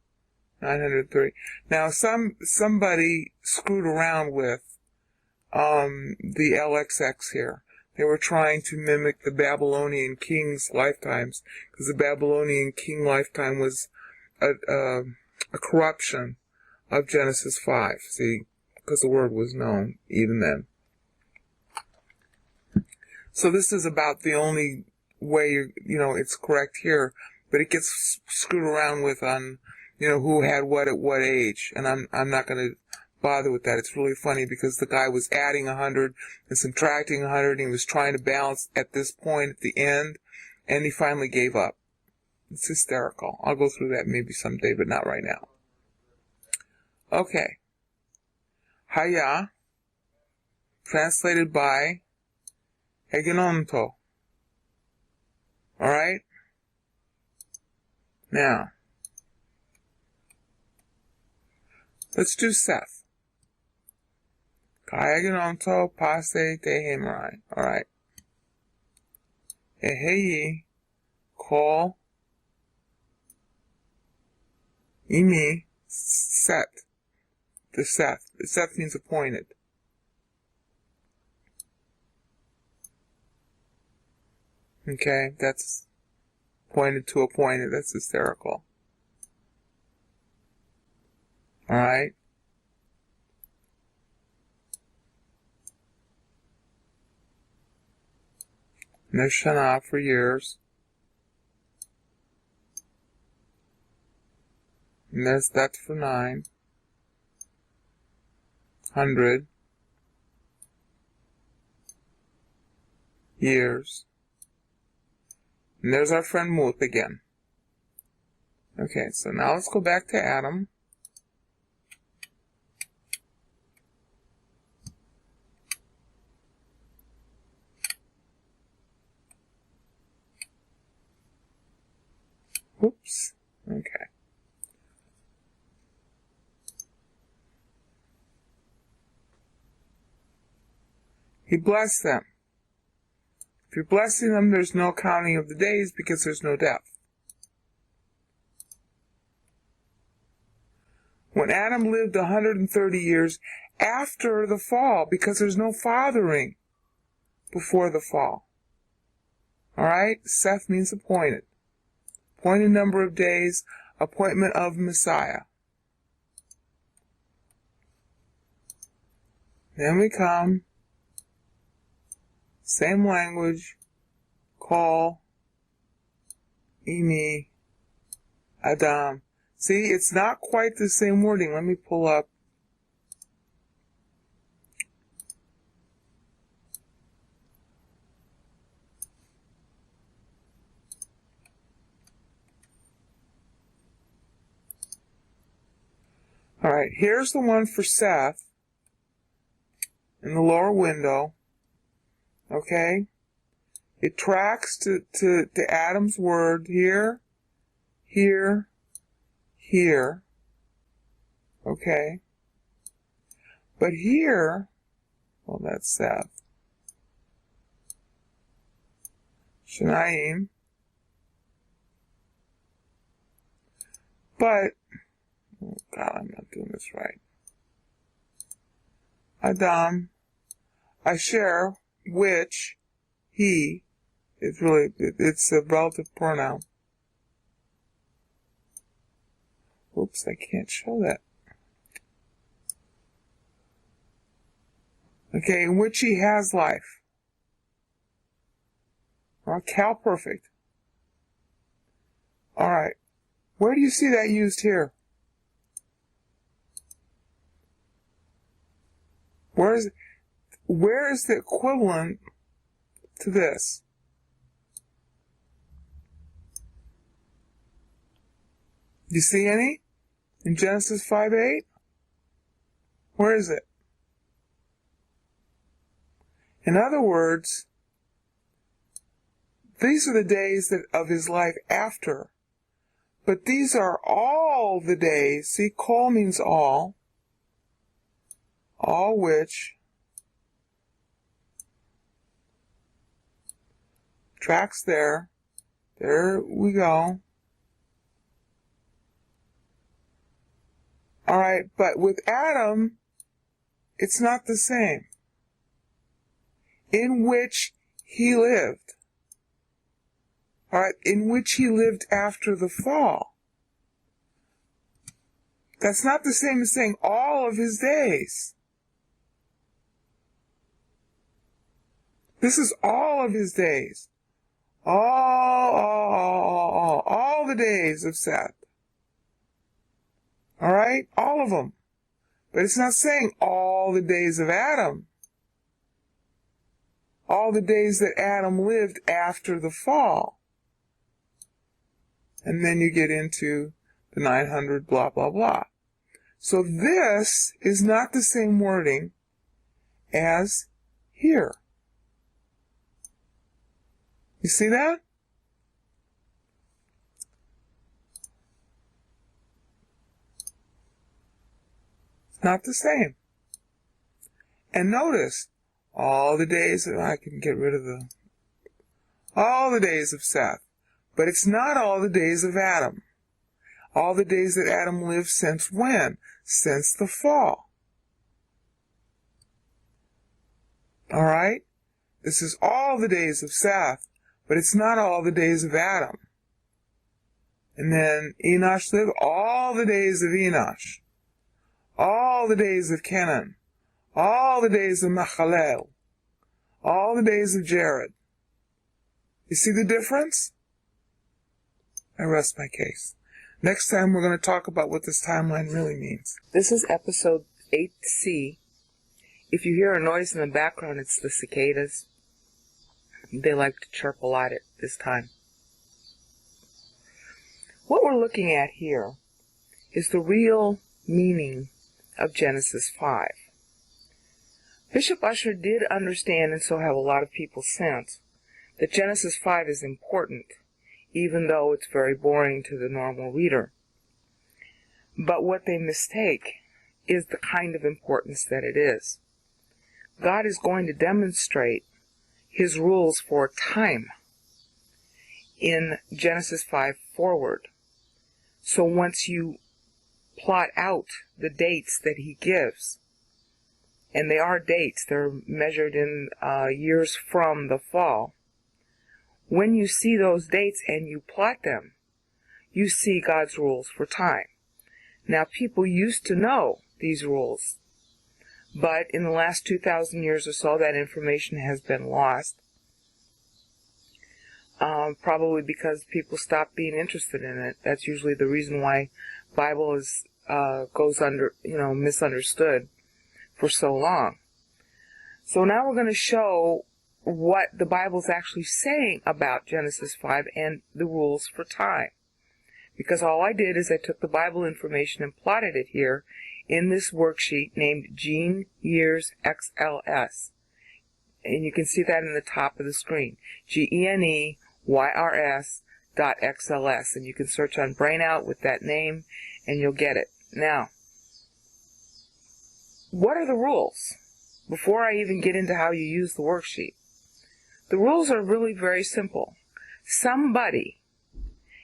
930. Now somebody screwed around with the LXX here. They were trying to mimic the Babylonian king's lifetimes, because the Babylonian king lifetime was a corruption of Genesis 5. See, because the word was known even then. So this is about the only way it's correct here, but it gets screwed around with on, who had what at what age, and I'm not going to bother with that. It's really funny because the guy was adding 100 and subtracting 100, and he was trying to balance at this point at the end, and he finally gave up. It's hysterical. I'll go through that maybe someday, but not right now. Okay. Haya, translated by Hegenonto. Alright? Now, let's do Seth. Hegenonto pase tehemerai. Alright. Eheyi, call, imi, Set. The Seth. The Seth means appointed. Okay, that's pointed to a pointed. That's hysterical. Alright? And there's Shana for years. And there's that for 900 years. And there's our friend Muth again. Okay, so now let's go back to Adam. Oops. Okay. He blessed them. If you're blessing them, there's no counting of the days because there's no death. When Adam lived 130 years after the fall, because there's no fathering before the fall. Alright? Seth means appointed. Appointed number of days, appointment of Messiah. Then we come, same language, call, Imi, Adam. See, it's not quite the same wording. Let me pull up. Alright, here's the one for Seth in the lower window. Okay? It tracks to Adam's word here, here, here. Okay? But here, well, that's Seth. Shanaim. But, oh God, I'm not doing this right. Adam, Asher, which, he, it's really, it's a relative pronoun. Oops, I can't show that. Okay, in which he has life. Well, Cal perfect. Alright. Where do you see that used here? Where is the equivalent to this? Do you see any? In Genesis 5:8? Where is it? In other words, these are the days of his life after. But these are all the days. See, kol means all which tracks there. There we go. Alright, but with Adam, it's not the same. In which he lived. Alright, in which he lived after the fall. That's not the same as saying all of his days. This is all of his days. All the days of Seth. Alright? All of them. But it's not saying all the days of Adam. All the days that Adam lived after the fall. And then you get into the 900 blah blah blah. So this is not the same wording as here. You see that? It's not the same. And notice, all the days, I can get rid of all the days of Seth. But it's not all the days of Adam. All the days that Adam lived since when? Since the fall. Alright? This is all the days of Seth, But it's not all the days of Adam. And then Enosh lived all the days of Enosh, all the days of Kenan, all the days of Machalel, all the days of Jared. You see the difference? I rest my case. Next time we're going to talk about what this timeline really means. This is episode 8C. If you hear a noise in the background, it's the cicadas. They like to chirp a lot at this time. What we're looking at here is the real meaning of Genesis 5. Bishop Ussher did understand, and so have a lot of people since, that Genesis 5 is important, even though it's very boring to the normal reader. But what they mistake is the kind of importance that it is. God is going to demonstrate his rules for time in Genesis 5 forward. So once you plot out the dates that he gives, and they are dates, they're measured in years from the fall, when you see those dates and you plot them, you see God's rules for time. Now, people used to know these rules, but in the last 2,000 years or so, that information has been lost. Probably because people stopped being interested in it. That's usually the reason why Bible is goes under, misunderstood for so long. So now we're going to show what the Bible's actually saying about Genesis 5 and the rules for time. Because all I did is I took the Bible information and plotted it here in this worksheet named Gene Years XLS. And you can see that in the top of the screen. GENEYRS.XLS. And you can search on Brainout with that name and you'll get it. Now, what are the rules? Before I even get into how you use the worksheet. The rules are really very simple. Somebody,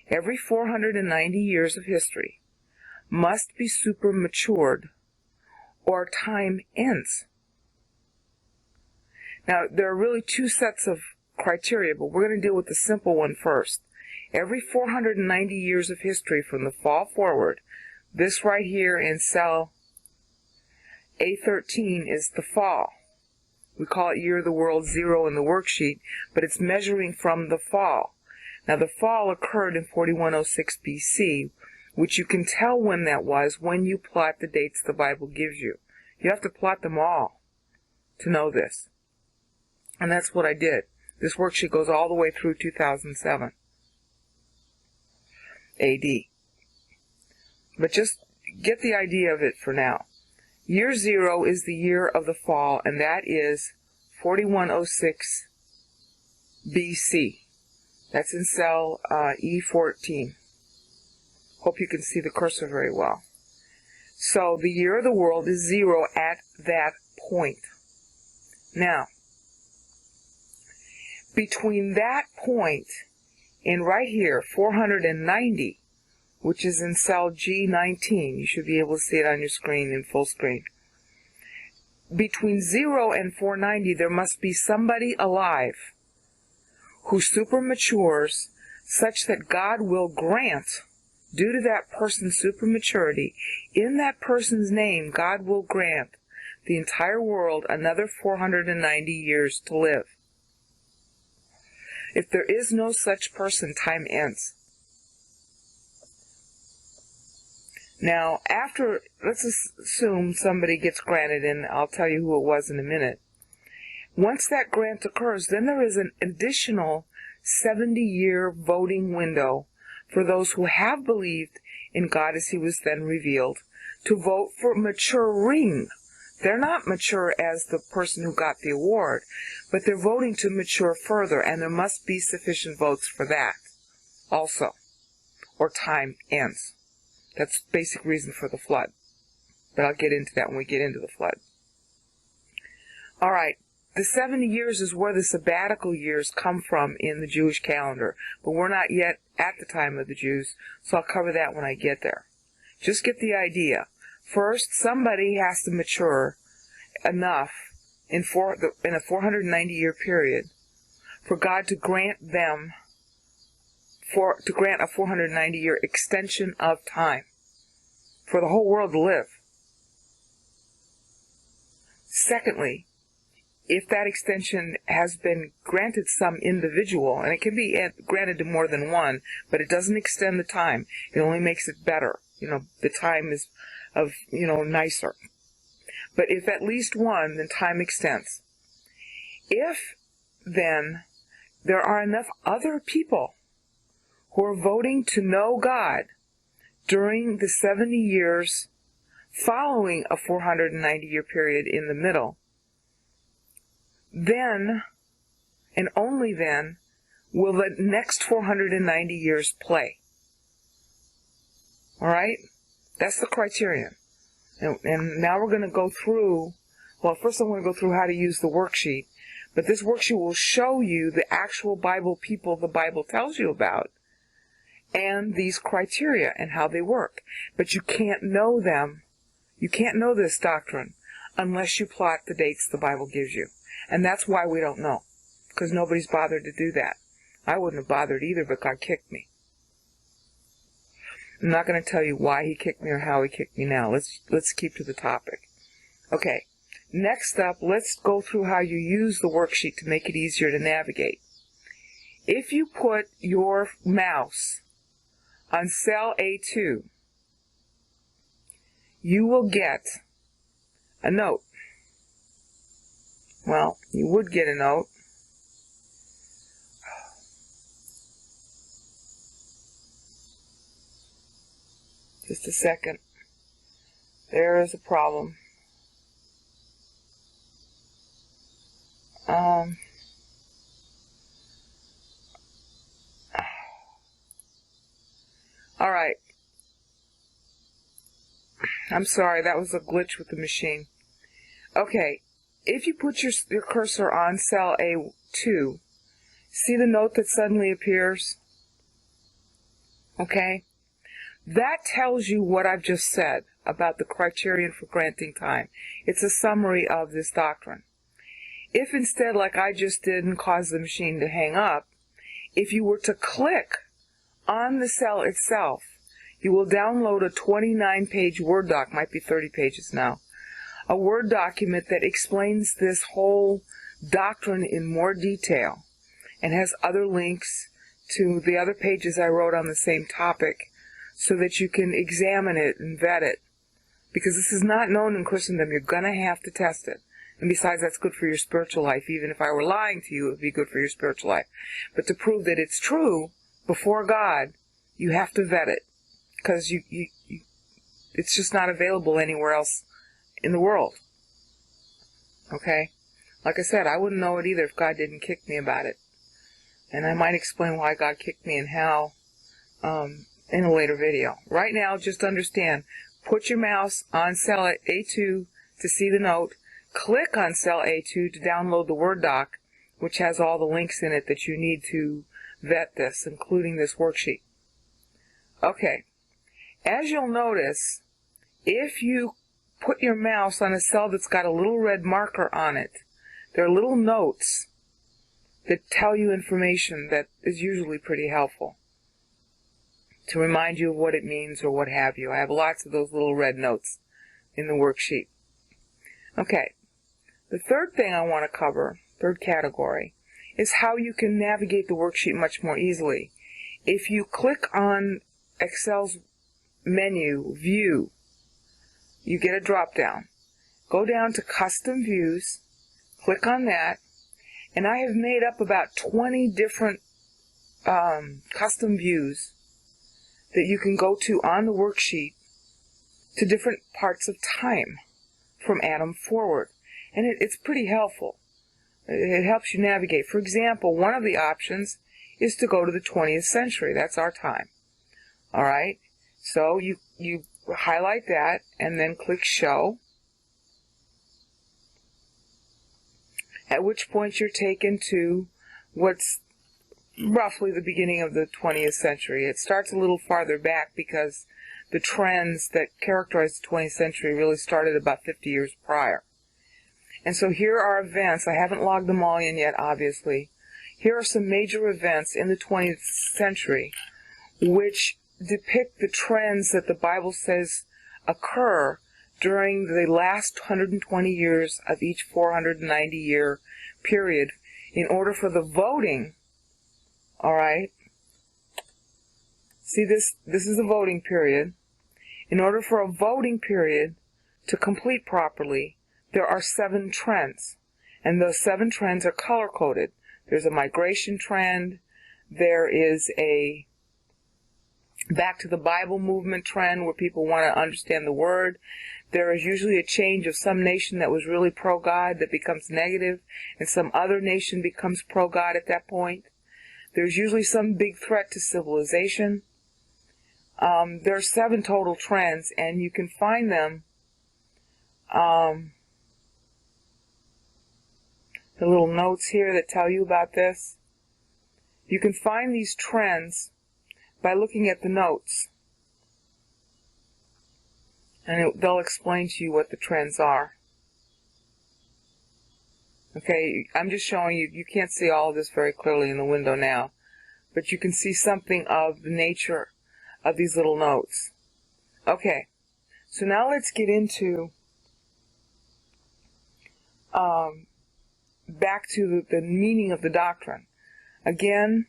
every 490 years of history, must be super matured or time ends. Now, there are really two sets of criteria, but we're going to deal with the simple one first. Every 490 years of history from the fall forward, this right here in cell A13 is the fall. We call it Year of the World 0 in the worksheet, but it's measuring from the fall. Now, the fall occurred in 4106 BC, which you can tell when that was when you plot the dates the Bible gives you. You have to plot them all to know this. And that's what I did. This worksheet goes all the way through 2007 AD. But just get the idea of it for now. Year 0 is the year of the fall, and that is 4106 BC. That's in cell E14. Hope you can see the cursor very well. So the year of the world is 0 at that point. Now, between that point and right here, 490, which is in cell G19, you should be able to see it on your screen in full screen. Between 0 and 490, there must be somebody alive who supermatures such that God will grant, due to that person's supermaturity, in that person's name, God will grant the entire world another 490 years to live. If there is no such person, time ends. Now, after, let's assume somebody gets granted, and I'll tell you who it was in a minute. Once that grant occurs, then there is an additional 70-year voting window for those who have believed in God as he was then revealed, to vote for maturing. They're not mature as the person who got the award, but they're voting to mature further, and there must be sufficient votes for that also, or time ends. That's the basic reason for the flood. But I'll get into that when we get into the flood. All right, the 70 years is where the sabbatical years come from in the Jewish calendar, but we're not yet at the time of the Jews, so I'll cover that when I get there. Just get the idea. First, somebody has to mature enough in a 490-year period for God to grant a 490-year extension of time for the whole world to live. Secondly, if that extension has been granted some individual, and it can be granted to more than one, but it doesn't extend the time, it only makes it better. The time is nicer. But if at least one, then time extends. If then there are enough other people who are voting to know God during the 70 years following a 490-year period in the middle, then, and only then, will the next 490 years play. All right? That's the criterion. And now we're going to go through, well, first I'm going to go through how to use the worksheet. But this worksheet will show you the actual Bible people the Bible tells you about and these criteria and how they work. But you can't know them. You can't know this doctrine unless you plot the dates the Bible gives you. And that's why we don't know, because nobody's bothered to do that. I wouldn't have bothered either, but God kicked me. I'm not going to tell you why he kicked me or how he kicked me now. Let's keep to the topic. Okay, next up, let's go through how you use the worksheet to make it easier to navigate. If you put your mouse on cell A2, you will get a note. Well, you would get a note. Just a second. There is a problem. All right. I'm sorry, that was a glitch with the machine. Okay, if you put your cursor on cell A2, see the note that suddenly appears? Okay? That tells you what I've just said about the criterion for granting time. It's a summary of this doctrine. If instead, like I just did and caused the machine to hang up, if you were to click on the cell itself, you will download a 29-page Word doc, might be 30 pages now, a Word document that explains this whole doctrine in more detail and has other links to the other pages I wrote on the same topic so that you can examine it and vet it. Because this is not known in Christendom, you're going to have to test it. And besides, that's good for your spiritual life. Even if I were lying to you, it would be good for your spiritual life. But to prove that it's true before God, you have to vet it. Because it's just not available anywhere else in the world. Okay? Like I said, I wouldn't know it either if God didn't kick me about it. And I might explain why God kicked me and how in a later video. Right now, just understand, put your mouse on cell A2 to see the note. Click on cell A2 to download the Word doc, which has all the links in it that you need to vet this, including this worksheet. Okay. As you'll notice, if you put your mouse on a cell that's got a little red marker on it, there are little notes that tell you information that is usually pretty helpful to remind you of what it means or what have you. I have lots of those little red notes in the worksheet. Okay, the third thing I want to cover, third category, is how you can navigate the worksheet much more easily. If you click on Excel's menu, View, you get a drop-down. Go down to Custom Views, click on that, and I have made up about 20 different custom views that you can go to on the worksheet to different parts of time from Adam forward. And it's pretty helpful. It helps you navigate. For example, one of the options is to go to the 20th century. That's our time. All right? So you highlight that and then click Show, at which point you're taken to what's roughly the beginning of the 20th century. It starts a little farther back because the trends that characterize the 20th century really started about 50 years prior. And so here are events. I haven't logged them all in yet, obviously. here are some major events in the 20th century which depict the trends that the Bible says occur during the last 120 years of each 490-year period in order for the voting, all right? See, this is the voting period. In order for a voting period to complete properly, there are 7 trends, and those 7 trends are color-coded. There's a migration trend, there is a back to the Bible movement trend where people want to understand the Word. There is usually a change of some nation that was really pro-God that becomes negative, and some other nation becomes pro-God at that point. There's usually some big threat to civilization. There are 7 total trends, and you can find them, the little notes here that tell you about this. You can find these trends by looking at the notes, and they'll explain to you what the trends are. Okay, I'm just showing you, you can't see all of this very clearly in the window now, but you can see something of the nature of these little notes. Okay, so now let's get into back to the meaning of the doctrine. Again,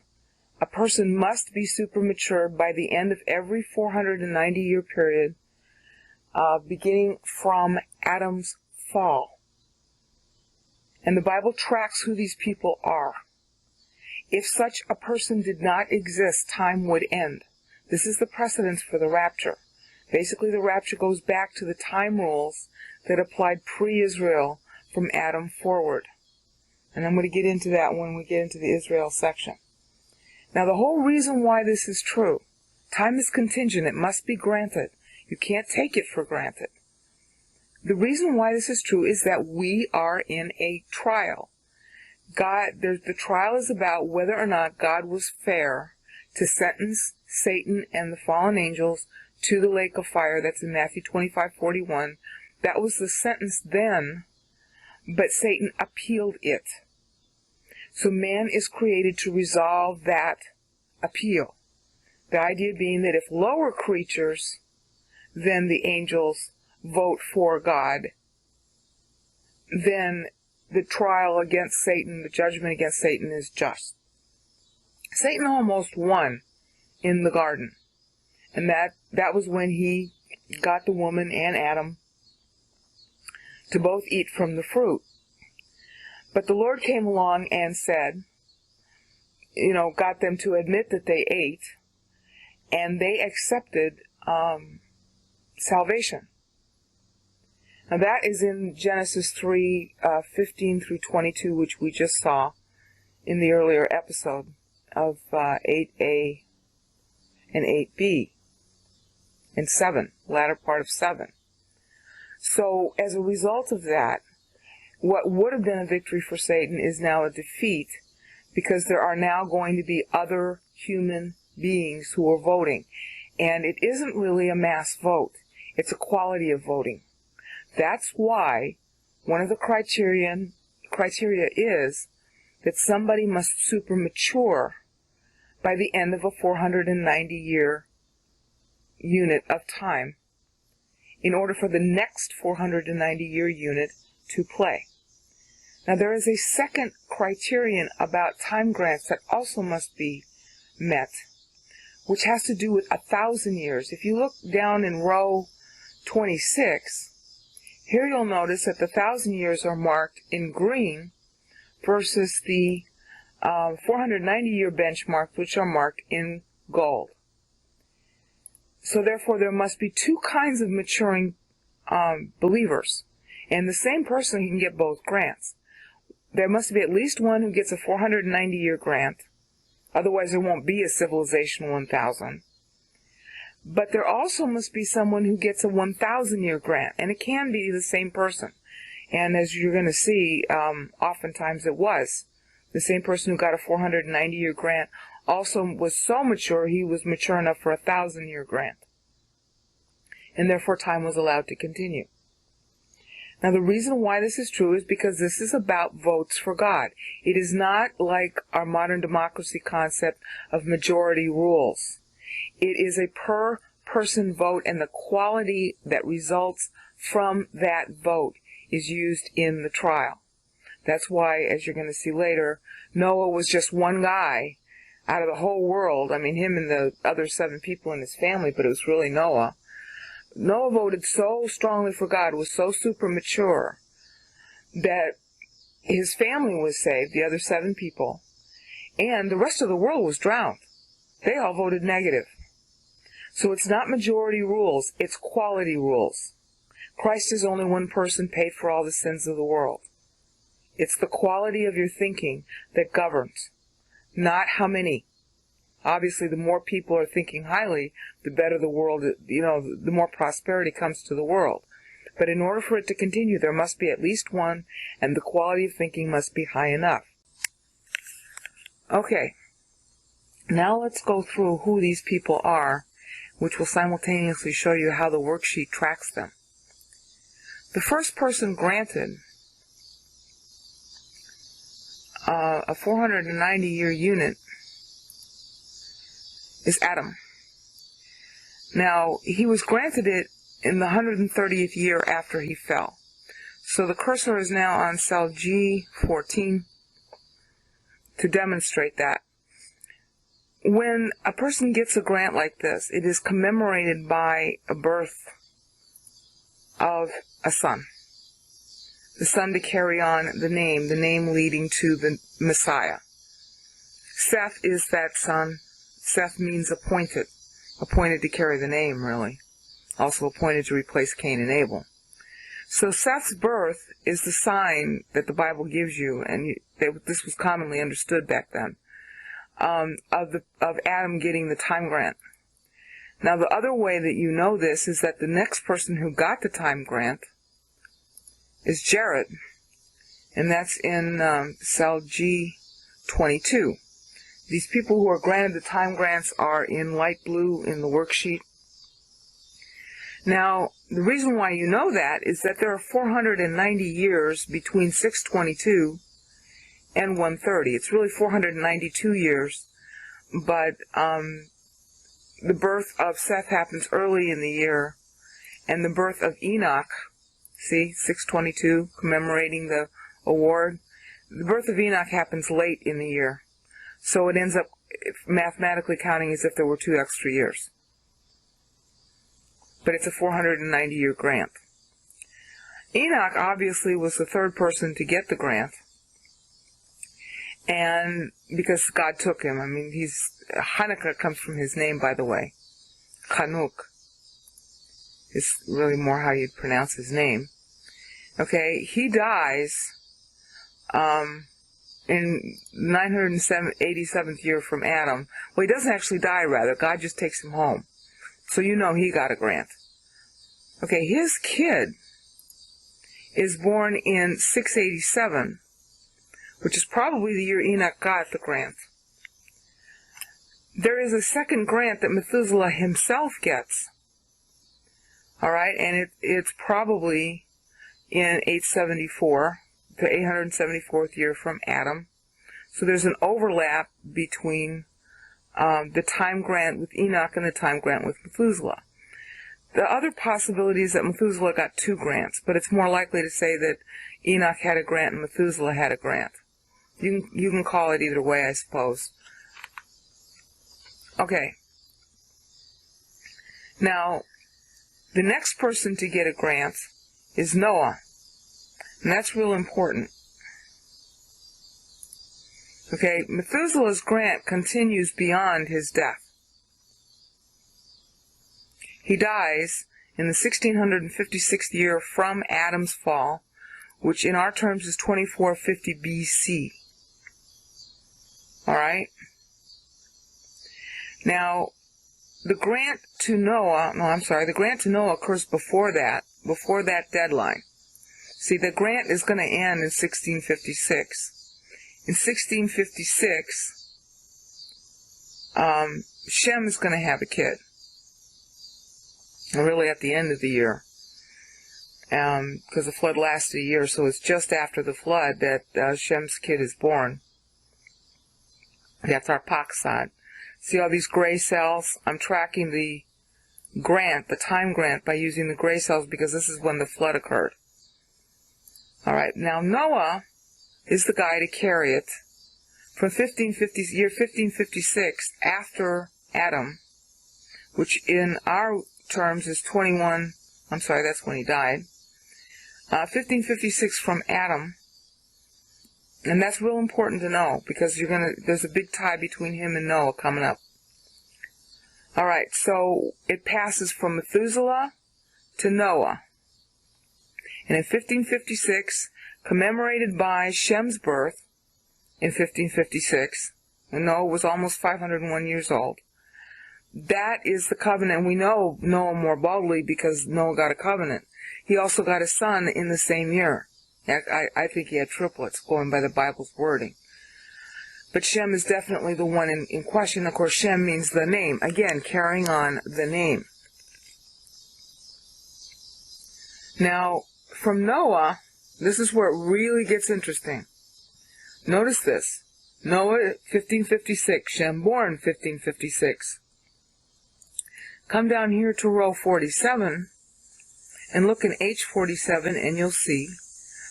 a person must be super mature by the end of every 490-year period, beginning from Adam's fall. And the Bible tracks who these people are. If such a person did not exist, time would end. This is the precedence for the rapture. Basically, the rapture goes back to the time rules that applied pre-Israel from Adam forward. And I'm going to get into that when we get into the Israel section. Now, the whole reason why this is true, time is contingent. It must be granted. You can't take it for granted. The reason why this is true is that we are in a trial. The trial is about whether or not God was fair to sentence Satan and the fallen angels to the lake of fire. That's in Matthew 25:41. That was the sentence then, but Satan appealed it. So man is created to resolve that appeal. The idea being that if lower creatures than the angels vote for God, then the trial against Satan, the judgment against Satan is just. Satan almost won in the garden. And that was when he got the woman and Adam to both eat from the fruit. But the Lord came along and said, got them to admit that they ate, and they accepted salvation. Now that is in Genesis 3:15 through 22, which we just saw in the earlier episode of 8a and 8b and 7, latter part of 7. So as a result of that, what would have been a victory for Satan is now a defeat, because there are now going to be other human beings who are voting. And it isn't really a mass vote. It's a quality of voting. That's why one of the criteria is that somebody must super mature by the end of a 490-year unit of time in order for the next 490-year unit to play. Now there is a second criterion about time grants that also must be met, which has to do with 1,000 years. If you look down in row 26, here you'll notice that the 1,000 years are marked in green versus the 490-year benchmark, which are marked in gold. So therefore there must be 2 kinds of maturing believers, and the same person can get both grants. There must be at least one who gets a 490-year grant, otherwise there won't be a Civilization 1000. But there also must be someone who gets a 1,000-year grant, and it can be the same person. And as you're going to see, oftentimes it was. The same person who got a 490-year grant also was so mature, he was mature enough for a 1,000-year grant. And therefore time was allowed to continue. Now, the reason why this is true is because this is about votes for God. It is not like our modern democracy concept of majority rules. It is a per-person vote, and the quality that results from that vote is used in the trial. That's why, as you're going to see later, Noah was just one guy out of the whole world. I mean, him and the other 7 people in his family, but it was really Noah. Noah voted so strongly for God, was so super mature, that his family was saved, the other 7 people, and the rest of the world was drowned. They all voted negative. So it's not majority rules, it's quality rules. Christ is only one person, paid for all the sins of the world. It's the quality of your thinking that governs, not how many. Obviously, the more people are thinking highly, the better the world, the more prosperity comes to the world. But in order for it to continue, there must be at least one, and the quality of thinking must be high enough. Okay, now let's go through who these people are, which will simultaneously show you how the worksheet tracks them. The first person granted a 490-year unit is Adam. Now, he was granted it in the 130th year after he fell. So the cursor is now on cell G14 to demonstrate that. When a person gets a grant like this, it is commemorated by a birth of a son. The son to carry on the name leading to the Messiah. Seth is that son. Seth means appointed to carry the name, really. Also appointed to replace Cain and Abel. So Seth's birth is the sign that the Bible gives you, and this was commonly understood back then, of Adam getting the time grant. Now, the other way that you know this is that the next person who got the time grant is Jared, and that's in cell G22. These people who are granted the time grants are in light blue in the worksheet. Now, the reason why you know that is that there are 490 years between 622 and 130. It's really 492 years, but the birth of Seth happens early in the year, and the birth of Enoch, see, 622, commemorating the award, the birth of Enoch happens late in the year. So it ends up mathematically counting as if there were 2 extra years. But it's a 490-year grant. Enoch obviously was the 3rd person to get the grant, and because God took him. I mean, Hanukkah comes from his name, by the way. Chanuk is really more how you'd pronounce his name. Okay, he dies in 987th year from Adam. Well, he doesn't actually die, rather. God just takes him home. So you know he got a grant. Okay, his kid is born in 687, which is probably the year Enoch got the grant. There is a second grant that Methuselah himself gets. Alright, and it's probably in 874, the 874th year from Adam. So there's an overlap between the time grant with Enoch and the time grant with Methuselah. The other possibility is that Methuselah got 2 grants, but it's more likely to say that Enoch had a grant and Methuselah had a grant. You can call it either way, I suppose. Okay. Now, the next person to get a grant is Noah, and that's real important. Okay, Methuselah's grant continues beyond his death. He dies in the 1656th year from Adam's fall, which in our terms is 2450 BC. Alright? Now, the grant to Noah occurs before that deadline. See, the grant is going to end in 1656. In 1656, Shem is going to have a kid. Really at the end of the year. because the flood lasted a year, so it's just after the flood that Shem's kid is born. That's our Paksad. See all these gray cells? I'm tracking the time grant, by using the gray cells because this is when the flood occurred. All right, now Noah is the guy to carry it from year 1556 after Adam, which in our terms is 21. I'm sorry, that's when he died. 1556 from Adam, and that's real important to know because there's a big tie between him and Noah coming up. All right, so it passes from Methuselah to Noah. And in 1556, commemorated by Shem's birth in 1556, when Noah was almost 501 years old, that is the covenant. We know Noah more boldly because Noah got a covenant. He also got a son in the same year. I think he had triplets, going by the Bible's wording. But Shem is definitely the one in question. Of course, Shem means the name. Again, carrying on the name. Now, from Noah, this is where it really gets interesting. Notice this. Noah, 1556. Shem born 1556. Come down here to row 47 and look in H47 and you'll see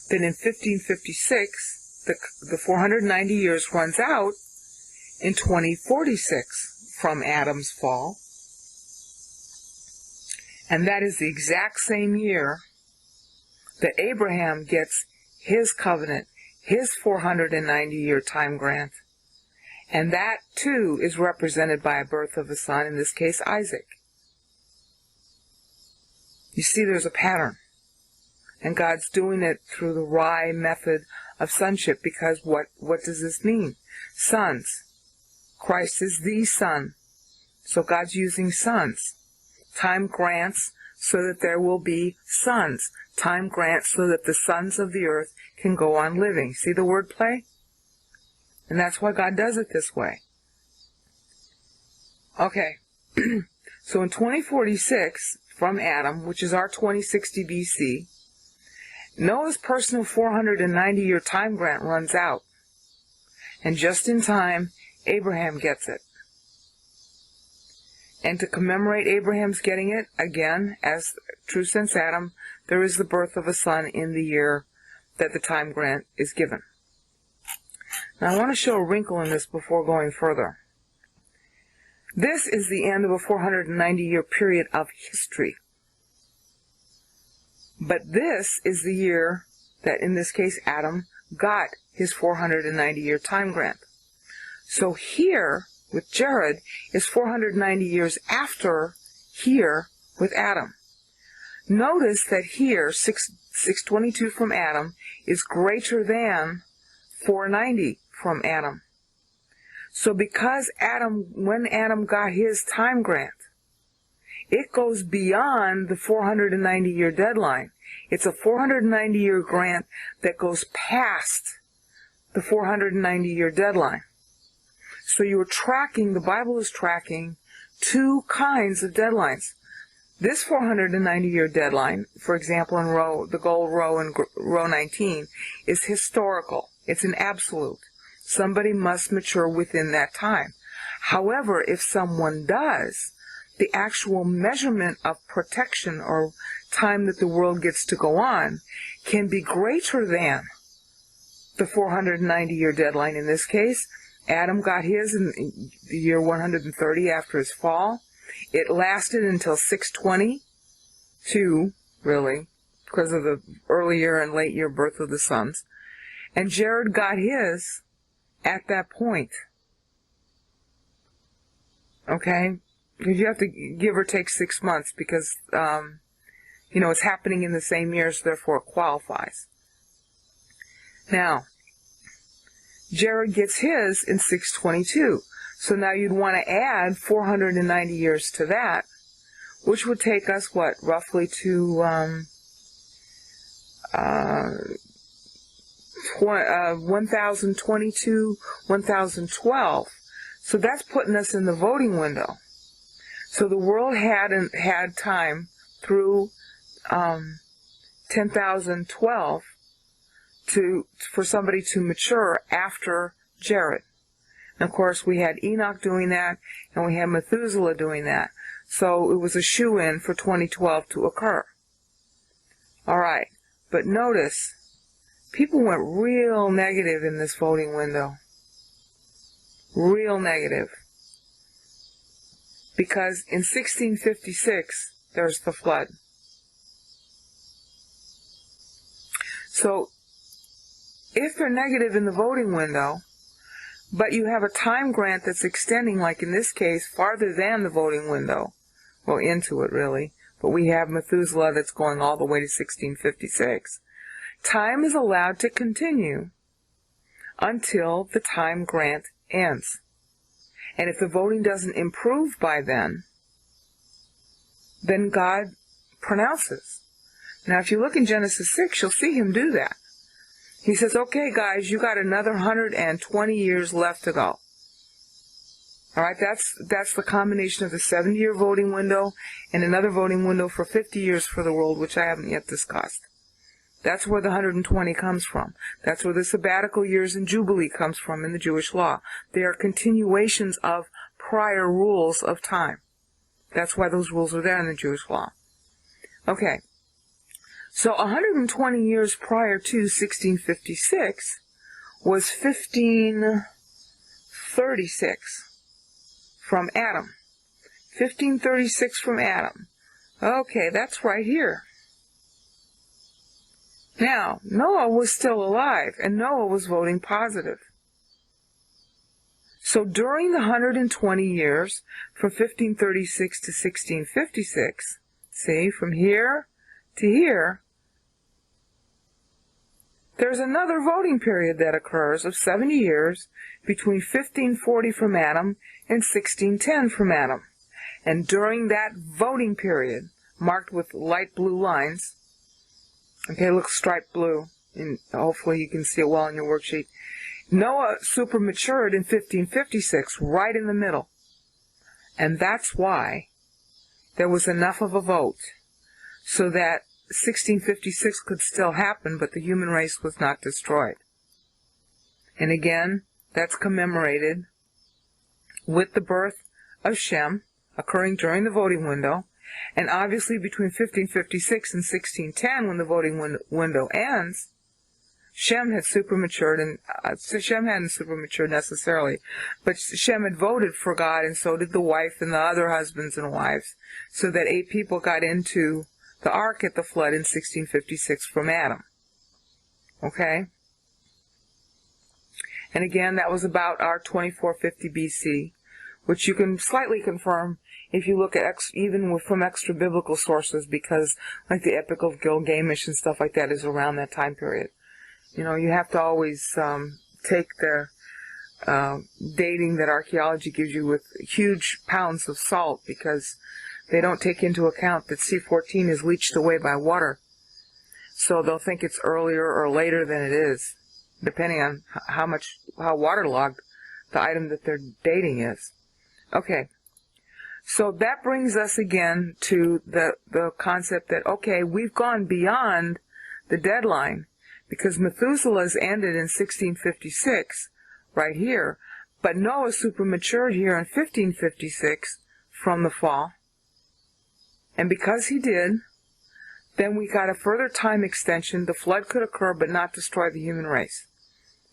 that in 1556, the 490 years runs out in 2046 from Adam's fall. And that is the exact same year that Abraham gets his covenant, his 490-year time grant. And that, too, is represented by a birth of a son, in this case, Isaac. You see, there's a pattern. And God's doing it through the Rai method of sonship, because what does this mean? Sons. Christ is the Son. So God's using sons. Time grants so that there will be sons. Time grants so that the sons of the earth can go on living. See the word play? And that's why God does it this way. Okay. So in 2046, from Adam, which is our 2060 BC, Noah's personal 490-year time grant runs out. And just in time, Abraham gets it. And to commemorate Abraham's getting it, again, as true since Adam, there is the birth of a son in the year that the time grant is given. Now I want to show a wrinkle in this before going further. This is the end of a 490-year period of history. But this is the year that, in this case, Adam got his 490-year time grant. So here, with Jared, is 490 years after here with Adam. Notice that here, 622 from Adam is greater than 490 from Adam. So because when Adam got his time grant, it goes beyond the 490-year deadline. It's a 490-year grant that goes past the 490-year deadline. So the Bible is tracking two kinds of deadlines. This 490-year deadline, for example, in the gold row in row 19, is historical. It's an absolute. Somebody must mature within that time. However, if someone does, the actual measurement of protection or time that the world gets to go on can be greater than the 490-year deadline. In this case, Adam got his in the year 130 after his fall. It lasted until 622, really, because of the early year and late year birth of the sons. And Jared got his at that point. Okay? Because you have to give or take 6 months because, it's happening in the same year, so therefore it qualifies. Now, Jared gets his in 622. So now you'd want to add 490 years to that, which would take us, roughly to 1022, 1012. So that's putting us in the voting window. So the world had time through 10,012 for somebody to mature after Jared. And of course, we had Enoch doing that, and we had Methuselah doing that. So it was a shoo-in for 2012 to occur. All right, but notice, people went real negative in this voting window. Real negative. Because in 1656, there's the flood. So, if they're negative in the voting window, but you have a time grant that's extending, like in this case, farther than the voting window, well, into it really, but we have Methuselah that's going all the way to 1656, time is allowed to continue until the time grant ends. And if the voting doesn't improve by then God pronounces. Now, if you look in Genesis 6, you'll see him do that. He says, okay, guys, you got another 120 years left to go. All right, that's the combination of the 70-year voting window and another voting window for 50 years for the world, which I haven't yet discussed. That's where the 120 comes from. That's where the sabbatical years and Jubilee comes from in the Jewish law. They are continuations of prior rules of time. That's why those rules are there in the Jewish law. Okay. So 120 years prior to 1656 was 1536 from Adam. 1536 from Adam. Okay, that's right here. Now, Noah was still alive, and Noah was voting positive. So during the 120 years, from 1536 to 1656, see, from here to here, there's another voting period that occurs of 70 years between 1540 from Adam and 1610 from Adam. And during that voting period, marked with light blue lines, okay, look, striped blue, and hopefully you can see it well in your worksheet, Noah supermatured in 1556, right in the middle. And that's why there was enough of a vote so that 1656 could still happen, but the human race was not destroyed. And again, that's commemorated with the birth of Shem occurring during the voting window, and obviously between 1556 and 1610, when the voting window ends, Shem had supermatured, and Shem hadn't supermatured necessarily, but Shem had voted for God, and so did the wife and the other husbands and wives, so that 8 people got into the ark at the flood in 1656 from Adam. Okay? And again, that was about our 2450 BC, which you can slightly confirm if you look at even from extra biblical sources, because like the Epic of Gilgamesh and stuff like that is around that time period. You know, you have to always take the dating that archaeology gives you with huge pounds of salt, because they don't take into account that C14 is leached away by water. So they'll think it's earlier or later than it is, depending on how waterlogged the item that they're dating is. Okay. So that brings us again to the concept that, okay, we've gone beyond the deadline, because Methuselah's ended in 1656, right here, but Noah supermatured here in 1556 from the fall. And because he did, then we got a further time extension. The flood could occur but not destroy the human race.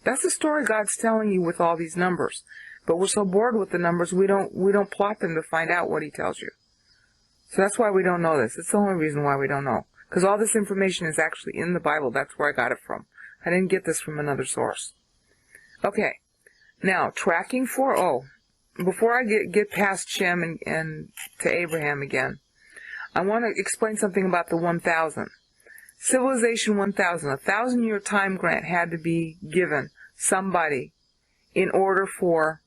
That's the story God's telling you with all these numbers. But we're so bored with the numbers, we don't plot them to find out what he tells you. So that's why we don't know this. It's the only reason why we don't know. Because all this information is actually in the Bible. That's where I got it from. I didn't get this from another source. Okay. Now, tracking 4.0. Before I get past Shem and to Abraham again, I want to explain something about the 1000. Civilization 1000, a 1,000-year time grant had to be given somebody in order for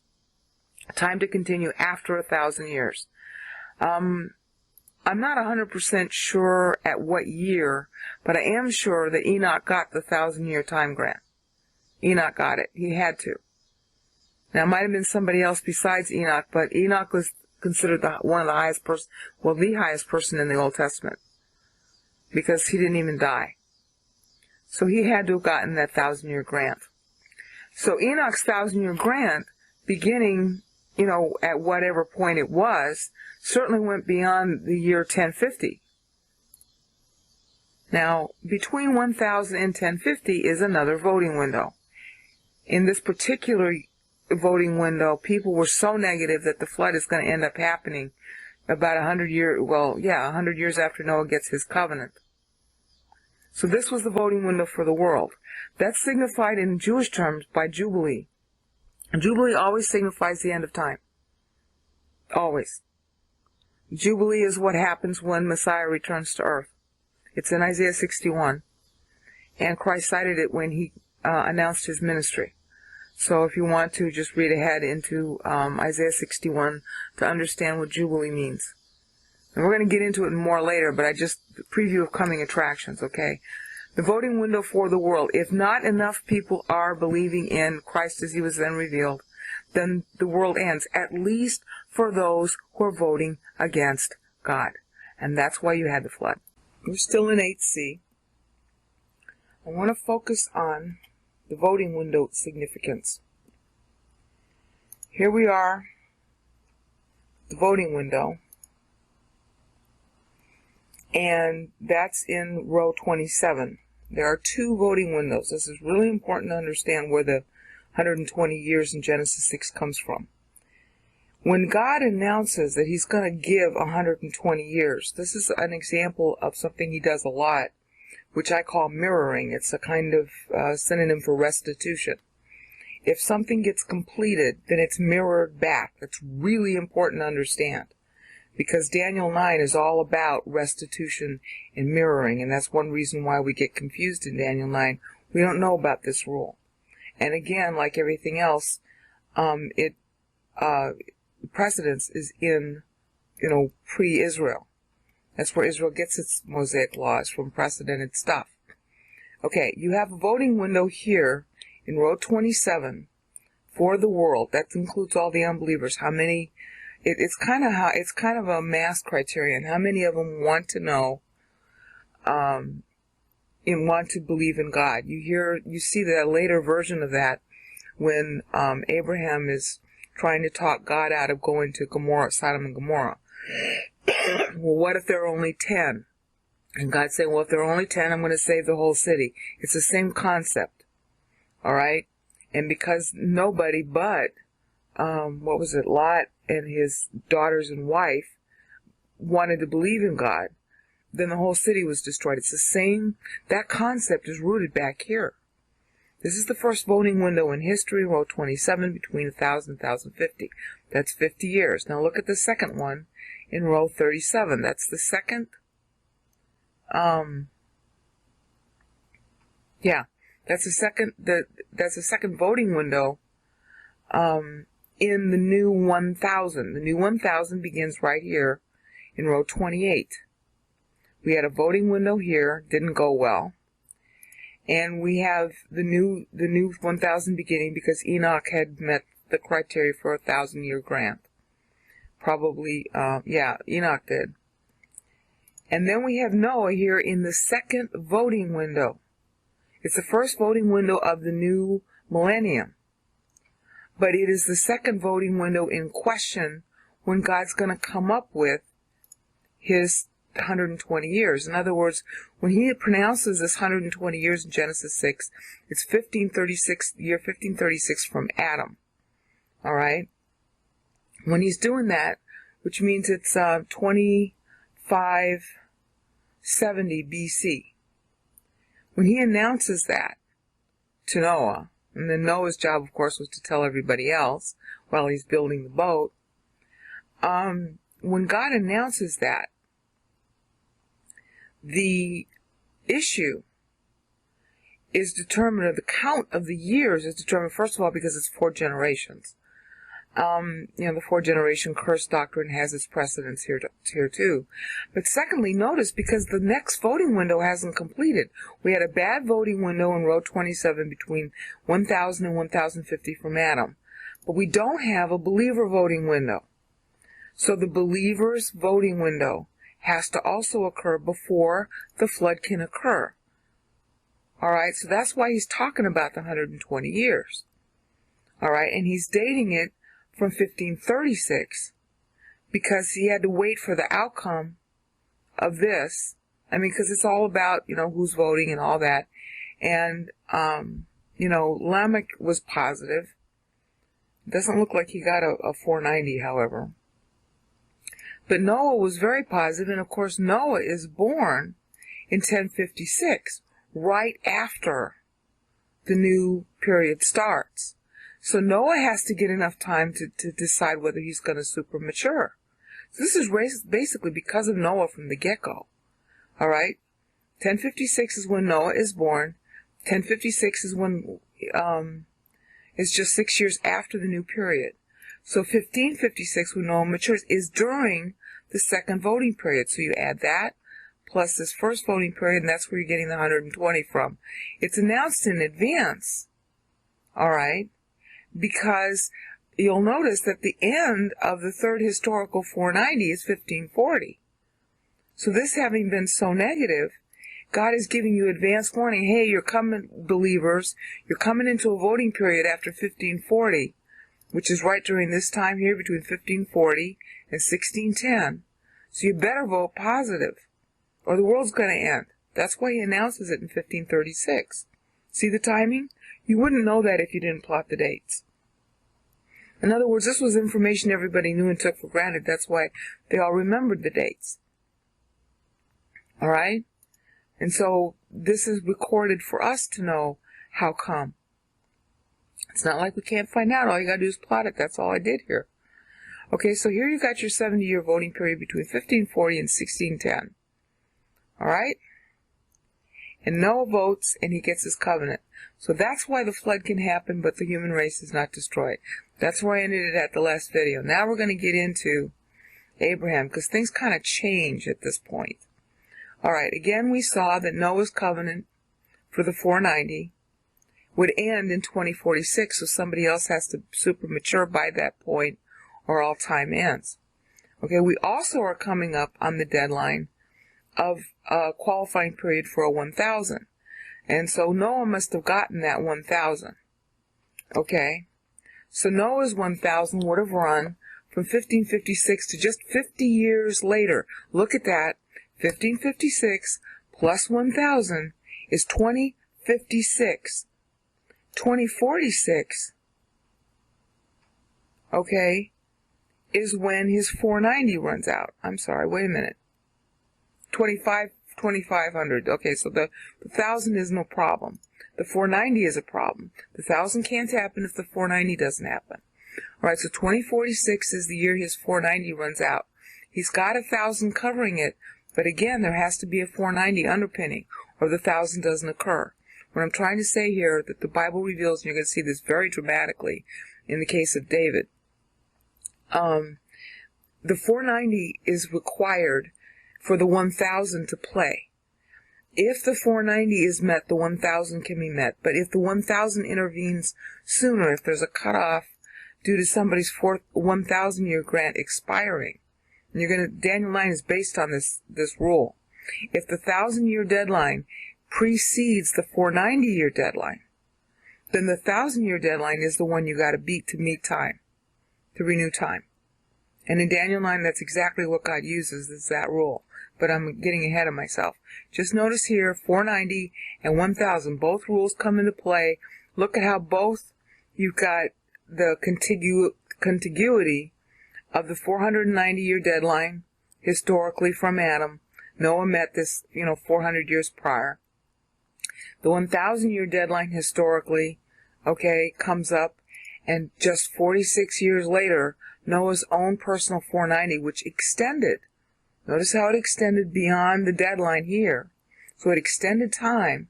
time to continue after 1,000 years. I'm not 100% sure at what year, but I am sure that Enoch got the 1,000-year time grant. Enoch got it. He had to. Now, it might have been somebody else besides Enoch, but Enoch was considered one of the highest person, well, the highest person in the Old Testament, because he didn't even die. So he had to have gotten that 1,000-year grant. So Enoch's 1,000-year grant, beginning, at whatever point it was, certainly went beyond the year 1050. Now, between 1,000 and 1050 is another voting window. In this particular voting window, people were so negative that the flood is going to end up happening about 100 years after Noah gets his covenant. So this was the voting window for the world. That's signified in Jewish terms by Jubilee. And Jubilee always signifies the end of time. Always. Jubilee is what happens when Messiah returns to earth. It's in Isaiah 61. And Christ cited it when he announced his ministry. So if you want to, just read ahead into Isaiah 61 to understand what Jubilee means. And we're going to get into it more later, but preview of coming attractions, okay? The voting window for the world. If not enough people are believing in Christ as he was then revealed, then the world ends, at least for those who are voting against God. And that's why you had the flood. We're still in 8c. I want to focus on the voting window significance. Here we are, the voting window, and that's in row 27. There are two voting windows. This is really important to understand where the 120 years in Genesis 6 comes from. When God announces that he's going to give 120 years, this is an example of something he does a lot, which I call mirroring. It's a kind of synonym for restitution. If something gets completed, then it's mirrored back. That's really important to understand, because Daniel 9 is all about restitution and mirroring, and that's one reason why we get confused in Daniel 9. We don't know about this rule. And again, like everything else, precedence is in, pre-Israel. That's where Israel gets its Mosaic laws, from precedented stuff. Okay, you have a voting window here in row 27 for the world. That includes all the unbelievers. How many? It's kind of a mass criterion. How many of them want to know, and want to believe in God? You see that later version of that when Abraham is trying to talk God out of going to Sodom and Gomorrah. Well, what if there are only 10? And God saying, well, if there are only 10, I'm going to save the whole city. It's the same concept. All right? And because nobody but, Lot and his daughters and wife wanted to believe in God, then the whole city was destroyed. It's the same. That concept is rooted back here. This is the first voting window in history, row 27, between 1,000 and 1,050. That's 50 years. Now look at the second one in row 37. That's the second, that's the second voting window, in the new 1,000. The new 1,000 begins right here in row 28. We had a voting window here, didn't go well. And we have the new 1,000 beginning because Enoch had met the criteria for a 1,000-year grant. Probably, Enoch did. And then we have Noah here in the second voting window. It's the first voting window of the new millennium. But it is the second voting window in question when God's going to come up with his 120 years. In other words, when he pronounces this 120 years in Genesis 6, it's year 1536 from Adam. All right? When he's doing that, which means it's 2570 BC. When he announces that to Noah, and then Noah's job, of course, was to tell everybody else while he's building the boat, when God announces that, the issue is determined, or the count of the years is determined, first of all, because it's 4 generations. The 4-generation curse doctrine has its precedence here too. But secondly, notice, because the next voting window hasn't completed. We had a bad voting window in row 27 between 1,000 and 1,050 from Adam. But we don't have a believer voting window. So the believer's voting window has to also occur before the flood can occur. All right, so that's why he's talking about the 120 years. All right, and he's dating it from 1536 because he had to wait for the outcome of this. I mean, because it's all about, who's voting and all that. And, Lamech was positive. Doesn't look like he got a 490, however. But Noah was very positive, and of course Noah is born in 1056, right after the new period starts. So Noah has to get enough time to decide whether he's going to super mature. So this is basically because of Noah from the get-go. All right? 1056 is when Noah is born. 1056 is when it's just 6 years after the new period. So 1556, when Noah matures, is during the second voting period. So you add that plus this first voting period, and that's where you're getting the 120 from. It's announced in advance, all right, because you'll notice that the end of the third historical 490 is 1540. So this having been so negative, God is giving you advance warning. Hey, you're coming, believers, you're coming into a voting period after 1540, which is right during this time here between 1540 and 1610. So you better vote positive, or the world's going to end. That's why he announces it in 1536. See the timing? You wouldn't know that if you didn't plot the dates. In other words, this was information everybody knew and took for granted. That's why they all remembered the dates. All right? And so this is recorded for us to know how come. It's not like we can't find out. All you got to do is plot it. That's all I did here. Okay, so here you got your 70-year voting period between 1540 and 1610. All right? And Noah votes, and he gets his covenant. So that's why the flood can happen, but the human race is not destroyed. That's where I ended it at the last video. Now we're going to get into Abraham, because things kind of change at this point. All right, again, we saw that Noah's covenant for the 490 would end in 2046, so somebody else has to super mature by that point, or all time ends. Okay, we also are coming up on the deadline of a qualifying period for a 1000. And so Noah must have gotten that 1000. Okay, so Noah's 1000 would have run from 1556 to just 50 years later. Look at that. 1556 plus 1000 is 2056. 2046, okay, is when his 490 runs out. I'm sorry, wait a minute. 2500. Okay, so the 1000 is no problem. The 490 is a problem. The 1000 can't happen if the 490 doesn't happen. All right, so 2046 is the year his 490 runs out. He's got 1000 covering it, but again, there has to be a 490 underpinning, or the 1000 doesn't occur. What I'm trying to say here, that the Bible reveals, and you're going to see this very dramatically in the case of David, the 490 is required for the 1000 to play. If the 490 is met, the 1000 can be met. But if the 1000 intervenes sooner, if there's a cutoff due to somebody's 1000-year grant expiring, and you're going to, Daniel 9 is based on this rule. If the 1000-year deadline precedes the 490-year deadline, then the 1000-year deadline is the one you got to beat to meet time, to renew time. And in Daniel 9, that's exactly what God uses, is that rule. But I'm getting ahead of myself. Just notice here, 490 and 1000, both rules come into play. Look at how both, you've got the contiguity of the 490-year deadline, historically from Adam. Noah met this, 400 years prior. The 1000-year deadline historically, okay, comes up, and just 46 years later, Noah's own personal 490, which extended. Notice how it extended beyond the deadline here. So it extended time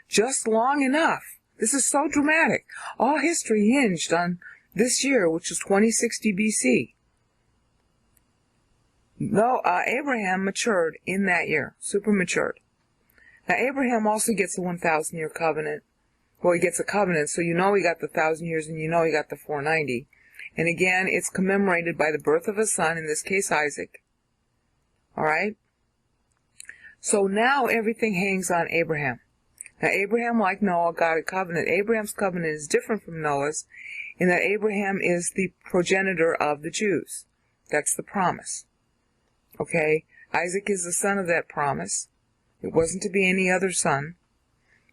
just long enough. This is so dramatic. All history hinged on this year, which is 2060 BC. Abraham matured in that year, super matured. Now, Abraham also gets a 1,000-year covenant. Well, he gets a covenant, so he got the 1,000 years, and he got the 490. And again, it's commemorated by the birth of a son, in this case Isaac. All right? So now everything hangs on Abraham. Now, Abraham, like Noah, got a covenant. Abraham's covenant is different from Noah's in that Abraham is the progenitor of the Jews. That's the promise. Okay? Isaac is the son of that promise. It wasn't to be any other son,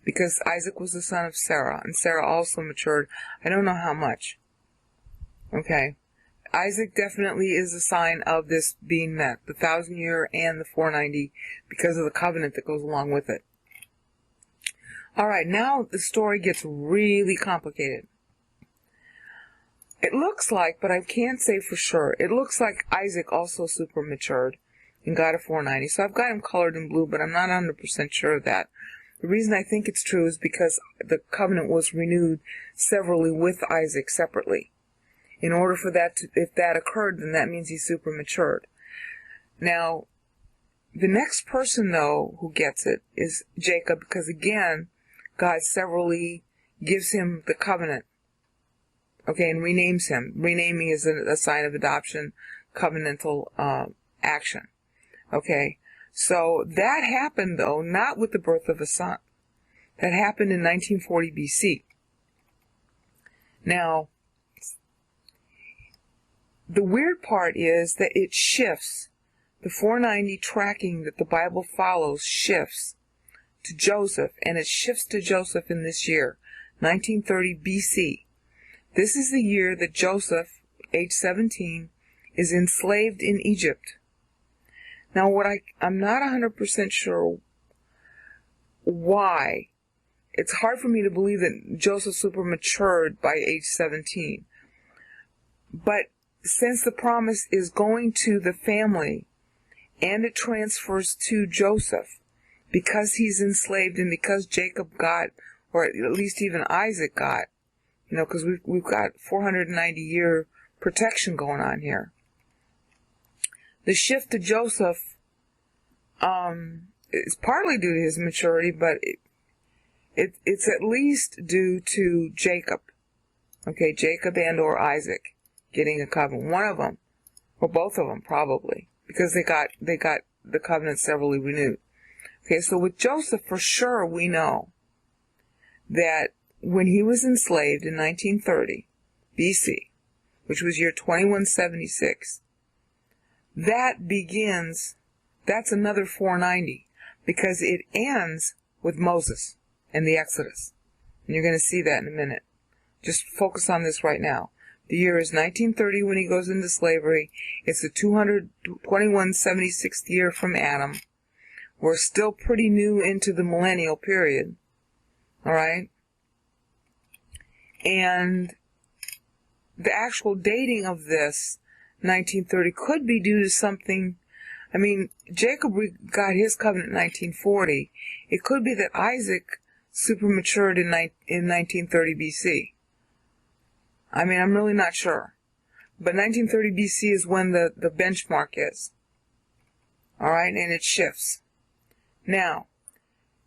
because Isaac was the son of Sarah, and Sarah also matured. I don't know how much. Okay? Isaac definitely is a sign of this being met, the 1,000-year and the 490, because of the covenant that goes along with it. All right, now the story gets really complicated. It looks like, but I can't say for sure, it looks like Isaac also super matured and got a 490. So I've got him colored in blue, but I'm not 100% sure of that. The reason I think it's true is because the covenant was renewed severally with Isaac separately. In order for that to, if that occurred, then that means he's super matured. Now, the next person, though, who gets it is Jacob, because again, God severally gives him the covenant, okay, and renames him. Renaming is a sign of adoption, covenantal action, okay. So that happened, though, not with the birth of a son. That happened in 1940 BC. Now, the weird part is that it shifts. The 490 tracking that the Bible follows shifts to Joseph, and it shifts to Joseph in this year, 1930 BC. This is the year that Joseph, age 17, is enslaved in Egypt. Now, I'm not 100% sure why. It's hard for me to believe that Joseph super matured by age 17. But since the promise is going to the family, and it transfers to Joseph, because he's enslaved and because Jacob got, or at least even Isaac got, because we've got 490-year protection going on here. The shift to Joseph is partly due to his maturity, but it's at least due to Jacob. Okay, Jacob and or Isaac getting a covenant. One of them, or both of them probably, because they got the covenant severally renewed. Okay, so with Joseph, for sure we know that when he was enslaved in 1930 BC, which was year 2176, that's another 490, because it ends with Moses and the Exodus. And you're going to see that in a minute. Just focus on this right now. The year is 1930 when he goes into slavery. It's the 2176th year from Adam. We're still pretty new into the millennial period. All right? And the actual dating of this, 1930, could be due to something. I mean, Jacob got his covenant in 1940. It could be that Isaac super matured in 1930 BC. I mean, I'm really not sure. But 1930 BC is when the benchmark is. All right? And it shifts. Now,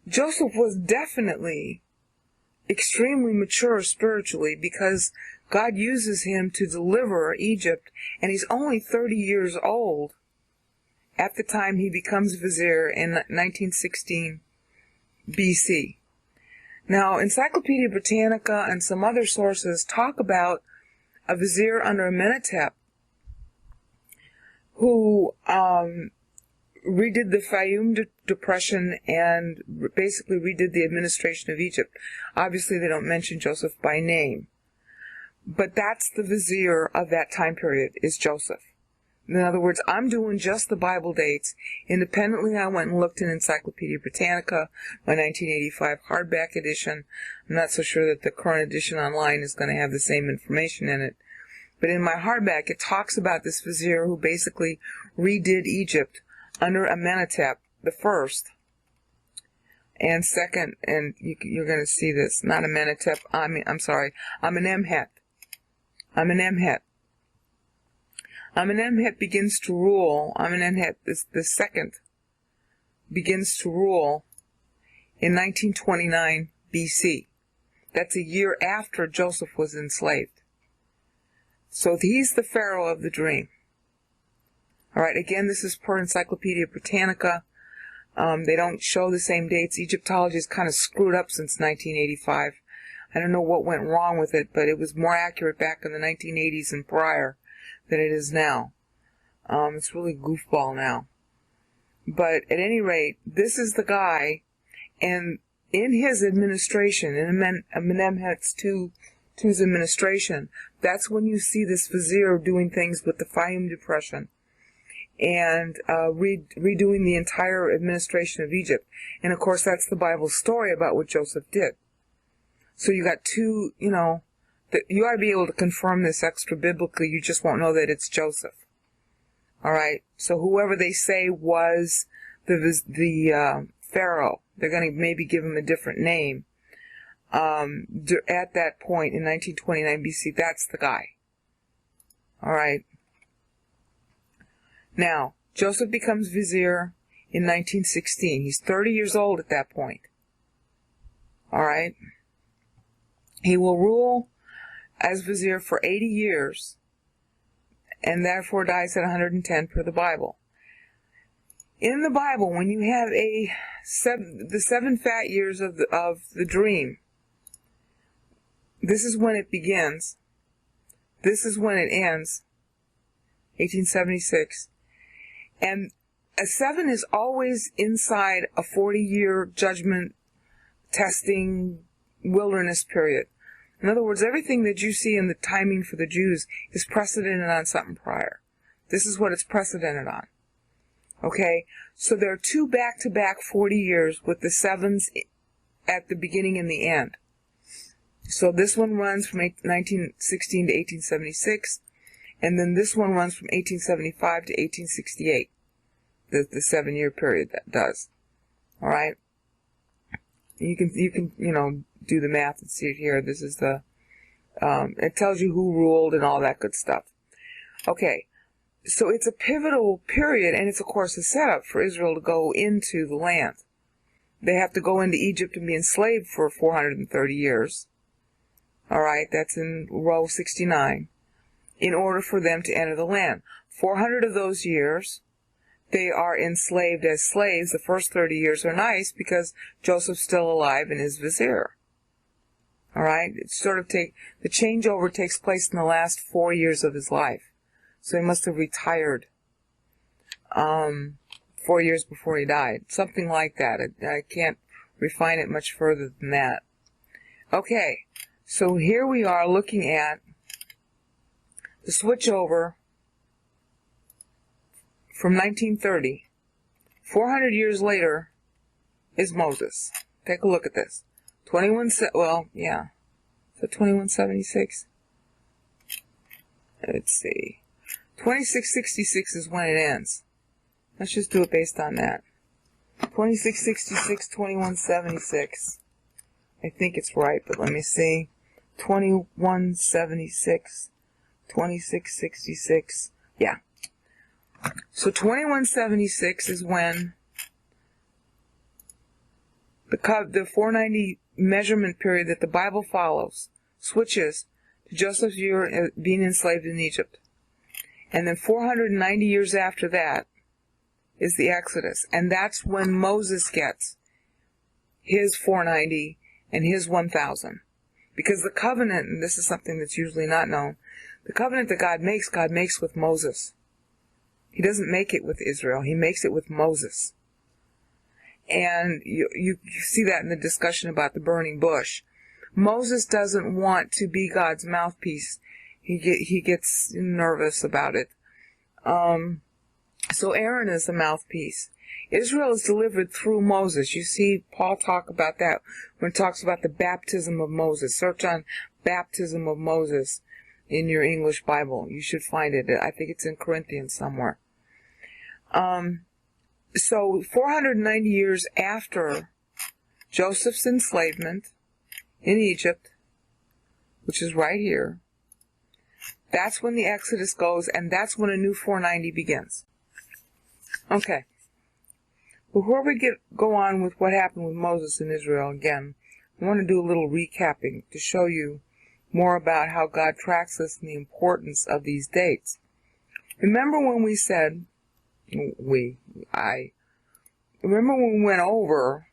Joseph was definitely extremely mature spiritually, because God uses him to deliver Egypt, and he's only 30 years old at the time he becomes vizier in 1916 BC. Now, Encyclopedia Britannica and some other sources talk about a vizier under Amenhotep who redid the Fayum Depression and basically redid the administration of Egypt. Obviously, they don't mention Joseph by name. But that's the vizier of that time period, is Joseph. In other words, I'm doing just the Bible dates. Independently, I went and looked in Encyclopedia Britannica, my 1985 hardback edition. I'm not so sure that the current edition online is going to have the same information in it. But in my hardback, it talks about this vizier who basically redid Egypt under Amenhotep the first and second, and you're going to see this. Not Amenhotep. I'm sorry. Amenemhet. Amenemhet begins to rule. Amenemhet the second begins to rule in 1929 BC. That's a year after Joseph was enslaved. So he's the pharaoh of the dream. All right, again, this is per Encyclopedia Britannica. They don't show the same dates. Egyptology is kind of screwed up since 1985. I don't know what went wrong with it, but it was more accurate back in the 1980s and prior than it is now. It's really goofball now. But at any rate, this is the guy, and in his administration, in Amenemhet's II's administration, that's when you see this vizier doing things with the Fayum Depression and redoing the entire administration of Egypt. And of course, that's the Bible story about what Joseph did. So you got two, you ought to be able to confirm this extra biblically. You just won't know that it's Joseph. All right. So whoever they say was the Pharaoh, they're going to maybe give him a different name. At that point in 1929 BC, that's the guy. All right. Now, Joseph becomes vizier in 1916. He's 30 years old at that point. All right. He will rule as vizier for 80 years and therefore dies at 110 per the Bible. In the Bible, when you have the 7 fat years of the dream, this is when it begins. This is when it ends, 1876. And a 7 is always inside a 40-year judgment, testing, wilderness period. In other words, everything that you see in the timing for the Jews is precedented on something prior. This is what it's precedented on. Okay? So there are 2 back-to-back 40 years with the 7s at the beginning and the end. So this one runs from 1916 to 1876, and then this one runs from 1875 to 1868. The 7-year period that does. All right? You can do the math and see it here. This is the it tells you who ruled and all that good stuff. Okay, so it's a pivotal period, and it's of course a setup for Israel to go into the land. They have to go into Egypt and be enslaved for 430 years. All right, that's in row 69. In order for them to enter the land, 400 of those years they are enslaved as slaves. The first 30 years are nice because Joseph's still alive and is vizier. All right? It's the changeover takes place in the last 4 years of his life. So he must have retired 4 years before he died. Something like that. I can't refine it much further than that. Okay. So here we are looking at the switchover from 1930, 400 years later, is Moses. Take a look at this. 2176. Let's see. 2666 is when it ends. Let's just do it based on that. 2666, 2176. I think it's right, but let me see. 2176, 2666. Yeah. So 2176 is when the 490 measurement period that the Bible follows switches to Joseph's year being enslaved in Egypt. And then 490 years after that is the Exodus. And that's when Moses gets his 490 and his 1,000. Because the covenant, and this is something that's usually not known, the covenant that God makes with Moses. He doesn't make it with Israel. He makes it with Moses. And you see that in the discussion about the burning bush. Moses doesn't want to be God's mouthpiece. He gets nervous about it. So Aaron is the mouthpiece. Israel is delivered through Moses. You see Paul talk about that when he talks about the baptism of Moses. Search on baptism of Moses in your English Bible. You should find it. I think it's in Corinthians somewhere. So 490 years after Joseph's enslavement in Egypt, which is right here, that's when the Exodus goes, and that's when a new 490 begins. Okay. Before we go on with what happened with Moses and Israel again, I want to do a little recapping to show you more about how God tracks us and the importance of these dates. Remember when we said, remember when we went over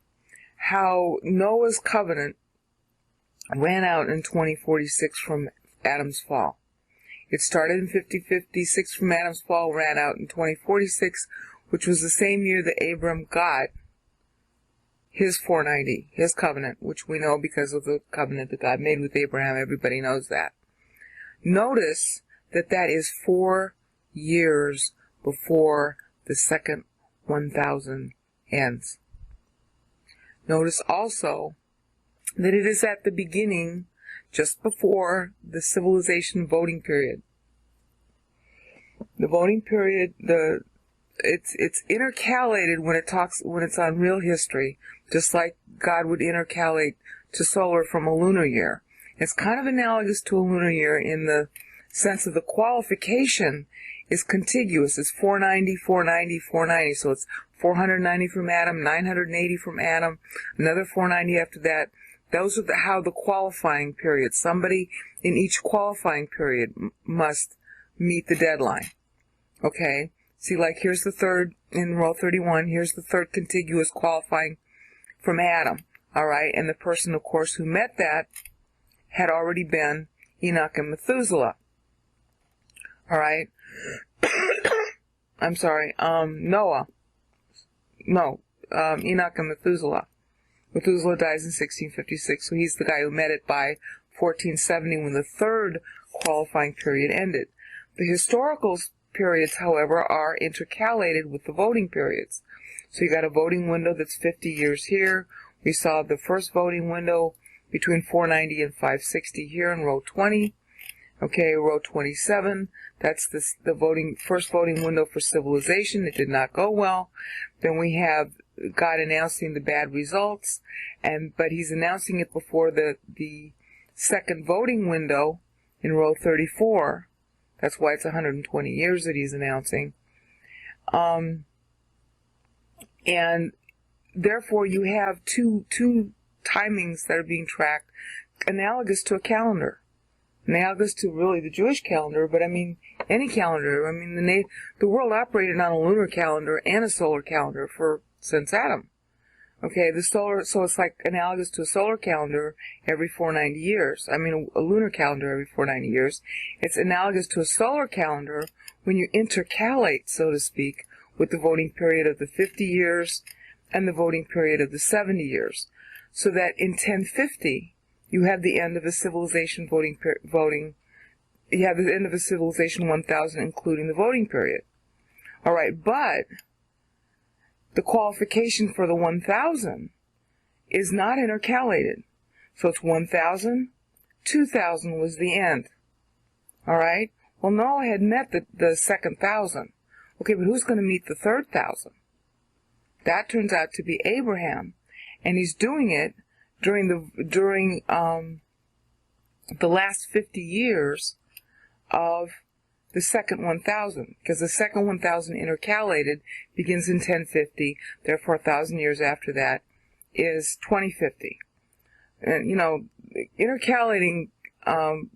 how Noah's covenant ran out in 2046 from Adam's fall. It started in 5056 from Adam's fall, ran out in 2046, which was the same year that Abram got his 490, his covenant, which we know because of the covenant that God made with Abraham. Everybody knows that. Notice that that is 4 years before the second 1000 ends. Notice also that it is at the beginning, just before the civilization voting period. The voting period, it's intercalated when it's on real history, just like God would intercalate to solar from a lunar year. It's kind of analogous to a lunar year in the sense of the qualification is contiguous. It's 490, 490, 490. So it's 490 from Adam, 980 from Adam, another 490 after that. Those are how the qualifying periods. Somebody in each qualifying period must meet the deadline. Okay? See, like here's the third in row 31. Here's the third contiguous qualifying from Adam. All right? And the person, of course, who met that had already been Enoch and Methuselah. All right? I'm sorry. Noah. No. Enoch and Methuselah. Methuselah dies in 1656, so he's the guy who met it by 1470 when the third qualifying period ended. The historical periods, however, are intercalated with the voting periods. So you got a voting window that's 50 years here. We saw the first voting window between 490 and 560 here in row 20. Okay, row 27, that's the first voting window for civilization. It did not go well. Then we have God announcing the bad results, but he's announcing it before the second voting window in row 34. That's why it's 120 years that he's announcing. And therefore you have two timings that are being tracked analogous to a calendar. Analogous to really the Jewish calendar, but I mean any calendar. I mean the world operated on a lunar calendar and a solar calendar since Adam. Okay, so it's like analogous to a solar calendar every 490 years. I mean a lunar calendar every 490 years. It's analogous to a solar calendar when you intercalate, so to speak, with the voting period of the 50 years and the voting period of the 70 years. So that in 1050 you have the end of a civilization you have the end of a civilization 1000, including the voting period. All right, but the qualification for the 1000 is not intercalated. So it's 1000, 2000 was the end. All right? Well, Noah had met the second 1000. Okay, but who's going to meet the third 1000? That turns out to be Abraham, and he's doing it during the last 50 years of the second 1000, because the second 1000 intercalated begins in 1050, therefore 1,000 years after that is 2050. And, intercalating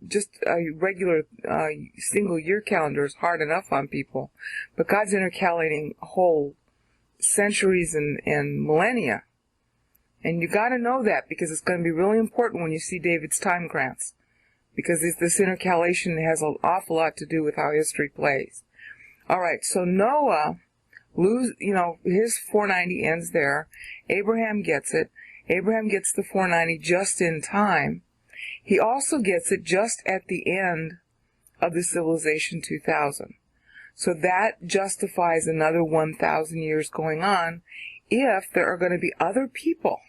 just a regular single year calendar is hard enough on people, but God's intercalating whole centuries and millennia. And you got to know that, because it's going to be really important when you see David's time grants, because this intercalation has an awful lot to do with how history plays. All right, so Noah, his 490 ends there. Abraham gets it. Abraham gets the 490 just in time. He also gets it just at the end of the civilization 2000. So that justifies another 1,000 years going on if there are going to be other people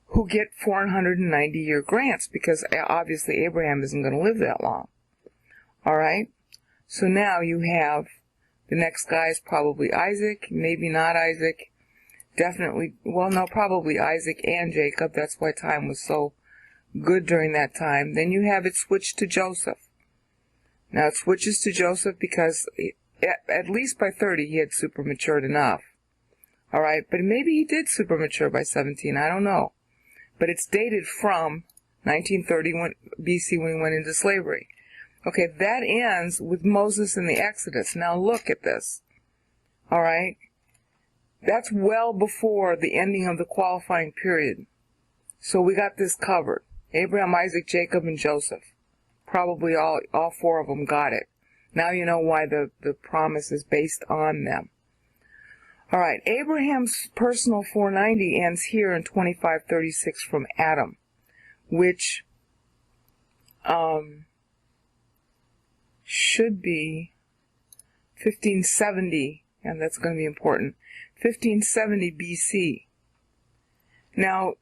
who get 490-year grants, because obviously Abraham isn't going to live that long. All right? So now you have the next guy is probably Isaac, maybe not Isaac, definitely, well, no, probably Isaac and Jacob. That's why time was so good during that time. Then you have it switched to Joseph. Now it switches to Joseph because at least by 30 he had super matured enough. All right? But maybe he did super mature by 17. I don't know. But it's dated from 1930 BC when he went into slavery. Okay, that ends with Moses in the Exodus. Now look at this. All right? That's well before the ending of the qualifying period. So we got this covered. Abraham, Isaac, Jacob, and Joseph. Probably all four of them got it. Now you know why the promise is based on them. All right, Abraham's personal 490 ends here in 2536 from Adam, which should be 1570, and that's going to be important, 1570 BC. Now,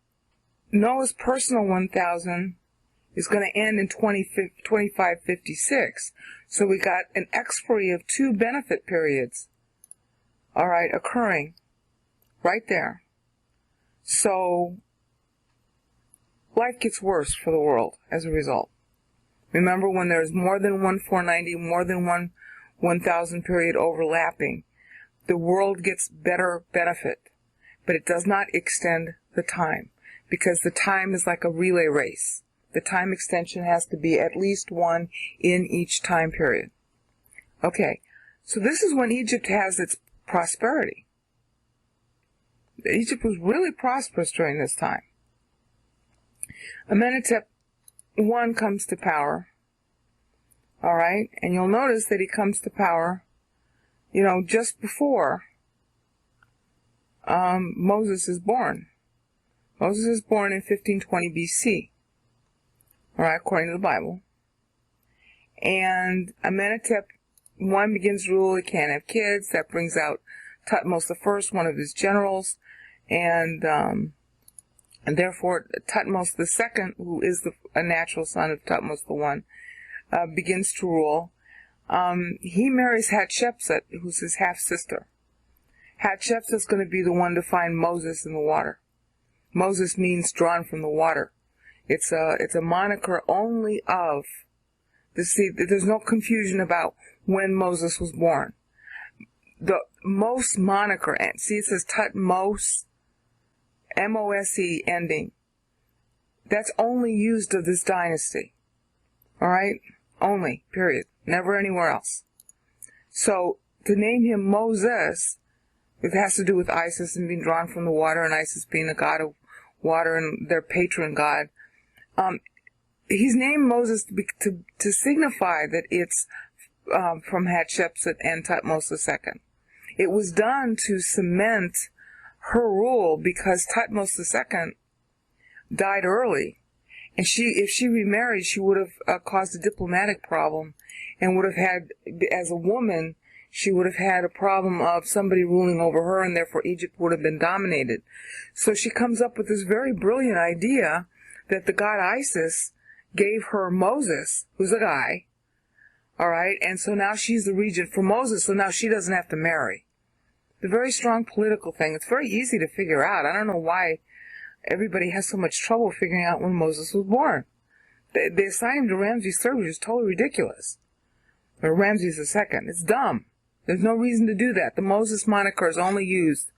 Noah's personal 1000 is going to end in 2556. So we got an expiry of 2 benefit periods, all right, occurring right there. So life gets worse for the world as a result. Remember, when there's more than one 490, more than one 1000 period overlapping, the world gets better benefit, but it does not extend the time, because the time is like a relay race. The time extension has to be at least 1 in each time period. Okay, so this is when Egypt has its prosperity. Egypt was really prosperous during this time. Amenhotep I comes to power. All right, and you'll notice that he comes to power, just before Moses is born. Moses is born in 1520 BC. All right, according to the Bible. And Amenhotep I begins rule. He can't have kids. That brings out Thutmose I, one of his generals, and therefore Thutmose II, who is a natural son of Thutmose I, begins to rule. He marries Hatshepsut, who's his half-sister. Hatshepsut is going to be the one to find Moses in the water. Moses means drawn from the water. It's a moniker only of, there's no confusion about when Moses was born. The Mose moniker, see it says Thutmose, M-O-S-E ending. That's only used of this dynasty. All right? Only, period. Never anywhere else. So, to name him Moses, it has to do with Isis and being drawn from the water, and Isis being a god of water and their patron god. He's named Moses to signify that it's from Hatshepsut and Thutmose II. It was done to cement her rule because Thutmose II died early. And if she remarried, she would have caused a diplomatic problem, and would have had, as a woman, she would have had a problem of somebody ruling over her, and therefore Egypt would have been dominated. So she comes up with this very brilliant idea that the god Isis gave her Moses, who's a guy, all right, and so now she's the regent for Moses, so now she doesn't have to marry. The very strong political thing. It's very easy to figure out. I don't know why everybody has so much trouble figuring out when Moses was born. They assign him to Ramses III, which is totally ridiculous. Or Ramses II. It's dumb. There's no reason to do that. The Moses moniker is only used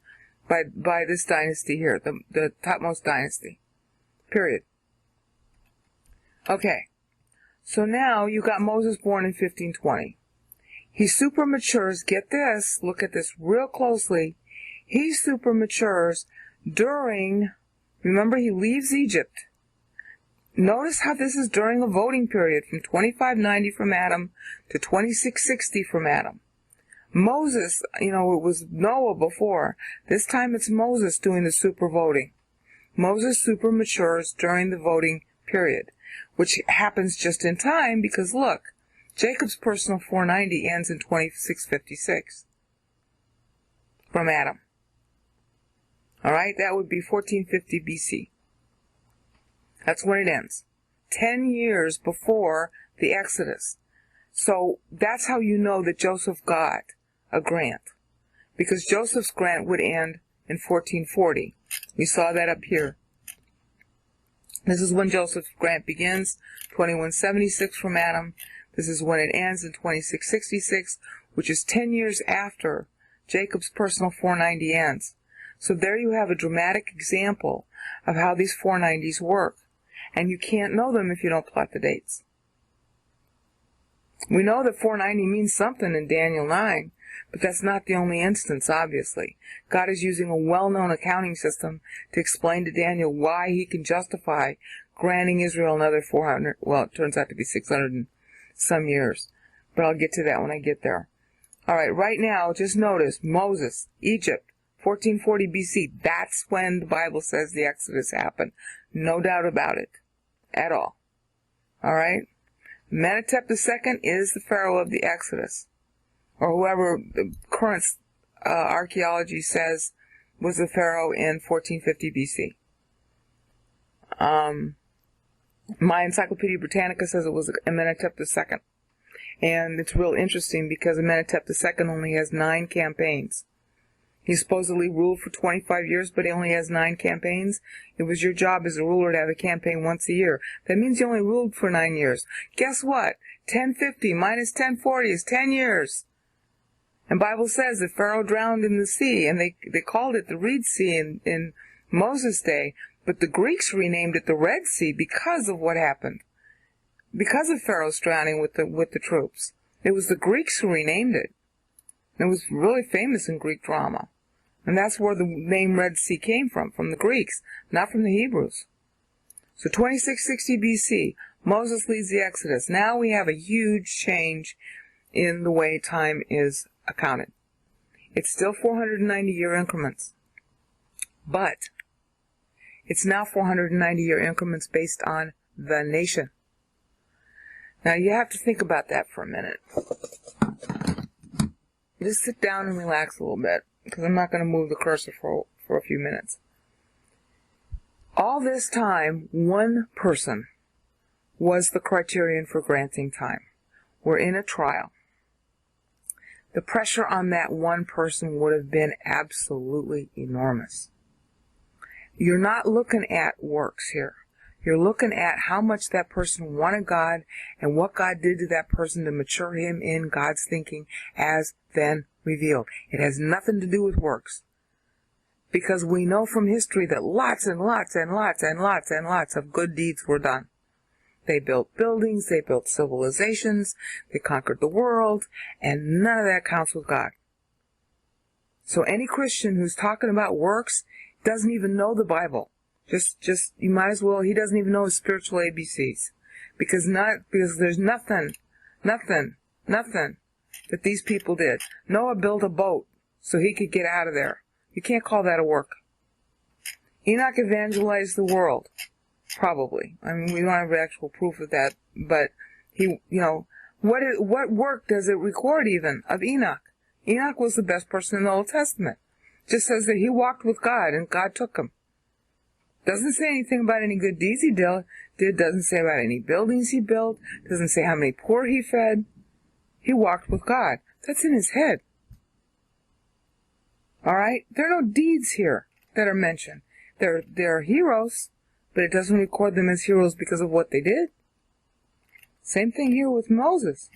by this dynasty here, the Thutmose dynasty. Period. Okay. So now you got Moses born in 1520. He super matures, get this, look at this real closely. He super matures during, remember, he leaves Egypt. Notice how this is during a voting period from 2590 from Adam to 2660 from Adam. Moses, it was Noah before. This time it's Moses doing the super voting. Moses super matures during the voting period, which happens just in time because, look, Jacob's personal 490 ends in 2656 from Adam. All right, that would be 1450 BC. That's when it ends. 10 years before the Exodus. So that's how you know that Joseph got a grant. Because Joseph's grant would end in 1440. We saw that up here. This is when Joseph's grant begins, 2176 from Adam. This is when it ends in 2666, which is 10 years after Jacob's personal 490 ends. So there you have a dramatic example of how these 490s work. And you can't know them if you don't plot the dates. We know that 490 means something in Daniel 9, but that's not the only instance, obviously. God is using a well-known accounting system to explain to Daniel why he can justify granting Israel another 400, well, it turns out to be 600 and some years. But I'll get to that when I get there. All right, right now, just notice, Moses, Egypt, 1440 BC. That's when the Bible says the Exodus happened. No doubt about it. At all. All right? Amenhotep II is the pharaoh of the Exodus. Or whoever the current archaeology says was the pharaoh in 1450 BC. My Encyclopedia Britannica says it was Amenhotep II. And it's real interesting because Amenhotep II only has 9 campaigns. He supposedly ruled for 25 years, but he only has 9 campaigns. It was your job as a ruler to have a campaign once a year. That means you only ruled for 9 years. Guess what? 1050 minus 1040 is 10 years. And Bible says that Pharaoh drowned in the sea, and they called it the Reed Sea in Moses' day, but the Greeks renamed it the Red Sea because of what happened. Because of Pharaoh's drowning with the troops. It was the Greeks who renamed it. It was really famous in Greek drama. And that's where the name Red Sea came from the Greeks, not from the Hebrews. So 2660 BC, Moses leads the Exodus. Now we have a huge change in the way time is accounted. It's still 490-year increments. But it's now 490-year increments based on the nation. Now you have to think about that for a minute. Just sit down and relax a little bit, because I'm not going to move the cursor for a few minutes. All this time, one person was the criterion for granting time. We're in a trial. The pressure on that one person would have been absolutely enormous. You're not looking at works here. You're looking at how much that person wanted God and what God did to that person to mature him in God's thinking as then revealed. It has nothing to do with works. Because we know from history that lots and lots and lots and lots and lots of good deeds were done. They built buildings, they built civilizations, they conquered the world, and none of that counts with God. So any Christian who's talking about works doesn't even know the Bible. Just you might as well, he doesn't even know his spiritual ABCs. Because there's nothing that these people did. Noah built a boat so he could get out of there. You can't call that a work. Enoch evangelized the world. Probably. I mean, we don't have actual proof of that, but what work does it record even of Enoch? Enoch was the best person in the Old Testament. Just says that he walked with God and God took him. Doesn't say anything about any good deeds he did, doesn't say about any buildings he built, doesn't say how many poor he fed. He walked with God. That's in his head. Alright? There are no deeds here that are mentioned. They're heroes, but it doesn't record them as heroes because of what they did. Same thing here with Moses.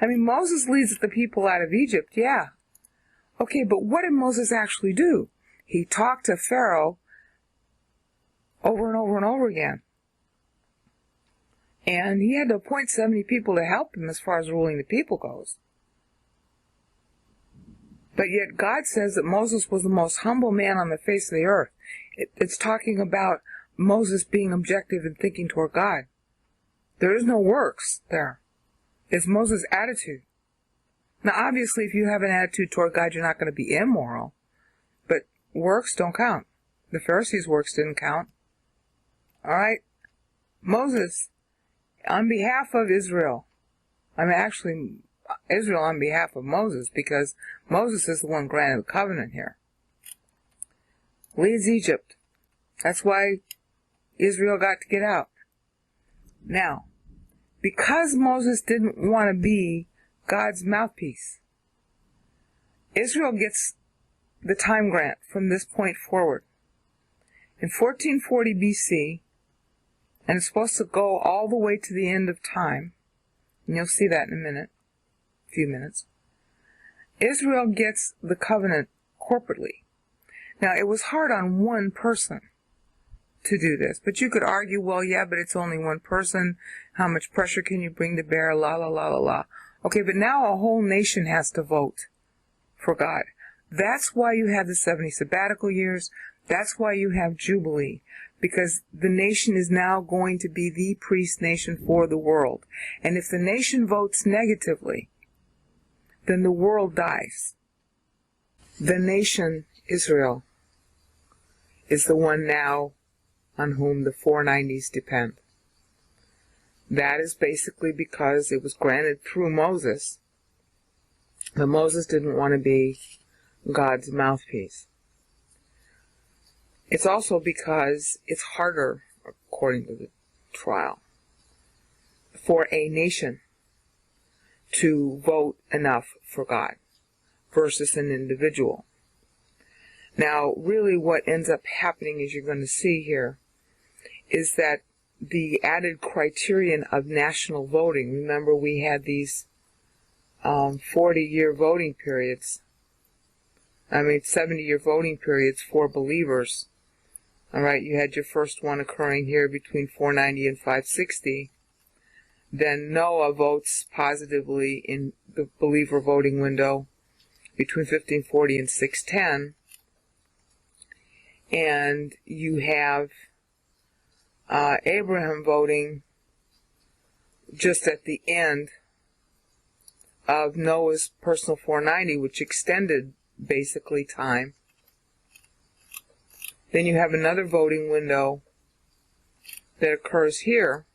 I mean, Moses leads the people out of Egypt, yeah. Okay, but what did Moses actually do? He talked to Pharaoh over and over and over again. And he had to appoint 70 people to help him as far as ruling the people goes. But yet God says that Moses was the most humble man on the face of the earth. It's talking about Moses being objective and thinking toward God. There is no works there. It's Moses' attitude. Now obviously if you have an attitude toward God, you're not going to be immoral. But works don't count. The Pharisees' works didn't count. Alright? Moses, on behalf of Israel, Israel on behalf of Moses, because Moses is the one granted the covenant here, leads Egypt. That's why Israel got to get out. Now, because Moses didn't want to be God's mouthpiece, Israel gets the time grant from this point forward. In 1440 BC, and it's supposed to go all the way to the end of time, and you'll see that in a few minutes, Israel gets the covenant corporately. Now, it was hard on one person to do this, but you could argue, well, yeah, but it's only one person. How much pressure can you bring to bear? La, la, la, la, la. Okay, but now a whole nation has to vote for God. That's why you have the 70 sabbatical years. That's why you have Jubilee, because the nation is now going to be the priest nation for the world. And if the nation votes negatively, then the world dies. The nation, Israel, is the one now on whom the 490s depend. That is basically because it was granted through Moses, but Moses didn't want to be God's mouthpiece. It's also because it's harder, according to the trial, for a nation to vote enough for God versus an individual. Now, really what ends up happening, as you're going to see here, is that the added criterion of national voting, remember we had these 40-year voting periods, 70-year voting periods for believers. All right, you had your first one occurring here between 490 and 560. Then Noah votes positively in the believer voting window between 1540 and 610. And you have Abraham voting just at the end of Noah's personal 490, which extended basically time. Then you have another voting window that occurs here,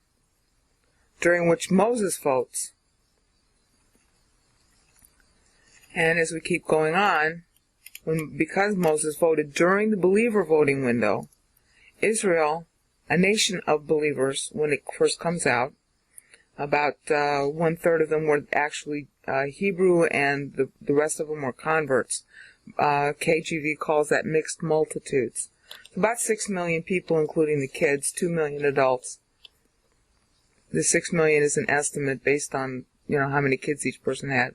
during which Moses votes. And as we keep going on, because Moses voted during the believer voting window, Israel, a nation of believers, when it first comes out, about 1/3 of them were actually Hebrew, and the rest of them were converts. KJV calls that mixed multitudes. About 6 million people, including the kids, 2 million adults. The 6 million is an estimate based on, how many kids each person had.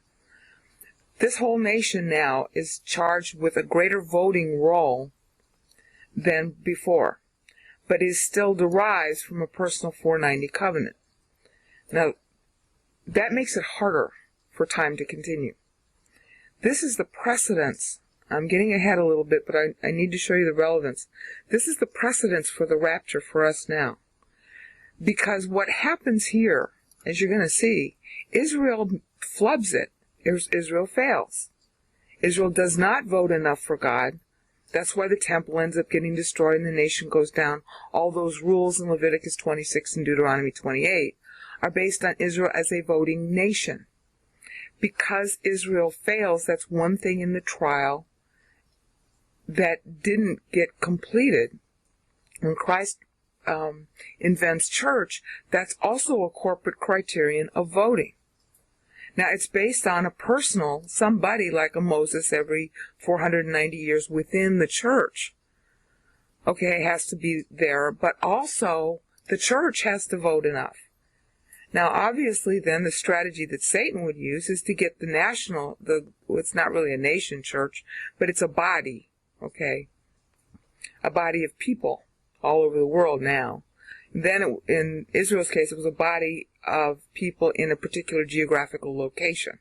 This whole nation now is charged with a greater voting role than before, but is still derived from a personal 490 covenant. Now, that makes it harder for time to continue. This is the precedence. I'm getting ahead a little bit, but I need to show you the relevance. This is the precedence for the rapture for us now. Because what happens here, as you're going to see, Israel flubs it. Israel fails. Israel does not vote enough for God. That's why the temple ends up getting destroyed and the nation goes down. All those rules in Leviticus 26 and Deuteronomy 28 are based on Israel as a voting nation. Because Israel fails, that's one thing in the trial that didn't get completed. When Christ invents church, that's also a corporate criterion of voting. Now, it's based on a personal, somebody like a Moses every 490 years within the church. Okay, has to be there, but also the church has to vote enough. Now, obviously, then, the strategy that Satan would use is to get the national, it's not really a nation church, but it's a body, okay? A body of people all over the world now. Then, in Israel's case, it was a body of people in a particular geographical location.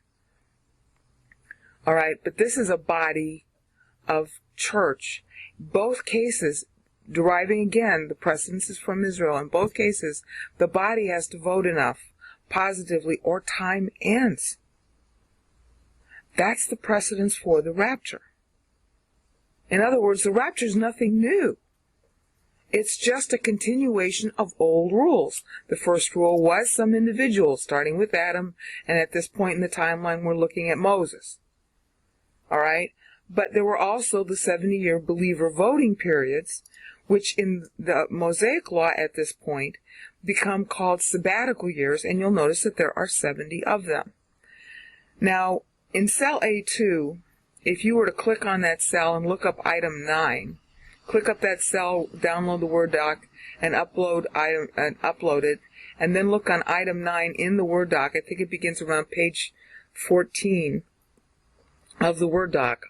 All right, but this is a body of church. Both cases, deriving again, the precedence is from Israel. In both cases, the body has to vote enough positively or time ends. That's the precedence for the rapture. In other words, the rapture is nothing new. It's just a continuation of old rules. The first rule was some individuals, starting with Adam, and at this point in the timeline, we're looking at Moses. All right? But there were also the 70-year believer voting periods, which in the Mosaic law at this point become called sabbatical years, and you'll notice that there are 70 of them. Now, in cell A2, if you were to click on that cell and look up item 9, click up that cell, download the Word doc, and upload it, and then look on item 9 in the Word doc. I think it begins around page 14 of the Word doc.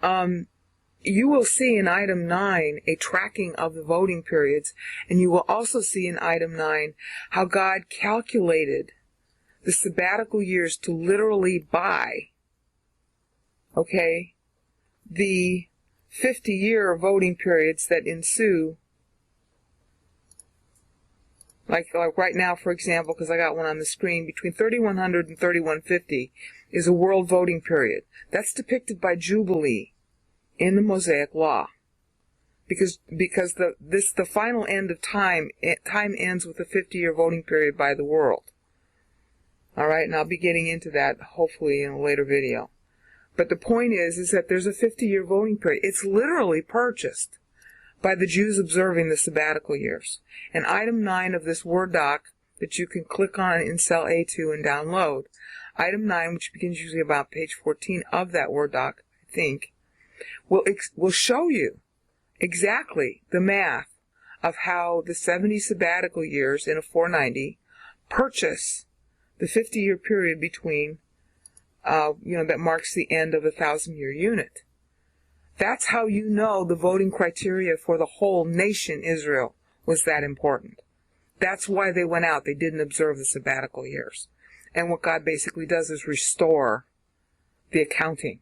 You will see in item 9 a tracking of the voting periods, and you will also see in item 9 how God calculated the sabbatical years to literally buy, okay, the 50-year voting periods that ensue. Like right now, for example, because I got one on the screen, between 3100 and 3150 is a world voting period. That's depicted by Jubilee in the Mosaic Law. Because the final end of time ends with the 50-year voting period by the world. All right, and I'll be getting into that hopefully in a later video. But the point is that there's a 50-year voting period. It's literally purchased by the Jews observing the sabbatical years. And item 9 of this Word doc that you can click on in cell A2 and download, item 9, which begins usually about page 14 of that Word doc, I think, will show you exactly the math of how the 70 sabbatical years in a 490 purchase the 50-year period between, that marks the end of a 1,000-year unit. That's how you know the voting criteria for the whole nation Israel was that important. That's why they went out. They didn't observe the sabbatical years. And what God basically does is restore the accounting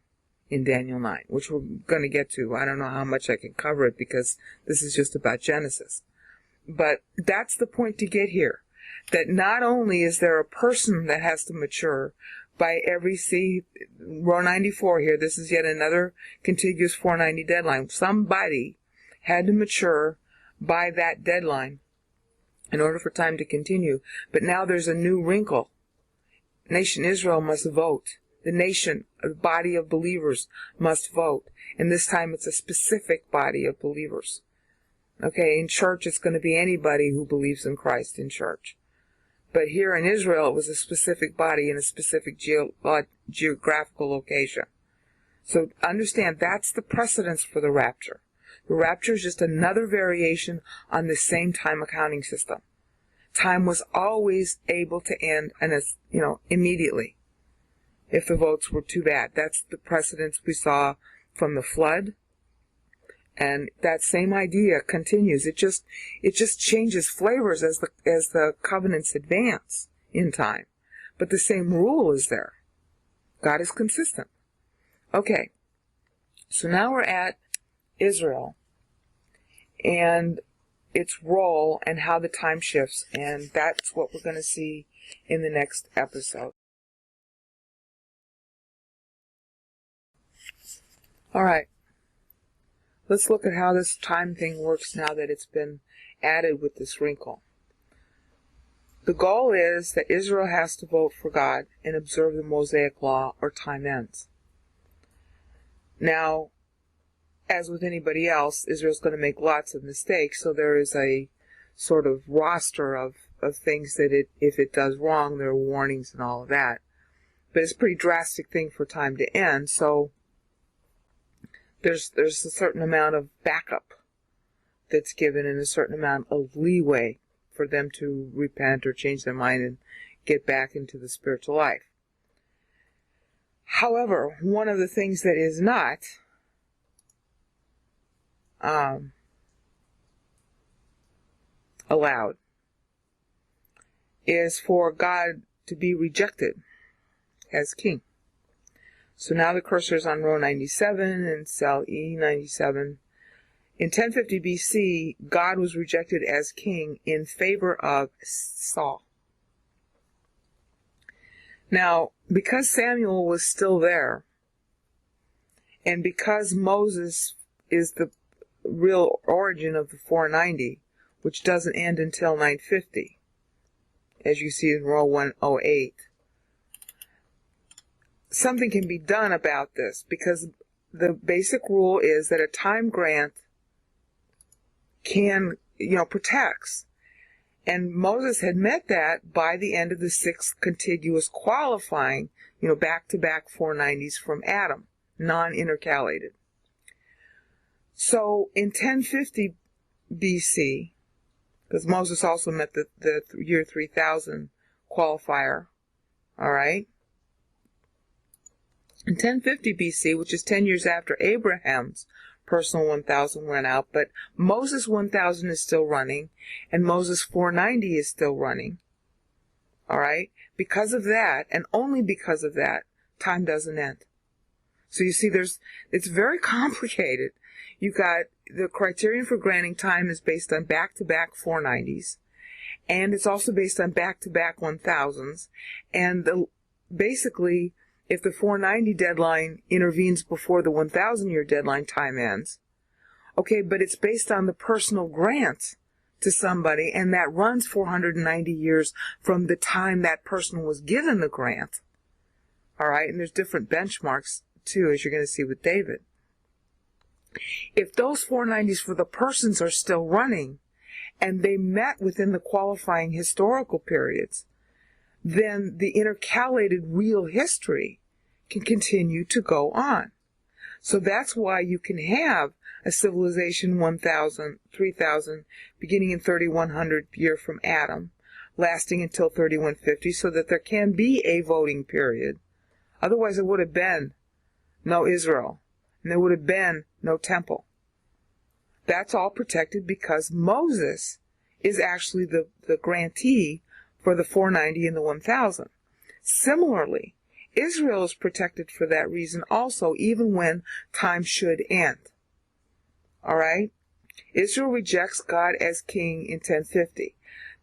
in Daniel 9, which we're going to get to. I don't know how much I can cover it because this is just about Genesis. But that's the point to get here, that not only is there a person that has to mature by every, row 94 here, this is yet another contiguous 490 deadline. Somebody had to mature by that deadline in order for time to continue. But now there's a new wrinkle. Nation Israel must vote. The nation, the body of believers, must vote. And this time it's a specific body of believers. Okay, in church it's going to be anybody who believes in Christ in church. But here in Israel it was a specific body in a specific geographical location. So understand that's the precedence for the rapture. The rapture is just another variation on the same time accounting system. Time was always able to end, and immediately, if the votes were too bad. That's the precedence we saw from the flood, and that same idea continues. It just changes flavors as the covenants advance in time, but the same rule is there. God is consistent. Okay, so now we're at Israel and its role and how the time shifts, and that's what we're going to see in the next episode. All right, let's look at how this time thing works now that it's been added with this wrinkle. The goal is that Israel has to vote for God and observe the Mosaic Law or time ends. Now, as with anybody else, Israel's going to make lots of mistakes, so there is a sort of roster of things that if it does wrong, there are warnings and all of that. But it's a pretty drastic thing for time to end, so there's a certain amount of backup that's given and a certain amount of leeway for them to repent or change their mind and get back into the spiritual life. However, one of the things that is not allowed is for God to be rejected as king. So now the cursor is on row 97 and cell E97. In 1050 BC, God was rejected as king in favor of Saul. Now, because Samuel was still there, and because Moses is the real origin of the 490, which doesn't end until 950, as you see in row 108, something can be done about this, because the basic rule is that a time grant protects. And Moses had met that by the end of the 6th contiguous qualifying, back-to-back 490s from Adam, non-intercalated. So in 1050 BC, because Moses also met the year 3000 qualifier, all right? In 1050 BC, which is 10 years after Abraham's personal 1000 went out, but Moses 1000 is still running, and Moses 490 is still running. All right? Because of that, and only because of that, time doesn't end. So you see, it's very complicated. You got the criterion for granting time is based on back-to-back 490s, and it's also based on back-to-back 1000s. And basically, if the 490 deadline intervenes before the 1000-year deadline, time ends. Okay, but it's based on the personal grant to somebody, and that runs 490 years from the time that person was given the grant. All right, and there's different benchmarks, too, as you're going to see with David. If those 490s for the persons are still running, and they met within the qualifying historical periods, then the intercalated real history can continue to go on. So that's why you can have a civilization 1000, 3000, beginning in 3100 year from Adam, lasting until 3150, so that there can be a voting period. Otherwise, it would have been no Israel, and there would have been no temple. That's all protected because Moses is actually the grantee for the 490 and the 1000. Similarly, Israel is protected for that reason also, even when time should end. All right? Israel rejects God as king in 1050.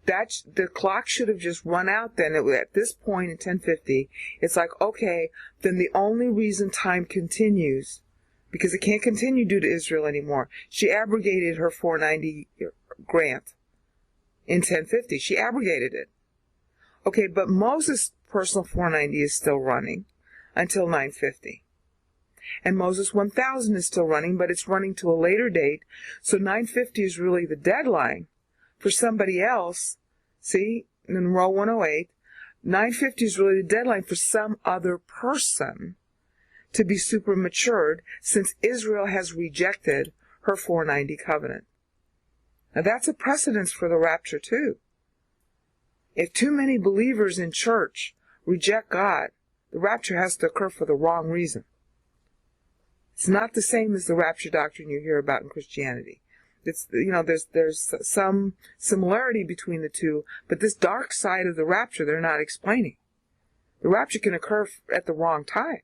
The clock should have just run out then. At this point in 1050, it's like, okay, then the only reason time continues, because it can't continue due to Israel anymore. She abrogated her 490 grant in 1050. She abrogated it. Okay, but Moses' personal 490 is still running until 950. And Moses 1000 is still running, but it's running to a later date. So 950 is really the deadline for somebody else. See, in row 108, 950 is really the deadline for some other person to be super matured, since Israel has rejected her 490 covenant. Now that's a precedence for the rapture too. If too many believers in church reject God, the rapture has to occur for the wrong reason. It's not the same as the rapture doctrine you hear about in Christianity. It's, there's some similarity between the two, but this dark side of the rapture they're not explaining. The rapture can occur at the wrong time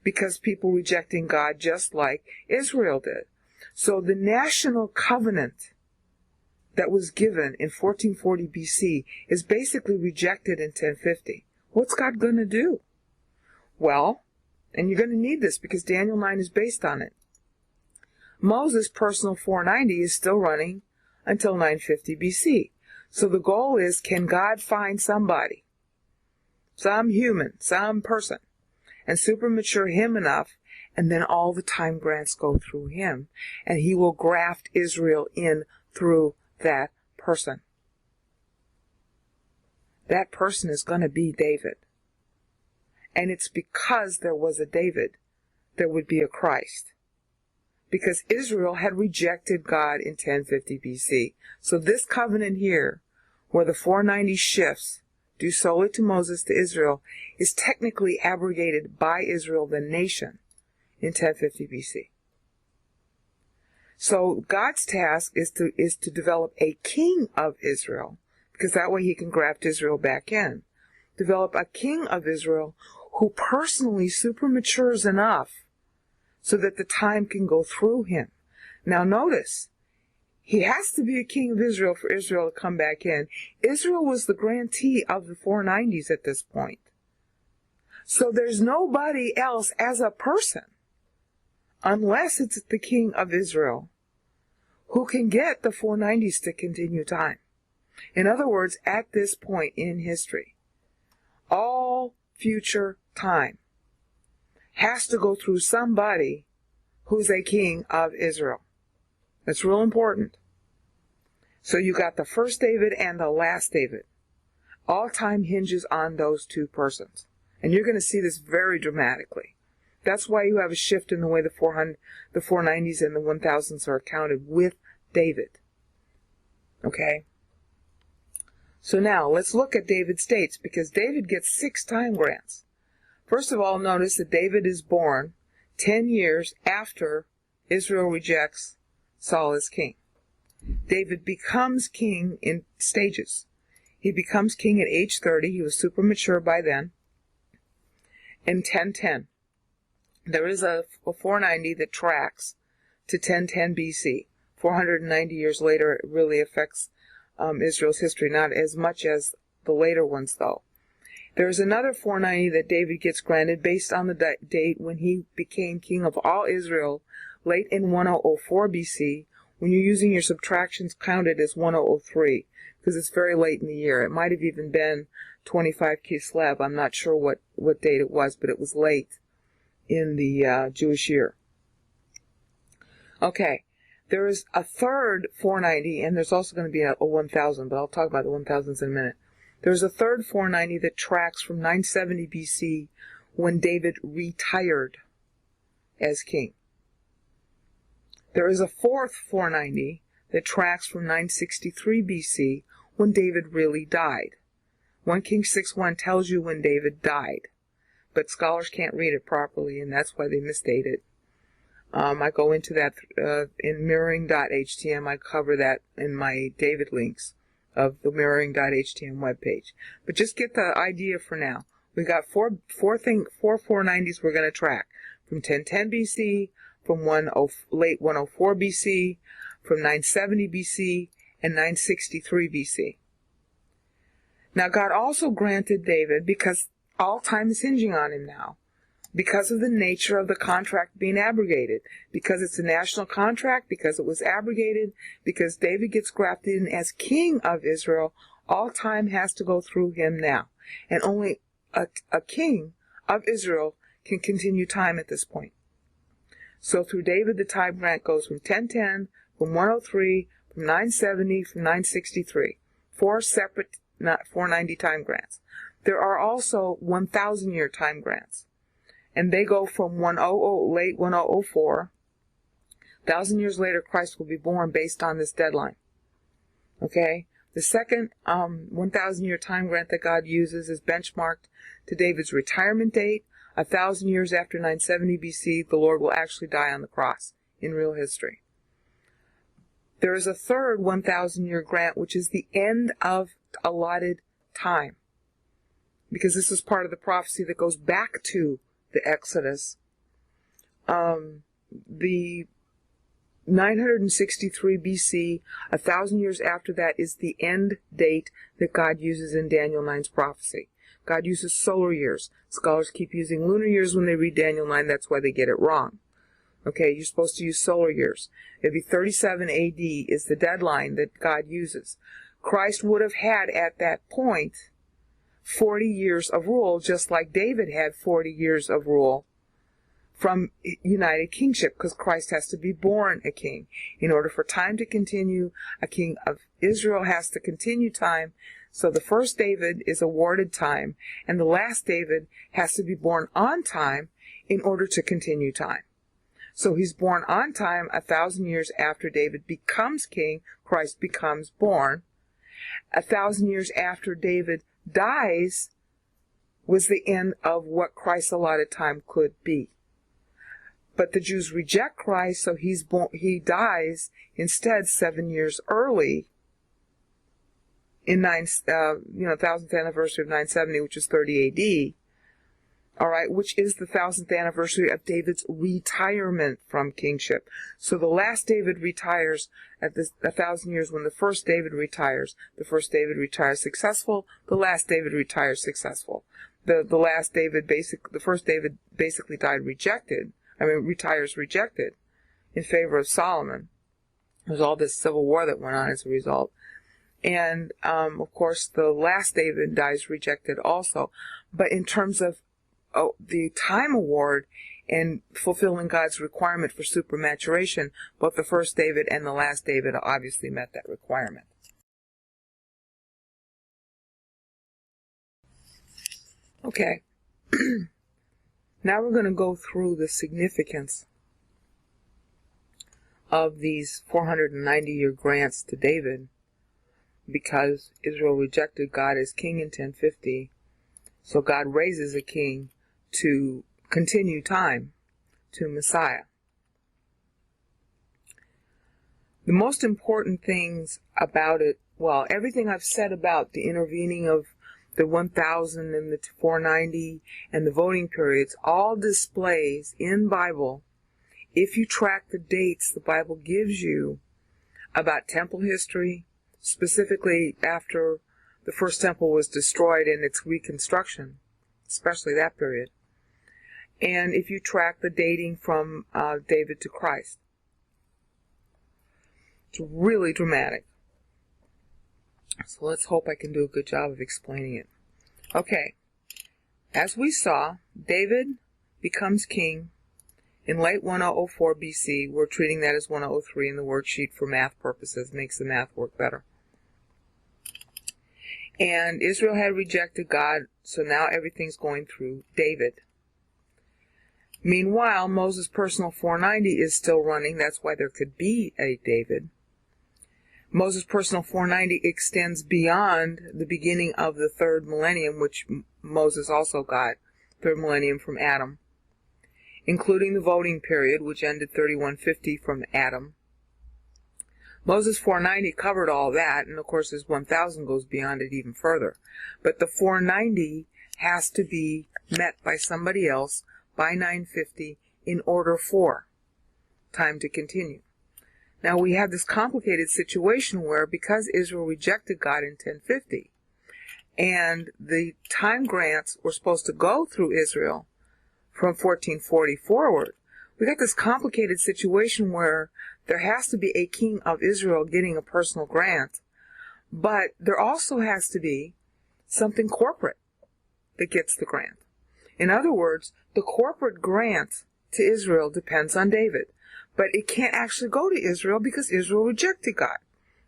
because people rejecting God just like Israel did. So the national covenant that was given in 1440 BC is basically rejected in 1050. What's God going to do? Well, and you're going to need this because Daniel 9 is based on it. Moses' personal 490 is still running until 950 BC. So the goal is, can God find somebody, some human, some person, and supermature him enough, and then all the time grants go through him, and he will graft Israel in through that person. That person is going to be David. And it's because there was a David, there would be a Christ. Because Israel had rejected God in 1050 BC. So this covenant here, where the 490 shifts due solely to Moses to Israel, is technically abrogated by Israel, the nation, in 1050 BC. So God's task is to develop a king of Israel, because that way he can graft Israel back in. Develop a king of Israel who personally supermatures enough so that the time can go through him. Now notice, he has to be a king of Israel for Israel to come back in. Israel was the grantee of the 490s at this point. So there's nobody else as a person, unless it's the king of Israel, who can get the 490s to continue time. In other words, at this point in history, all future time has to go through somebody who's a king of Israel. That's real important. So you got the first David and the last David. All time hinges on those two persons. And you're going to see this very dramatically. That's why you have a shift in the way the 490s and the 1000s are accounted with David. Okay? So now, let's look at David's dates, because David gets 6 time grants. First of all, notice that David is born 10 years after Israel rejects Saul as king. David becomes king in stages. He becomes king at age 30. He was super mature by then. In 1010, there is a 490 that tracks to 1010 BC. 490 years later, it really affects Israel's history, not as much as the later ones, though. There is another 490 that David gets granted based on the date when he became king of all Israel, late in 1004 BC. When you're using your subtractions, count it as 1003, because it's very late in the year. It might have even been 25 Kislev. I'm not sure what date it was, but it was late in the Jewish year. Okay, there is a third 490, and there's also going to be a 1000, but I'll talk about the 1000s in a minute. There's a third 490 that tracks from 970 BC, when David retired as king. There is a fourth 490 that tracks from 963 BC, when David really died. 1 Kings 6:1 tells you when David died, but scholars can't read it properly, and that's why they misdate it. I go into that in mirroring.htm. I cover that in my David links of the mirroring.htm webpage. But just get the idea for now. We got four 490s we're going to track. From 1010 BC, from late 104 BC, from 970 BC, and 963 BC. Now God also granted David, because all time is hinging on him now, because of the nature of the contract being abrogated, because it's a national contract, because it was abrogated, because David gets grafted in as king of Israel, all time has to go through him now. And only a king of Israel can continue time at this point. So through David, the time grant goes from 1010, from 103, from 970, from 963. 4 separate 490 time grants. There are also 1,000-year time grants. And they go from late 1004. 1,000 years later, Christ will be born based on this deadline. Okay? The second 1,000-year time grant that God uses is benchmarked to David's retirement date. 1,000 years after 970 BC, the Lord will actually die on the cross in real history. There is a third 1,000-year grant, which is the end of allotted time, because this is part of the prophecy that goes back to the Exodus. The 963 BC, 1,000 years after that, is the end date that God uses in Daniel 9's prophecy. God uses solar years. Scholars keep using lunar years when they read Daniel 9. That's why they get it wrong. Okay, you're supposed to use solar years. It'd be 37 AD is the deadline that God uses. Christ would have had at that point 40 years of rule, just like David had 40 years of rule from united kingship, because Christ has to be born a king. In order for time to continue, a king of Israel has to continue time. So the first David is awarded time, and the last David has to be born on time in order to continue time. So he's born on time 1,000 years after David becomes king. Christ becomes born. 1,000 years after David dies was the end of what Christ's allotted time could be. But the Jews reject Christ, so he dies instead 7 years early in 1000th anniversary of 970, which is 30 AD. All right, which is the 1000th anniversary of David's retirement from kingship. So the last David retires at 1,000 years when the first David retires. The first David retires successful. The last David retires successful. The first David basically died retires rejected in favor of Solomon. There's all this civil war that went on as a result. And, of course, the last David dies rejected also. But in terms of the time award and fulfilling God's requirement for supermaturation, both the first David and the last David obviously met that requirement. Okay. Now we're going to go through the significance of these 490-year grants to David, because Israel rejected God as king in 1050. So God raises a king to continue time, to Messiah. The most important things about it well, everything I've said about the intervening of the 1000 and the 490 and the voting periods all displays in Bible, if you track the dates the Bible gives you about temple history, specifically after the first temple was destroyed and its reconstruction, especially that period, and if you track the dating from David to Christ. It's really dramatic. So let's hope I can do a good job of explaining it. Okay, as we saw, David becomes king in late 1004 BC. We're treating that as 1003 in the worksheet for math purposes. Makes the math work better. And Israel had rejected God, so now everything's going through David. Meanwhile, Moses' personal 490 is still running. That's why there could be a David. Moses' personal 490 extends beyond the beginning of the third millennium, which Moses also got, third millennium from Adam, including the voting period, which ended 3150 from Adam. Moses' 490 covered all that, and of course his 1000 goes beyond it even further. But the 490 has to be met by somebody else by 950 in order for time to continue. Now we have this complicated situation where, because Israel rejected God in 1050, and the time grants were supposed to go through Israel from 1440 forward, we got this complicated situation where there has to be a king of Israel getting a personal grant, but there also has to be something corporate that gets the grant. In other words, the corporate grant to Israel depends on David, but it can't actually go to Israel because Israel rejected God.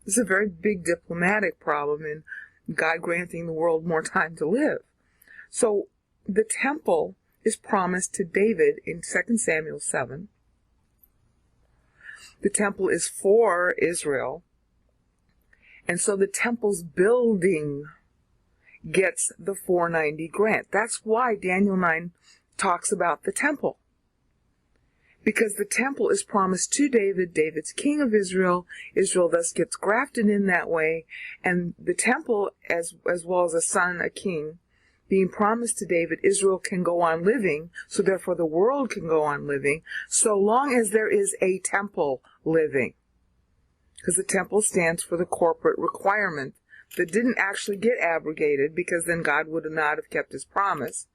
This is a very big diplomatic problem in God granting the world more time to live. So the temple is promised to David in 2 Samuel 7. The temple is for Israel, and so the temple's building gets the 490 grant. That's why Daniel 9 talks about the temple. Because the temple is promised to David, David's king of Israel. Israel thus gets grafted in that way, and the temple, as well as a son, a king, being promised to David, Israel can go on living, so therefore the world can go on living, so long as there is a temple living. Because the temple stands for the corporate requirement that didn't actually get abrogated, because then God would not have kept his promise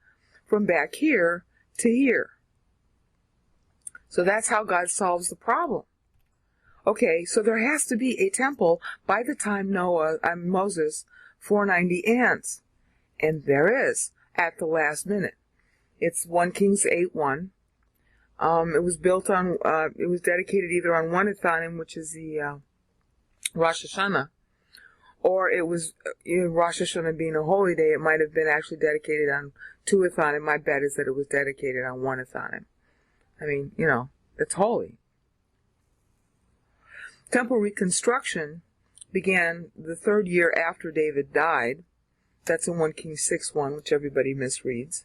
from back here to here. So that's how God solves the problem. Okay, so there has to be a temple by the time Moses 490 ends. And there is, at the last minute. It's 1 Kings 8:1. It was built on, it was dedicated either on 1 Ethanim, which is the Rosh Hashanah, or it was, Rosh Hashanah being a holy day, it might have been actually dedicated on 2 Ethanim. My bet is that it was dedicated on 1 Ethanim. I mean, it's holy. Temple reconstruction began the 3rd year after David died. That's in 1 Kings 6:1, which everybody misreads.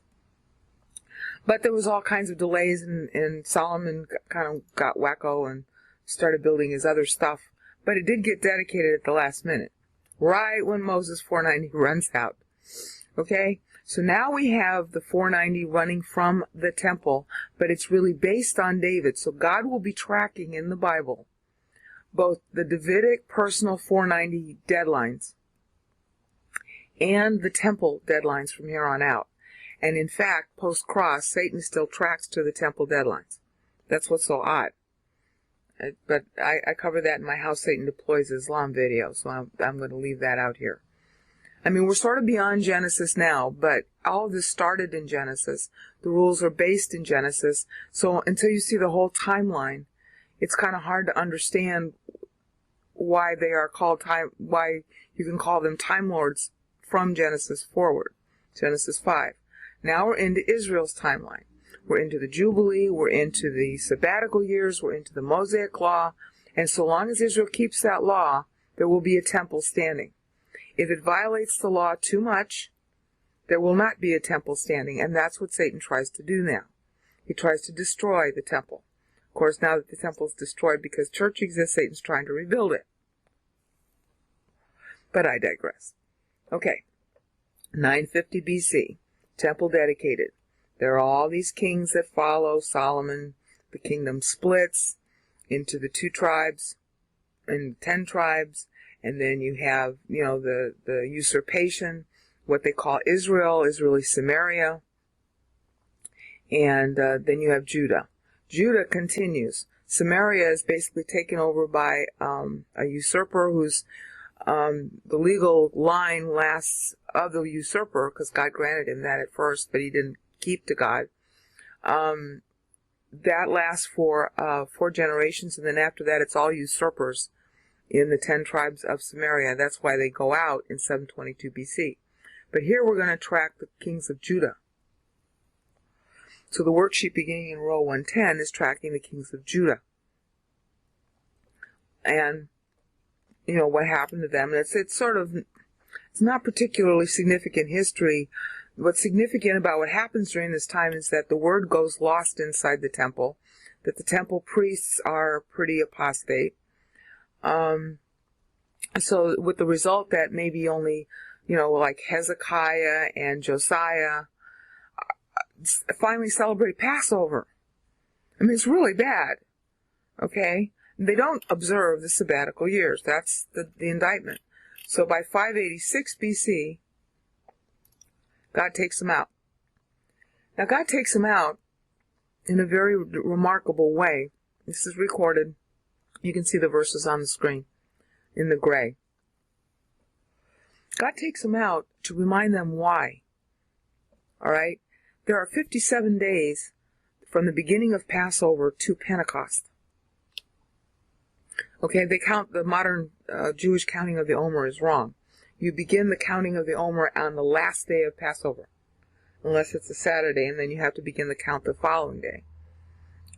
But there was all kinds of delays, and Solomon kind of got wacko and started building his other stuff. But it did get dedicated at the last minute, right when Moses 490 runs out. Okay? So now we have the 490 running from the temple, but it's really based on David. So God will be tracking in the Bible both the Davidic personal 490 deadlines and the temple deadlines from here on out. And in fact, post-cross, Satan still tracks to the temple deadlines. That's what's so odd. But I cover that in my How Satan Deploys Islam video, so I'm going to leave that out here. I mean, we're sort of beyond Genesis now, but all of this started in Genesis. The rules are based in Genesis. So until you see the whole timeline, it's kind of hard to understand why they are called why you can call them Time Lords from Genesis forward. Genesis 5. Now we're into Israel's timeline. We're into the Jubilee, we're into the sabbatical years, we're into the Mosaic Law, and so long as Israel keeps that law, there will be a temple standing. If it violates the law too much, there will not be a temple standing, and that's what Satan tries to do now. He tries to destroy the temple. Of course, now that the temple is destroyed because church exists, Satan's trying to rebuild it. But I digress. Okay, 950 BC, temple dedicated. There are all these kings that follow Solomon. The kingdom splits into the 2 tribes and 10 tribes, and then you have, the usurpation, what they call Israel is really Samaria, and then you have Judah. Judah continues. Samaria is basically taken over by a usurper who's the legal line lasts of the usurper, because God granted him that at first, but he didn't keep to God. That lasts for 4 generations, and then after that it's all usurpers in the 10 tribes of Samaria. That's why they go out in 722 BC. But here we're going to track the kings of Judah. So the worksheet beginning in row 110 is tracking the kings of Judah. And, what happened to them. And it's not particularly significant history. What's significant about what happens during this time is that the word goes lost inside the temple, that the temple priests are pretty apostate. So with the result that maybe only, like Hezekiah and Josiah finally celebrate Passover. I mean, it's really bad. Okay? They don't observe the sabbatical years. That's the indictment. So by 586 BC, God takes them out. Now, God takes them out in a very remarkable way. This is recorded. You can see the verses on the screen in the gray. God takes them out to remind them why. All right? There are 57 days from the beginning of Passover to Pentecost. Okay, they count, the modern Jewish counting of the Omer is wrong. You begin the counting of the Omer on the last day of Passover, unless it's a Saturday, and then you have to begin the count the following day.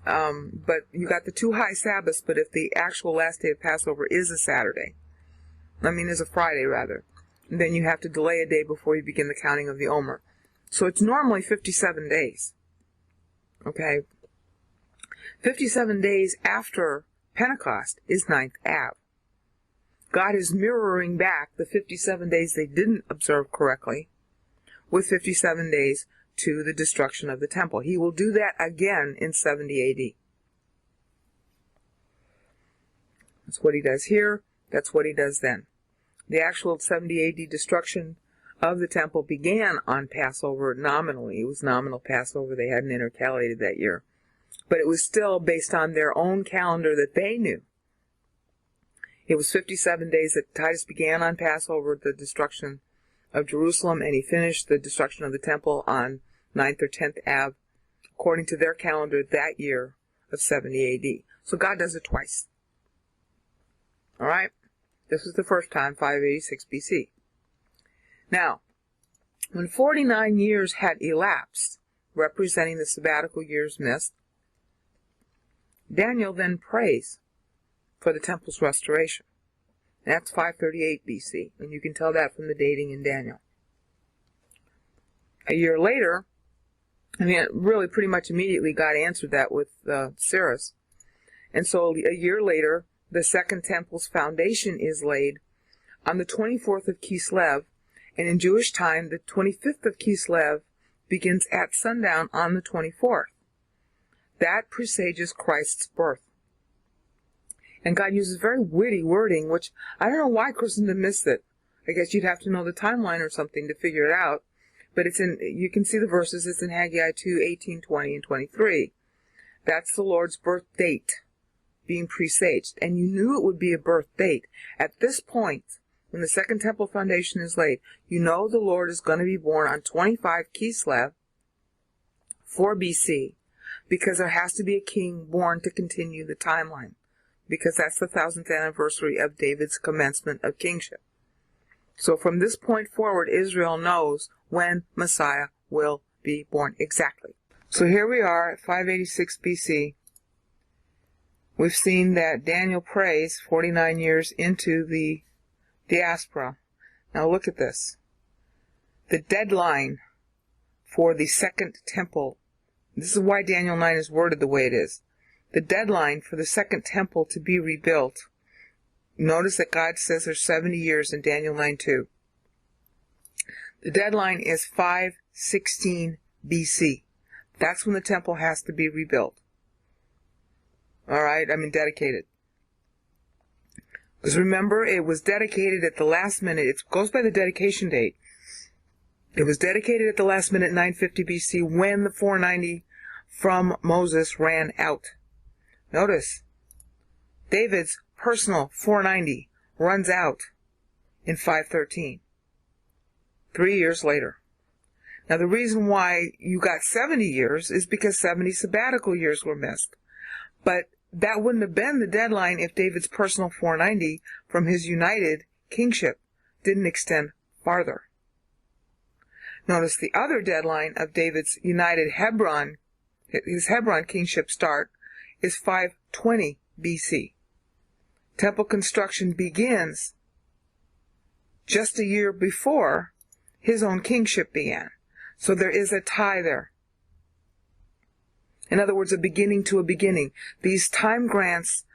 But you got the 2 high Sabbaths, but if the actual last day of Passover is a Saturday, is a Friday rather, then you have to delay a day before you begin the counting of the Omer. So it's normally 57 days. Okay? 57 days after Pentecost is 9th Av. God is mirroring back the 57 days they didn't observe correctly with 57 days to the destruction of the temple. He will do that again in 70 AD. That's what he does here. That's what he does then. The actual 70 AD destruction of the temple began on Passover nominally. It was nominal Passover. They hadn't intercalated that year. But it was still based on their own calendar that they knew. It was 57 days that Titus began on Passover, the destruction of Jerusalem, and he finished the destruction of the temple on 9th or 10th Av, according to their calendar that year of 70 AD. So God does it twice. All right? This was the first time, 586 BC. Now, when 49 years had elapsed, representing the sabbatical years missed, Daniel then prays for the temple's restoration. That's 538 BC, and you can tell that from the dating in Daniel. A year later, really pretty much immediately God answered that with Cyrus. And so a year later, the second temple's foundation is laid on the 24th of Kislev, and in Jewish time, the 25th of Kislev begins at sundown on the 24th. That presages Christ's birth. And God uses very witty wording, which I don't know why Christendom missed it. I guess you'd have to know the timeline or something to figure it out. But you can see the verses, it's in Haggai 2, 18, 20, and 23. That's the Lord's birth date being presaged. And you knew it would be a birth date. At this point, when the second temple foundation is laid, you know the Lord is going to be born on 25 Kislev, 4 BC, because there has to be a king born to continue the timeline, because that's the 1000th anniversary of David's commencement of kingship. So from this point forward, Israel knows when Messiah will be born exactly. So here we are at 586 BC. We've seen that Daniel prays 49 years into the diaspora. Now look at this. The deadline for the second temple, this is why Daniel 9 is worded the way it is. The deadline for the second temple to be rebuilt Notice that God says there's 70 years in Daniel 9:2. The deadline is 516 BC. That's when the temple has to be rebuilt. Alright, dedicated. Because remember, it was dedicated at the last minute. It goes by the dedication date. It was dedicated at the last minute, 950 BC, when the 490 from Moses ran out. Notice, David's personal 490 runs out in 513. 3 years later. Now, the reason why you got 70 years is because 70 sabbatical years were missed. But that wouldn't have been the deadline if David's personal 490 from his united kingship didn't extend farther. Notice the other deadline of David's united Hebron, his Hebron kingship start, is 520 BC. Temple construction begins just a year before his own kingship began. So there is a tie there. In other words, a beginning to a beginning. These time grants,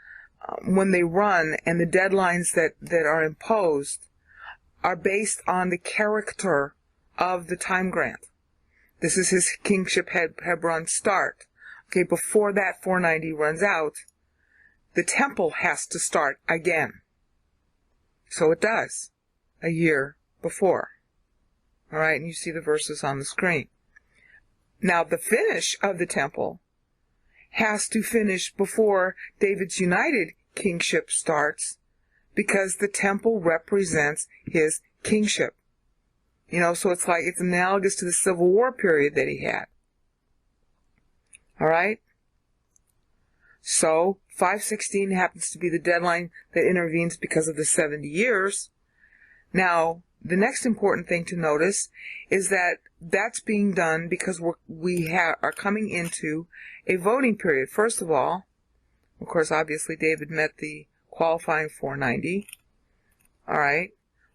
when they run, and the deadlines that are imposed, are based on the character of the time grant. This is his kingship Hebron start. Okay, before that 490 runs out, the temple has to start again. So it does, a year before. All right, and you see the verses on the screen. Now, the finish of the temple has to finish before David's united kingship starts, because the temple represents his kingship. So it's analogous to the Civil War period that he had. All right? So, 516 happens to be the deadline that intervenes because of the 70 years. Now, the next important thing to notice is that that's being done because we are coming into a voting period. First of all, of course, obviously David met the qualifying 490. All right.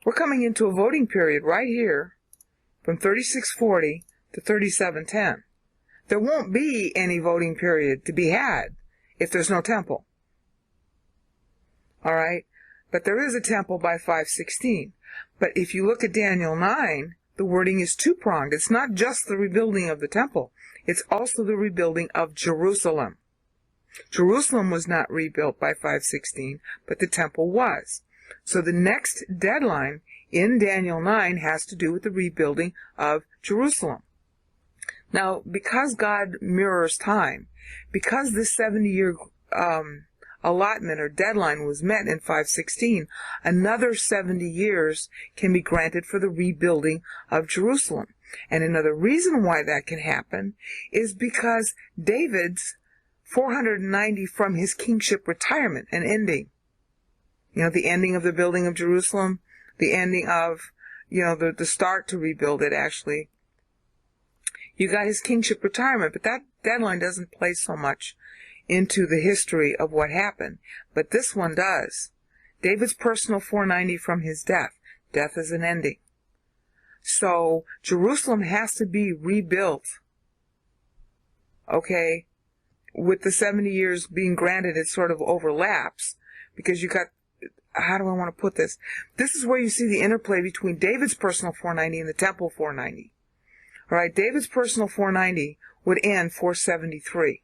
We're coming into a voting period right here from 3640 to 3710. There won't be any voting period to be had if there's no temple. All right. But there is a temple by 516. But if you look at Daniel 9, the wording is two-pronged. It's not just the rebuilding of the temple. It's also the rebuilding of Jerusalem. Jerusalem was not rebuilt by 516, but the temple was. So the next deadline in Daniel 9 has to do with the rebuilding of Jerusalem. Now, because God mirrors time, because this 70-year allotment or deadline was met in 516, another 70 years can be granted for the rebuilding of Jerusalem. And another reason why that can happen is because David's 490 from his kingship retirement and ending, the ending of the building of Jerusalem, the ending of, the start to rebuild it, actually. You got his kingship retirement, but that deadline doesn't play so much into the history of what happened. But this one does. David's personal 490 from his death. Death is an ending. So Jerusalem has to be rebuilt. Okay? With the 70 years being granted, it sort of overlaps. Because you got, how do I want to put this? This is where you see the interplay between David's personal 490 and the temple 490. Alright, David's personal 490 would end 473.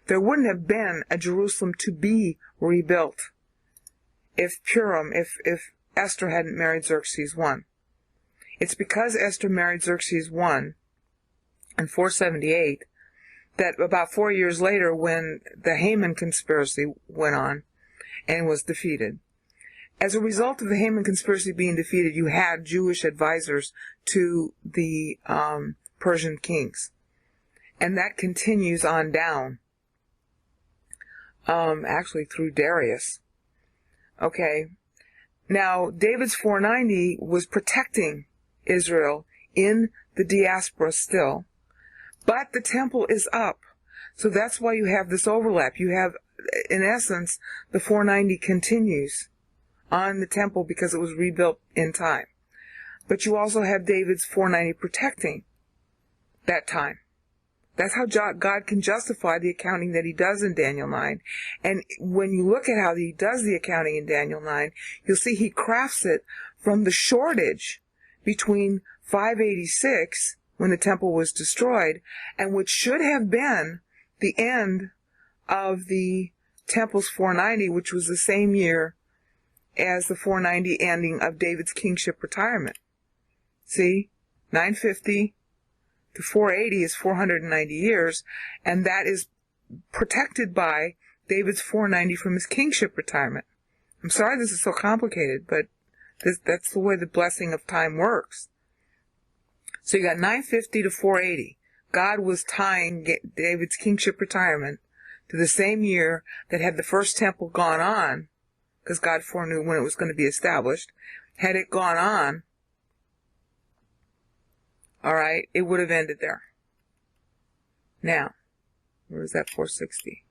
There wouldn't have been a Jerusalem to be rebuilt if Esther hadn't married Xerxes I. It's because Esther married Xerxes I in 478 that about 4 years later, when the Haman conspiracy went on and was defeated. As a result of the Haman conspiracy being defeated, you had Jewish advisors to the Persian kings. And that continues on down. Actually through Darius. Okay. Now, David's 490 was protecting Israel in the diaspora still. But the temple is up. So that's why you have this overlap. You have, in essence, the 490 continues on the temple because it was rebuilt in time. But you also have David's 490 protecting that time. That's how God can justify the accounting that he does in Daniel 9. And when you look at how he does the accounting in Daniel 9, you'll see he crafts it from the shortage between 586, when the temple was destroyed, and which should have been the end of the temple's 490, which was the same year as the 490 ending of David's kingship retirement. See, 950 to 480 is 490 years, and that is protected by David's 490 from his kingship retirement. I'm sorry this is so complicated, but that's the way the blessing of time works. So you got 950 to 480. God was tying David's kingship retirement to the same year that had the first temple gone on, because God foreknew when it was going to be established. Had it gone on, all right, it would have ended there. Now, where is that 460?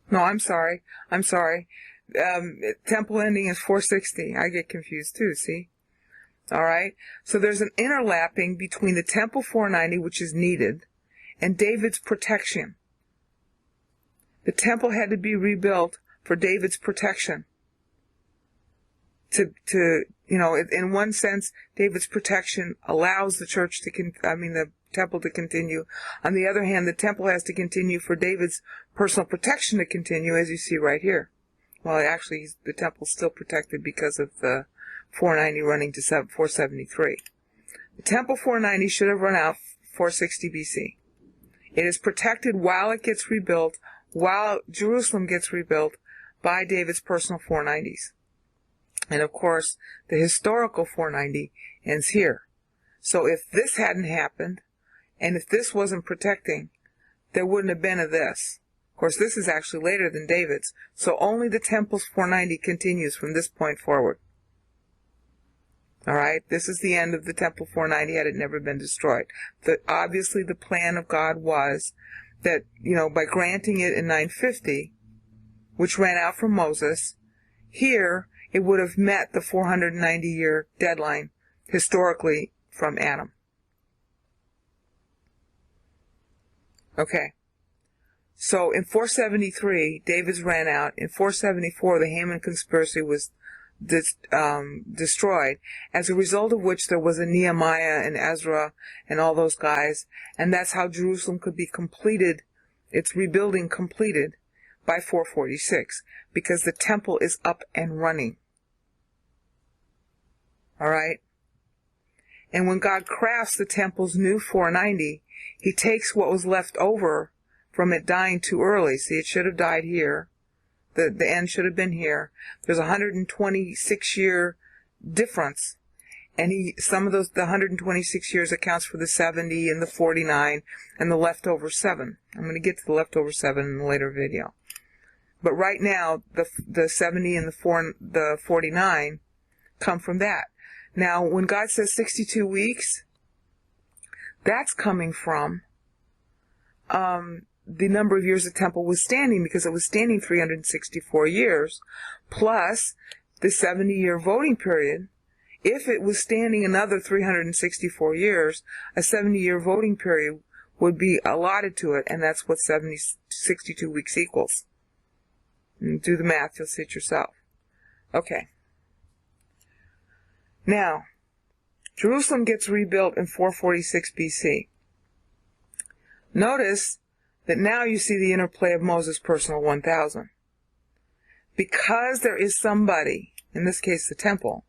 No, I'm sorry. Temple ending is 460. I get confused too, see? All right, so there's an interlapping between the temple 490, which is needed, and David's protection. The temple had to be rebuilt for David's protection. In one sense, David's protection allows the the temple to continue. On the other hand, the temple has to continue for David's personal protection to continue, as you see right here. Well, actually, the temple's still protected because of the 490 running to 473. The temple 490 should have run out 460 BC. It is protected while it gets rebuilt, while Jerusalem gets rebuilt by David's personal 490s. And of course, the historical 490 ends here. So if this hadn't happened, and if this wasn't protecting, there wouldn't have been of this. Of course, this is actually later than David's, so only the temple's 490 continues from this point forward. All right, this is the end of the temple 490 had it never been destroyed. Obviously, the plan of God was that, by granting it in 950, which ran out from Moses, here it would have met the 490-year deadline historically from Adam. Okay. So in 473, David's ran out. In 474, the Haman conspiracy was destroyed, as a result of which there was a Nehemiah and Ezra and all those guys, and that's how Jerusalem could be completed, its rebuilding completed, by 446, because the temple is up and running. All right? And when God crafts the temple's new 490, he takes what was left over from it dying too early. See, it should have died here. The end should have been here. There's a 126-year difference, and some of the 126 years accounts for the 70 and the 49 and the leftover 7. I'm going to get to the leftover 7 in a later video. But right now, the 70 and the 49 come from that. Now, when God says 62 weeks, that's coming from the number of years the temple was standing, because it was standing 364 years, plus the 70-year voting period. If it was standing another 364 years, a 70-year voting period would be allotted to it, and that's what 62 weeks equals. And do the math, you'll see it yourself. Okay. Now, Jerusalem gets rebuilt in 446 BC. Notice that now you see the interplay of Moses' personal 1,000. Because there is somebody, in this case the temple,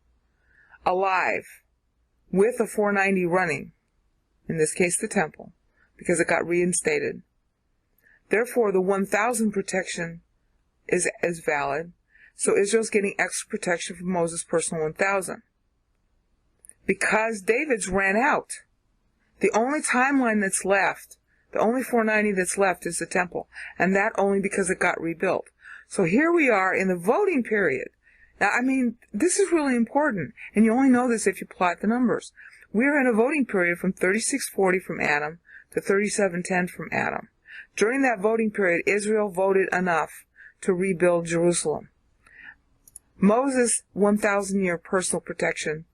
alive, with a 490 running, in this case the temple, because it got reinstated. Therefore, the 1,000 protection is valid, so Israel's getting extra protection from Moses' personal 1,000. Because David's ran out, the only timeline that's left, the only 490 that's left is the temple, and that only because it got rebuilt. So here we are in the voting period. Now, this is really important, and you only know this if you plot the numbers. We're in a voting period from 3640 from Adam to 3710 from Adam. During that voting period, Israel voted enough to rebuild Jerusalem. Moses' 1,000-year personal protection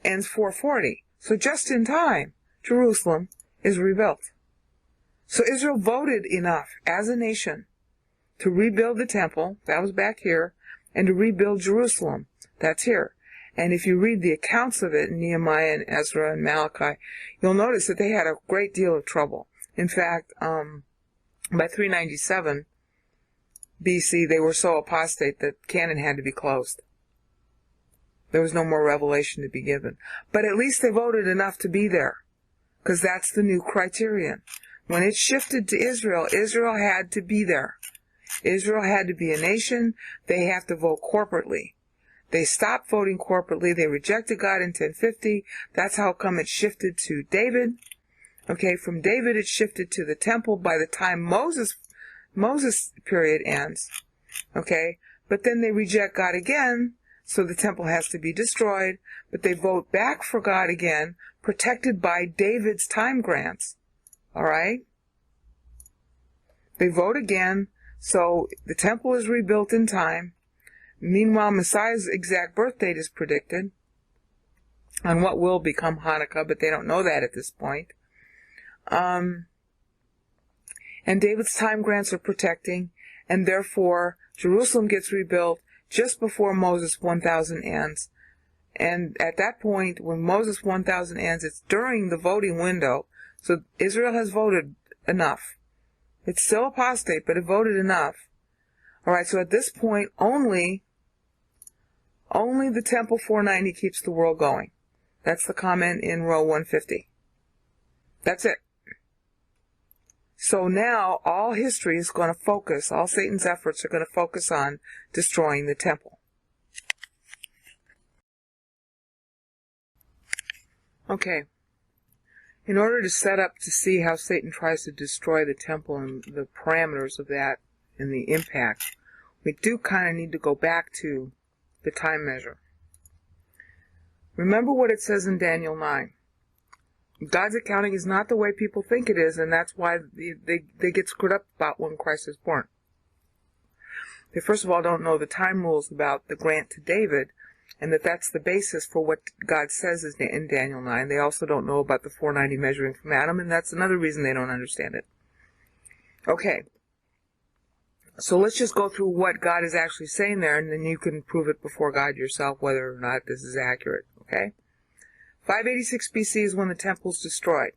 ends 440. So just in time, Jerusalem is rebuilt. So Israel voted enough as a nation to rebuild the temple, that was back here, and to rebuild Jerusalem, that's here. And if you read the accounts of it in Nehemiah and Ezra and Malachi, you'll notice that they had a great deal of trouble. In fact, by 397 BC, they were so apostate that canon had to be closed. There was no more revelation to be given. But at least they voted enough to be there, because that's the new criterion. When it shifted to Israel, Israel had to be there. Israel had to be a nation. They have to vote corporately. They stopped voting corporately. They rejected God in 1050. That's how come it shifted to David. Okay, from David it shifted to the temple by the time Moses period ends. Okay, but then they reject God again, so the temple has to be destroyed, but they vote back for God again, protected by David's time grants. All right? They vote again, so the temple is rebuilt in time. Meanwhile, Messiah's exact birth date is predicted on what will become Hanukkah, but they don't know that at this point. And David's time grants are protecting, and therefore Jerusalem gets rebuilt just before Moses 1000 ends. And at that point, when Moses 1000 ends, it's during the voting window. So Israel has voted enough. It's still apostate, but it voted enough. All right, so at this point, only the Temple 490 keeps the world going. That's the comment in row 150. That's it. So now all history is going to focus, all Satan's efforts are going to focus on destroying the temple. Okay. In order to set up to see how Satan tries to destroy the temple and the parameters of that and the impact, we do kind of need to go back to the time measure. Remember what it says in Daniel 9. God's accounting is not the way people think it is, and that's why they get screwed up about when Christ is born. They first of all don't know the time rules about the grant to David, and that's the basis for what God says in Daniel 9. They also don't know about the 490 measuring from Adam, and that's another reason they don't understand it. Okay. So let's just go through what God is actually saying there, and then you can prove it before God yourself whether or not this is accurate. Okay? 586 BC is when the temple is destroyed.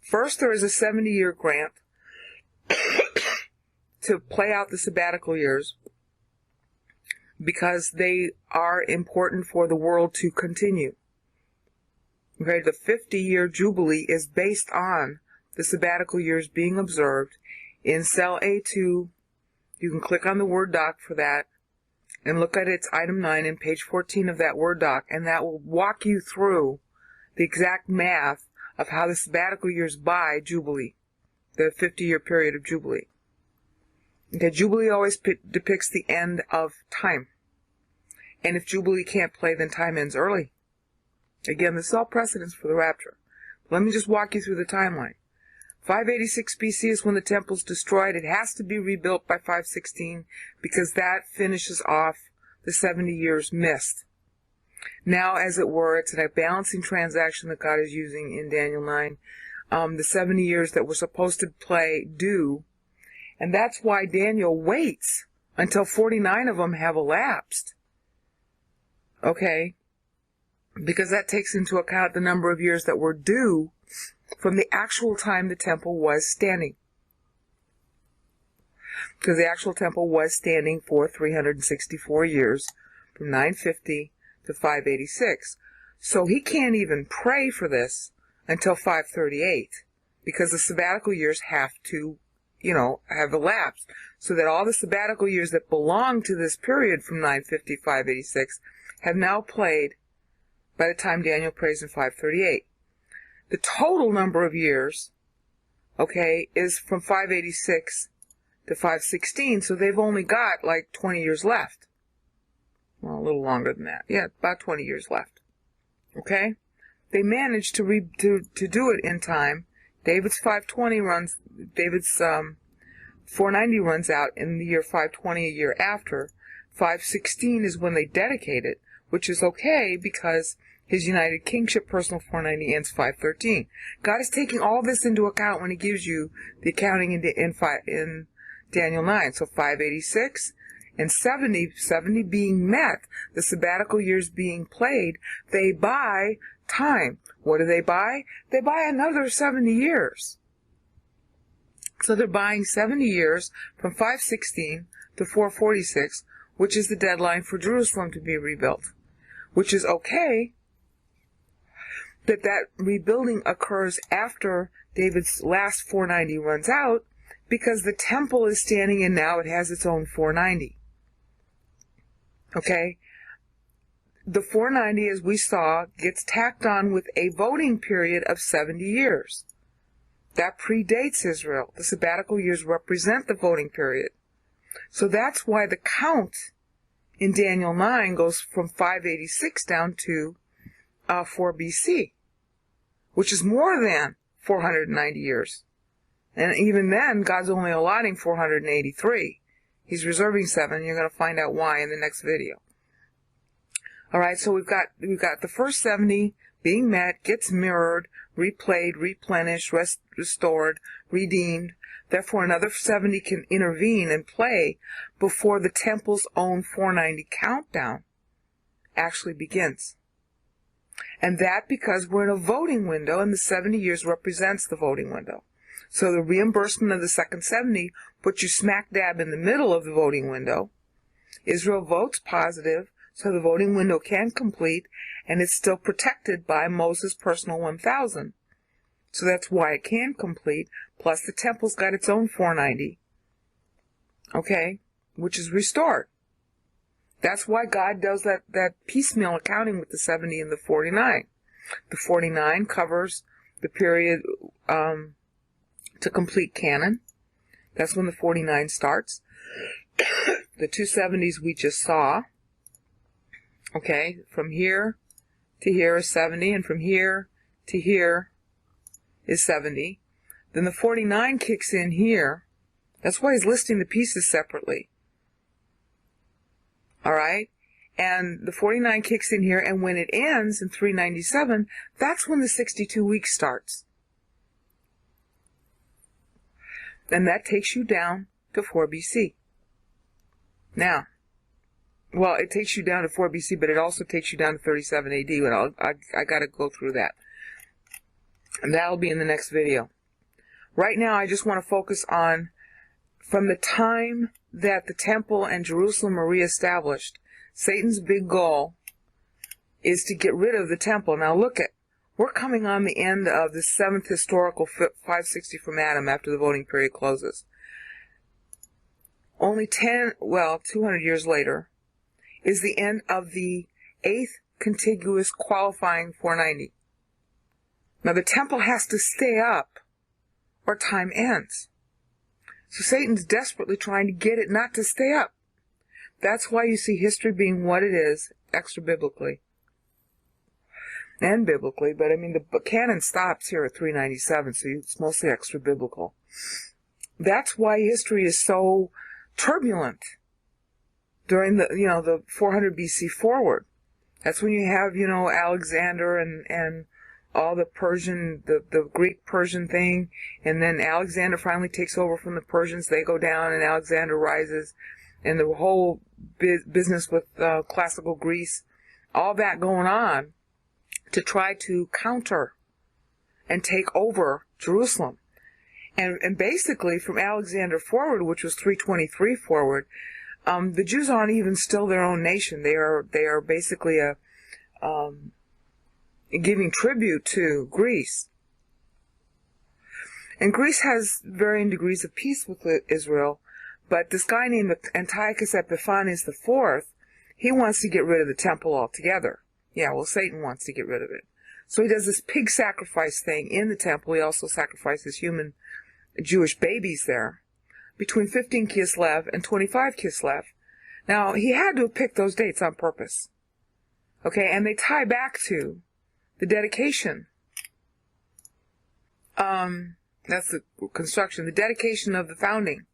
First, there is a 70-year grant to play out the sabbatical years because they are important for the world to continue. Okay, the 50-year Jubilee is based on the sabbatical years being observed. In cell A2, you can click on the Word doc for that and look at its item 9 in page 14 of that Word doc, and that will walk you through the exact math of how the sabbatical years buy Jubilee, the 50-year period of Jubilee. Okay, Jubilee always depicts the end of time. And if Jubilee can't play, then time ends early. Again, this is all precedence for the rapture. Let me just walk you through the timeline. 586 BC is when the temple is destroyed. It has to be rebuilt by 516 because that finishes off the 70 years missed. Now, as it were, it's a balancing transaction that God is using in Daniel 9. The 70 years that were supposed to play do, and that's why Daniel waits until 49 of them have elapsed. Okay? Because that takes into account the number of years that were due from the actual time the temple was standing. Because the actual temple was standing for 364 years, from 950 to 586. So he can't even pray for this until 538, because the sabbatical years have to, have elapsed. So that all the sabbatical years that belong to this period from 950 to 586 have now played by the time Daniel prays in 538. The total number of years, is from 586 to 516, so they've only got like 20 years left. Well, a little longer than that. Yeah, about 20 years left. Okay? They managed to do it in time. David's 490 runs out in the year 520, a year after. 516 is when they dedicate it, which is okay because His united kingship, personal 490, ends 513. God is taking all this into account when he gives you the accounting in Daniel 9. So 586 and 70 being met, the sabbatical years being played, they buy time. What do they buy? They buy another 70 years. So they're buying 70 years from 516 to 446, which is the deadline for Jerusalem to be rebuilt. Which is okay that rebuilding occurs after David's last 490 runs out, because the temple is standing and now it has its own 490. Okay? The 490, as we saw, gets tacked on with a voting period of 70 years. That predates Israel. The sabbatical years represent the voting period. So that's why the count in Daniel 9 goes from 586 down to 4 BC, which is more than 490 years. And even then, God's only allotting 483. He's reserving 7, and you're going to find out why in the next video. All right, so we've got the first 70 being met, gets mirrored, replayed, replenished, restored, redeemed. Therefore, another 70 can intervene and play before the temple's own 490 countdown actually begins. And that because we're in a voting window, and the 70 years represents the voting window. So the reimbursement of the second 70 puts you smack dab in the middle of the voting window. Israel votes positive, so the voting window can complete, and it's still protected by Moses' personal 1,000. So that's why it can complete, plus the temple's got its own 490, okay, which is restored. That's why God does that piecemeal accounting with the 70 and the 49. The 49 covers the period to complete canon. That's when the 49 starts. The 270s we just saw. Okay, from here to here is 70, and from here to here is 70. Then the 49 kicks in here. That's why he's listing the pieces separately. All right? And the 49 kicks in here, and when it ends in 397, that's when the 62 weeks starts. And that takes you down to 4 BC. Now, well, it takes you down to 4 BC, but it also takes you down to 37 AD. And I got to go through that. And that'll be in the next video. Right now, I just want to focus on from the time that the temple and Jerusalem are reestablished. Satan's big goal is to get rid of the temple. Now look at, we're coming on the end of the 7th historical 560 from Adam after the voting period closes. Only 200 years later, is the end of the 8th contiguous qualifying 490. Now the temple has to stay up or time ends. So Satan's desperately trying to get it not to stay up. That's why you see history being what it is, extra-biblically. And biblically, but I mean the canon stops here at 397, so it's mostly extra-biblical. That's why history is so turbulent during the 400 BC forward. That's when you have, Alexander and all the Persian, the Greek-Persian thing, and then Alexander finally takes over from the Persians. They go down and Alexander rises, and the whole business with classical Greece, all that going on to try to counter and take over Jerusalem. And basically from Alexander forward, which was 323 forward, the Jews aren't even still their own nation. They are basically giving tribute to Greece. And Greece has varying degrees of peace with Israel, but this guy named Antiochus Epiphanes IV, he wants to get rid of the temple altogether. Yeah, well, Satan wants to get rid of it. So he does this pig sacrifice thing in the temple. He also sacrifices human Jewish babies there, between 15 Kislev and 25 Kislev. Now, he had to have picked those dates on purpose. Okay, and they tie back to the dedication. That's the construction, the dedication of the founding,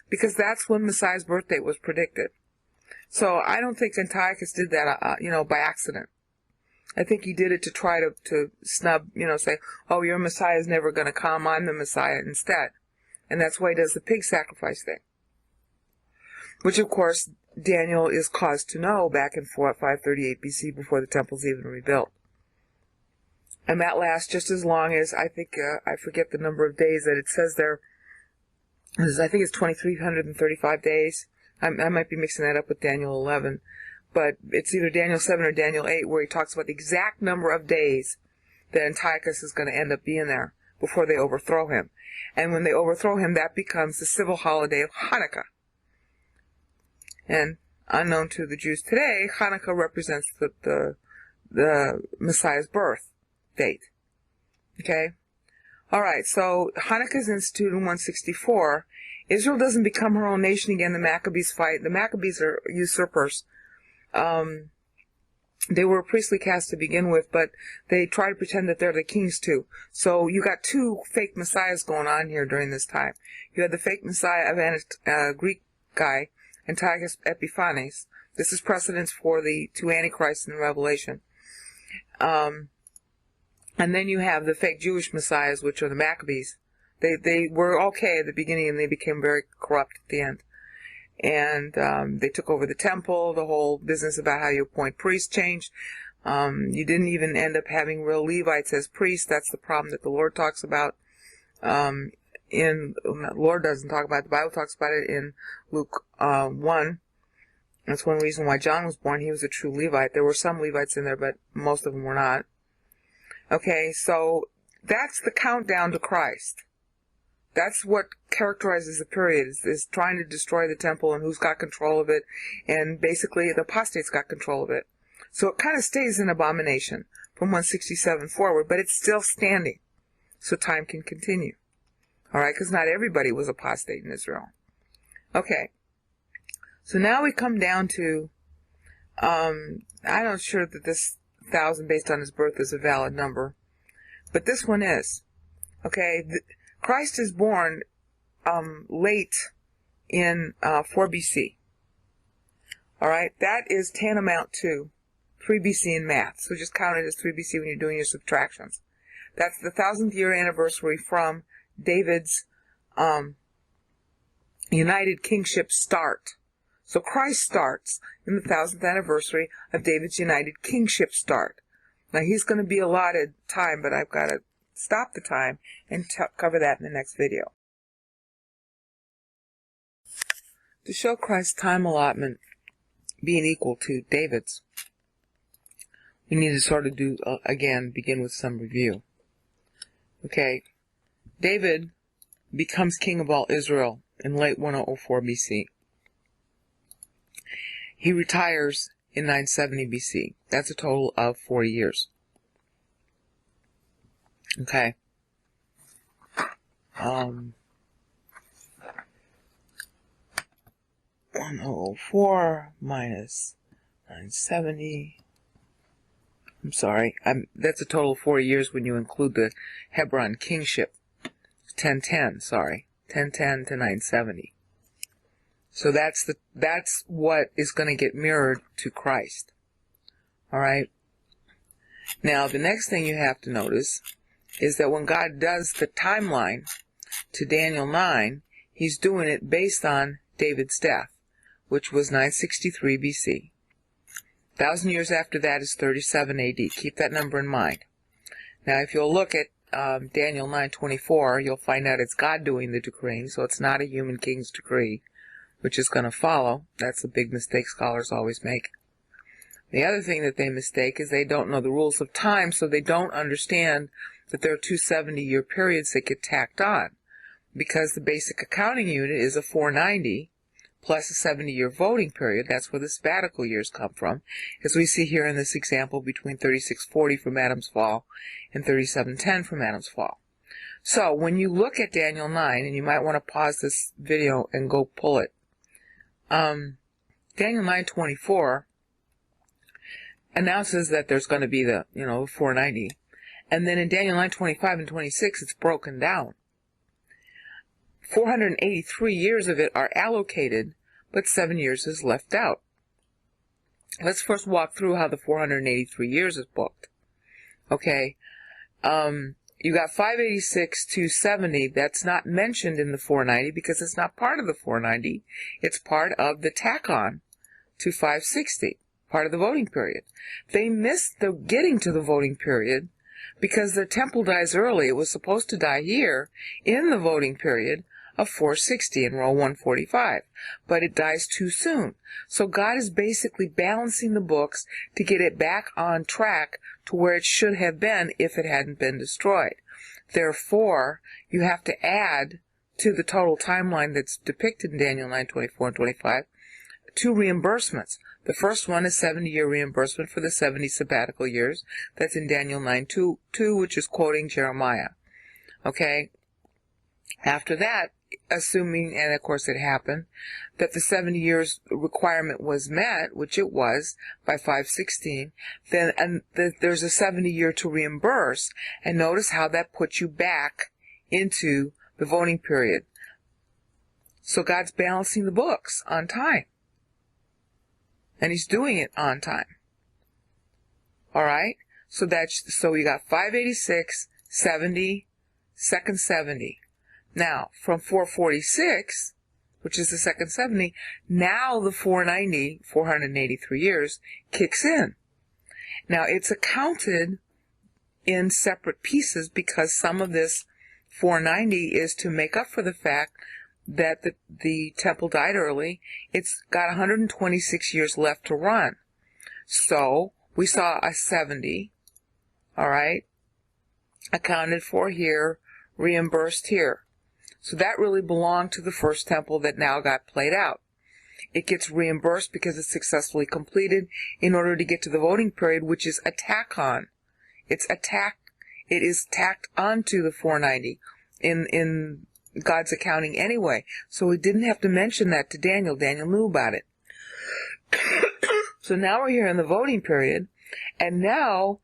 because that's when Messiah's birthday was predicted. So I don't think Antiochus did that, by accident. I think he did it to try to snub, say, oh, your Messiah is never going to come, I'm the Messiah instead. And that's why he does the pig sacrifice thing. Which, of course, Daniel is caused to know back in 538 BC, before the temple's even rebuilt. And that lasts just as long as, I think, I forget the number of days that it says there. I think it's 2,335 days. I might be mixing that up with Daniel 11. But it's either Daniel 7 or Daniel 8 where he talks about the exact number of days that Antiochus is going to end up being there before they overthrow him. And when they overthrow him, that becomes the civil holiday of Hanukkah. And unknown to the Jews today, Hanukkah represents the Messiah's birth date. Okay? Alright, so Hanukkah is instituted in 164. Israel doesn't become her own nation again. The Maccabees fight. The Maccabees are usurpers. They were a priestly caste to begin with, but they try to pretend that they're the kings too. So you got two fake messiahs going on here during this time. You had the fake messiah of Greek guy, Antiochus Epiphanes. This is precedence for the two antichrists in the Revelation. And then you have the fake Jewish messiahs, which are the Maccabees. They were okay at the beginning, and they became very corrupt at the end. And they took over the temple. The whole business about how you appoint priests changed. You didn't even end up having real Levites as priests. That's the problem that the Lord talks about. The Lord doesn't talk about it. The Bible talks about it in Luke 1. That's one reason why John was born. He was a true Levite. There were some Levites in there, but most of them were not. Okay, so that's the countdown to Christ. That's what characterizes the period, is trying to destroy the temple and who's got control of it. And basically, the apostates got control of it. So it kind of stays an abomination from 167 forward, but it's still standing. So time can continue. Alright, because not everybody was apostate in Israel. Okay. So now we come down to, I'm not sure that this 1,000 based on his birth is a valid number, but this one is. Okay, Christ is born late in 4 BC. Alright, that is tantamount to 3 BC in math, so just count it as 3 BC when you're doing your subtractions. That's the 1,000th year anniversary from David's united kingship start. So Christ starts in the 1,000th anniversary of David's united kingship start. Now he's going to be allotted time, but I've got to stop the time and cover that in the next video. To show Christ's time allotment being equal to David's, we need to sort of begin with some review. Okay, David becomes king of all Israel in late 1004 BC. He retires in 970 BC. That's a total of 40 years. Okay. 1004 minus 970. I'm sorry. That's a total of 40 years when you include the Hebron kingship. 1010, sorry. 1010 to 970. So that's what is going to get mirrored to Christ. Alright? Now, the next thing you have to notice is that when God does the timeline to Daniel 9, he's doing it based on David's death, which was 963 BC. 1,000 years after that is 37 AD. Keep that number in mind. Now, if you'll look at Daniel 9:24, you'll find out it's God doing the decreeing, so it's not a human king's decree, which is going to follow. That's a big mistake scholars always make. The other thing that they mistake is they don't know the rules of time, so they don't understand that there are two 70-year periods that get tacked on, because the basic accounting unit is a 490 plus a 70-year voting period. That's where the sabbatical years come from, as we see here in this example between 3640 from Adam's fall and 3710 from Adam's fall. So when you look at Daniel 9, and you might want to pause this video and go pull it, Daniel 9:24 announces that there's going to be the 490, and then in Daniel 9:25 and 26 it's broken down. 483 years of it are allocated, but 7 years is left out. let's first walk through how the 483 years is booked. Okay, you got 586 to 70. That's not mentioned in the 490 because it's not part of the 490. It's part of the tack-on to 560, part of the voting period. They missed the getting to the voting period because their temple dies early. It was supposed to die here in the voting period of 460 in row 145, but it dies too soon. So God is basically balancing the books to get it back on track to where it should have been if it hadn't been destroyed. Therefore, you have to add to the total timeline that's depicted in Daniel 9:24 and 25 two reimbursements. The first one is 70-year reimbursement for the 70 sabbatical years. That's in Daniel 9:2, which is quoting Jeremiah. Okay? After that, assuming, and of course it happened, that the 70 years requirement was met, which it was, by 516, then there's a 70 year to reimburse, and notice how that puts you back into the voting period. So God's balancing the books on time. And He's doing it on time. Alright? So you got 586, 70, second 70. Now, from 446, which is the second 70, now the 490, 483 years, kicks in. Now, it's accounted in separate pieces because some of this 490 is to make up for the fact that the temple died early. It's got 126 years left to run. So, we saw a 70, all right, accounted for here, reimbursed here. So that really belonged to the first temple that now got played out. It gets reimbursed because it's successfully completed in order to get to the voting period, which is a tack-on. It is tacked onto the 490 in God's accounting anyway. So He didn't have to mention that to Daniel. Daniel knew about it. So now we're here in the voting period, and now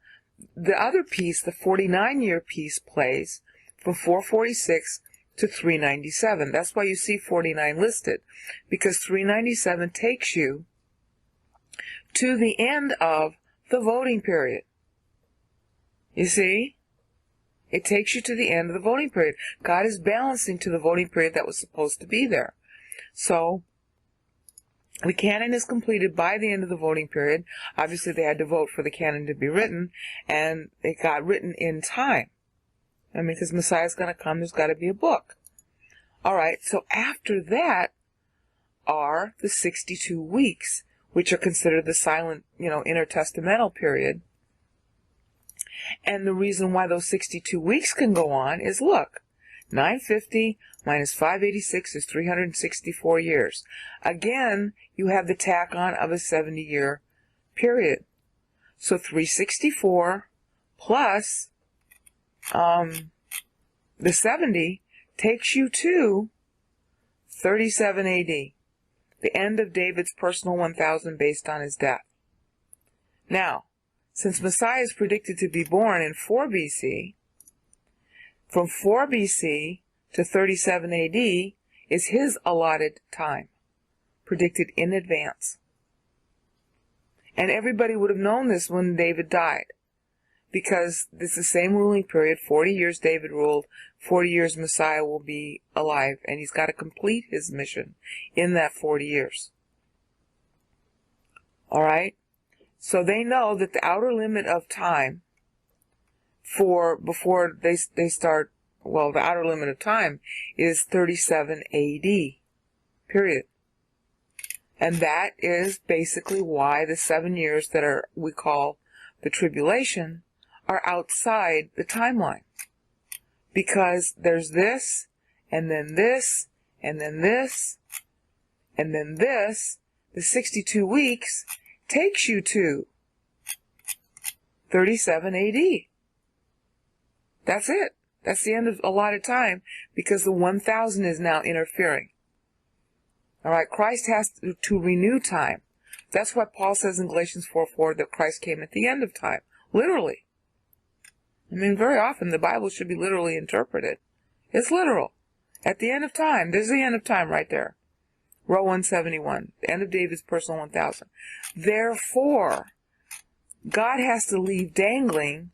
the other piece, the 49-year piece, plays from 446 to 397. That's why you see 49 listed, because 397 takes you to the end of the voting period. You see? It takes you to the end of the voting period. God is balancing to the voting period that was supposed to be there. So, the canon is completed by the end of the voting period. Obviously, they had to vote for the canon to be written, and it got written in time. I mean, because Messiah's going to come, there's got to be a book. All right, so after that are the 62 weeks, which are considered the silent, intertestamental period. And the reason why those 62 weeks can go on is, look, 950 minus 586 is 364 years. Again, you have the tack-on of a 70-year period. So 364 plus the 70 takes you to 37 AD, the end of David's personal 1,000 based on his death. Now, since Messiah is predicted to be born in 4 BC, from 4 BC to 37 AD is his allotted time, predicted in advance. And everybody would have known this when David died, because this is the same ruling period. 40 years David ruled, 40 years Messiah will be alive, and he's got to complete his mission in that 40 years. All right? So they know that the outer limit of time before they start, the outer limit of time is 37 AD, period. And that is basically why the 7 years that we call the tribulation are outside the timeline. Because there's this, and then this, and then this, and then this. The 62 weeks takes you to 37 AD. That's it. That's the end of allotted time, because the 1,000 is now interfering. All right, Christ has to renew time. That's why Paul says in Galatians 4:4 that Christ came at the end of time. Literally. I mean, very often the Bible should be literally interpreted. It's literal. At the end of time. There's the end of time right there. row 171, the end of David's personal 1000. Therefore, God has to leave dangling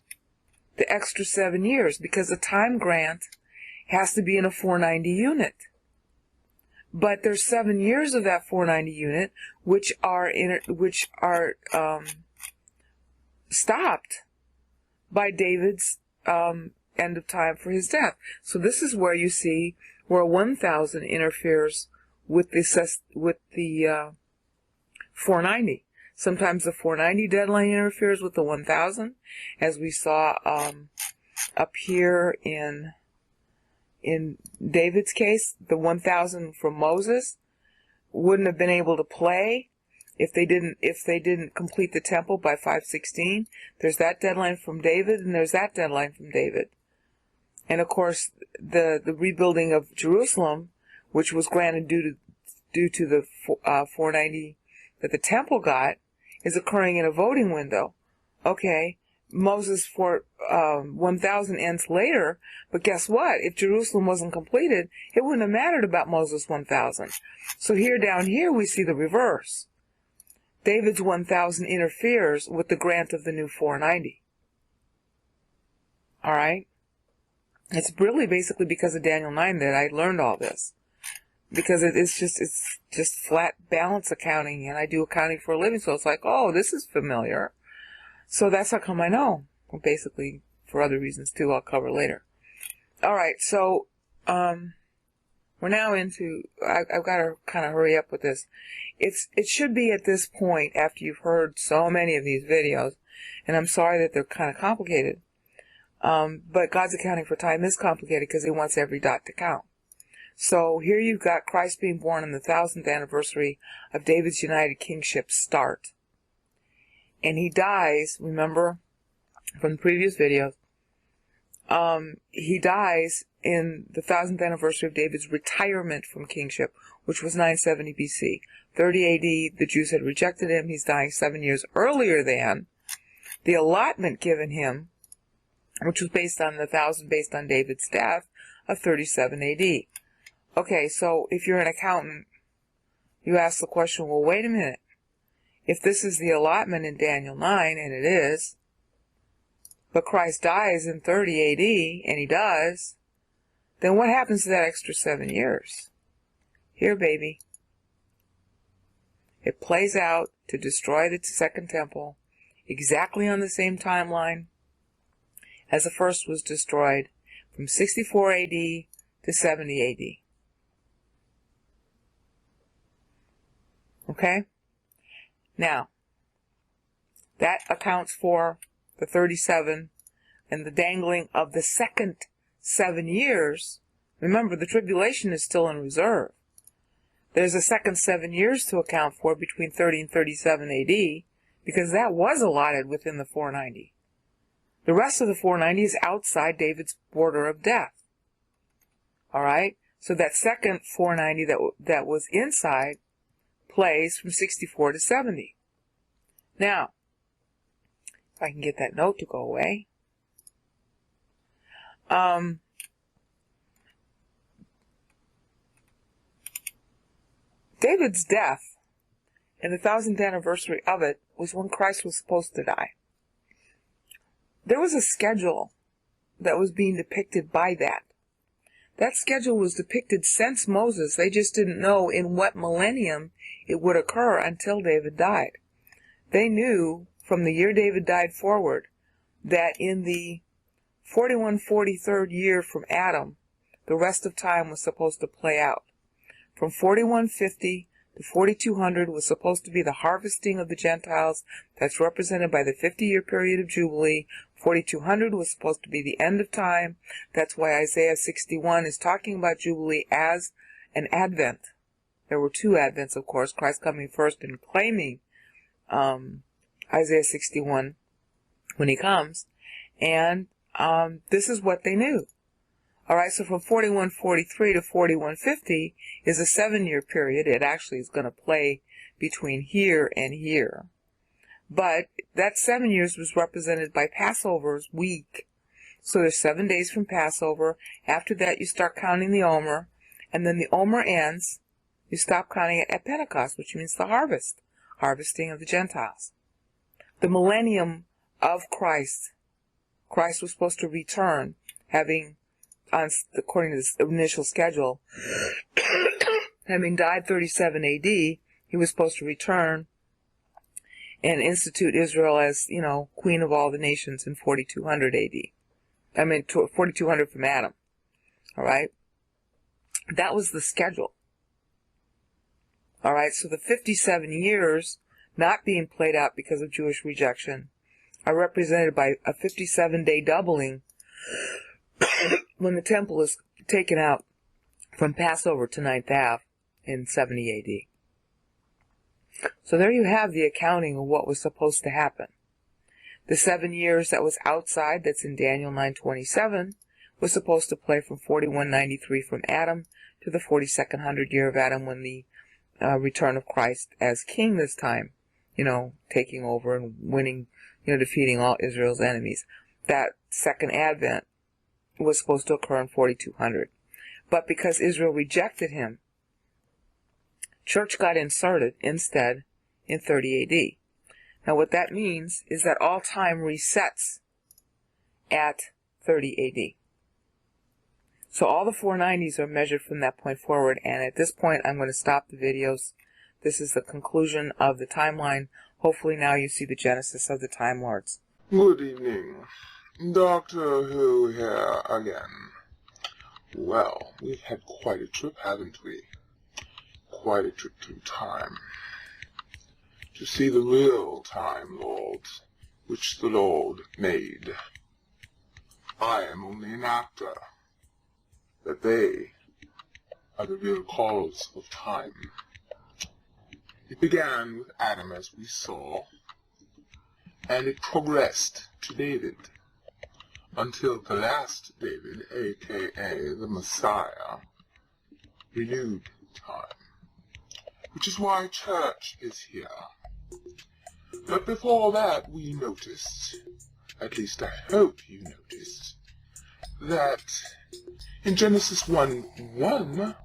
the extra 7 years because the time grant has to be in a 490 unit. But there's 7 years of that 490 unit which are stopped by David's end of time for his death. So this is where you see where 1000 interferes with the 490. Sometimes the 490 deadline interferes with the 1000, as we saw up here in David's case. The 1000 from Moses wouldn't have been able to play if they didn't complete the temple by 516. There's that deadline from David, and there's that deadline from David. And of course, the rebuilding of Jerusalem, which was granted due to the 490 that the temple got, is occurring in a voting window. Okay, Moses for 1000 ends later, but guess what? If Jerusalem wasn't completed, it wouldn't have mattered about Moses 1000. So here down here we see the reverse. David's 1000 interferes with the grant of the new 490. All right? It's really basically because of Daniel 9 that I learned all this. Because it's just flat balance accounting, and I do accounting for a living, so it's like, oh, this is familiar. So that's how come I know. Well, basically, for other reasons too, I'll cover later. All right, so we're now into. I've got to kind of hurry up with this. It should be at this point, after you've heard so many of these videos, and I'm sorry that they're kind of complicated. But God's accounting for time is complicated because He wants every dot to count. So here you've got Christ being born on the 1000th anniversary of David's united kingship start. And He dies, remember, from the previous videos, He dies in the 1000th anniversary of David's retirement from kingship, which was 970 BC. 30 AD, the Jews had rejected Him. He's dying 7 years earlier than the allotment given Him, which was based on the 1000, based on David's death, of 37 AD. Okay, so if you're an accountant, you ask the question, well, wait a minute. If this is the allotment in Daniel 9, and it is, but Christ dies in 30 AD, and He does, then what happens to that extra 7 years? Here, baby. It plays out to destroy the second temple exactly on the same timeline as the first was destroyed, from 64 AD to 70 AD. Okay? Now, that accounts for the 37 and the dangling of the second 7 years. Remember, the tribulation is still in reserve. There's a second 7 years to account for between 30 and 37 AD, because that was allotted within the 490. The rest of the 490 is outside David's border of death. All right? So that second 490 that was inside plays from 64 to 70. Now, if I can get that note to go away. David's death and the 1000th anniversary of it was when Christ was supposed to die. There was a schedule that was being depicted by that. That schedule was depicted since Moses. They just didn't know in what millennium it would occur until David died. They knew from the year David died forward that in the 4143rd year from Adam, the rest of time was supposed to play out. From 4150 to 4200 was supposed to be the harvesting of the Gentiles. That's represented by the 50-year period of Jubilee. 4200 was supposed to be the end of time. That's why Isaiah 61 is talking about Jubilee as an advent. There were two advents, of course, Christ coming first and claiming Isaiah 61 when He comes. And this is what they knew. All right, so from 4143 to 4150 is a 7-year period. It actually is going to play between here and here. But that 7 years was represented by Passover's week. So there's 7 days from Passover. After that, you start counting the Omer. And then the Omer ends. You stop counting it at Pentecost, which means the harvesting of the Gentiles. The millennium of Christ. Christ was supposed to return, according to this initial schedule, having died 37 AD, he was supposed to return and institute Israel as, queen of all the nations in 4200 AD. 4200 from Adam. All right? That was the schedule. All right? So the 57 years not being played out because of Jewish rejection are represented by a 57-day doubling when the temple is taken out from Passover to 9th Ave in 70 AD. So there you have the accounting of what was supposed to happen. The 7 years that was outside, that's in Daniel 9:27, was supposed to play from 4193 from Adam to the 42nd hundred year of Adam, when the return of Christ as king this time, taking over and winning, defeating all Israel's enemies. That second advent was supposed to occur in 4200. But because Israel rejected him, church got inserted instead in 30 AD. Now what that means is that all time resets at 30 AD. So all the 490s are measured from that point forward, and at this point I'm going to stop the videos. This is the conclusion of the timeline. Hopefully now you see the genesis of the Time Lords. Good evening. Dr. Who here again. Well, we've had quite a trip, haven't we? Quite a trip through time. To see the real Time Lords, which the Lord made. I am only an actor, but they are the real cause of time. It began with Adam, as we saw, and it progressed to David, until the last David, aka the Messiah, renewed time. Which is why church is here. But before that, we noticed, at least I hope you noticed, that in Genesis 1:1,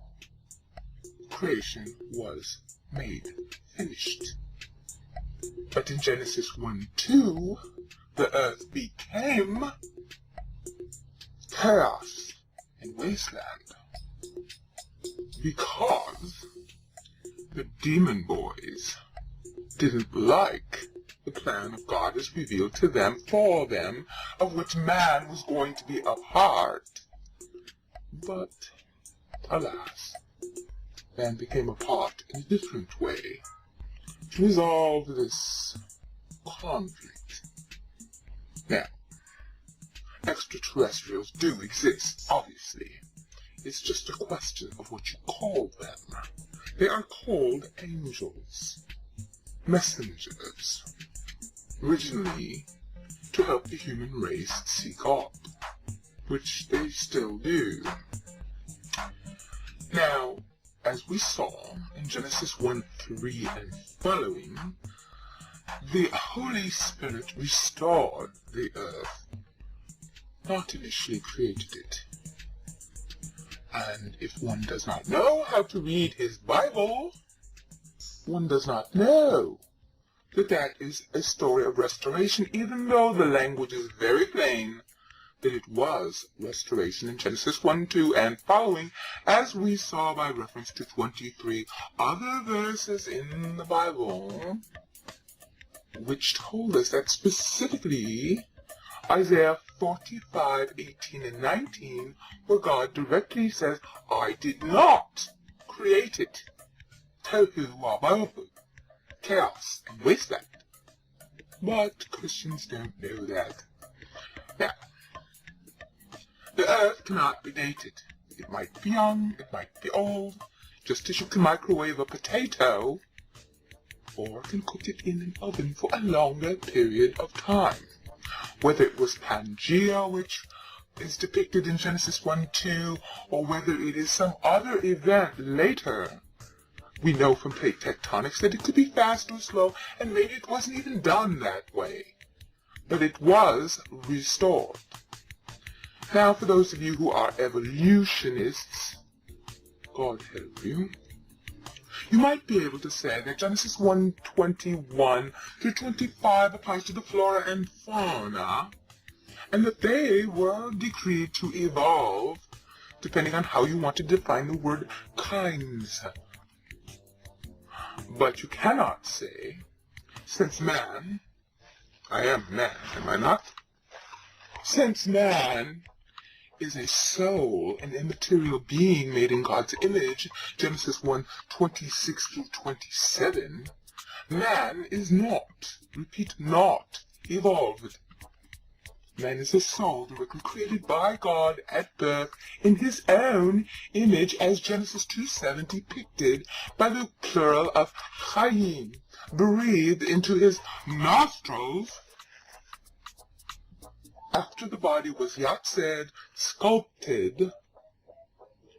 creation was made finished. But in Genesis 1:2, the earth became chaos and wasteland. Because the demon boys didn't like the plan of God as revealed to them, for them, of which man was going to be a part. But, alas, man became a part in a different way to resolve this conflict. Now, extraterrestrials do exist, obviously. It's just a question of what you call them. They are called angels, messengers, originally to help the human race see God, which they still do. Now, as we saw in Genesis 1:3 and following, the Holy Spirit restored the earth, not initially created it. And if one does not know how to read his Bible, one does not know that that is a story of restoration, even though the language is very plain that it was restoration in Genesis 1:2 and following, as we saw by reference to 23 other verses in the Bible, which told us that specifically Isaiah 45:18 and 19, where God directly says, I did not create it. Tohu wabohu, chaos and wasteland. But Christians don't know that. Now, the earth cannot be dated. It might be young, it might be old, just as you can microwave a potato, or can cook it in an oven for a longer period of time. Whether it was Pangea, which is depicted in Genesis 1:2, or whether it is some other event later, we know from plate tectonics that it could be fast or slow, and maybe it wasn't even done that way. But it was restored. Now, for those of you who are evolutionists, God help you, You might be able to say that Genesis 1:21 through 25 applies to the flora and fauna, and that they were decreed to evolve, depending on how you want to define the word kinds. But you cannot say, since man, I am man, am I not? Since man is a soul, an immaterial being made in God's image, Genesis 1:26 through 27, man is not, repeat, not evolved. Man is a soul directly created by God at birth in his own image, as Genesis 2:7 depicted by the plural of chayim, breathed into his nostrils after the body was yatzed, sculpted,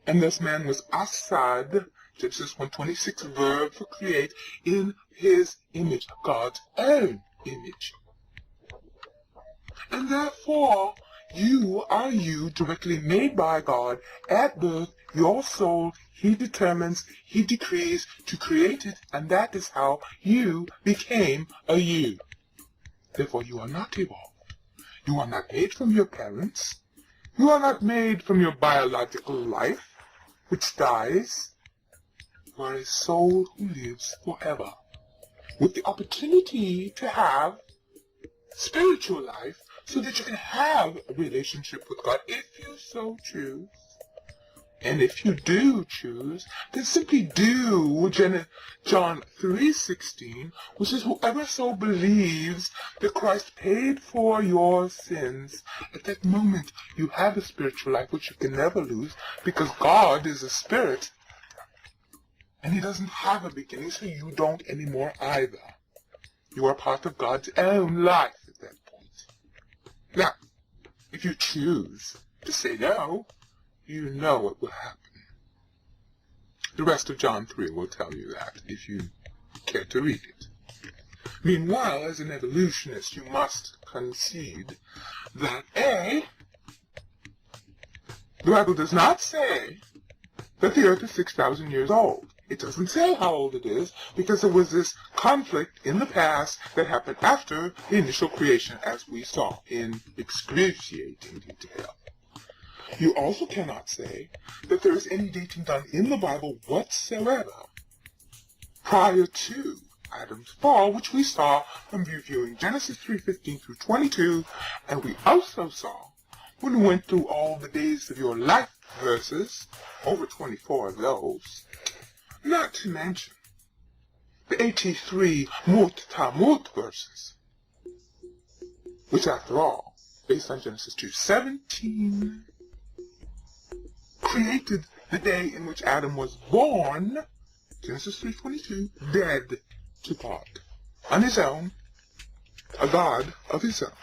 and thus man was asad, Genesis 1:26, verb for create, in his image, God's own image. And therefore, you are you, directly made by God at birth, your soul, he determines, he decrees to create it, and that is how you became a you. Therefore, you are not evolved. You are not made from your parents. You are not made from your biological life, which dies. You are a soul who lives forever, with the opportunity to have spiritual life, so that you can have a relationship with God if you so choose. And if you do choose, then simply do John 3:16, which is whoever so believes that Christ paid for your sins. At that moment, you have a spiritual life which you can never lose, because God is a spirit, and he doesn't have a beginning, so you don't anymore either. You are part of God's own life at that point. Now, if you choose to say no, you know what will happen. The rest of John 3 will tell you that, if you care to read it. Meanwhile, as an evolutionist, you must concede that A, the Bible does not say that the earth is 6,000 years old. It doesn't say how old it is, because there was this conflict in the past that happened after the initial creation, as we saw in excruciating detail. You also cannot say that there is any dating done in the Bible whatsoever prior to Adam's fall, which we saw from reviewing Genesis 3:15 through 22, and we also saw when we went through all the days of your life verses, over 24 of those, not to mention the 83 Mut Tamut verses, which after all, based on Genesis 2:17, created the day in which Adam was born, Genesis 3:22, dead to God, on his own, a God of his own.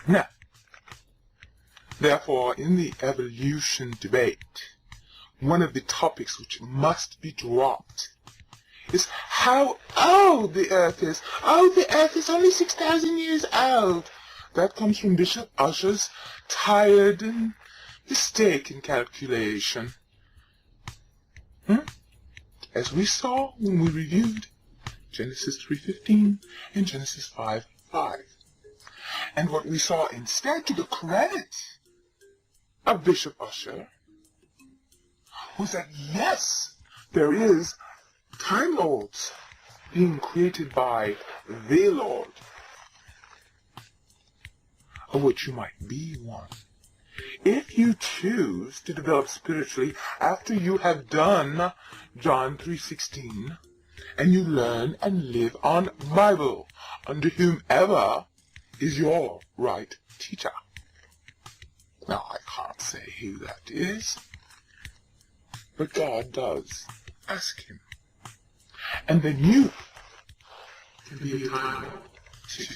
Now, therefore, in the evolution debate, one of the topics which must be dropped is how old the earth is. Oh, the earth is only 6,000 years old. That comes from Bishop Ussher's tired and mistaken calculation. As we saw when we reviewed Genesis 3:15 and Genesis 5:5. And what we saw instead, to the credit of Bishop Ussher, was that yes, there is Time Lords being created by the Lord, of which you might be one, if you choose to develop spiritually after you have done John 3:16, and you learn and live on Bible, under whomever is your right teacher. Now, I can't say who that is, but God does. Ask him. And then you can be a Time Lord too.